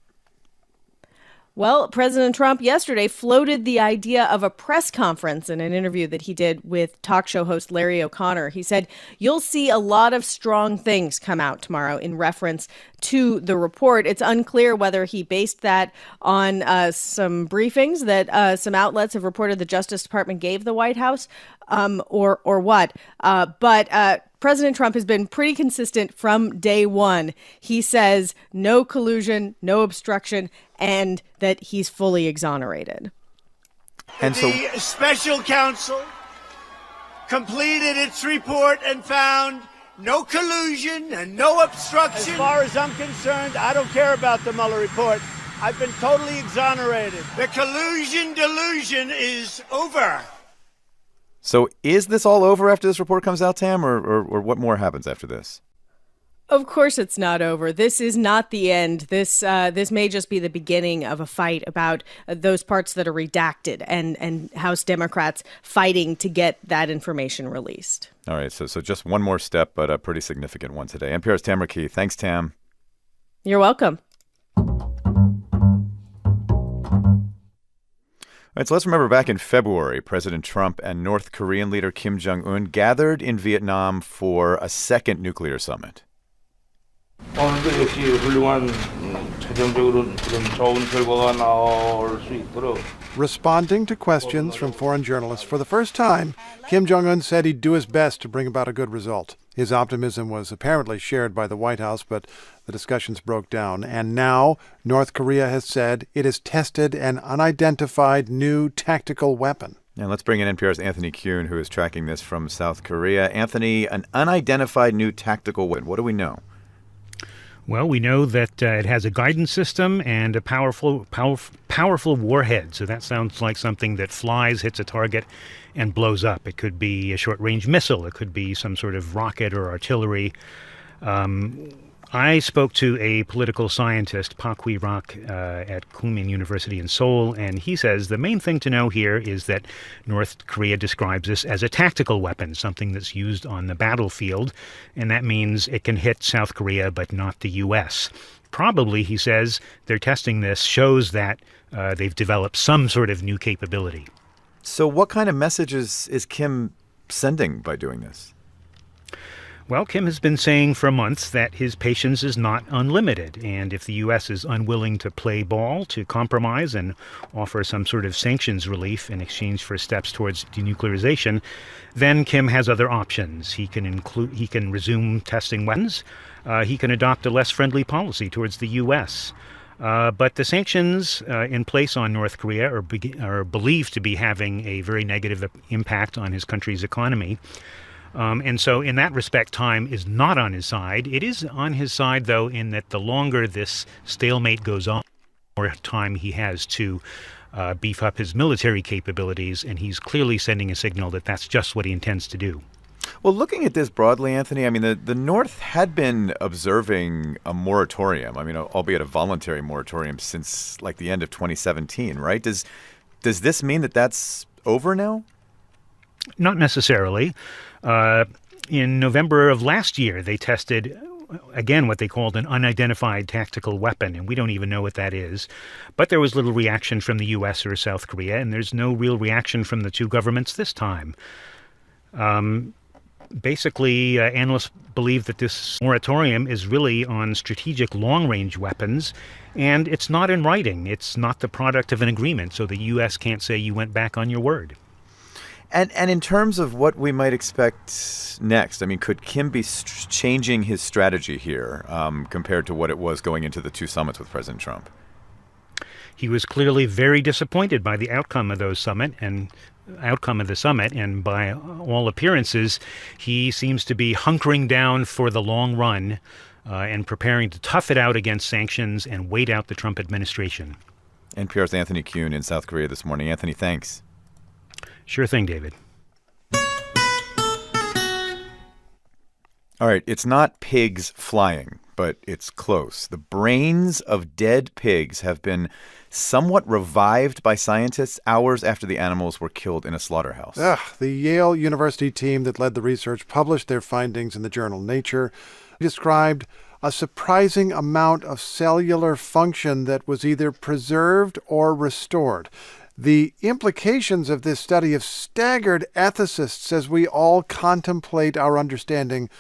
Well, President Trump yesterday floated the idea of a press conference in an interview that he did with talk show host Larry O'Connor. He said, you'll see a lot of strong things come out tomorrow in reference to the report. It's unclear whether he based that on some briefings that some outlets have reported the Justice Department gave the White House or what. But President Trump has been pretty consistent from day one. He says no collusion, no obstruction, and that he's fully exonerated. And the special counsel completed its report and found no collusion and no obstruction. As far as I'm concerned, I don't care about the Mueller report. I've been totally exonerated. The collusion delusion is over. So is this all over after this report comes out, Tam, or what more happens after this? Of course it's not over. This is not the end. This may just be the beginning of a fight about those parts that are redacted and House Democrats fighting to get that information released. All right, so just one more step, but a pretty significant one today. NPR's Tamara Key. Thanks, Tam. You're welcome. All right, so let's remember back in February, President Trump and North Korean leader Kim Jong-un gathered in Vietnam for a second nuclear summit. 오늘도 역시 훌륭한 최종적으로 좀 좋은 결과가 나올 수 있도록. Responding to questions from foreign journalists for the first time, Kim Jong-un said he'd do his best to bring about a good result. His optimism was apparently shared by the White House, but the discussions broke down. And now North Korea has said it has tested an unidentified new tactical weapon. And let's bring in NPR's Anthony Kuhn, who is tracking this from South Korea. Anthony, an unidentified new tactical weapon. What do we know? Well, we know that it has a guidance system and a powerful warhead. So that sounds like something that flies, hits a target, and blows up. It could be a short-range missile. It could be some sort of rocket or artillery. I spoke to a political scientist, Park Hui-rak, at Kumin University in Seoul, and he says the main thing to know here is that North Korea describes this as a tactical weapon, something that's used on the battlefield, and that means it can hit South Korea but not the U.S. Probably, he says, their testing this shows that they've developed some sort of new capability. So what kind of messages is Kim sending by doing this? Well, Kim has been saying for months that his patience is not unlimited, and if the U.S. is unwilling to play ball, to compromise and offer some sort of sanctions relief in exchange for steps towards denuclearization, then Kim has other options. He can resume testing weapons. He can adopt a less friendly policy towards the U.S. But the sanctions in place on North Korea are believed to be having a very negative impact on his country's economy. And so in that respect, time is not on his side. It is on his side, though, in that the longer this stalemate goes on, the more time he has to beef up his military capabilities. And he's clearly sending a signal that that's just what he intends to do. Well, looking at this broadly, Anthony, I mean, the North had been observing a moratorium, I mean, albeit a voluntary moratorium since like the end of 2017, right? Does this mean that that's over now? Not necessarily. In November of last year, they tested, again, what they called an unidentified tactical weapon, and we don't even know what that is. But there was little reaction from the U.S. or South Korea, and there's no real reaction from the two governments this time. Basically, analysts believe that this moratorium is really on strategic long-range weapons, and it's not in writing. It's not the product of an agreement, so the U.S. can't say you went back on your word. And in terms of what we might expect next, I mean, could Kim be changing his strategy here compared to what it was going into the two summits with President Trump? He was clearly very disappointed by the outcome of the summit, and by all appearances, he seems to be hunkering down for the long run and preparing to tough it out against sanctions and wait out the Trump administration. NPR's Anthony Kuhn in South Korea this morning. Anthony, thanks. Sure thing, David. All right, it's not pigs flying, but it's close. The brains of dead pigs have been somewhat revived by scientists hours after the animals were killed in a slaughterhouse. The Yale University team that led the research published their findings in the journal Nature. They described a surprising amount of cellular function that was either preserved or restored. The implications of this study have staggered ethicists as we all contemplate our understanding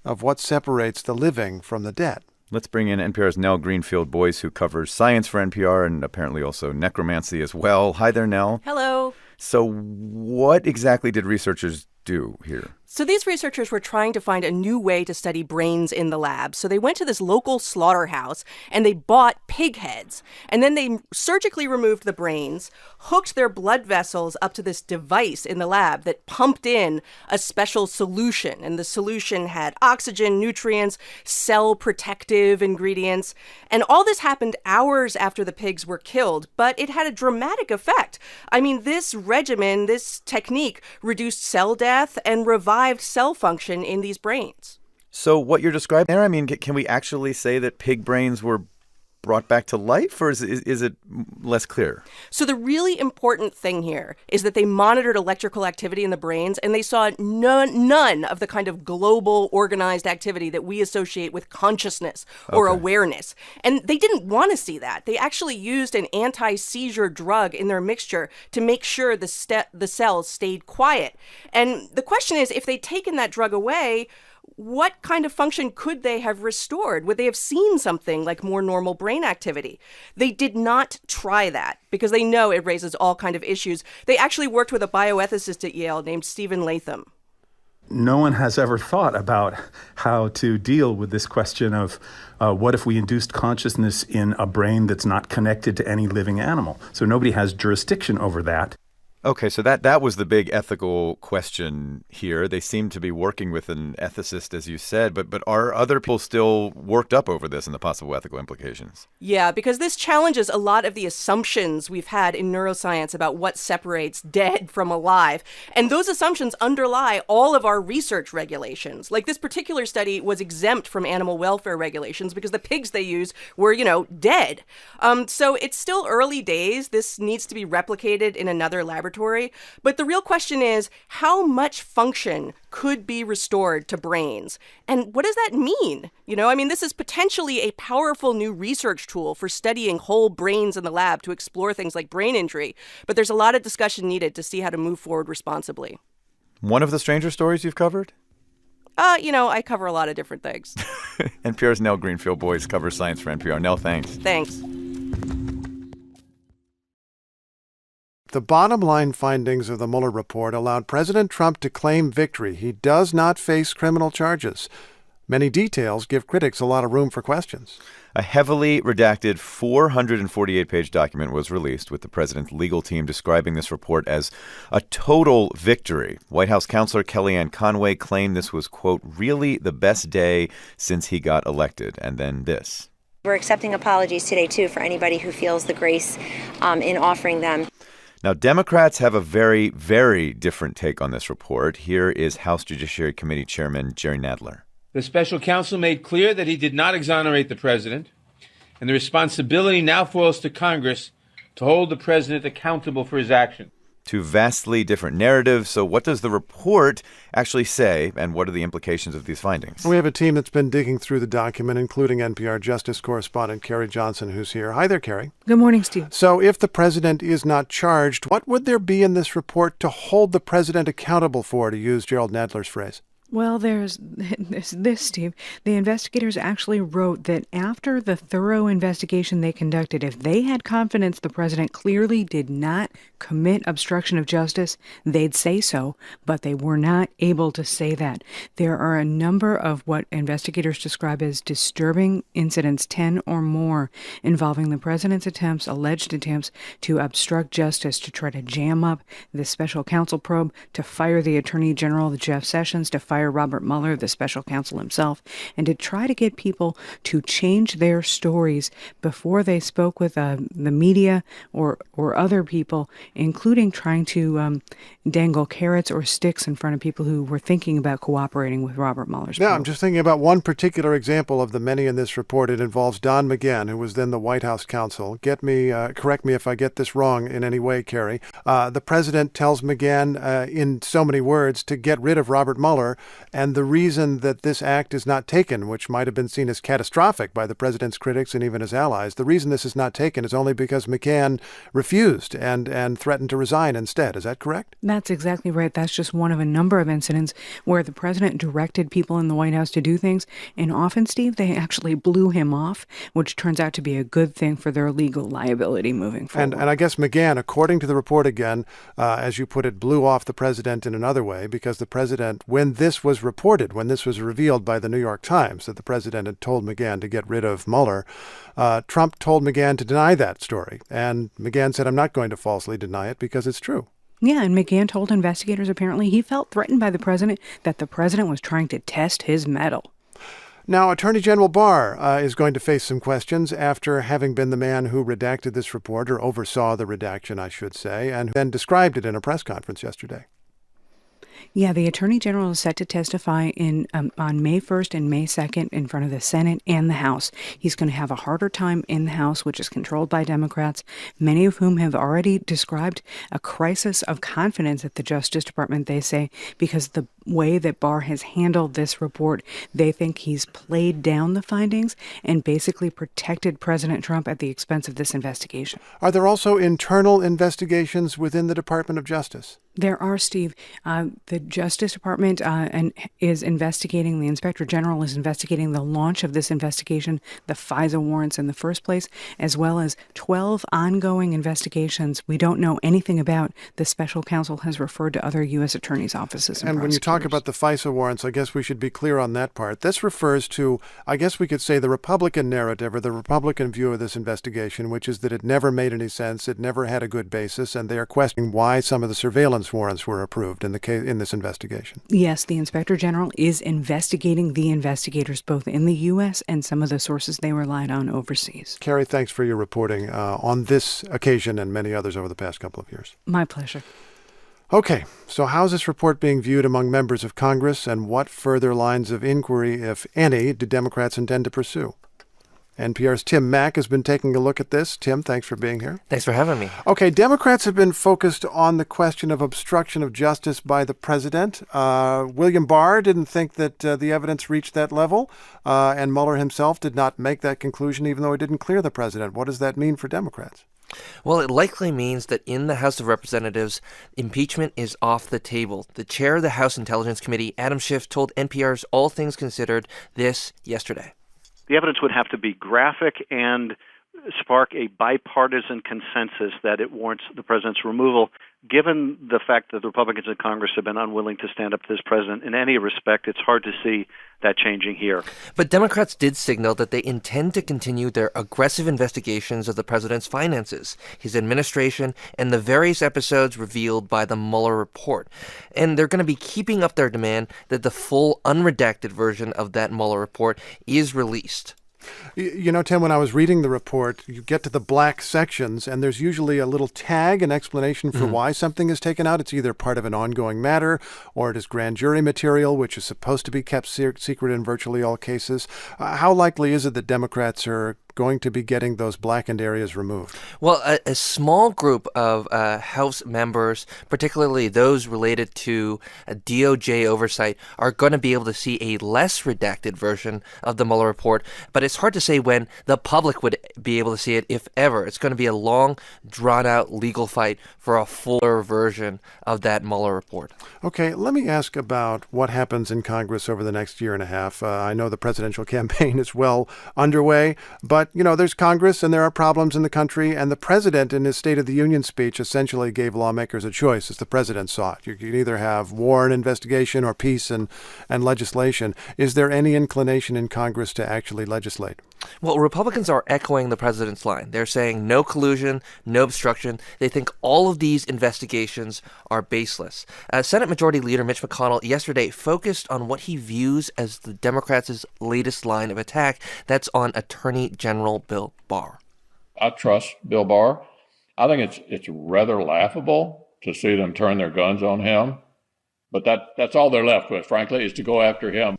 of what separates the living from the dead. Let's bring in NPR's Nell Greenfield-Boyce, who covers science for NPR and apparently also necromancy as well. Hi there, Nell. Hello. So what exactly did researchers do here? So these researchers were trying to find a new way to study brains in the lab. So they went to this local slaughterhouse and they bought pig heads. And then they surgically removed the brains, hooked their blood vessels up to this device in the lab that pumped in a special solution. And the solution had oxygen, nutrients, cell protective ingredients. And all this happened hours after the pigs were killed, but it had a dramatic effect. I mean, this regimen, this technique reduced cell death and revived cell function in these brains. So what you're describing there, I mean, can we actually say that pig brains were brought back to life, or is it less clear? So the really important thing here is that they monitored electrical activity in the brains, and they saw none of the kind of global organized activity that we associate with consciousness or awareness. And they didn't want to see that. They actually used an anti-seizure drug in their mixture to make sure the cells stayed quiet. And the question is, if they'd taken that drug away, what kind of function could they have restored? Would they have seen something like more normal brain activity? They did not try that because they know it raises all kinds of issues. They actually worked with a bioethicist at Yale named Stephen Latham. No one has ever thought about how to deal with this question of what if we induced consciousness in a brain that's not connected to any living animal? So nobody has jurisdiction over that. Okay, so that was the big ethical question here. They seem to be working with an ethicist, as you said, but are other people still worked up over this and the possible ethical implications? Yeah, because this challenges a lot of the assumptions we've had in neuroscience about what separates dead from alive. And those assumptions underlie all of our research regulations. Like this particular study was exempt from animal welfare regulations because the pigs they used were, dead. So it's still early days. This needs to be replicated in another laboratory. But the real question is, how much function could be restored to brains? And what does that mean? This is potentially a powerful new research tool for studying whole brains in the lab to explore things like brain injury. But there's a lot of discussion needed to see how to move forward responsibly. One of the stranger stories you've covered? I cover a lot of different things. NPR's Nell Greenfield Boys cover science for NPR. Nell, thanks. Thanks. The bottom line findings of the Mueller report allowed President Trump to claim victory. He does not face criminal charges. Many details give critics a lot of room for questions. A heavily redacted 448-page document was released with the president's legal team describing this report as a total victory. White House counselor Kellyanne Conway claimed this was, quote, really the best day since he got elected. And then this. We're accepting apologies today, too, for anybody who feels the grace in offering them. Now, Democrats have a very, very different take on this report. Here is House Judiciary Committee Chairman Jerry Nadler. The special counsel made clear that he did not exonerate the president, and the responsibility now falls to Congress to hold the president accountable for his actions. Two vastly different narratives. So what does the report actually say, and what are the implications of these findings? We have a team that's been digging through the document, including NPR Justice correspondent Carrie Johnson, who's here. Hi there, Carrie. Good morning, Steve. So if the president is not charged, what would there be in this report to hold the president accountable for, to use Gerald Nadler's phrase? Well, there's this, Steve. The investigators actually wrote that after the thorough investigation they conducted, if they had confidence the president clearly did not commit obstruction of justice, they'd say so, but they were not able to say that. There are a number of what investigators describe as disturbing incidents, 10 or more, involving the president's alleged attempts to obstruct justice, to try to jam up the special counsel probe, to fire the attorney general, Jeff Sessions, to fire Robert Mueller, the special counsel himself, and to try to get people to change their stories before they spoke with the media or other people, including trying to dangle carrots or sticks in front of people who were thinking about cooperating with Robert Mueller's probe. I'm just thinking about one particular example of the many in this report. It involves Don McGahn, who was then the White House counsel. Correct me if I get this wrong in any way, Carrie. The president tells McGahn in so many words to get rid of Robert Mueller. And the reason that this act is not taken, which might have been seen as catastrophic by the president's critics and even his allies, the reason this is not taken is only because McGahn refused and threatened to resign instead. Is that correct? That's exactly right. That's just one of a number of incidents where the president directed people in the White House to do things. And often, Steve, they actually blew him off, which turns out to be a good thing for their legal liability moving forward. And I guess McGahn, according to the report again, as you put it, blew off the president in another way, because the president, when this was reported, when this was revealed by the New York Times that the president had told McGahn to get rid of Mueller, Trump told McGahn to deny that story. And McGahn said, I'm not going to falsely deny it because it's true. Yeah, and McGahn told investigators apparently he felt threatened by the president, that the president was trying to test his mettle. Now, Attorney General Barr is going to face some questions after having been the man who redacted this report, or oversaw the redaction, I should say, and then described it in a press conference yesterday. Yeah, the Attorney General is set to testify on May 1st and May 2nd in front of the Senate and the House. He's going to have a harder time in the House, which is controlled by Democrats, many of whom have already described a crisis of confidence at the Justice Department, they say, because the way that Barr has handled this report, they think he's played down the findings and basically protected President Trump at the expense of this investigation. Are there also internal investigations within the Department of Justice? There are, Steve. The Justice Department is investigating, the Inspector General is investigating the launch of this investigation, the FISA warrants in the first place, as well as 12 ongoing investigations we don't know anything about. The special counsel has referred to other U.S. attorneys' offices. And when you talk about the FISA warrants, I guess we should be clear on that part. This refers to, I guess we could say, the Republican narrative or the Republican view of this investigation, which is that it never made any sense, it never had a good basis, and they are questioning why some of the surveillance warrants were approved in this investigation. Yes, the Inspector General is investigating the investigators both in the U.S. and some of the sources they relied on overseas. Carrie, thanks for your reporting on this occasion and many others over the past couple of years. My pleasure. Okay, so how's this report being viewed among members of Congress, and what further lines of inquiry, if any, do Democrats intend to pursue? NPR's Tim Mak has been taking a look at this. Tim, thanks for being here. Thanks for having me. Okay, Democrats have been focused on the question of obstruction of justice by the president. William Barr didn't think that the evidence reached that level, and Mueller himself did not make that conclusion, even though he didn't clear the president. What does that mean for Democrats? Well, it likely means that in the House of Representatives, impeachment is off the table. The chair of the House Intelligence Committee, Adam Schiff, told NPR's All Things Considered this yesterday. The evidence would have to be graphic and spark a bipartisan consensus that it warrants the president's removal. Given the fact that the Republicans in Congress have been unwilling to stand up to this president in any respect, it's hard to see that changing here. But Democrats did signal that they intend to continue their aggressive investigations of the president's finances, his administration, and the various episodes revealed by the Mueller report. And they're going to be keeping up their demand that the full unredacted version of that Mueller report is released. You know, Tim, when I was reading the report, you get to the black sections, and there's usually a little tag, an explanation for why something is taken out. It's either part of an ongoing matter, or it is grand jury material, which is supposed to be kept secret in virtually all cases. How likely is it that Democrats are going to be getting those blackened areas removed? Well, a small group of House members, particularly those related to DOJ oversight, are going to be able to see a less redacted version of the Mueller report, but it's hard to say when the public would be able to see it, if ever. It's going to be a long, drawn-out legal fight for a fuller version of that Mueller report. Okay, let me ask about what happens in Congress over the next year and a half. I know the presidential campaign is well underway, but you know, there's Congress and there are problems in the country, and the president in his State of the Union speech essentially gave lawmakers a choice, as the president saw it. You can either have war and investigation or peace and legislation. Is there any inclination in Congress to actually legislate? Well, Republicans are echoing the president's line. They're saying no collusion, no obstruction. They think all of these investigations are baseless. Senate Majority Leader Mitch McConnell yesterday focused on what he views as the Democrats' latest line of attack. That's on Attorney General Bill Barr. I trust Bill Barr. I think it's rather laughable to see them turn their guns on him. But that's all they're left with, frankly, is to go after him.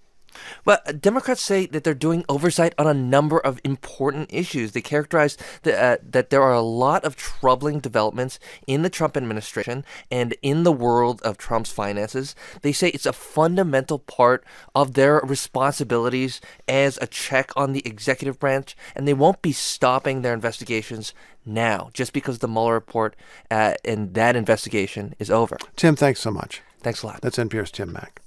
Well, Democrats say that they're doing oversight on a number of important issues. They characterize that there are a lot of troubling developments in the Trump administration and in the world of Trump's finances. They say it's a fundamental part of their responsibilities as a check on the executive branch, and they won't be stopping their investigations now just because the Mueller report and that investigation is over. Tim, thanks so much. Thanks a lot. That's NPR's Tim Mak.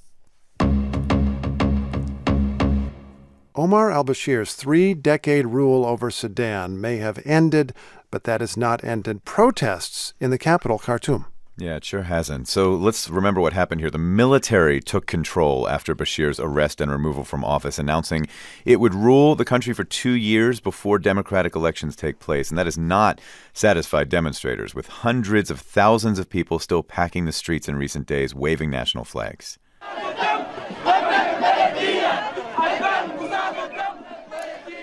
Omar al-Bashir's 3-decade rule over Sudan may have ended, but that has not ended protests in the capital, Khartoum. Yeah, it sure hasn't. So let's remember what happened here. The military took control after Bashir's arrest and removal from office, announcing it would rule the country for 2 years before democratic elections take place. And that has not satisfied demonstrators, with hundreds of thousands of people still packing the streets in recent days, waving national flags.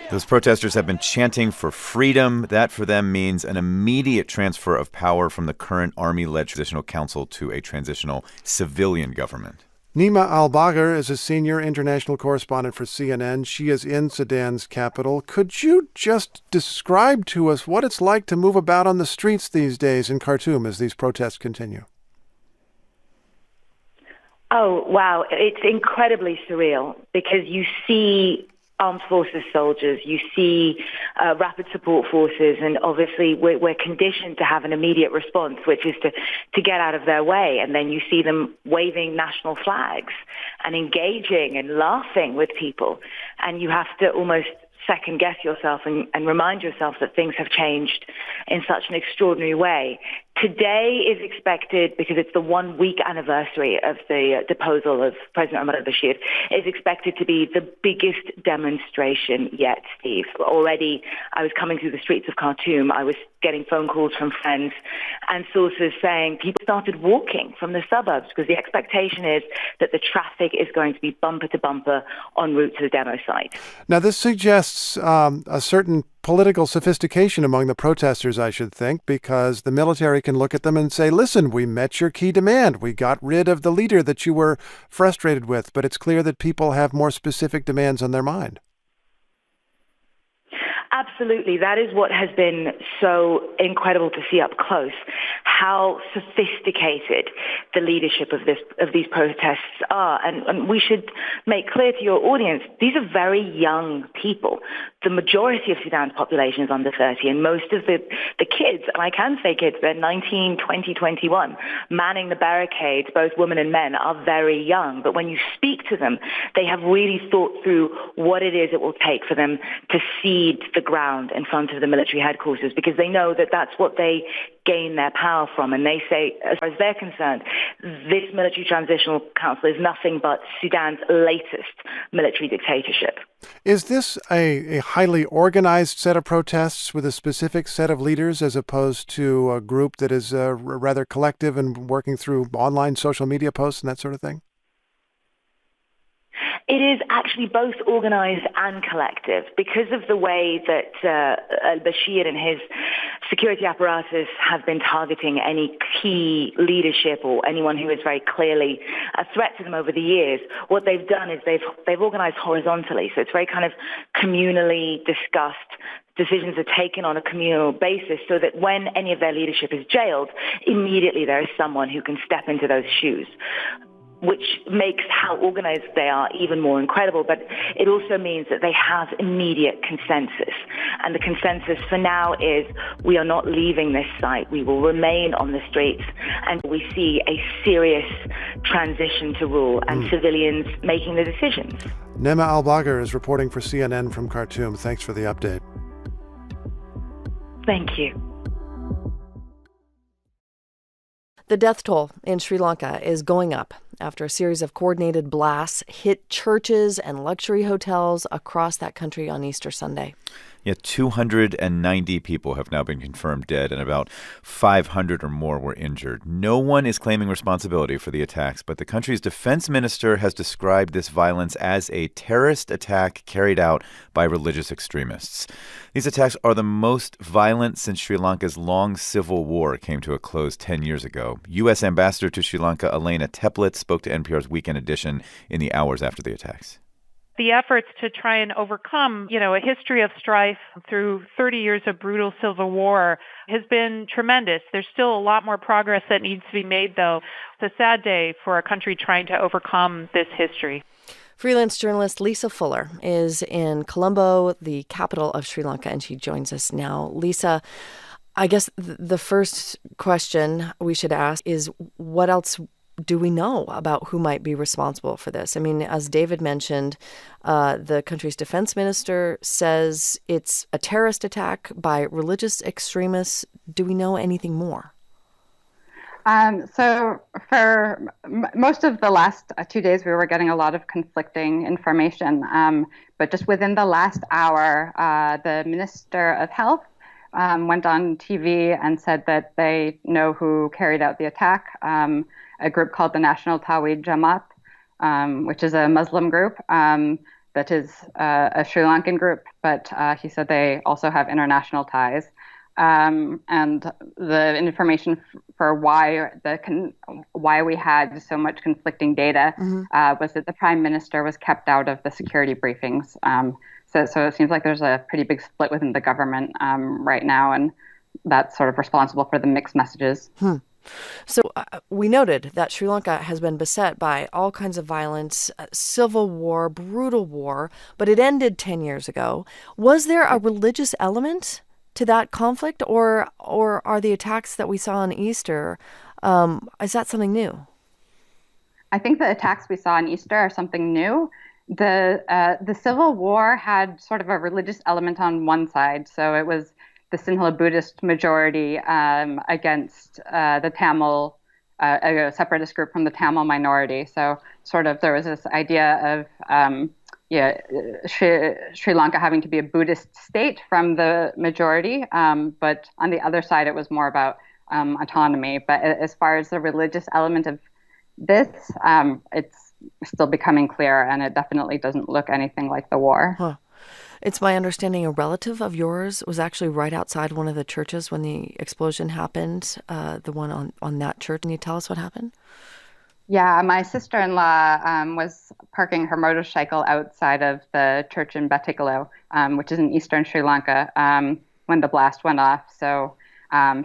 Those protesters have been chanting for freedom. That, for them, means an immediate transfer of power from the current army-led transitional council to a transitional civilian government. Nima Al-Bagher is a senior international correspondent for CNN. She is in Sudan's capital. Could you just describe to us what it's like to move about on the streets these days in Khartoum as these protests continue? Oh, wow. It's incredibly surreal because you see armed forces soldiers, you see rapid support forces, and obviously we're conditioned to have an immediate response, which is to get out of their way. And then you see them waving national flags and engaging and laughing with people. And you have to almost second guess yourself and remind yourself that things have changed in such an extraordinary way. Today is expected, because it's the 1 week anniversary of the deposal of President Omar al-Bashir, is expected to be the biggest demonstration yet, Steve. Already, I was coming through the streets of Khartoum. I was getting phone calls from friends and sources saying people started walking from the suburbs because the expectation is that the traffic is going to be bumper to bumper en route to the demo site. Now, this suggests a certain political sophistication among the protesters, I should think, because the military can look at them and say, listen, we met your key demand. We got rid of the leader that you were frustrated with. But it's clear that people have more specific demands on their mind. Absolutely. That is what has been so incredible to see up close, how sophisticated the leadership of these protests are. And we should make clear to your audience, these are very young people. The majority of Sudan's population is under 30, and most of the kids, and I can say kids, they're 19, 20, 21, manning the barricades, both women and men, are very young. But when you speak to them, they have really thought through what it is it will take for them to cede the ground in front of the military headquarters, because they know that that's what they gain their power from. And they say, as far as they're concerned, this military transitional council is nothing but Sudan's latest military dictatorship. Is this a highly organized set of protests with a specific set of leaders as opposed to a group that is rather collective and working through online social media posts and that sort of thing? It is actually both organized and collective because of the way that al-Bashir and his security apparatus have been targeting any key leadership or anyone who is very clearly a threat to them over the years. What they've done is they've organized horizontally, so it's very kind of communally discussed. Decisions are taken on a communal basis so that when any of their leadership is jailed, immediately there is someone who can step into those shoes, which makes how organized they are even more incredible. But it also means that they have immediate consensus. And the consensus for now is we are not leaving this site. We will remain on the streets. And we see a serious transition to rule and civilians making the decisions. Nima Al-Bagher is reporting for CNN from Khartoum. Thanks for the update. Thank you. The death toll in Sri Lanka is going up after a series of coordinated blasts hit churches and luxury hotels across that country on Easter Sunday. Yeah, 290 people have now been confirmed dead, and about 500 or more were injured. No one is claiming responsibility for the attacks, but the country's defense minister has described this violence as a terrorist attack carried out by religious extremists. These attacks are the most violent since Sri Lanka's long civil war came to a close 10 years ago. U.S. Ambassador to Sri Lanka, Elena Teplitz, spoke to NPR's Weekend Edition in the hours after the attacks. The efforts to try and overcome, a history of strife through 30 years of brutal civil war has been tremendous. There's still a lot more progress that needs to be made, though. It's a sad day for a country trying to overcome this history. Freelance journalist Lisa Fuller is in Colombo, the capital of Sri Lanka, and she joins us now. Lisa, I guess the first question we should ask is, what else do we know about who might be responsible for this? I mean, as David mentioned, the country's defense minister says it's a terrorist attack by religious extremists. Do we know anything more? So for most of the last 2 days, we were getting a lot of conflicting information. But just within the last hour, the Minister of Health went on TV and said that they know who carried out the attack. A group called the National Tawhid Jamaat, which is a Muslim group. that is a Sri Lankan group, but he said they also have international ties. And the information for why we had so much conflicting data was that the prime minister was kept out of the security briefings. So it seems like there's a pretty big split within the government right now, and that's sort of responsible for the mixed messages. So we noted that Sri Lanka has been beset by all kinds of violence, civil war, brutal war, but it ended 10 years ago. Was there a religious element to that conflict, or are the attacks that we saw on Easter, is that something new? I think the attacks we saw on Easter are something new. The Civil War had sort of a religious element on one side, so it was the Sinhala Buddhist majority against the Tamil, a separatist group from the Tamil minority. So sort of there was this idea of Sri Lanka having to be a Buddhist state from the majority, but on the other side it was more about autonomy. But as far as the religious element of this, it's still becoming clear, and it definitely doesn't look anything like the war. Huh. It's my understanding a relative of yours was actually right outside one of the churches when the explosion happened, the one on that church. Can you tell us what happened? Yeah, my sister-in-law was parking her motorcycle outside of the church in Battikalo, which is in eastern Sri Lanka, when the blast went off. So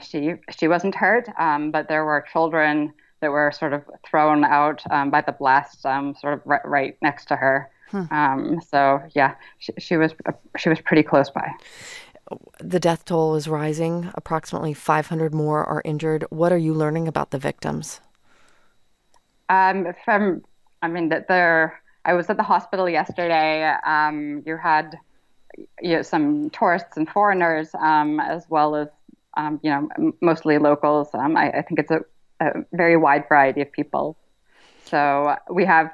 she wasn't hurt, but there were children that were sort of thrown out by the blast, sort of right next to her. So yeah, she was pretty close by. The death toll is rising. Approximately 500 more are injured. What are you learning about the victims? I was at the hospital yesterday. You had some tourists and foreigners, as well as mostly locals. I think it's a very wide variety of people. So we have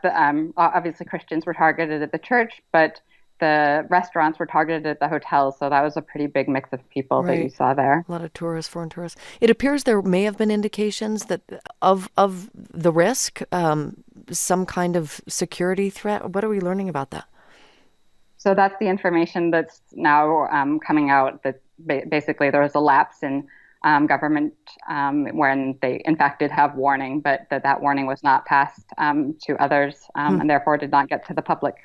obviously Christians were targeted at the church, but the restaurants were targeted at the hotels. So that was a pretty big mix of people that you saw there. A lot of tourists, foreign tourists. It appears there may have been indications that of the risk, some kind of security threat. What are we learning about that? So that's the information that's now coming out, that basically there was a lapse in government when they in fact did have warning, but that warning was not passed to others and therefore did not get to the public.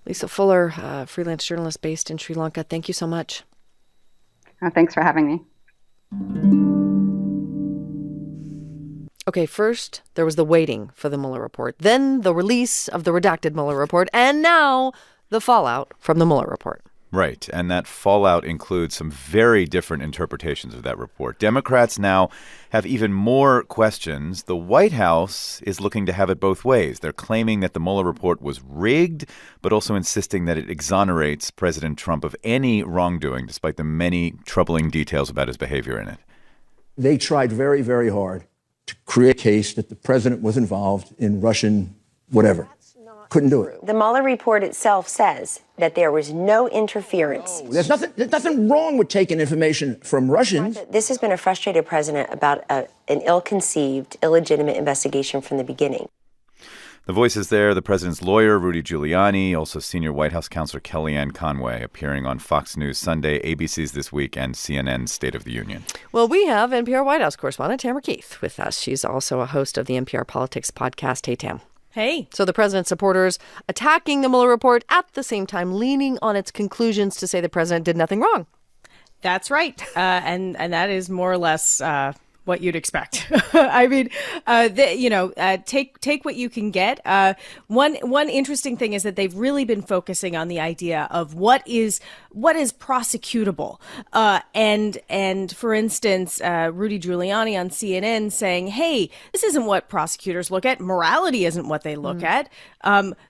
Lisa Fuller, freelance journalist based in Sri Lanka. Thank you so much. Thanks for having me. Okay, first there was the waiting for the Mueller report, then the release of the redacted Mueller report, and now the fallout from the Mueller report. Right, and that fallout includes some very different interpretations of that report. Democrats now have even more questions. The White House is looking to have it both ways. They're claiming that the Mueller report was rigged, but also insisting that it exonerates President Trump of any wrongdoing, despite the many troubling details about his behavior in it. They tried very, very hard to create a case that the president was involved in Russian whatever. Couldn't do it. The Mueller report itself says that there was no interference. There's nothing wrong with taking information from Russians. This has been a frustrated president about an ill-conceived, illegitimate investigation from the beginning. The voices there, the president's lawyer, Rudy Giuliani, also senior White House counselor Kellyanne Conway, appearing on Fox News Sunday, ABC's This Week, and CNN's State of the Union. Well, we have NPR White House correspondent Tamara Keith with us. She's also a host of the NPR Politics podcast. Hey, Tam. Hey. So the president's supporters attacking the Mueller report at the same time leaning on its conclusions to say the president did nothing wrong. That's right. And that is more or less what you'd expect. I mean, take what you can get. One interesting thing is that they've really been focusing on the idea of what is prosecutable. And for instance, Rudy Giuliani on CNN saying, hey, this isn't what prosecutors look at. Morality isn't what they look at.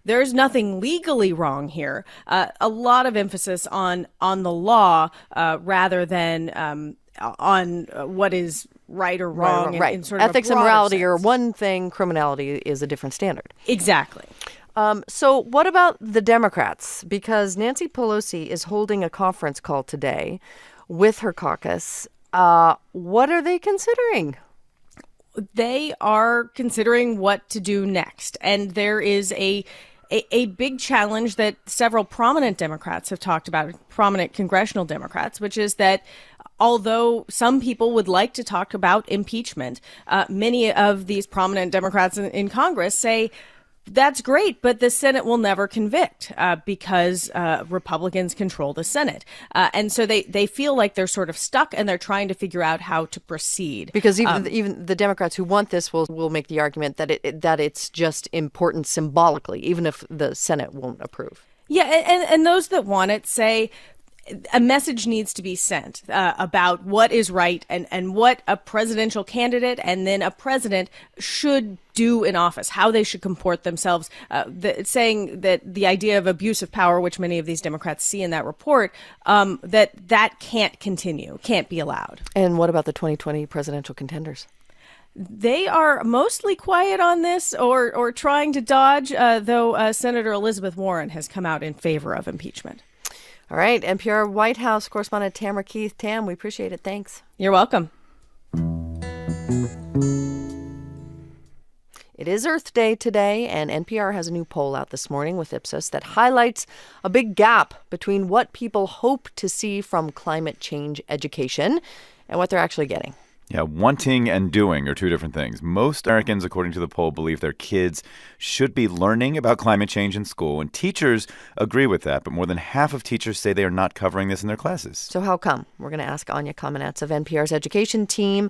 There's nothing legally wrong here. A lot of emphasis on the law rather than on what is right or wrong. Right. In sort of ethics and morality are one thing. Criminality is a different standard. Exactly. So what about the Democrats? Because Nancy Pelosi is holding a conference call today with her caucus. What are they considering? They are considering what to do next. And there is a a big challenge that several prominent Democrats have talked about, prominent congressional Democrats, which is that although some people would like to talk about impeachment, many of these prominent Democrats in Congress say, that's great, but the Senate will never convict because Republicans control the Senate. And so they feel like they're sort of stuck and they're trying to figure out how to proceed. Because even the Democrats who want this will make the argument that it's just important symbolically, even if the Senate won't approve. Yeah, and those that want it say a message needs to be sent about what is right and what a presidential candidate and then a president should do in office, how they should comport themselves, saying that the idea of abuse of power, which many of these Democrats see in that report, that can't continue, can't be allowed. And what about the 2020 presidential contenders? They are mostly quiet on this or trying to dodge, though Senator Elizabeth Warren has come out in favor of impeachment. All right, NPR White House correspondent Tamara Keith. Tam, we appreciate it. Thanks. You're welcome. It is Earth Day today, and NPR has a new poll out this morning with Ipsos that highlights a big gap between what people hope to see from climate change education and what they're actually getting. Yeah, wanting and doing are two different things. Most Americans, according to the poll, believe their kids should be learning about climate change in school, and teachers agree with that. But more than half of teachers say they are not covering this in their classes. So how come? We're going to ask Anya Kamenetz of NPR's education team.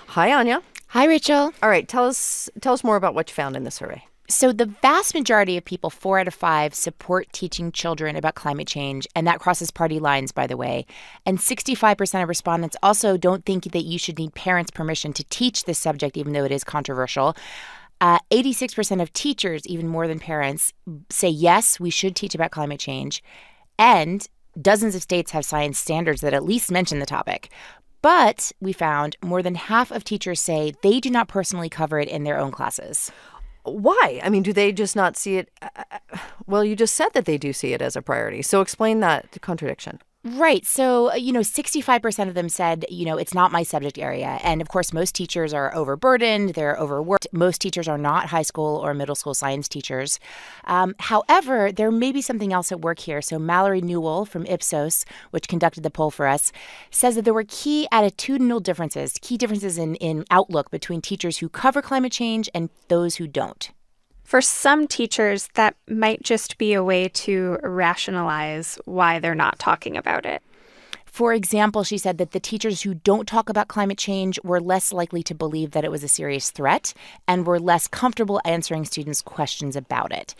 Hi, Anya. Hi, Rachel. All right, tell us more about what you found in the survey. So the vast majority of people, 4 out of 5, support teaching children about climate change, and that crosses party lines, by the way. And 65% of respondents also don't think that you should need parents' permission to teach this subject, even though it is controversial. 86% of teachers, even more than parents, say yes, we should teach about climate change. And dozens of states have science standards that at least mention the topic. But we found more than half of teachers say they do not personally cover it in their own classes. Why? I mean, do they just not see it? Well, you just said that they do see it as a priority. So explain that contradiction. Right. So, 65% of them said, it's not my subject area. And of course, most teachers are overburdened. They're overworked. Most teachers are not high school or middle school science teachers. However, there may be something else at work here. So Mallory Newell from Ipsos, which conducted the poll for us, says that there were key attitudinal differences, in outlook between teachers who cover climate change and those who don't. For some teachers, that might just be a way to rationalize why they're not talking about it. For example, she said that the teachers who don't talk about climate change were less likely to believe that it was a serious threat and were less comfortable answering students' questions about it.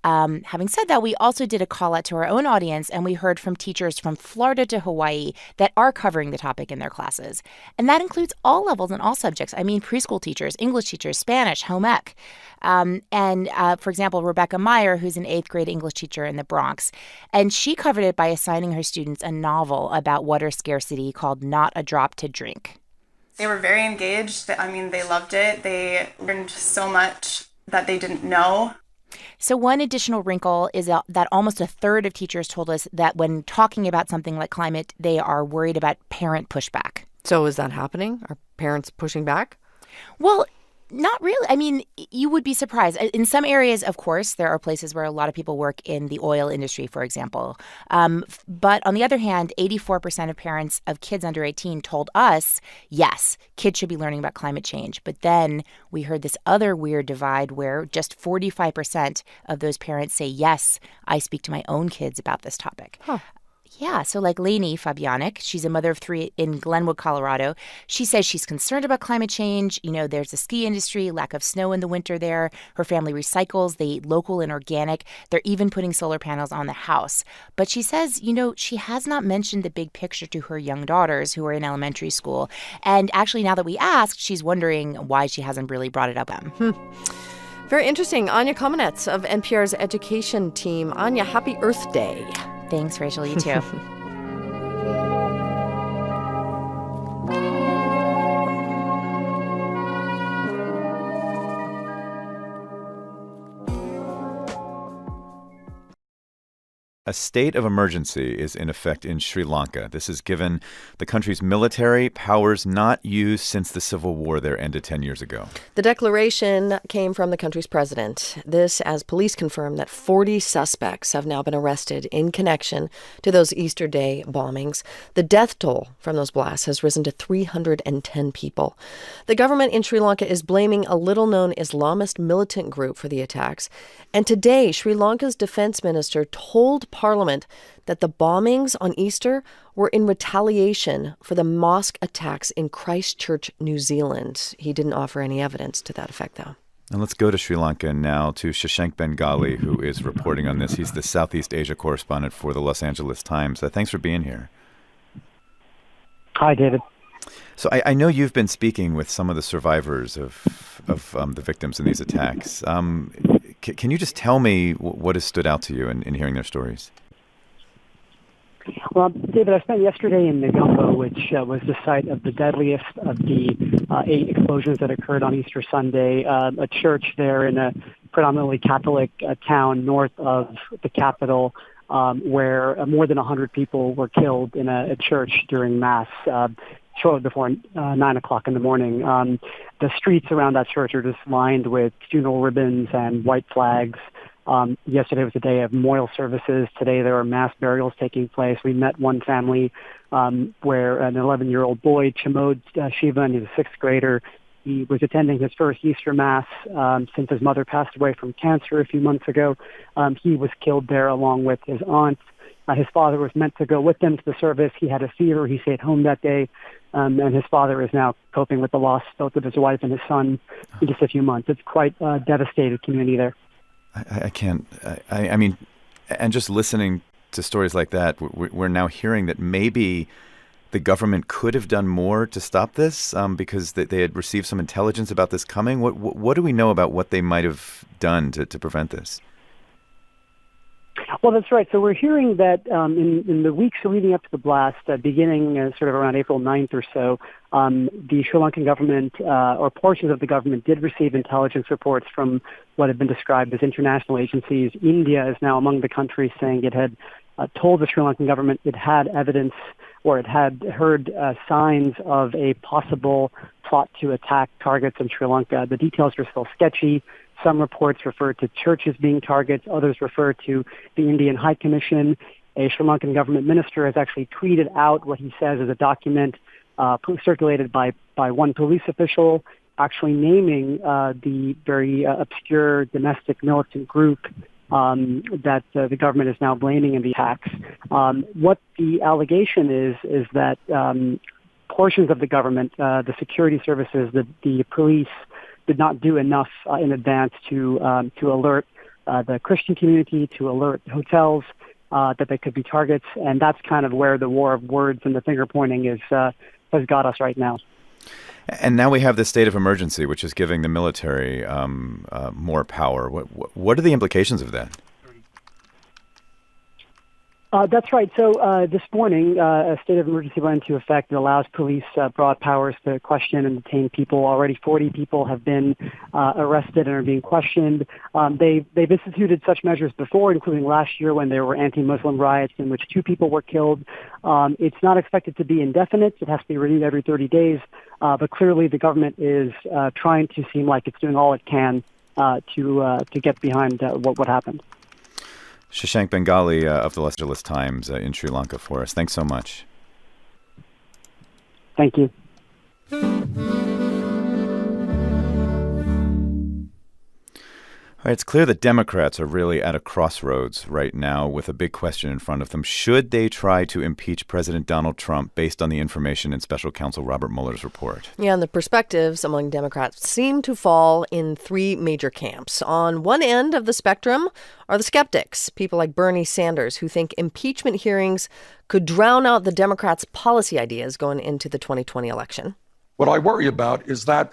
Having said that, we also did a call out to our own audience, and we heard from teachers from Florida to Hawaii that are covering the topic in their classes. And that includes all levels and all subjects. I mean, preschool teachers, English teachers, Spanish, home ec. For example, Rebecca Meyer, who's an 8th grade English teacher in the Bronx, and she covered it by assigning her students a novel about water scarcity called Not a Drop to Drink. They were very engaged. I mean, they loved it. They learned so much that they didn't know. So one additional wrinkle is that almost a third of teachers told us that when talking about something like climate, they are worried about parent pushback. So is that happening? Are parents pushing back? Well, not really. I mean, you would be surprised. In some areas, of course, there are places where a lot of people work in the oil industry, for example. But on the other hand, 84% of parents of kids under 18 told us, yes, kids should be learning about climate change. But then we heard this other weird divide where just 45% of those parents say, yes, I speak to my own kids about this topic. Huh. Yeah, so like Lainey Fabianic, she's a mother of 3 in Glenwood, Colorado. She says she's concerned about climate change. There's a ski industry, lack of snow in the winter there. Her family recycles. They eat local and organic. They're even putting solar panels on the house. But she says, she has not mentioned the big picture to her young daughters who are in elementary school. And actually, now that we asked, she's wondering why she hasn't really brought it up. Very interesting. Anya Kamenetz of NPR's education team. Anya, happy Earth Day. Thanks, Rachel. You too. A state of emergency is in effect in Sri Lanka. This has given the country's military powers not used since the civil war there ended 10 years ago. The declaration came from the country's president. This as police confirm that 40 suspects have now been arrested in connection to those Easter Day bombings. The death toll from those blasts has risen to 310 people. The government in Sri Lanka is blaming a little-known Islamist militant group for the attacks. And today, Sri Lanka's defense minister told Parliament that the bombings on Easter were in retaliation for the mosque attacks in Christchurch, New Zealand. He didn't offer any evidence to that effect, though. And let's go to Sri Lanka now to Shashank Bengali, who is reporting on this. He's the Southeast Asia correspondent for the Los Angeles Times. Thanks for being here. Hi, David. So I know you've been speaking with some of the survivors of the victims in these attacks. Can you just tell me what has stood out to you in hearing their stories? Well, David, I spent yesterday in Negombo, which was the site of the deadliest of the 8 explosions that occurred on Easter Sunday. A church there in a predominantly Catholic town north of the capital, where more than 100 people were killed in a church during Mass shortly before 9 o'clock in the morning. The streets around that church are just lined with funeral ribbons and white flags. Yesterday was a day of memorial services. Today there are mass burials taking place. We met one family where an 11-year-old boy, Chamod Shivan, he's a 6th grader. He was attending his first Easter Mass since his mother passed away from cancer a few months ago. He was killed there along with his aunt. His father was meant to go with them to the service. He had a fever. He stayed home that day. And his father is now coping with the loss both of his wife and his son in just a few months. It's quite a devastated community there. I can't. I mean, and just listening to stories like that, we're now hearing that maybe the government could have done more to stop this because they had received some intelligence about this coming. What do we know about what they might have done to prevent this? Well, that's right. So we're hearing that in the weeks leading up to the blast, beginning sort of around April 9th or so, the Sri Lankan government or portions of the government did receive intelligence reports from what have been described as international agencies. India is now among the countries saying it had told the Sri Lankan government it had evidence or it had heard signs of a possible plot to attack targets in Sri Lanka. The details are still sketchy. Some reports refer to churches being targets. Others refer to the Indian High Commission. A Sri Lankan government minister has actually tweeted out what he says is a document circulated by one police official, actually naming the very obscure domestic militant group that the government is now blaming in the attacks. What the allegation is that portions of the government, the security services, the police, did not do enough in advance to alert the Christian community, to alert hotels that they could be targets, and that's kind of where the war of words and the finger pointing has got us right now. And now we have this state of emergency, which is giving the military more power. What are the implications of that? That's right. So this morning, a state of emergency went into effect. It allows police broad powers to question and detain people. Already 40 people have been arrested and are being questioned. They've instituted such measures before, including last year when there were anti-Muslim riots in which 2 people were killed. It's not expected to be indefinite. It has to be renewed every 30 days. But clearly the government is trying to seem like it's doing all it can to get behind what happened. Shashank Bengali of the Los Angeles Times in Sri Lanka for us. Thanks so much. Thank you. All right, it's clear that Democrats are really at a crossroads right now with a big question in front of them. Should they try to impeach President Donald Trump based on the information in Special Counsel Robert Mueller's report? Yeah, and the perspectives among Democrats seem to fall in 3 major camps. On one end of the spectrum are the skeptics, people like Bernie Sanders, who think impeachment hearings could drown out the Democrats' policy ideas going into the 2020 election. What I worry about is that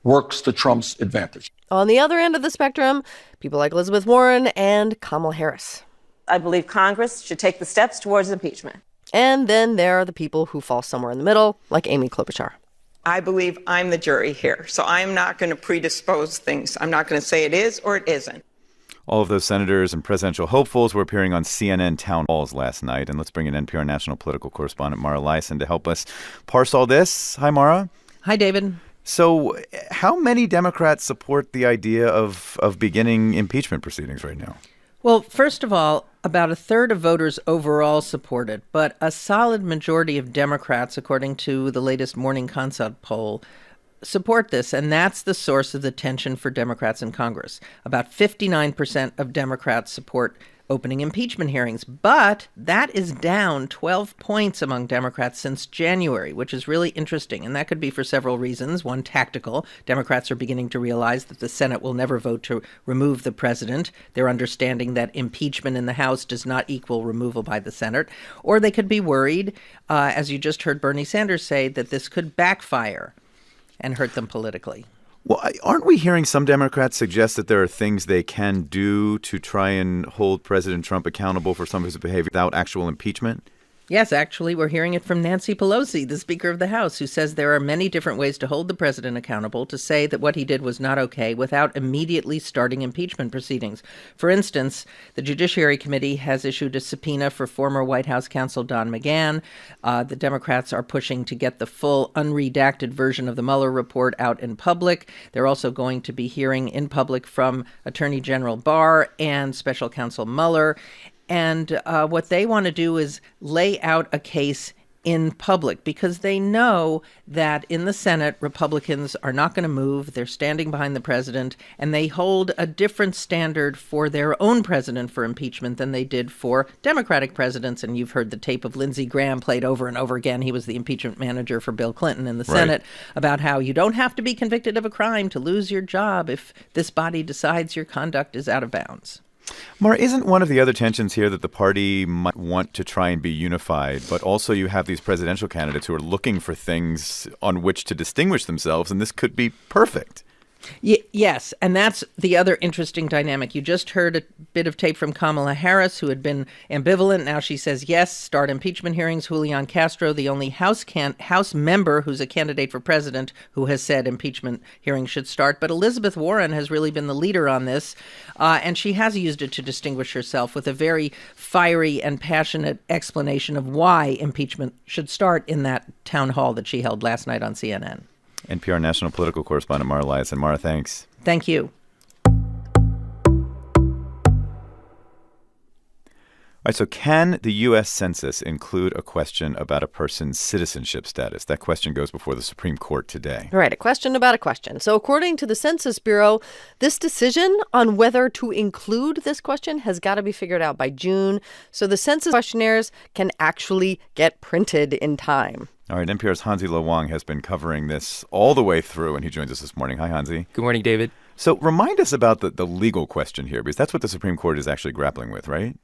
works to Trump's advantage. On the other end of the spectrum, people like Elizabeth Warren and Kamala Harris. I believe Congress should take the steps towards impeachment. And then there are the people who fall somewhere in the middle, like Amy Klobuchar. I believe I'm the jury here, so I'm not going to predispose things. I'm not going to say it is or it isn't. All of those senators and presidential hopefuls were appearing on CNN town halls last night. And let's bring in NPR national political correspondent Mara Liasson to help us parse all this. Hi, Mara. Hi, David. So how many Democrats support the idea of beginning impeachment proceedings right now? Well, first of all, about a third of voters overall support it, but a solid majority of Democrats, according to the latest Morning Consult poll, support this, and that's the source of the tension for Democrats in Congress. About 59% of Democrats support opening impeachment hearings, but that is down 12 points among Democrats since January, which is really interesting, and that could be for several reasons. One, tactical. Democrats are beginning to realize that the Senate will never vote to remove the president. They're understanding that impeachment in the House does not equal removal by the Senate. Or they could be worried, as you just heard Bernie Sanders say, that this could backfire and hurt them politically. Well, aren't we hearing some Democrats suggest that there are things they can do to try and hold President Trump accountable for some of his behavior without actual impeachment? Yes, actually, we're hearing it from Nancy Pelosi, the Speaker of the House, who says there are many different ways to hold the president accountable, to say that what he did was not okay without immediately starting impeachment proceedings. For instance, the Judiciary Committee has issued a subpoena for former White House counsel Don McGahn. The Democrats are pushing to get the full unredacted version of the Mueller report out in public. They're also going to be hearing in public from Attorney General Barr and Special Counsel Mueller. And what they want to do is lay out a case in public because they know that in the Senate, Republicans are not going to move. They're standing behind the president, and they hold a different standard for their own president for impeachment than they did for Democratic presidents. And you've heard the tape of Lindsey Graham played over and over again. He was the impeachment manager for Bill Clinton in the Senate, about how you don't have to be convicted of a crime to lose your job if this body decides your conduct is out of bounds. Mara, isn't one of the other tensions here that the party might want to try and be unified, but also you have these presidential candidates who are looking for things on which to distinguish themselves, and this could be perfect? Yes, and that's the other interesting dynamic. You just heard a bit of tape from Kamala Harris, who had been ambivalent. Now she says, yes, start impeachment hearings. Julian Castro, the only House member who's a candidate for president, who has said impeachment hearings should start. But Elizabeth Warren has really been the leader on this, and she has used it to distinguish herself with a very fiery and passionate explanation of why impeachment should start in that town hall that she held last night on CNN. NPR national political correspondent Mara Liasson. Mara, thanks. Thank you. All right, so can the U.S. Census include a question about a person's citizenship status? That question goes before the Supreme Court today. All right, a question about a question. So according to the Census Bureau, this decision on whether to include this question has got to be figured out by June, so the census questionnaires can actually get printed in time. All right, NPR's Hansi Lo Wang has been covering this all the way through, and he joins us this morning. Hi, Hansi. Good morning, David. So remind us about the legal question here, because that's what the Supreme Court is actually grappling with, right?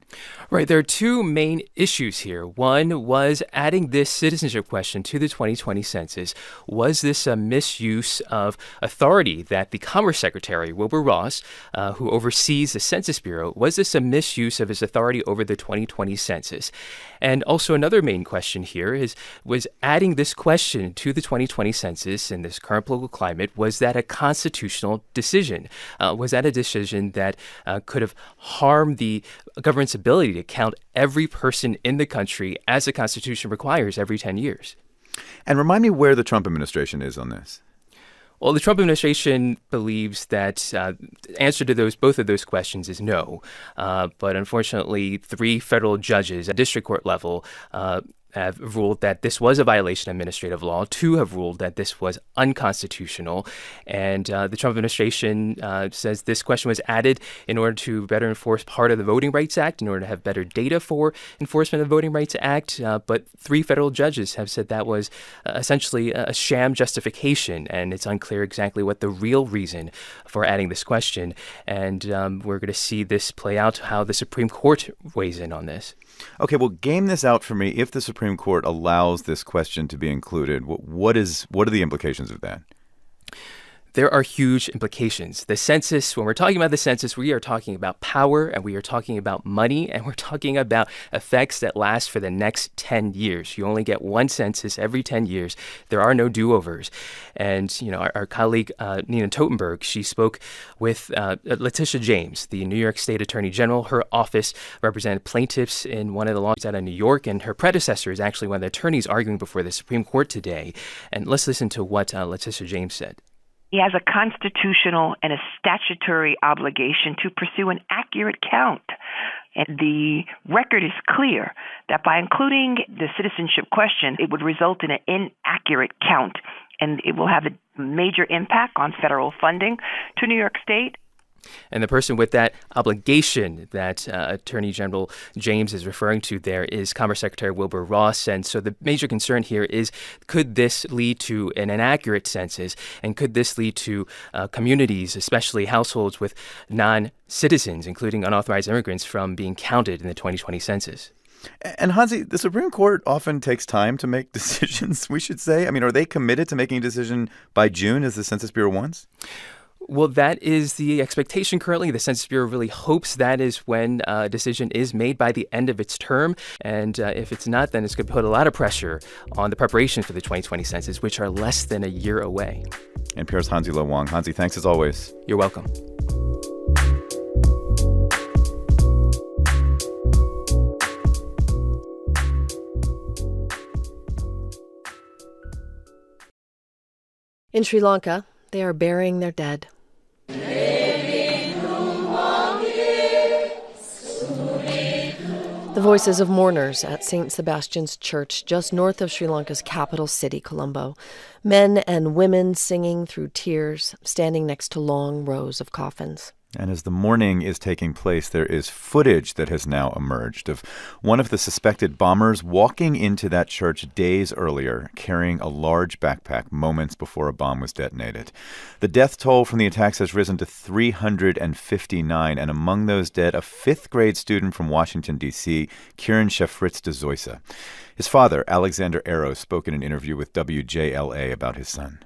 Right. There are two main issues here. One was adding this citizenship question to the 2020 census. Was this a misuse of authority that the Commerce Secretary, Wilbur Ross, who oversees the Census Bureau, was this a misuse of his authority over the 2020 census? And also another main question here was adding this question to the 2020 census in this current political climate, was that a constitutional decision? Was that a decision that could have harmed the government's ability to count every person in the country as the Constitution requires every 10 years? And remind me where the Trump administration is on this. Well, the Trump administration believes that the answer to both of those questions is no. But unfortunately, 3 federal judges at district court level have ruled that this was a violation of administrative law. 2 have ruled that this was unconstitutional. And the Trump administration says this question was added in order to better enforce part of the Voting Rights Act, in order to have better data for enforcement of the Voting Rights Act. But 3 federal judges have said that was essentially a sham justification, and it's unclear exactly what the real reason for adding this question. And we're going to see this play out, how the Supreme Court weighs in on this. Okay, well, game this out for me. If the Supreme Court allows this question to be included, what are the implications of that? there are huge implications. The census, when we're talking about the census, we are talking about power, and we are talking about money, and we're talking about effects that last for the next 10 years. You only get one census every 10 years. There are no do-overs. And, our colleague Nina Totenberg, she spoke with Letitia James, the New York State Attorney General. Her office represented plaintiffs in one of the lawsuits out of New York, and her predecessor is actually one of the attorneys arguing before the Supreme Court today. And let's listen to what Letitia James said. He has a constitutional and a statutory obligation to pursue an accurate count. And the record is clear that by including the citizenship question, it would result in an inaccurate count, and it will have a major impact on federal funding to New York State. And the person with that obligation that Attorney General James is referring to there is Commerce Secretary Wilbur Ross. And so the major concern here is, could this lead to an inaccurate census? And could this lead to communities, especially households with non-citizens, including unauthorized immigrants, from being counted in the 2020 census? And Hansi, the Supreme Court often takes time to make decisions, we should say. I mean, are they committed to making a decision by June, as the Census Bureau wants? Well, that is the expectation currently. The Census Bureau really hopes that is when a decision is made by the end of its term. And if it's not, then it's going to put a lot of pressure on the preparation for the 2020 census, which are less than a year away. NPR's Hansi Lo Wang. Hansi, thanks as always. You're welcome. In Sri Lanka, they are burying their dead. The voices of mourners at St. Sebastian's Church, just north of Sri Lanka's capital city, Colombo. Men and women singing through tears, standing next to long rows of coffins. And as the mourning is taking place, there is footage that has now emerged of one of the suspected bombers walking into that church days earlier, carrying a large backpack moments before a bomb was detonated. The death toll from the attacks has risen to 359, and among those dead, a fifth-grade student from Washington, D.C., Kiran Shefritz de Zoysa. His father, Alexander Arrow, spoke in an interview with WJLA about his son.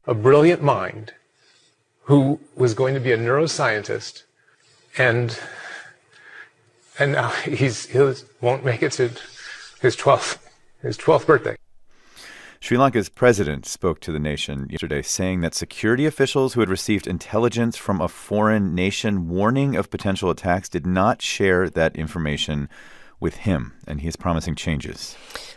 A brilliant mind who was going to be a neuroscientist, and now he won't make it to his 12th birthday. Sri Lanka's president spoke to the nation yesterday, saying that security officials who had received intelligence from a foreign nation warning of potential attacks did not share that information with him, and he is promising changes.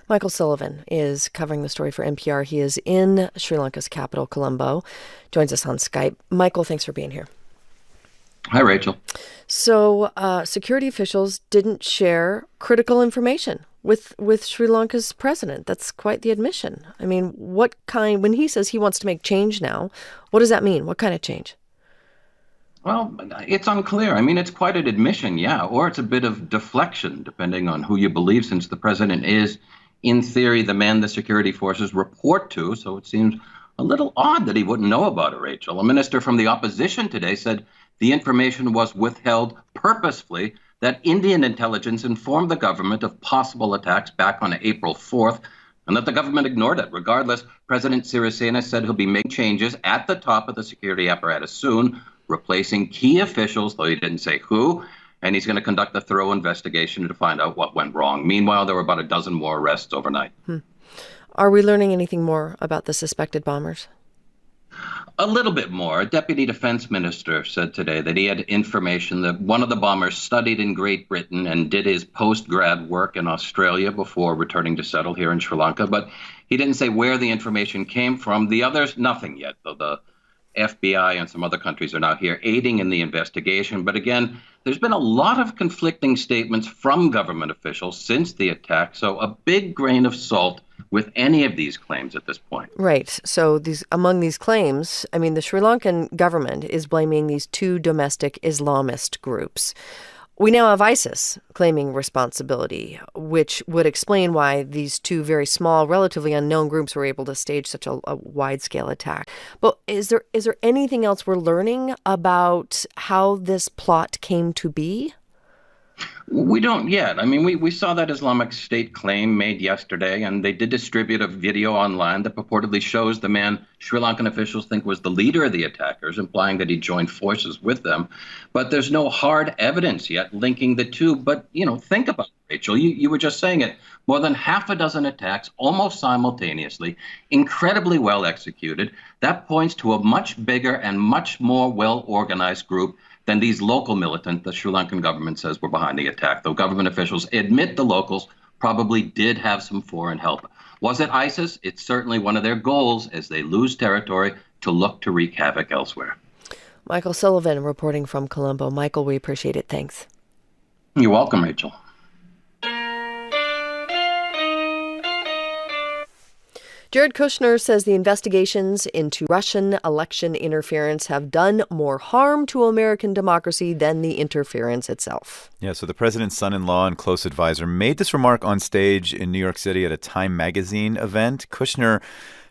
Michael Sullivan is covering the story for NPR. He is in Sri Lanka's capital, Colombo. Joins us on Skype. Michael, thanks for being here. Hi, Rachel. So security officials didn't share critical information with Sri Lanka's president. That's quite the admission. I mean, when he says he wants to make change now, what does that mean? What kind of change? Well, it's unclear. I mean, it's quite an admission, yeah, or it's a bit of deflection, depending on who you believe, since the president is, in theory, the man the security forces report to. So it seems a little odd that he wouldn't know about it, Rachel. A minister from the opposition today said the information was withheld purposefully, that Indian intelligence informed the government of possible attacks back on April 4th, and that the government ignored it. Regardless, President Sirisena said he'll be making changes at the top of the security apparatus soon, replacing key officials, though he didn't say who, and he's going to conduct a thorough investigation to find out what went wrong. Meanwhile, there were about a dozen more arrests overnight. Are we learning anything more about the suspected bombers? A little bit more. A deputy defense minister said today that he had information that one of the bombers studied in Great Britain and did his post-grad work in Australia before returning to settle here in Sri Lanka, but he didn't say where the information came from. The others, nothing yet, though the FBI and some other countries are now here aiding in the investigation. But again, there's been a lot of conflicting statements from government officials since the attack, so a big grain of salt with any of these claims at this point. Right. So among these claims, I mean, the Sri Lankan government is blaming these two domestic Islamist groups. We now have ISIS claiming responsibility, which would explain why these two very small, relatively unknown groups were able to stage such a wide-scale attack. But is there anything else we're learning about how this plot came to be? We don't yet. I mean, we saw that Islamic State claim made yesterday, and they did distribute a video online that purportedly shows the man Sri Lankan officials think was the leader of the attackers, implying that he joined forces with them. But there's no hard evidence yet linking the two. But, think about it, Rachel. You were just saying it. More than half a dozen attacks, almost simultaneously, incredibly well executed. That points to a much bigger and much more well-organized group than these local militants the Sri Lankan government says were behind the attack, though government officials admit the locals probably did have some foreign help. Was it ISIS? It's certainly one of their goals as they lose territory to look to wreak havoc elsewhere. Michael Sullivan reporting from Colombo. Michael, we appreciate it. Thanks. You're welcome, Rachel. Jared Kushner says the investigations into Russian election interference have done more harm to American democracy than the interference itself. Yeah, so the president's son-in-law and close advisor made this remark on stage in New York City at a Time magazine event. Kushner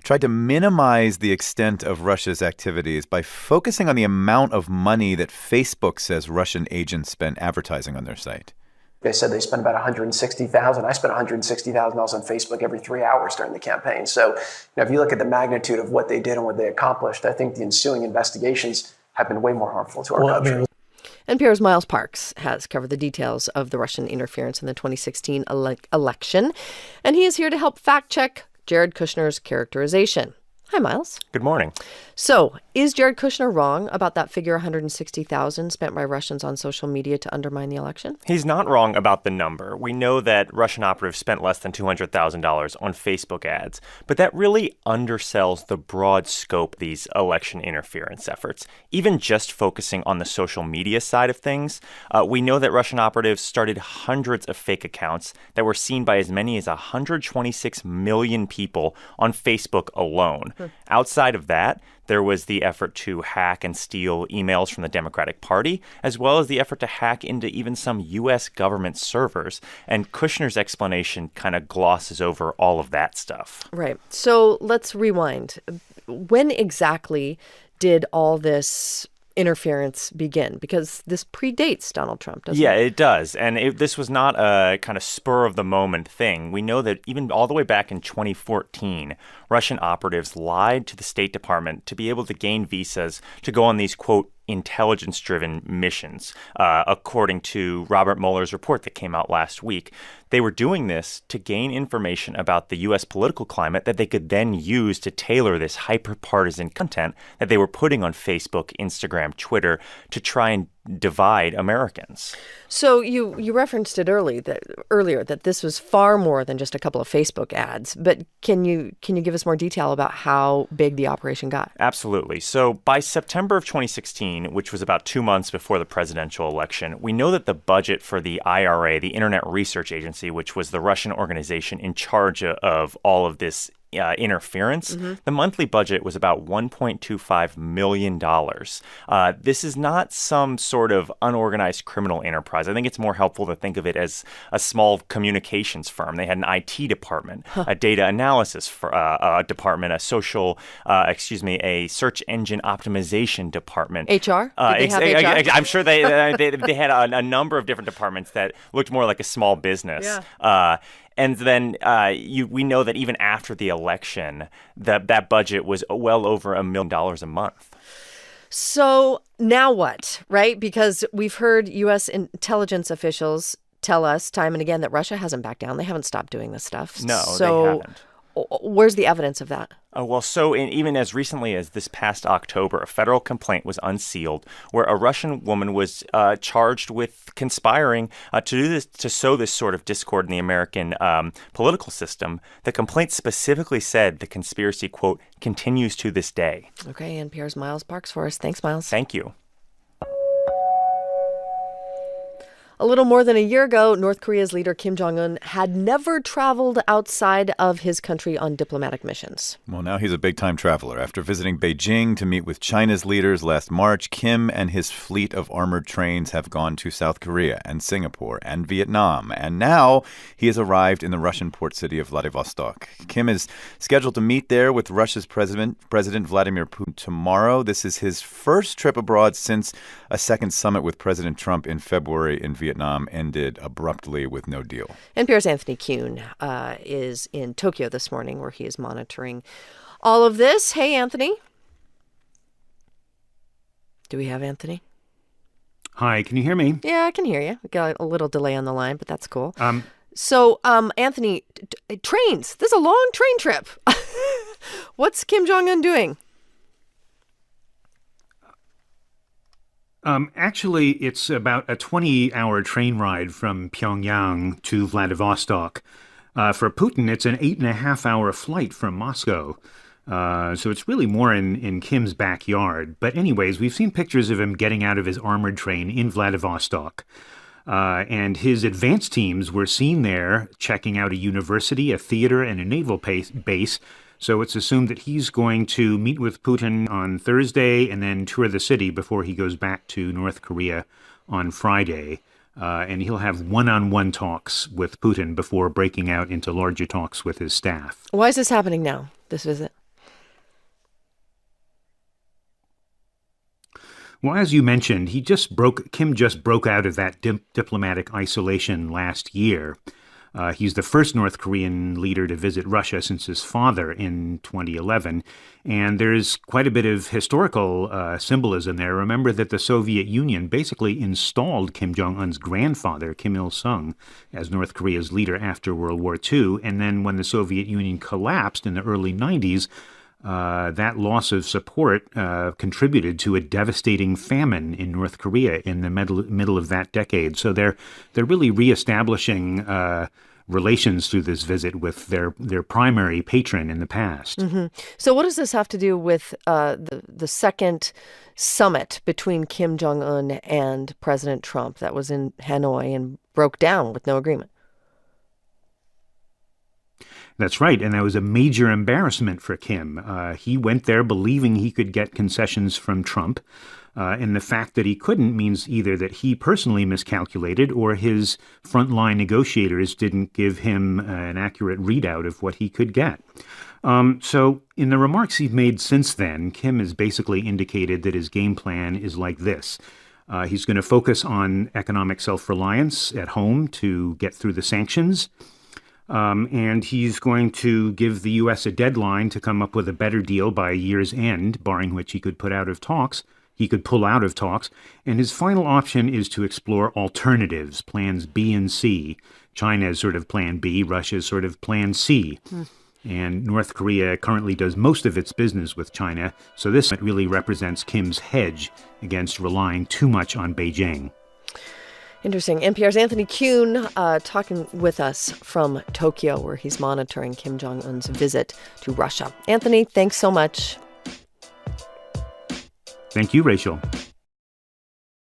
tried to minimize the extent of Russia's activities by focusing on the amount of money that Facebook says Russian agents spent advertising on their site. They said they spent about $160,000. I spent $160,000 on Facebook every 3 hours during the campaign. So if you look at the magnitude of what they did and what they accomplished, I think the ensuing investigations have been way more harmful to our country. NPR's Miles Parks has covered the details of the Russian interference in the 2016 election, and he is here to help fact-check Jared Kushner's characterization. Hi, Miles. Good morning. So, is Jared Kushner wrong about that figure, $160,000 spent by Russians on social media to undermine the election? He's not wrong about the number. We know that Russian operatives spent less than $200,000 on Facebook ads, but that really undersells the broad scope of these election interference efforts. Even just focusing on the social media side of things, we know that Russian operatives started hundreds of fake accounts that were seen by as many as 126 million people on Facebook alone. Outside of that, there was the effort to hack and steal emails from the Democratic Party, as well as the effort to hack into even some U.S. government servers. And Kushner's explanation kind of glosses over all of that stuff. Right. So let's rewind. When exactly did all this interference begin? Because this predates Donald Trump, doesn't it? Yeah, it does. And this was not a kind of spur-of-the-moment thing. We know that even all the way back in 2014, Russian operatives lied to the State Department to be able to gain visas to go on these, quote, intelligence-driven missions, according to Robert Mueller's report that came out last week. They were doing this to gain information about the U.S. political climate that they could then use to tailor this hyper-partisan content that they were putting on Facebook, Instagram, Twitter to try and divide Americans. So you referenced it earlier that this was far more than just a couple of Facebook ads. But can you give us more detail about how big the operation got? Absolutely. So by September of 2016, which was about 2 months before the presidential election, we know that the budget for the IRA, the Internet Research Agency, which was the Russian organization in charge of all of this interference, the monthly budget was about $1.25 million. This is not some sort of unorganized criminal enterprise. I think it's more helpful to think of it as a small communications firm. They had an IT department, a data analysis department, a search engine optimization department. HR? Did they have HR? I'm sure they had a number of different departments that looked more like a small business. Yeah. And then we know that even after the election, that budget was well over $1 million a month. So now what, right? Because we've heard U.S. intelligence officials tell us time and again that Russia hasn't backed down. They haven't stopped doing this stuff. No, they haven't. Where's the evidence of that? Even as recently as this past October, a federal complaint was unsealed where a Russian woman was charged with conspiring to sow this sort of discord in the American political system. The complaint specifically said the conspiracy, quote, continues to this day. Okay, NPR's Miles Parks for us. Thanks, Miles. Thank you. A little more than a year ago, North Korea's leader Kim Jong-un had never traveled outside of his country on diplomatic missions. Well, now he's a big-time traveler. After visiting Beijing to meet with China's leaders last March, Kim and his fleet of armored trains have gone to South Korea and Singapore and Vietnam. And now he has arrived in the Russian port city of Vladivostok. Kim is scheduled to meet there with Russia's President Vladimir Putin tomorrow. This is his first trip abroad since a second summit with President Trump in February in Vietnam. Vietnam ended abruptly with no deal. NPR's Anthony Kuhn is in Tokyo this morning, where he is monitoring all of this. Hey, Anthony. Do we have Anthony? Hi, can you hear me? Yeah, I can hear you. We got a little delay on the line, but that's cool. So, Anthony, trains. This is a long train trip. What's Kim Jong-un doing? Actually, it's about a 20-hour train ride from Pyongyang to Vladivostok. For Putin, it's an 8.5-hour flight from Moscow. So it's really more in Kim's backyard. But anyways, we've seen pictures of him getting out of his armored train in Vladivostok. And his advance teams were seen there checking out a university, a theater, and a naval base. So it's assumed that he's going to meet with Putin on Thursday and then tour the city before he goes back to North Korea on Friday. And he'll have one-on-one talks with Putin before breaking out into larger talks with his staff. Why is this happening now, this visit? Well, as you mentioned, Kim just broke out of that diplomatic isolation last year. He's the first North Korean leader to visit Russia since his father in 2011. And there's quite a bit of historical symbolism there. Remember that the Soviet Union basically installed Kim Jong-un's grandfather, Kim Il-sung, as North Korea's leader after World War II. And then when the Soviet Union collapsed in the early 90s, that loss of support contributed to a devastating famine in North Korea in the middle of that decade. So they're really reestablishing relations through this visit with their primary patron in the past. Mm-hmm. So what does this have to do with the second summit between Kim Jong-un and President Trump that was in Hanoi and broke down with no agreement? That's right, and that was a major embarrassment for Kim. He went there believing he could get concessions from Trump, and the fact that he couldn't means either that he personally miscalculated or his frontline negotiators didn't give him an accurate readout of what he could get. So in the remarks he's made since then, Kim has basically indicated that his game plan is like this. He's going to focus on economic self-reliance at home to get through the sanctions. And he's going to give the U.S. a deadline to come up with a better deal by year's end, barring which he could pull out of talks. And his final option is to explore alternatives, plans B and C. China is sort of plan B, Russia is sort of plan C. And North Korea currently does most of its business with China, so this really represents Kim's hedge against relying too much on Beijing. Interesting. NPR's Anthony Kuhn talking with us from Tokyo, where he's monitoring Kim Jong-un's visit to Russia. Anthony, thanks so much. Thank you, Rachel.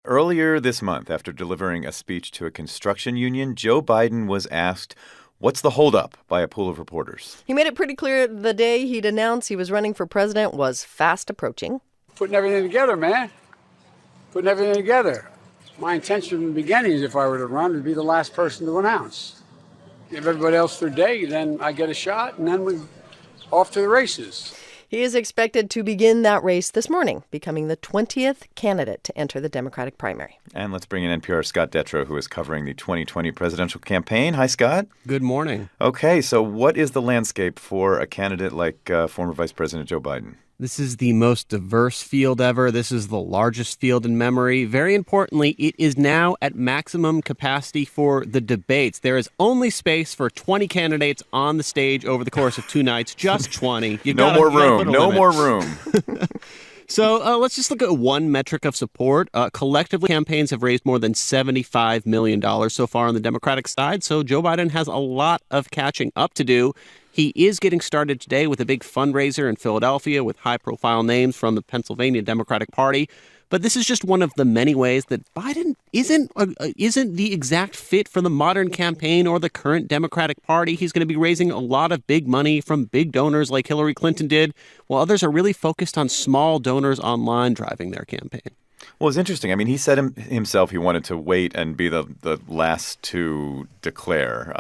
Earlier this month, after delivering a speech to a construction union, Joe Biden was asked, "What's the holdup?" by a pool of reporters. He made it pretty clear the day he'd announced he was running for president was fast approaching. Putting everything together, man. Putting everything together. My intention from the beginning is if I were to run, to be the last person to announce. Give everybody else their day, then I get a shot, and then we're off to the races. He is expected to begin that race this morning, becoming the 20th candidate to enter the Democratic primary. And let's bring in NPR's Scott Detrow, who is covering the 2020 presidential campaign. Hi, Scott. Good morning. Okay, so what is the landscape for a candidate like former Vice President Joe Biden? This is the most diverse field ever. This is the largest field in memory. Very importantly, it is now at maximum capacity for the debates. There is only space for 20 candidates on the stage over the course of 2 nights. Just 20. No more room. So let's just look at one metric of support. Collectively, campaigns have raised more than $75 million so far on the Democratic side. So Joe Biden has a lot of catching up to do. He is getting started today with a big fundraiser in Philadelphia with high-profile names from the Pennsylvania Democratic Party. But this is just one of the many ways that Biden isn't the exact fit for the modern campaign or the current Democratic Party. He's going to be raising a lot of big money from big donors like Hillary Clinton did, while others are really focused on small donors online driving their campaign. Well, it's interesting. I mean, he said himself he wanted to wait and be the last to declare,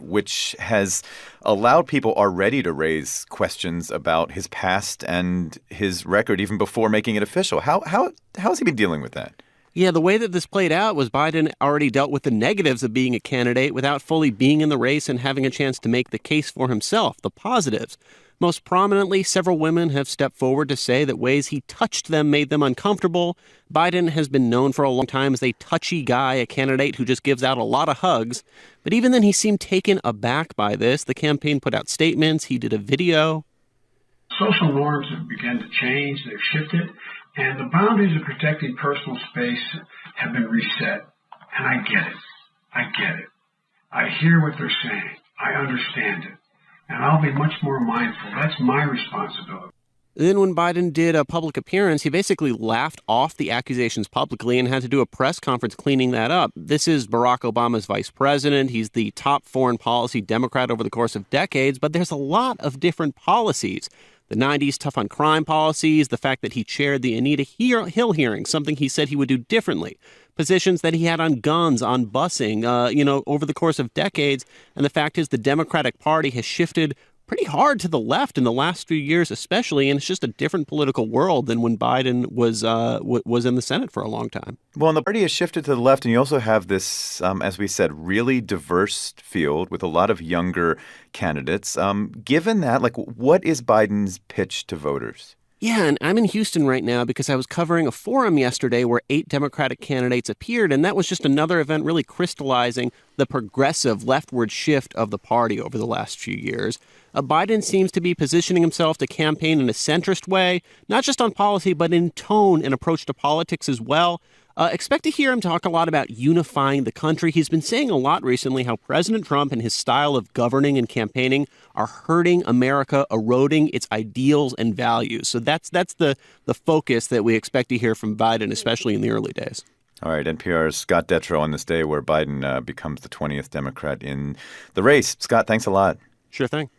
which has allowed people already to raise questions about his past and his record even before making it official. How has he been dealing with that? Yeah, the way that this played out was Biden already dealt with the negatives of being a candidate without fully being in the race and having a chance to make the case for himself, the positives. Most prominently, several women have stepped forward to say that ways he touched them made them uncomfortable. Biden has been known for a long time as a touchy guy, a candidate who just gives out a lot of hugs. But even then, he seemed taken aback by this. The campaign put out statements. He did a video. Social norms have begun to change. They've shifted. And the boundaries of protecting personal space have been reset. And I get it. I get it. I hear what they're saying. I understand it. And I'll be much more mindful. That's my responsibility. Then when Biden did a public appearance, he basically laughed off the accusations publicly and had to do a press conference cleaning that up. This is Barack Obama's vice president. He's the top foreign policy Democrat over the course of decades, but there's a lot of different policies. The 90s tough on crime policies, the fact that he chaired the Anita Hill hearing, something he said he would do differently, positions that he had on guns, on busing, over the course of decades. And the fact is the Democratic Party has shifted pretty hard to the left in the last few years, especially, and it's just a different political world than when Biden was in the Senate for a long time. Well, and the party has shifted to the left, and you also have this, as we said, really diverse field with a lot of younger candidates. Given that, what is Biden's pitch to voters? Yeah, and I'm in Houston right now because I was covering a forum yesterday where 8 Democratic candidates appeared, and that was just another event really crystallizing the progressive leftward shift of the party over the last few years. Biden seems to be positioning himself to campaign in a centrist way, not just on policy, but in tone and approach to politics as well. Expect to hear him talk a lot about unifying the country. He's been saying a lot recently how President Trump and his style of governing and campaigning are hurting America, eroding its ideals and values. So that's the focus that we expect to hear from Biden, especially in the early days. All right, NPR's Scott Detrow on this day where Biden becomes the 20th Democrat in the race. Scott, thanks a lot. Sure thing.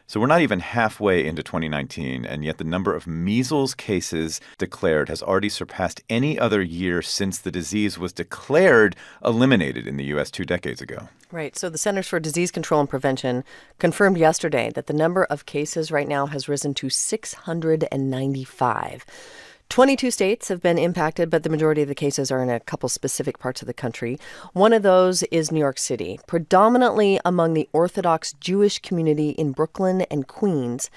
So we're not even halfway into 2019, and yet the number of measles cases declared has already surpassed any other year since the disease was declared eliminated in the U.S. 2 decades ago. Right. So the Centers for Disease Control and Prevention confirmed yesterday that the number of cases right now has risen to 695. 22 states have been impacted, but the majority of the cases are in a couple specific parts of the country. One of those is New York City, predominantly among the Orthodox Jewish community in Brooklyn and Queens.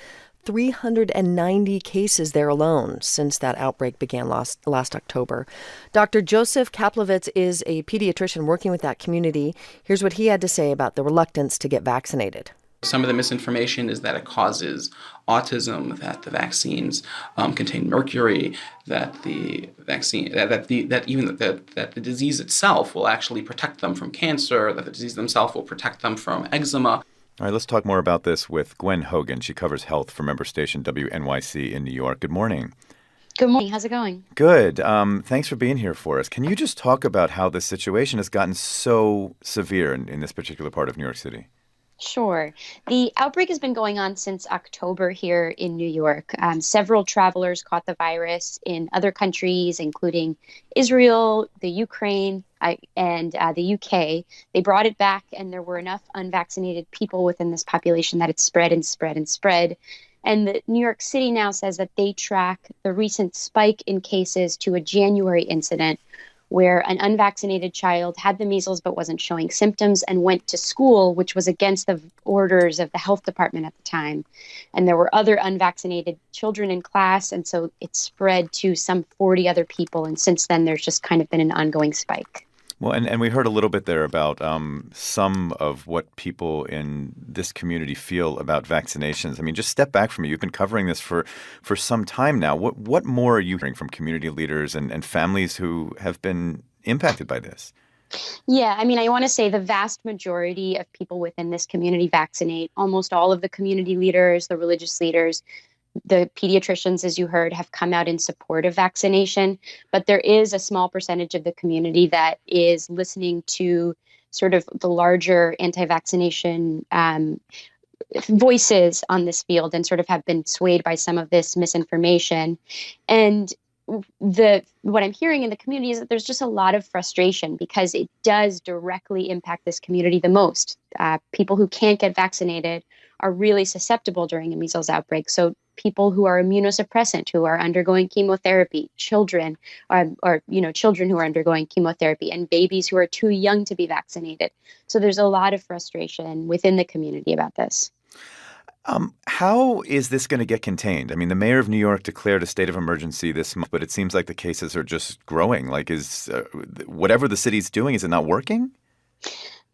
390 cases there alone since that outbreak began last October. Dr. Joseph Kaplowitz is a pediatrician working with that community. Here's what he had to say about the reluctance to get vaccinated. Some of the misinformation is that it causes autism, that the vaccines contain mercury, that the vaccine, that the disease itself will actually protect them from cancer, that the disease themselves will protect them from eczema. All right, let's talk more about this with Gwen Hogan. She covers health for member station WNYC in New York. Good morning. Good morning. How's it going? Good. Thanks for being here for us. Can you just talk about how this situation has gotten so severe in this particular part of New York City? Sure. The outbreak has been going on since October here in New York. Several travelers caught the virus in other countries, including Israel, the Ukraine, and the UK. They brought it back, and there were enough unvaccinated people within this population that it spread and spread and spread. And the New York City now says that they track the recent spike in cases to a January incident where an unvaccinated child had the measles but wasn't showing symptoms and went to school, which was against the orders of the health department at the time. And there were other unvaccinated children in class, and so it spread to some 40 other people. And since then, there's just kind of been an ongoing spike. Well, and we heard a little bit there about some of what people in this community feel about vaccinations. I mean, just step back from it. You've been covering this for some time now. What more are you hearing from community leaders and families who have been impacted by this? Yeah, I mean, I want to say the vast majority of people within this community vaccinate. Almost all of the community leaders, the religious leaders, the pediatricians, as you heard, have come out in support of vaccination, but there is a small percentage of the community that is listening to sort of the larger anti-vaccination voices on this field and sort of have been swayed by some of this misinformation. And what I'm hearing in the community is that there's just a lot of frustration because it does directly impact this community the most. People who can't get vaccinated are really susceptible during a measles outbreak. So people who are immunosuppressant, who are undergoing chemotherapy, children, or children who are undergoing chemotherapy, and babies who are too young to be vaccinated. So there's a lot of frustration within the community about this. How is this going to get contained? I mean, the mayor of New York declared a state of emergency this month, but it seems like the cases are just growing. Like, is whatever the city's doing, is it not working?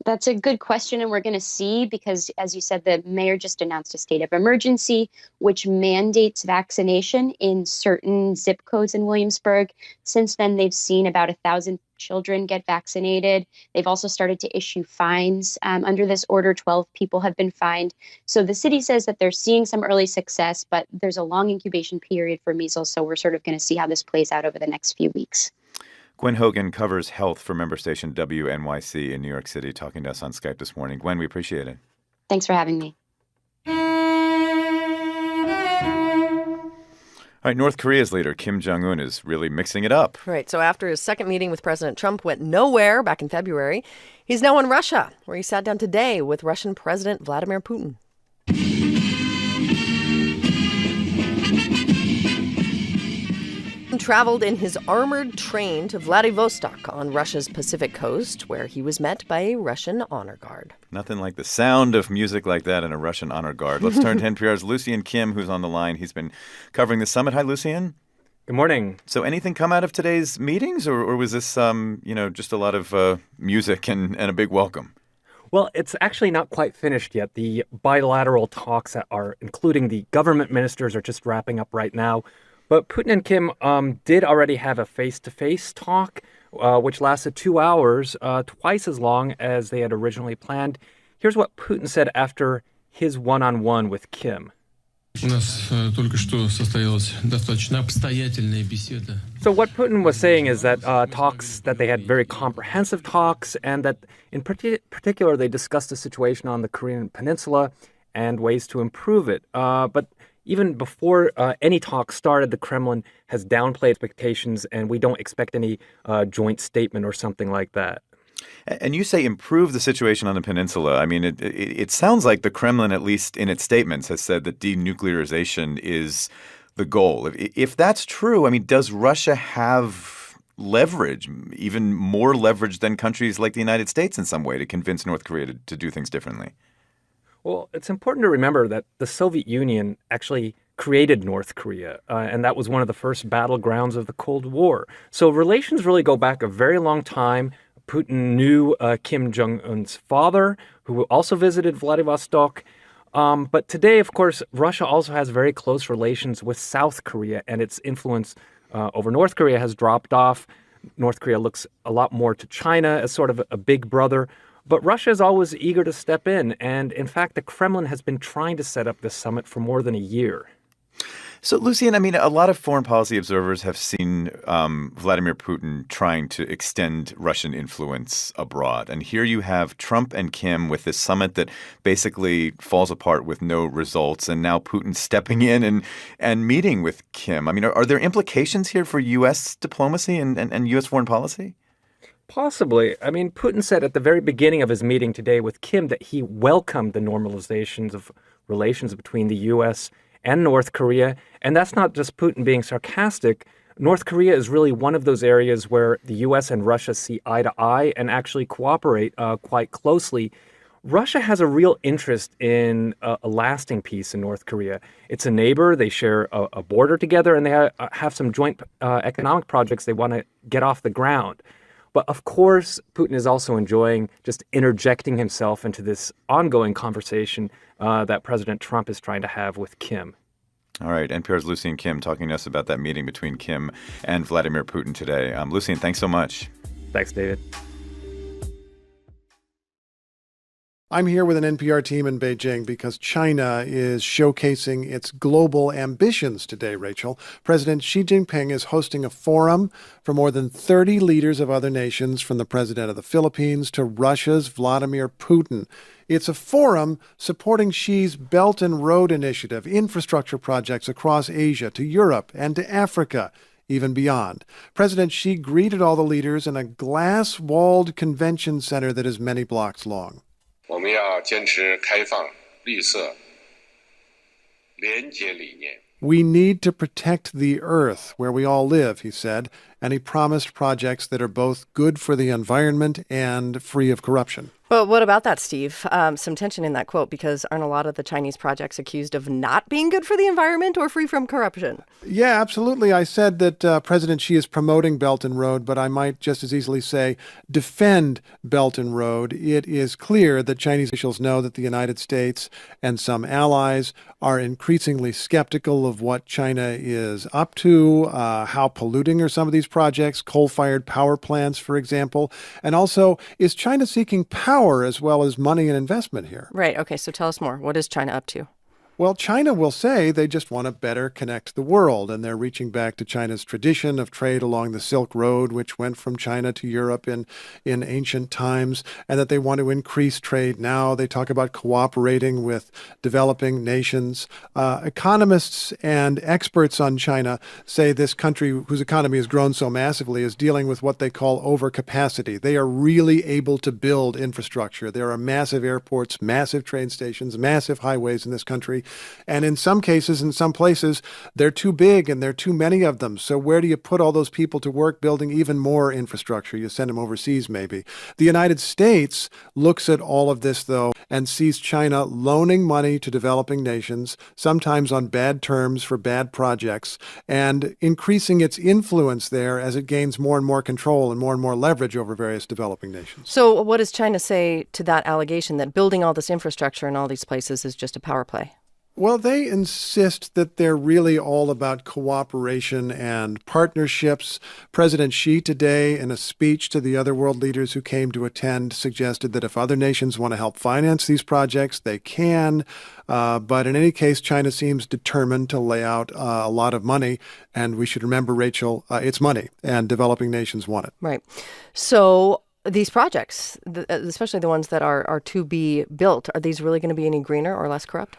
That's a good question, and we're going to see because, as you said, the mayor just announced a state of emergency, which mandates vaccination in certain zip codes in Williamsburg. Since then, they've seen about 1,000 children get vaccinated. They've also started to issue fines. Under this order, 12 people have been fined. So the city says that they're seeing some early success, but there's a long incubation period for measles, so we're sort of going to see how this plays out over the next few weeks. Gwen Hogan covers health for member station WNYC in New York City, talking to us on Skype this morning. Gwen, we appreciate it. Thanks for having me. All right, North Korea's leader, Kim Jong-un, is really mixing it up. Right. So after his second meeting with President Trump went nowhere back in February, he's now in Russia, where he sat down today with Russian President Vladimir Putin. Traveled in his armored train to Vladivostok on Russia's Pacific coast, where he was met by a Russian honor guard. Nothing like the sound of music like that in a Russian honor guard. Let's turn to NPR's Lucian Kim, who's on the line. He's been covering the summit. Hi, Lucian. Good morning. So anything come out of today's meetings, or was this, just a lot of music and a big welcome? Well, it's actually not quite finished yet. The bilateral talks that are including the government ministers are just wrapping up right now. But Putin and Kim did already have a face-to-face talk, which lasted 2 hours, twice as long as they had originally planned. Here's what Putin said after his one-on-one with Kim. So what Putin was saying is that they had very comprehensive talks, and that in particular they discussed the situation on the Korean Peninsula and ways to improve it. But even before any talk started, the Kremlin has downplayed expectations, and we don't expect any joint statement or something like that. And you say improve the situation on the peninsula. I mean, it sounds like the Kremlin, at least in its statements, has said that denuclearization is the goal. If that's true, I mean, does Russia have leverage, even more leverage than countries like the United States in some way, to convince North Korea to do things differently? Well, it's important to remember that the Soviet Union actually created North Korea, and that was one of the first battlegrounds of the Cold War. So relations really go back a very long time. Putin knew Kim Jong-un's father, who also visited Vladivostok. But today, of course, Russia also has very close relations with South Korea, and its influence over North Korea has dropped off. North Korea looks a lot more to China as sort of a big brother. But Russia is always eager to step in. And in fact, the Kremlin has been trying to set up this summit for more than a year. So, Lucian, I mean, a lot of foreign policy observers have seen Vladimir Putin trying to extend Russian influence abroad. And here you have Trump and Kim with this summit that basically falls apart with no results. And now Putin stepping in and meeting with Kim. I mean, are there implications here for U.S. diplomacy and U.S. foreign policy? Possibly. I mean, Putin said at the very beginning of his meeting today with Kim that he welcomed the normalizations of relations between the U.S. and North Korea. And that's not just Putin being sarcastic. North Korea is really one of those areas where the U.S. and Russia see eye to eye and actually cooperate quite closely. Russia has a real interest in a lasting peace in North Korea. It's a neighbor. They share a border together, and they have some joint economic projects they want to get off the ground. But of course, Putin is also enjoying just interjecting himself into this ongoing conversation that President Trump is trying to have with Kim. All right. NPR's Lucian Kim talking to us about that meeting between Kim and Vladimir Putin today. Lucian, thanks so much. Thanks, David. I'm here with an NPR team in Beijing because China is showcasing its global ambitions today, Rachel. President Xi Jinping is hosting a forum for more than 30 leaders of other nations, from the president of the Philippines to Russia's Vladimir Putin. It's a forum supporting Xi's Belt and Road Initiative, infrastructure projects across Asia to Europe and to Africa, even beyond. President Xi greeted all the leaders in a glass-walled convention center that is many blocks long. We need to protect the earth where we all live, he said, and he promised projects that are both good for the environment and free of corruption. But what about that, Steve? Some tension in that quote, because aren't a lot of the Chinese projects accused of not being good for the environment or free from corruption? Yeah, absolutely. I said that President Xi is promoting Belt and Road, but I might just as easily say defend Belt and Road. It is clear that Chinese officials know that the United States and some allies are increasingly skeptical of what China is up to, how polluting are some of these projects, coal-fired power plants, for example. And also, is China seeking power as well as money and investment here? Right. Okay. So tell us more. What is China up to? Well, China will say they just want to better connect the world, and they're reaching back to China's tradition of trade along the Silk Road, which went from China to Europe in ancient times, and that they want to increase trade now. They talk about cooperating with developing nations. Economists and experts on China say this country, whose economy has grown so massively, is dealing with what they call overcapacity. They are really able to build infrastructure. There are massive airports, massive train stations, massive highways in this country. And in some cases, in some places, they're too big and there are too many of them. So where do you put all those people to work building even more infrastructure? You send them overseas, maybe. The United States looks at all of this, though, and sees China loaning money to developing nations, sometimes on bad terms for bad projects, and increasing its influence there as it gains more and more control and more leverage over various developing nations. So what does China say to that allegation that building all this infrastructure in all these places is just a power play? Well, they insist that they're really all about cooperation and partnerships. President Xi today, in a speech to the other world leaders who came to attend, suggested that if other nations want to help finance these projects, they can. But in any case, China seems determined to lay out a lot of money. And we should remember, Rachel, it's money, and developing nations want it. Right. So these projects, especially the ones that are to be built, are these really going to be any greener or less corrupt?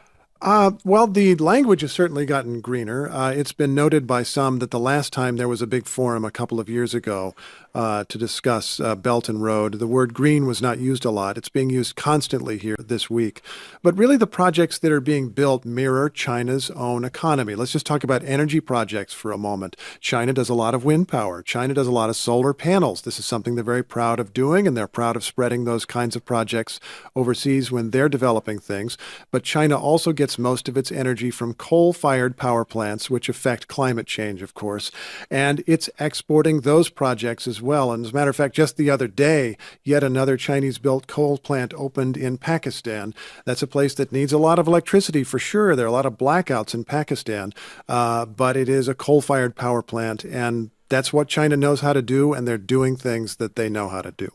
Well, the language has certainly gotten greener. It's been noted by some that the last time there was a big forum a couple of years ago to discuss Belt and Road, the word green was not used a lot. It's being used constantly here this week. But really the projects that are being built mirror China's own economy. Let's just talk about energy projects for a moment. China does a lot of wind power. China does a lot of solar panels. This is something they're very proud of doing, and they're proud of spreading those kinds of projects overseas when they're developing things. But China also gets most of its energy from coal-fired power plants, which affect climate change, of course. And it's exporting those projects as well. And as a matter of fact, just the other day, yet another Chinese-built coal plant opened in Pakistan. That's a place that needs a lot of electricity for sure. There are a lot of blackouts in Pakistan, but it is a coal-fired power plant. And that's what China knows how to do, and they're doing things that they know how to do.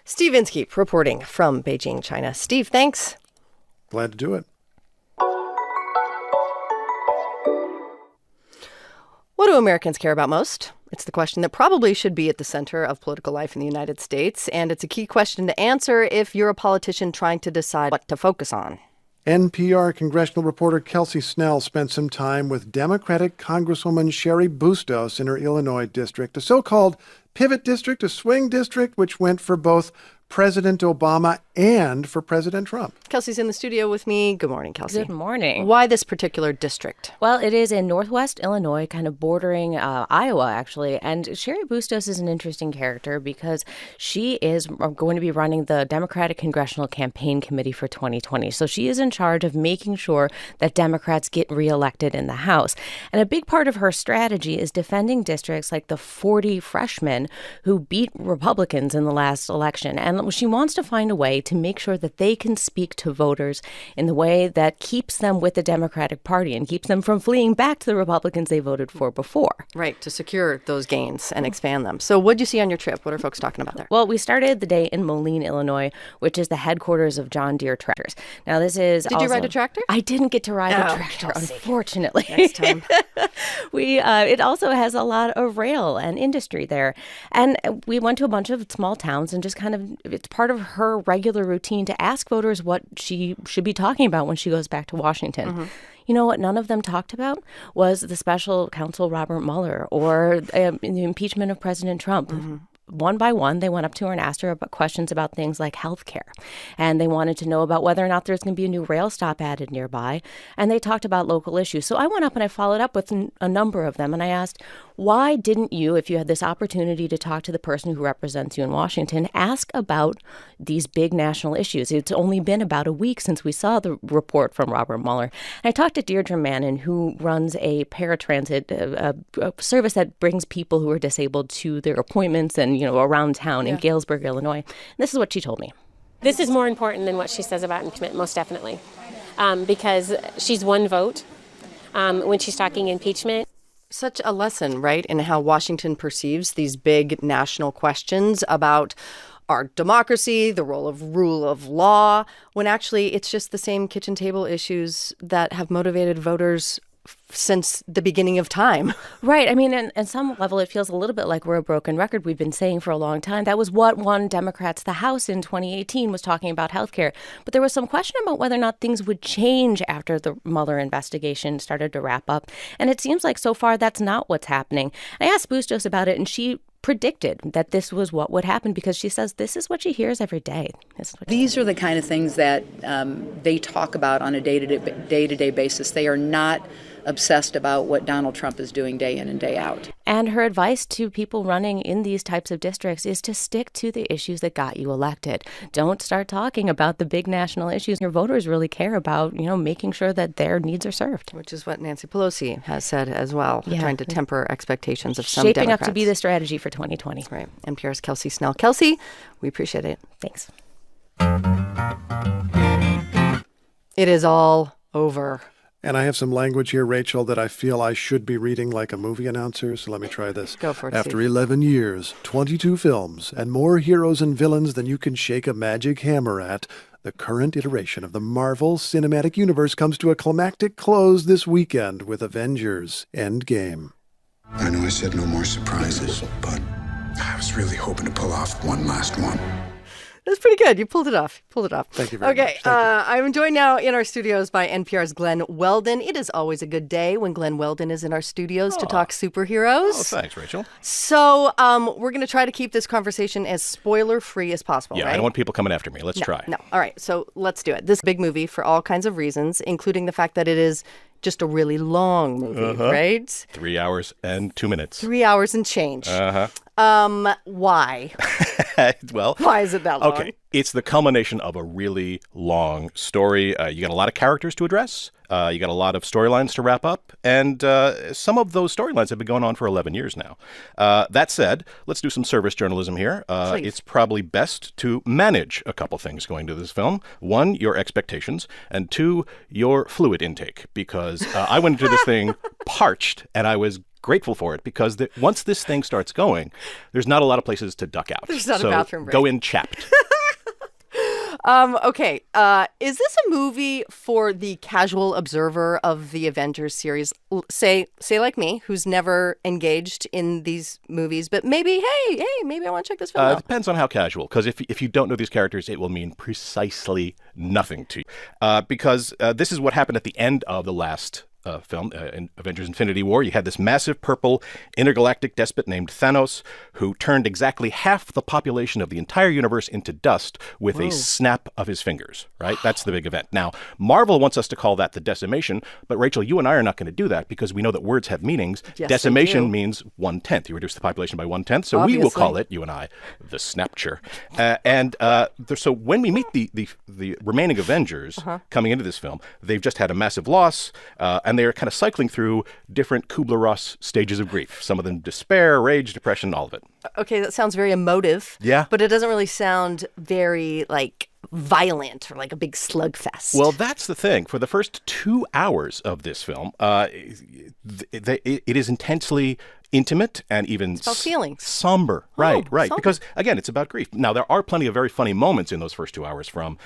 Steve Inskeep reporting from Beijing, China. Steve, thanks. Glad to do it. What do Americans care about most? It's the question that probably should be at the center of political life in the United States, and it's a key question to answer if you're a politician trying to decide what to focus on. NPR congressional reporter Kelsey Snell spent some time with Democratic Congresswoman Cheri Bustos in her Illinois district, a so-called pivot district, a swing district, which went for both President Obama and for President Trump. Kelsey's in the studio with me. Good morning, Kelsey. Good morning. Why this particular district? Well, it is in northwest Illinois, kind of bordering Iowa, actually. And Cheri Bustos is an interesting character because she is going to be running the Democratic Congressional Campaign Committee for 2020. So she is in charge of making sure that Democrats get reelected in the House. And a big part of her strategy is defending districts like the 40 freshmen who beat Republicans in the last election. And she wants to find a way to make sure that they can speak to voters in the way that keeps them with the Democratic Party and keeps them from fleeing back to the Republicans they voted for before. Right, to secure those gains and expand them. So what did you see on your trip? What are folks talking about there? Well, we started the day in Moline, Illinois, which is the headquarters of John Deere Tractors. Now, this is Did you ride a tractor? I didn't get to ride a tractor, Kelsey. unfortunately. Next time. It also has a lot of rail and industry there. And we went to a bunch of small towns and just kind of, it's part of her regular routine to ask voters what she should be talking about when she goes back to Washington. Mm-hmm. You know what none of them talked about was the special counsel Robert Mueller or the impeachment of President Trump. Mm-hmm. one by one, they went up to her and asked her about questions about things like health care. And they wanted to know about whether or not there's going to be a new rail stop added nearby. And they talked about local issues. So I went up and I followed up with a number of them. And I asked, why didn't you, if you had this opportunity to talk to the person who represents you in Washington, ask about these big national issues? It's only been about a week since we saw the report from Robert Mueller. And I talked to Deirdre Mannon, who runs a paratransit a service that brings people who are disabled to their appointments and, around town in Galesburg, Illinois. And this is what she told me. This is more important than what she says about impeachment, most definitely, because she's one vote when she's talking impeachment. Such a lesson, right, in how Washington perceives these big national questions about our democracy, the role of law, when actually it's just the same kitchen table issues that have motivated voters since the beginning of time. Right. I mean, at some level, it feels a little bit like we're a broken record. We've been saying for a long time. That was what won Democrats the House in 2018, was talking about health care. But there was some question about whether or not things would change after the Mueller investigation started to wrap up. And it seems like so far that's not what's happening. I asked Bustos about it, and she predicted that this was what would happen because she says this is what she hears every day. These are the kind of things that they talk about on a day-to-day basis. They are not obsessed about what Donald Trump is doing day in and day out. And her advice to people running in these types of districts is to stick to the issues that got you elected. Don't start talking about the big national issues your voters really care about, making sure that their needs are served. Which is what Nancy Pelosi has said as well, trying to temper expectations of some Shaping Democrats. up to be the strategy for 2020. Right. NPR's Kelsey Snell. Kelsey, we appreciate it. Thanks. It is all over. And I have some language here, Rachel, that I feel I should be reading like a movie announcer, so let me try this. Go for it, After Steve. 11 years, 22 films, and more heroes and villains than you can shake a magic hammer at, the current iteration of the Marvel Cinematic Universe comes to a climactic close this weekend with Avengers Endgame. I know I said no more surprises, but I was really hoping to pull off one last one. That's pretty good. You pulled it off. Thank you very much. Okay, I'm joined now in our studios by NPR's Glenn Weldon. It is always a good day when Glenn Weldon is in our studios to talk superheroes. Oh, thanks, Rachel. So we're going to try to keep this conversation as spoiler-free as possible, Yeah, right? I don't want people coming after me. Let's try. No. All right, so let's do it. This big movie for all kinds of reasons, including the fact that it is just a really long movie, right? 3 hours and 2 minutes. 3 hours and change. Why? Well, why is it that long? Okay, it's the culmination of a really long story. You got a lot of characters to address. You got a lot of storylines to wrap up. And some of those storylines have been going on for 11 years now. That said, let's do some service journalism here. It's probably best to manage a couple things going to this film. One, your expectations, and two, your fluid intake. Because I went into this thing parched, and I was grateful for it because once this thing starts going, there's not a lot of places to duck out. There's not so a bathroom break. Go in chapped. Okay. Is this a movie for the casual observer of the Avengers series? Say like me, who's never engaged in these movies, but maybe, maybe I want to check this film out. It depends on how casual, because if you don't know these characters, it will mean precisely nothing to you. Because this is what happened at the end of the last film, in Avengers Infinity War. You had this massive purple intergalactic despot named Thanos who turned exactly half the population of the entire universe into dust with a snap of his fingers, right? That's the big event. Now, Marvel wants us to call that the decimation, but Rachel, you and I are not going to do that because we know that words have meanings. Yes, Decimation means 1/10. You reduce the population by 1/10, so Obviously. we will call it, you and I, the snapture. So when we meet the remaining Avengers coming into this film, they've just had a massive loss, and they're kind of cycling through different Kubler-Ross stages of grief. Some of them despair, rage, depression, all of it. Okay, that sounds very emotive. Yeah. But it doesn't really sound very, violent or like a big slugfest. Well, that's the thing. For the first 2 hours of this film, it is intensely intimate and even It's about feelings. somber. Right. somber. Because, again, it's about grief. Now, there are plenty of very funny moments in those first 2 hours from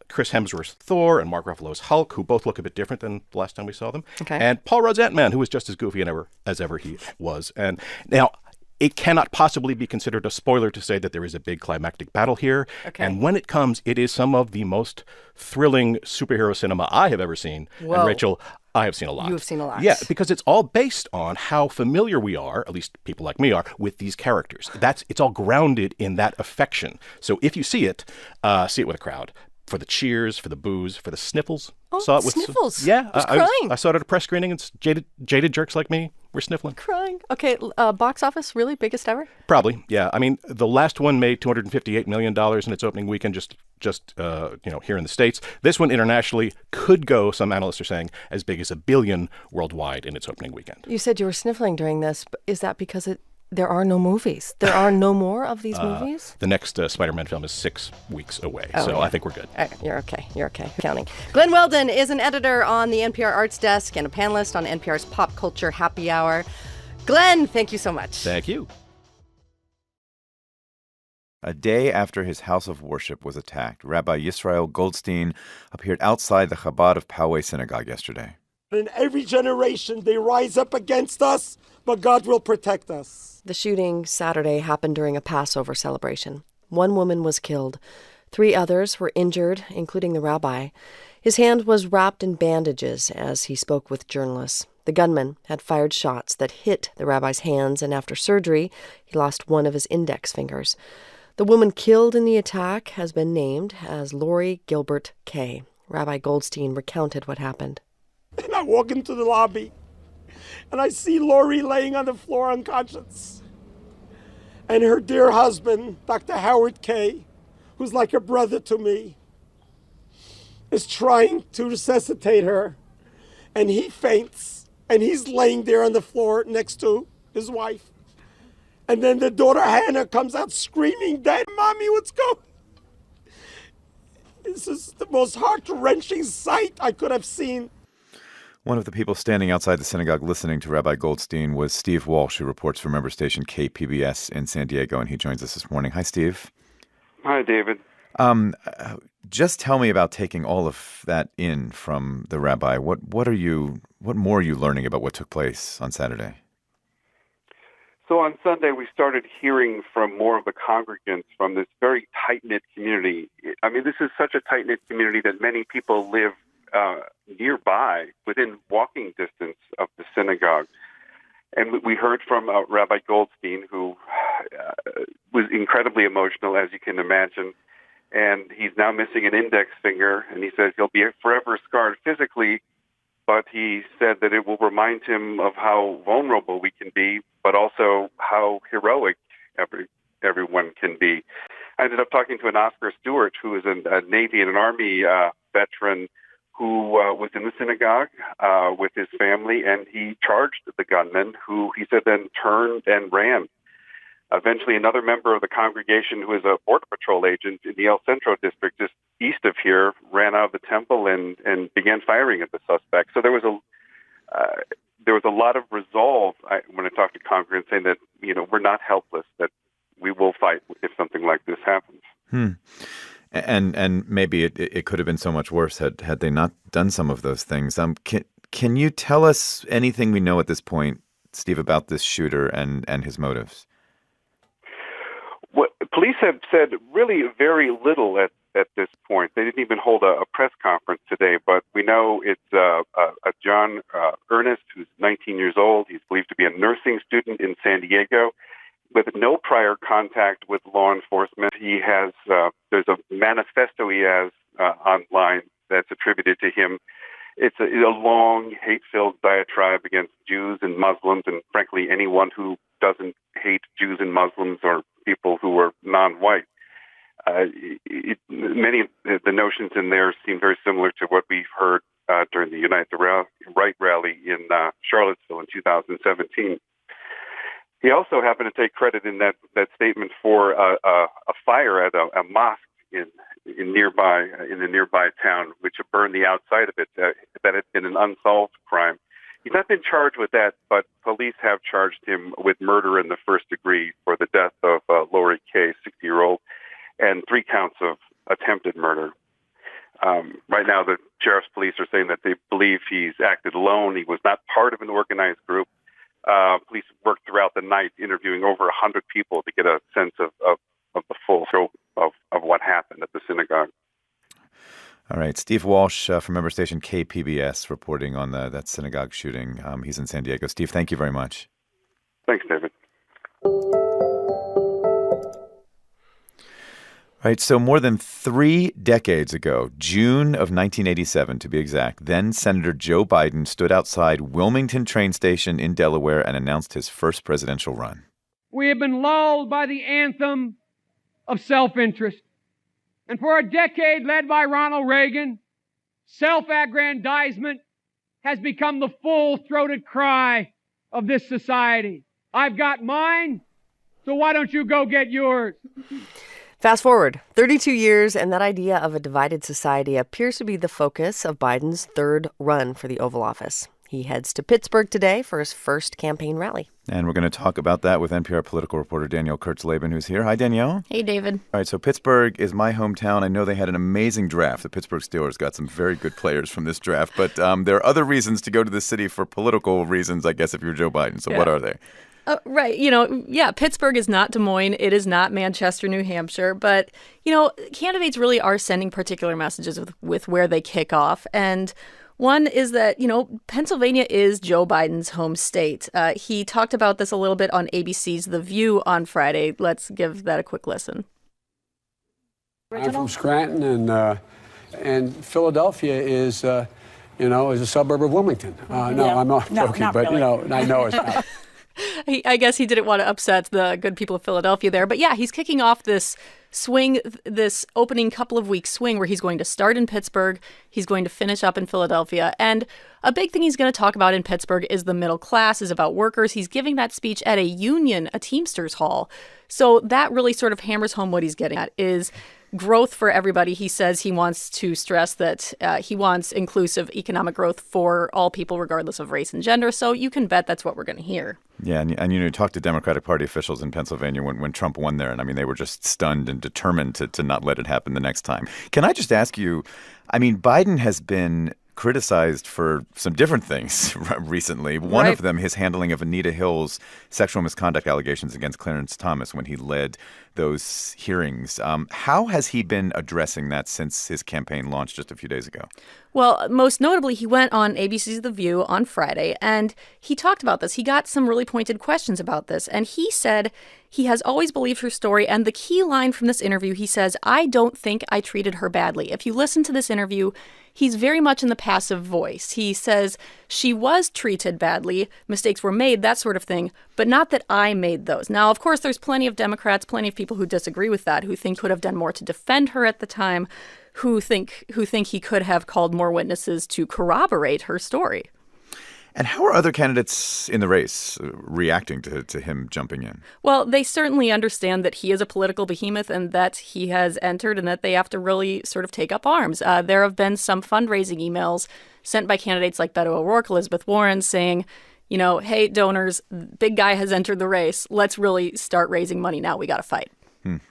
Chris Hemsworth's Thor and Mark Ruffalo's Hulk, who both look a bit different than the last time we saw them. Okay. And Paul Rudd's Ant-Man, who was just as goofy as ever he was. And now, it cannot possibly be considered a spoiler to say that there is a big climactic battle here. Okay. And when it comes, it is some of the most thrilling superhero cinema I have ever seen. Whoa. And Rachel, I have seen a lot. You have seen a lot. Yeah, because it's all based on how familiar we are, at least people like me are, with these characters. It's all grounded in that affection. So if you see it with a crowd. For the cheers, for the boos, for the sniffles. Oh, saw it with sniffles. Yeah. I was crying. I saw it at a press screening. It's jaded jerks like me. We're sniffling. Crying. Okay, box office, really? Biggest ever? Probably, yeah. I mean, the last one made $258 million in its opening weekend just here in the States. This one internationally could go, some analysts are saying, as big as $1 billion worldwide in its opening weekend. You said you were sniffling during this. But is that because there are no movies? There are no more of these movies? The next Spider-Man film is 6 weeks away, so yeah. I think we're good. You're okay. You're okay. Counting. Glenn Weldon is an editor on the NPR Arts Desk and a panelist on NPR's Pop Culture Happy Hour. Glenn, thank you so much. Thank you. A day after his house of worship was attacked, Rabbi Yisrael Goldstein appeared outside the Chabad of Poway Synagogue yesterday. In every generation, they rise up against us, but God will protect us. The shooting Saturday happened during a Passover celebration. 1 woman was killed. 3 others were injured, including the rabbi. His hand was wrapped in bandages as he spoke with journalists. The gunman had fired shots that hit the rabbi's hands, and after surgery, he lost one of his index fingers. The woman killed in the attack has been named as Lori Gilbert Kay. Rabbi Goldstein recounted what happened. And I walk into the lobby, and I see Lori laying on the floor unconscious. And her dear husband, Dr. Howard Kay, who's like a brother to me, is trying to resuscitate her. And he faints, and he's laying there on the floor next to his wife. And then the daughter Hannah comes out screaming, "Dad, Mommy, what's going on?" This is the most heart-wrenching sight I could have seen. One of the people standing outside the synagogue listening to Rabbi Goldstein was Steve Walsh, who reports for member station KPBS in San Diego, and he joins us this morning. Hi, Steve. Hi, David. Just tell me about taking all of that in from the rabbi. What more are you learning about what took place on Saturday? So on Sunday, we started hearing from more of the congregants from this very tight-knit community. I mean, this is such a tight-knit community that many people live nearby, within walking distance of the synagogue. And we heard from Rabbi Goldstein, who was incredibly emotional, as you can imagine. And he's now missing an index finger, and he says he'll be forever scarred physically, but he said that it will remind him of how vulnerable we can be, but also how heroic everyone can be. I ended up talking to an Oscar Stewart, who is a Navy and an Army veteran, who was in the synagogue with his family, and he charged the gunman, who he said then turned and ran. Eventually, another member of the congregation, who is a Border Patrol agent in the El Centro district, just east of here, ran out of the temple and began firing at the suspect. So there was a lot of resolve when I talked to congregants, saying that we're not helpless, that we will fight if something like this happens. And maybe it could have been so much worse had they not done some of those things. Can you tell us anything we know at this point, Steve, about this shooter and his motives? What police have said really very little at this point. They didn't even hold a press conference today, but we know it's a John Ernest, who's 19 years old. He's believed to be a nursing student in San Diego with no prior contact with law enforcement. He has, there's a manifesto he has online that's attributed to him. It's a long, hate-filled diatribe against Jews and Muslims, and frankly, anyone who doesn't hate Jews and Muslims or people who are non-white. Many of the notions in there seem very similar to what we've heard during the Unite the Right rally in Charlottesville in 2017. He also happened to take credit in that statement for a fire at a mosque in the nearby town, which burned the outside of it. That had been an unsolved crime. He's not been charged with that, but police have charged him with murder in the first degree for the death of Lori Kay, 60-year-old, and 3 counts of attempted murder. Right now, the sheriff's police are saying that they believe he's acted alone. He was not part of an organized group. Police worked throughout the night interviewing over 100 people to get a sense of the full scope of what happened at the synagogue. All right, Steve Walsh from member station KPBS reporting on that synagogue shooting. He's in San Diego. Steve, thank you very much. Thanks, David. All right, so more than 3 decades ago, June of 1987 to be exact, then Senator Joe Biden stood outside Wilmington train station in Delaware and announced his first presidential run. We have been lulled by the anthem of self-interest. And for a decade led by Ronald Reagan, self-aggrandizement has become the full-throated cry of this society. I've got mine, so why don't you go get yours? Fast forward 32 years, and that idea of a divided society appears to be the focus of Biden's third run for the Oval Office. He heads to Pittsburgh today for his first campaign rally. And we're going to talk about that with NPR political reporter Danielle Kurtz-Laban, who's here. Hi, Danielle. Hey, David. All right, so Pittsburgh is my hometown. I know they had an amazing draft. The Pittsburgh Steelers got some very good players from this draft. But there are other reasons to go to the city for political reasons, I guess, if you're Joe Biden. So what are they? Right. Pittsburgh is not Des Moines. It is not Manchester, New Hampshire. But, candidates really are sending particular messages with where they kick off. And one is that, Pennsylvania is Joe Biden's home state. He talked about this a little bit on ABC's The View on Friday. Let's give that a quick listen. I'm from Scranton, and Philadelphia is, is a suburb of Wilmington. No, I'm not joking, not but, really. I know it's not. I guess he didn't want to upset the good people of Philadelphia there. But yeah, he's kicking off this swing, this opening couple of weeks swing where he's going to start in Pittsburgh. He's going to finish up in Philadelphia. And a big thing he's going to talk about in Pittsburgh is the middle class, is about workers. He's giving that speech at a Teamsters hall. So that really sort of hammers home what he's getting at is growth for everybody. He says he wants to stress that he wants inclusive economic growth for all people, regardless of race and gender. So you can bet that's what we're going to hear. Yeah, and you talk to Democratic Party officials in Pennsylvania when Trump won there, and they were just stunned and determined to not let it happen the next time. Can I just ask you, Biden has been criticized for some different things recently. One of them, his handling of Anita Hill's sexual misconduct allegations against Clarence Thomas when he led those hearings. How has he been addressing that since his campaign launched just a few days ago? Well, most notably, he went on ABC's The View on Friday, and he talked about this. He got some really pointed questions about this, and he said he has always believed her story. And the key line from this interview, he says, "I don't think I treated her badly." If you listen to this interview, he's very much in the passive voice. He says she was treated badly, mistakes were made, that sort of thing, but not that I made those. Now, of course, there's plenty of Democrats, plenty of people who disagree with that, who think could have done more to defend her at the time, who think he could have called more witnesses to corroborate her story. And how are other candidates in the race reacting to him jumping in? Well, they certainly understand that he is a political behemoth and that he has entered and that they have to really sort of take up arms. There have been some fundraising emails sent by candidates like Beto O'Rourke, Elizabeth Warren, saying, hey, donors, big guy has entered the race. Let's really start raising money now. We got to fight.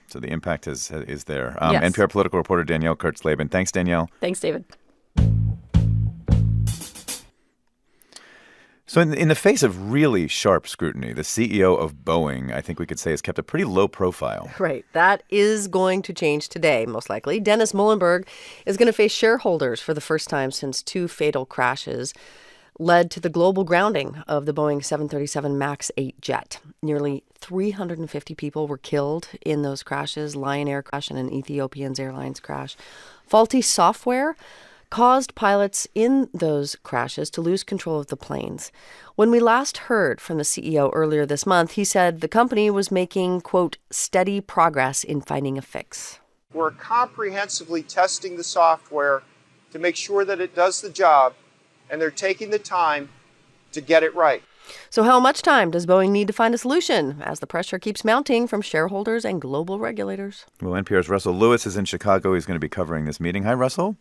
So the impact is there. Yes. NPR political reporter Danielle Kurtz-Laban. Thanks, Danielle. Thanks, David. So in the face of really sharp scrutiny, the CEO of Boeing, I think we could say, has kept a pretty low profile. Right. That is going to change today, most likely. Dennis Muhlenberg is going to face shareholders for the first time since 2 fatal crashes led to the global grounding of the Boeing 737 MAX 8 jet. Nearly 350 people were killed in those crashes, Lion Air crash and an Ethiopian Airlines crash. Faulty software caused pilots in those crashes to lose control of the planes. When we last heard from the CEO earlier this month, he said the company was making, quote, steady progress in finding a fix. We're comprehensively testing the software to make sure that it does the job, and they're taking the time to get it right. So how much time does Boeing need to find a solution as the pressure keeps mounting from shareholders and global regulators? Well, NPR's Russell Lewis is in Chicago. He's going to be covering this meeting. Hi, Russell.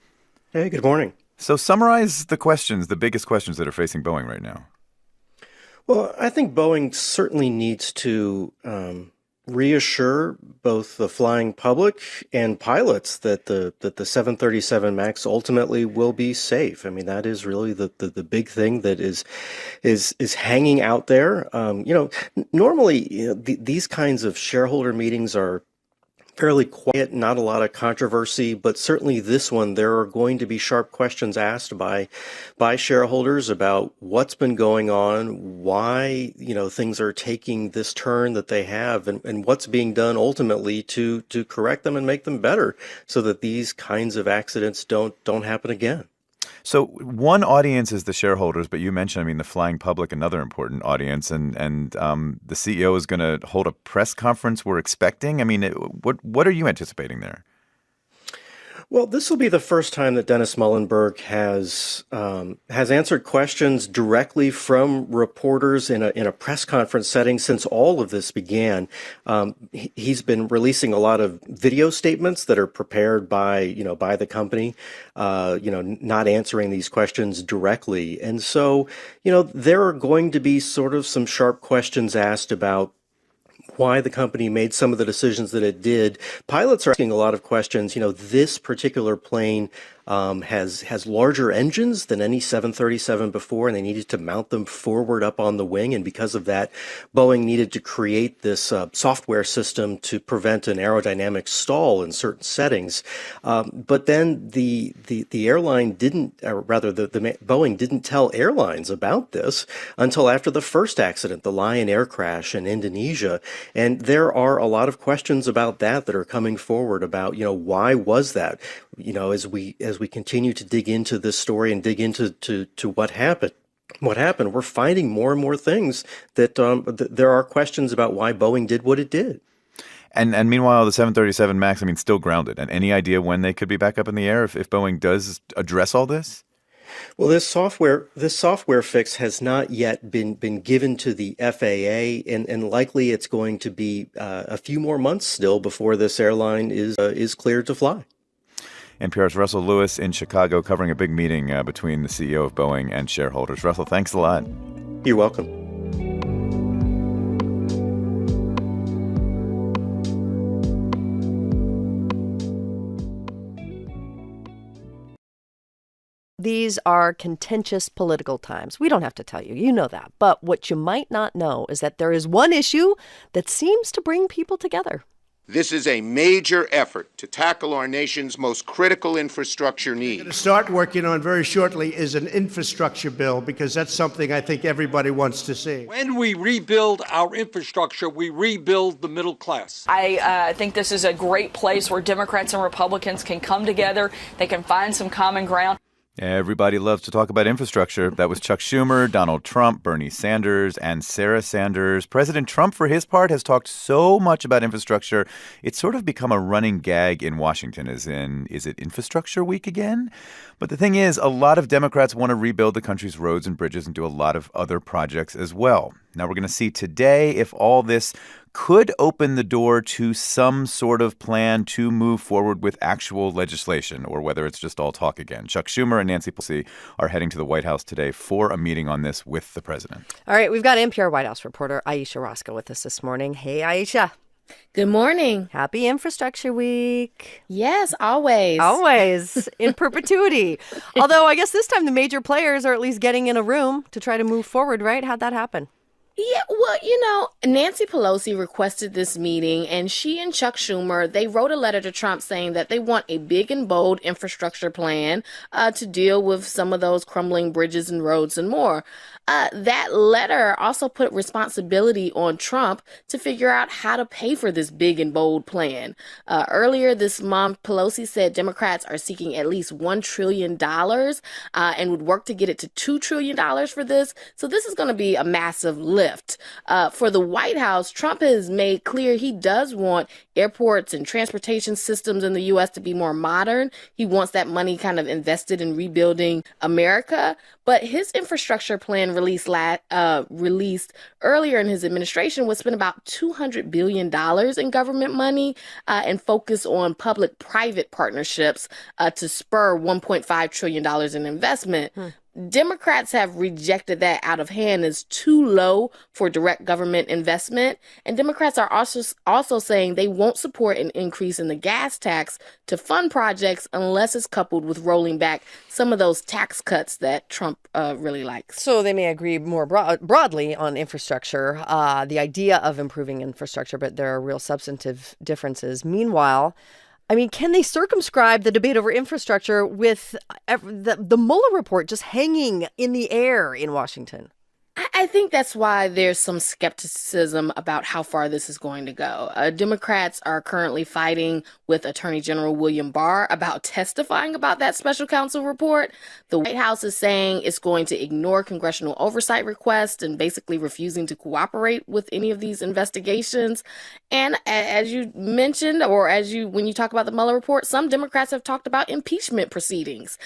Hey, good morning. So summarize the biggest questions that are facing Boeing right now. Well, I think Boeing certainly needs to reassure both the flying public and pilots that the 737 MAX ultimately will be safe. That is really the big thing that is hanging out there. Normally, these kinds of shareholder meetings are fairly quiet, not a lot of controversy, but certainly this one, there are going to be sharp questions asked by shareholders about what's been going on, why, things are taking this turn that they have, and what's being done ultimately to correct them and make them better so that these kinds of accidents don't happen again. So one audience is the shareholders, but you mentioned, the flying public, another important audience, and the CEO is going to hold a press conference we're expecting. What are you anticipating there? Well, this will be the first time that Dennis Muhlenberg has answered questions directly from reporters in a press conference setting since all of this began. He's been releasing a lot of video statements that are prepared by the company, not answering these questions directly. And so, there are going to be sort of some sharp questions asked about why the company made some of the decisions that it did. Pilots are asking a lot of questions. This particular plane has larger engines than any 737 before, and they needed to mount them forward up on the wing. And because of that, Boeing needed to create this software system to prevent an aerodynamic stall in certain settings. But then the airline didn't, or rather the Boeing didn't tell airlines about this until after the first accident, the Lion Air crash in Indonesia. And there are a lot of questions about that are coming forward about, why was that? As we continue to dig into this story and dig into what happened, we're finding more and more things that there are questions about why Boeing did what it did. And meanwhile, the 737 MAX, still grounded. And any idea when they could be back up in the air if Boeing does address all this? Well, this software fix has not yet been given to the FAA, and likely it's going to be a few more months still before this airline is cleared to fly. NPR's Russell Lewis in Chicago covering a big meeting between the CEO of Boeing and shareholders. Russell, thanks a lot. You're welcome. These are contentious political times. We don't have to tell you. You know that. But what you might not know is that there is one issue that seems to bring people together. This is a major effort to tackle our nation's most critical infrastructure needs. What we're going to start working on very shortly is an infrastructure bill, because that's something I think everybody wants to see. When we rebuild our infrastructure, we rebuild the middle class. I think this is a great place where Democrats and Republicans can come together. They can find some common ground. Everybody loves to talk about infrastructure. That was Chuck Schumer, Donald Trump, Bernie Sanders, and Sarah Sanders. President Trump, for his part, has talked so much about infrastructure, it's sort of become a running gag in Washington, as in, is it infrastructure week again? But the thing is, a lot of Democrats want to rebuild the country's roads and bridges and do a lot of other projects as well. Now, we're going to see today if all this could open the door to some sort of plan to move forward with actual legislation, or whether it's just all talk again. Chuck Schumer and Nancy Pelosi are heading to the White House today for a meeting on this with the president. All right, we've got NPR White House reporter Ayesha Rascoe with us this morning. Hey, Ayesha. Good morning. Happy Infrastructure Week. Yes, always. Always, in perpetuity. Although I guess this time the major players are at least getting in a room to try to move forward, right? How'd that happen? Yeah, well, Nancy Pelosi requested this meeting, and she and Chuck Schumer, they wrote a letter to Trump saying that they want a big and bold infrastructure plan to deal with some of those crumbling bridges and roads and more. That letter also put responsibility on Trump to figure out how to pay for this big and bold plan. Earlier this month, Pelosi said Democrats are seeking at least $1 trillion and would work to get it to $2 trillion for this. So this is going to be a massive lift. For the White House, Trump has made clear he does want airports and transportation systems in the U.S. to be more modern. He wants that money kind of invested in rebuilding America. But his infrastructure plan released earlier in his administration would spend about $200 billion in government money and focus on public-private partnerships to spur $1.5 trillion in investment. Democrats have rejected that out of hand as too low for direct government investment. And Democrats are also saying they won't support an increase in the gas tax to fund projects unless it's coupled with rolling back some of those tax cuts that Trump really likes. So they may agree more broadly on infrastructure, the idea of improving infrastructure, but there are real substantive differences. Meanwhile, I mean, can they circumscribe the debate over infrastructure with the Mueller report just hanging in the air in Washington? I think that's why there's some skepticism about how far this is going to go. Democrats are currently fighting with Attorney General William Barr about testifying about that special counsel report. The White House is saying it's going to ignore congressional oversight requests and basically refusing to cooperate with any of these investigations. And as you mentioned, when you talk about the Mueller report, some Democrats have talked about impeachment proceedings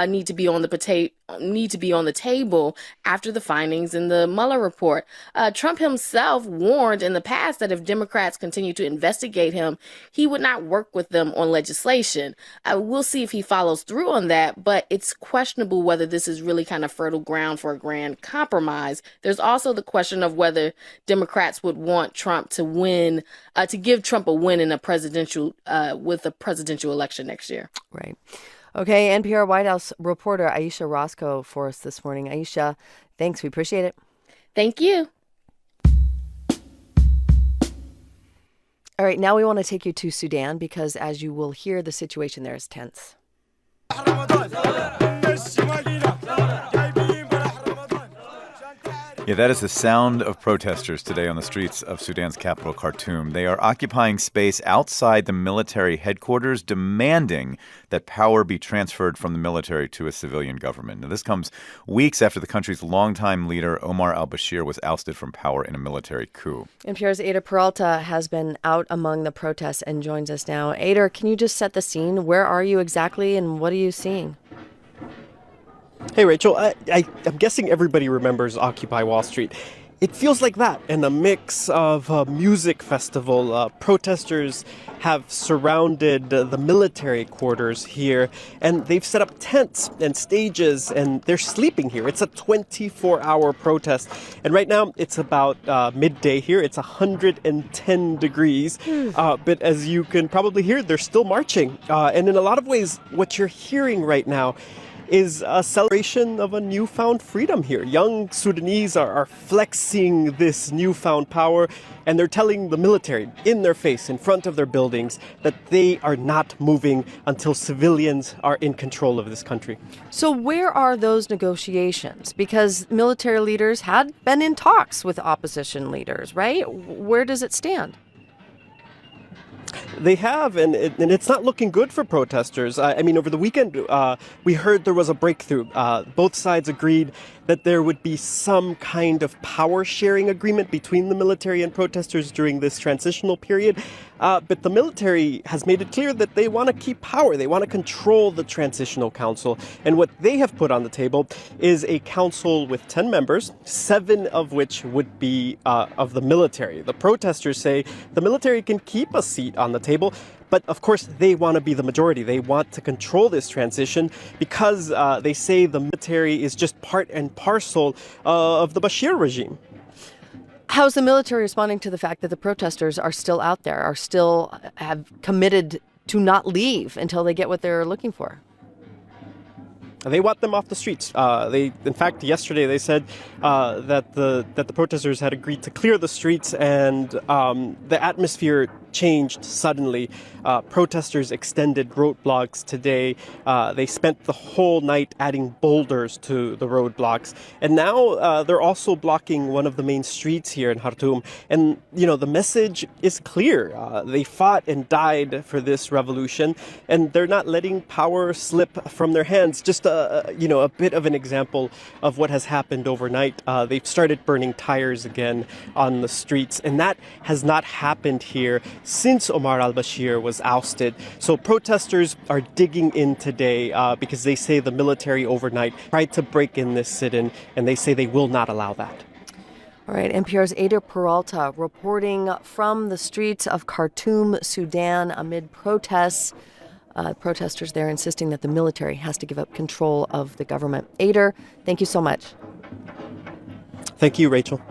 need to be on the table after the findings in the Mueller report. Trump himself warned in the past that if Democrats continue to investigate him, he would not work with them on legislation. We'll see if he follows through on that, but it's questionable whether this is really kind of fertile ground for a grand compromise. There's also the question of whether Democrats would want Trump to win, to give Trump a win in a presidential election next year. Right. Okay, NPR White House reporter Aisha Roscoe for us this morning. Aisha, thanks. We appreciate it. Thank you. All right, now we want to take you to Sudan because, as you will hear, the situation there is tense. Yeah, that is the sound of protesters today on the streets of Sudan's capital, Khartoum. They are occupying space outside the military headquarters, demanding that power be transferred from the military to a civilian government. Now, this comes weeks after the country's longtime leader, Omar al-Bashir, was ousted from power in a military coup. NPR's Ada Peralta has been out among the protests and joins us now. Ada, can you just set the scene? Where are you exactly and what are you seeing? Hey, Rachel, I'm guessing everybody remembers Occupy Wall Street. It feels like that, in a mix of a music festival. Protesters have surrounded the military quarters here, and they've set up tents and stages, and they're sleeping here. It's a 24-hour protest, and right now it's about midday here. It's 110 degrees, but as you can probably hear, they're still marching. And in a lot of ways, what you're hearing right now is a celebration of a newfound freedom here. Young Sudanese are flexing this newfound power, and they're telling the military in their face, in front of their buildings, that they are not moving until civilians are in control of this country. So where are those negotiations? Because military leaders had been in talks with opposition leaders, right? Where does it stand? They have, and it's not looking good for protesters. I mean, over the weekend, we heard there was a breakthrough. Both sides agreed that there would be some kind of power-sharing agreement between the military and protesters during this transitional period. But the military has made it clear that they want to keep power. They want to control the Transitional Council. And what they have put on the table is a council with 10 members, 7 of which would be of the military. The protesters say the military can keep a seat on the table, but of course they want to be the majority. They want to control this transition because they say the military is just part and parcel of the Bashir regime. How's the military responding to the fact that the protesters are still out there, have committed to not leave until they get what they're looking for? They want them off the streets. In fact, yesterday they said that the protesters had agreed to clear the streets, and the atmosphere changed suddenly. Protesters extended roadblocks today. They spent the whole night adding boulders to the roadblocks, and now they're also blocking one of the main streets here in Khartoum. And the message is clear. They fought and died for this revolution, and they're not letting power slip from their hands. Just a bit of an example of what has happened overnight. They've started burning tires again on the streets, and that has not happened here since Omar al-Bashir was ousted. So protesters are digging in today because they say the military overnight tried to break in this sit-in, and they say they will not allow that. All right, NPR's Ada Peralta reporting from the streets of Khartoum, Sudan, amid protests. Protesters there insisting that the military has to give up control of the government. Ader, thank you so much. Thank you, Rachel.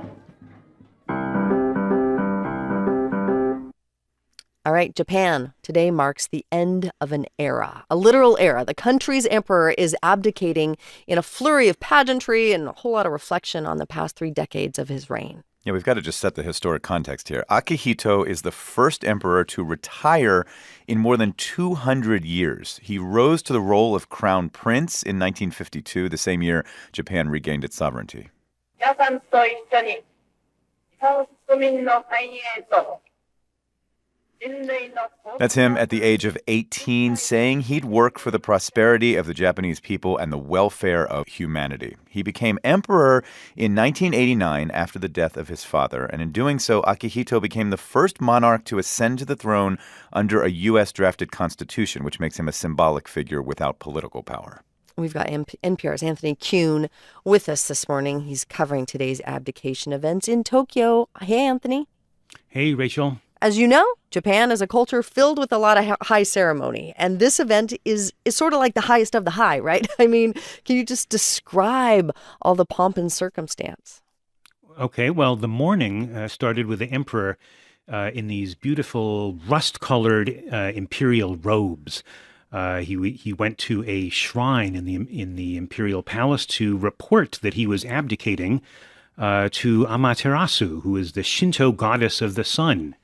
All right, Japan today marks the end of an era, a literal era. The country's emperor is abdicating in a flurry of pageantry and a whole lot of reflection on the past 3 decades of his reign. Yeah, we've got to just set the historic context here. Akihito is the first emperor to retire in more than 200 years. He rose to the role of crown prince in 1952, the same year Japan regained its sovereignty. That's him at the age of 18 saying he'd work for the prosperity of the Japanese people and the welfare of humanity. He became emperor in 1989 after the death of his father, and in doing so, Akihito became the first monarch to ascend to the throne under a U.S. drafted constitution, which makes him a symbolic figure without political power. We've got NPR's Anthony Kuhn with us this morning. He's covering today's abdication events in Tokyo. Hey, Anthony. Hey, Rachel. As you know, Japan is a culture filled with a lot of high ceremony, and this event is sort of like the highest of the high, right? I mean, can you just describe all the pomp and circumstance? Okay, well, the morning started with the emperor in these beautiful rust-colored imperial robes. He went to a shrine in the imperial palace to report that he was abdicating to Amaterasu, who is the Shinto goddess of the sun.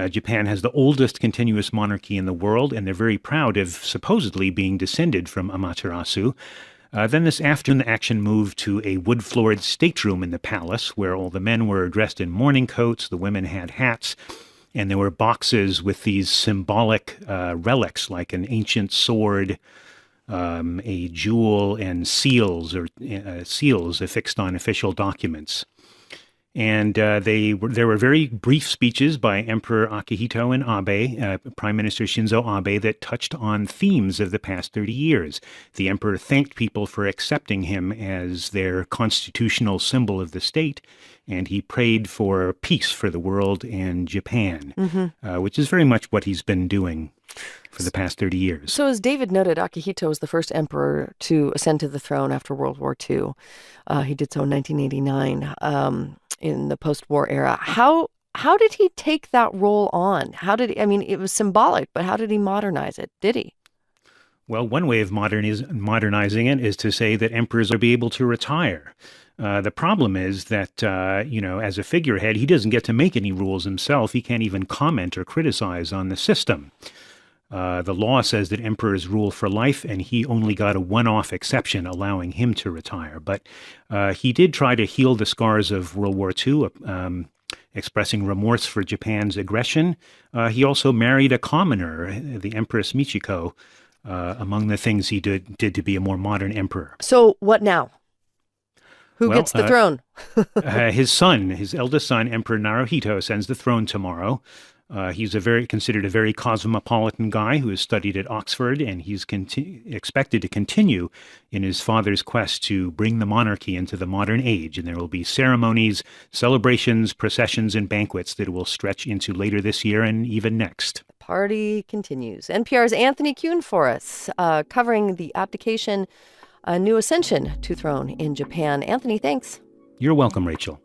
Japan has the oldest continuous monarchy in the world, and they're very proud of supposedly being descended from Amaterasu. Then this afternoon, the action moved to a wood-floored stateroom in the palace, where all the men were dressed in morning coats, the women had hats, and there were boxes with these symbolic relics, like an ancient sword, a jewel, and seals affixed on official documents. And there were very brief speeches by Emperor Akihito and Abe, Prime Minister Shinzo Abe, that touched on themes of the past 30 years. The emperor thanked people for accepting him as their constitutional symbol of the state, and he prayed for peace for the world and Japan, which is very much what he's been doing for the past 30 years. So as David noted, Akihito was the first emperor to ascend to the throne after World War II. He did so in 1989 in the post-war era. How did he take that role on? I mean, it was symbolic, but how did he modernize it? Did he? Well, one way of modernizing it is to say that emperors are be able to retire. The problem is that, as a figurehead, he doesn't get to make any rules himself. He can't even comment or criticize on the system. The law says that emperors rule for life, and he only got a one-off exception allowing him to retire. But he did try to heal the scars of World War II, expressing remorse for Japan's aggression. He also married a commoner, the Empress Michiko, among the things he did to be a more modern emperor. So what now? Who gets the throne? His eldest son, Emperor Naruhito, ascends the throne tomorrow. He's considered a very cosmopolitan guy who has studied at Oxford, and he's expected to continue in his father's quest to bring the monarchy into the modern age. And there will be ceremonies, celebrations, processions, and banquets that will stretch into later this year and even next. The party continues. NPR's Anthony Kuhn for us, covering the abdication, a new ascension to throne in Japan. Anthony, thanks. You're welcome, Rachel.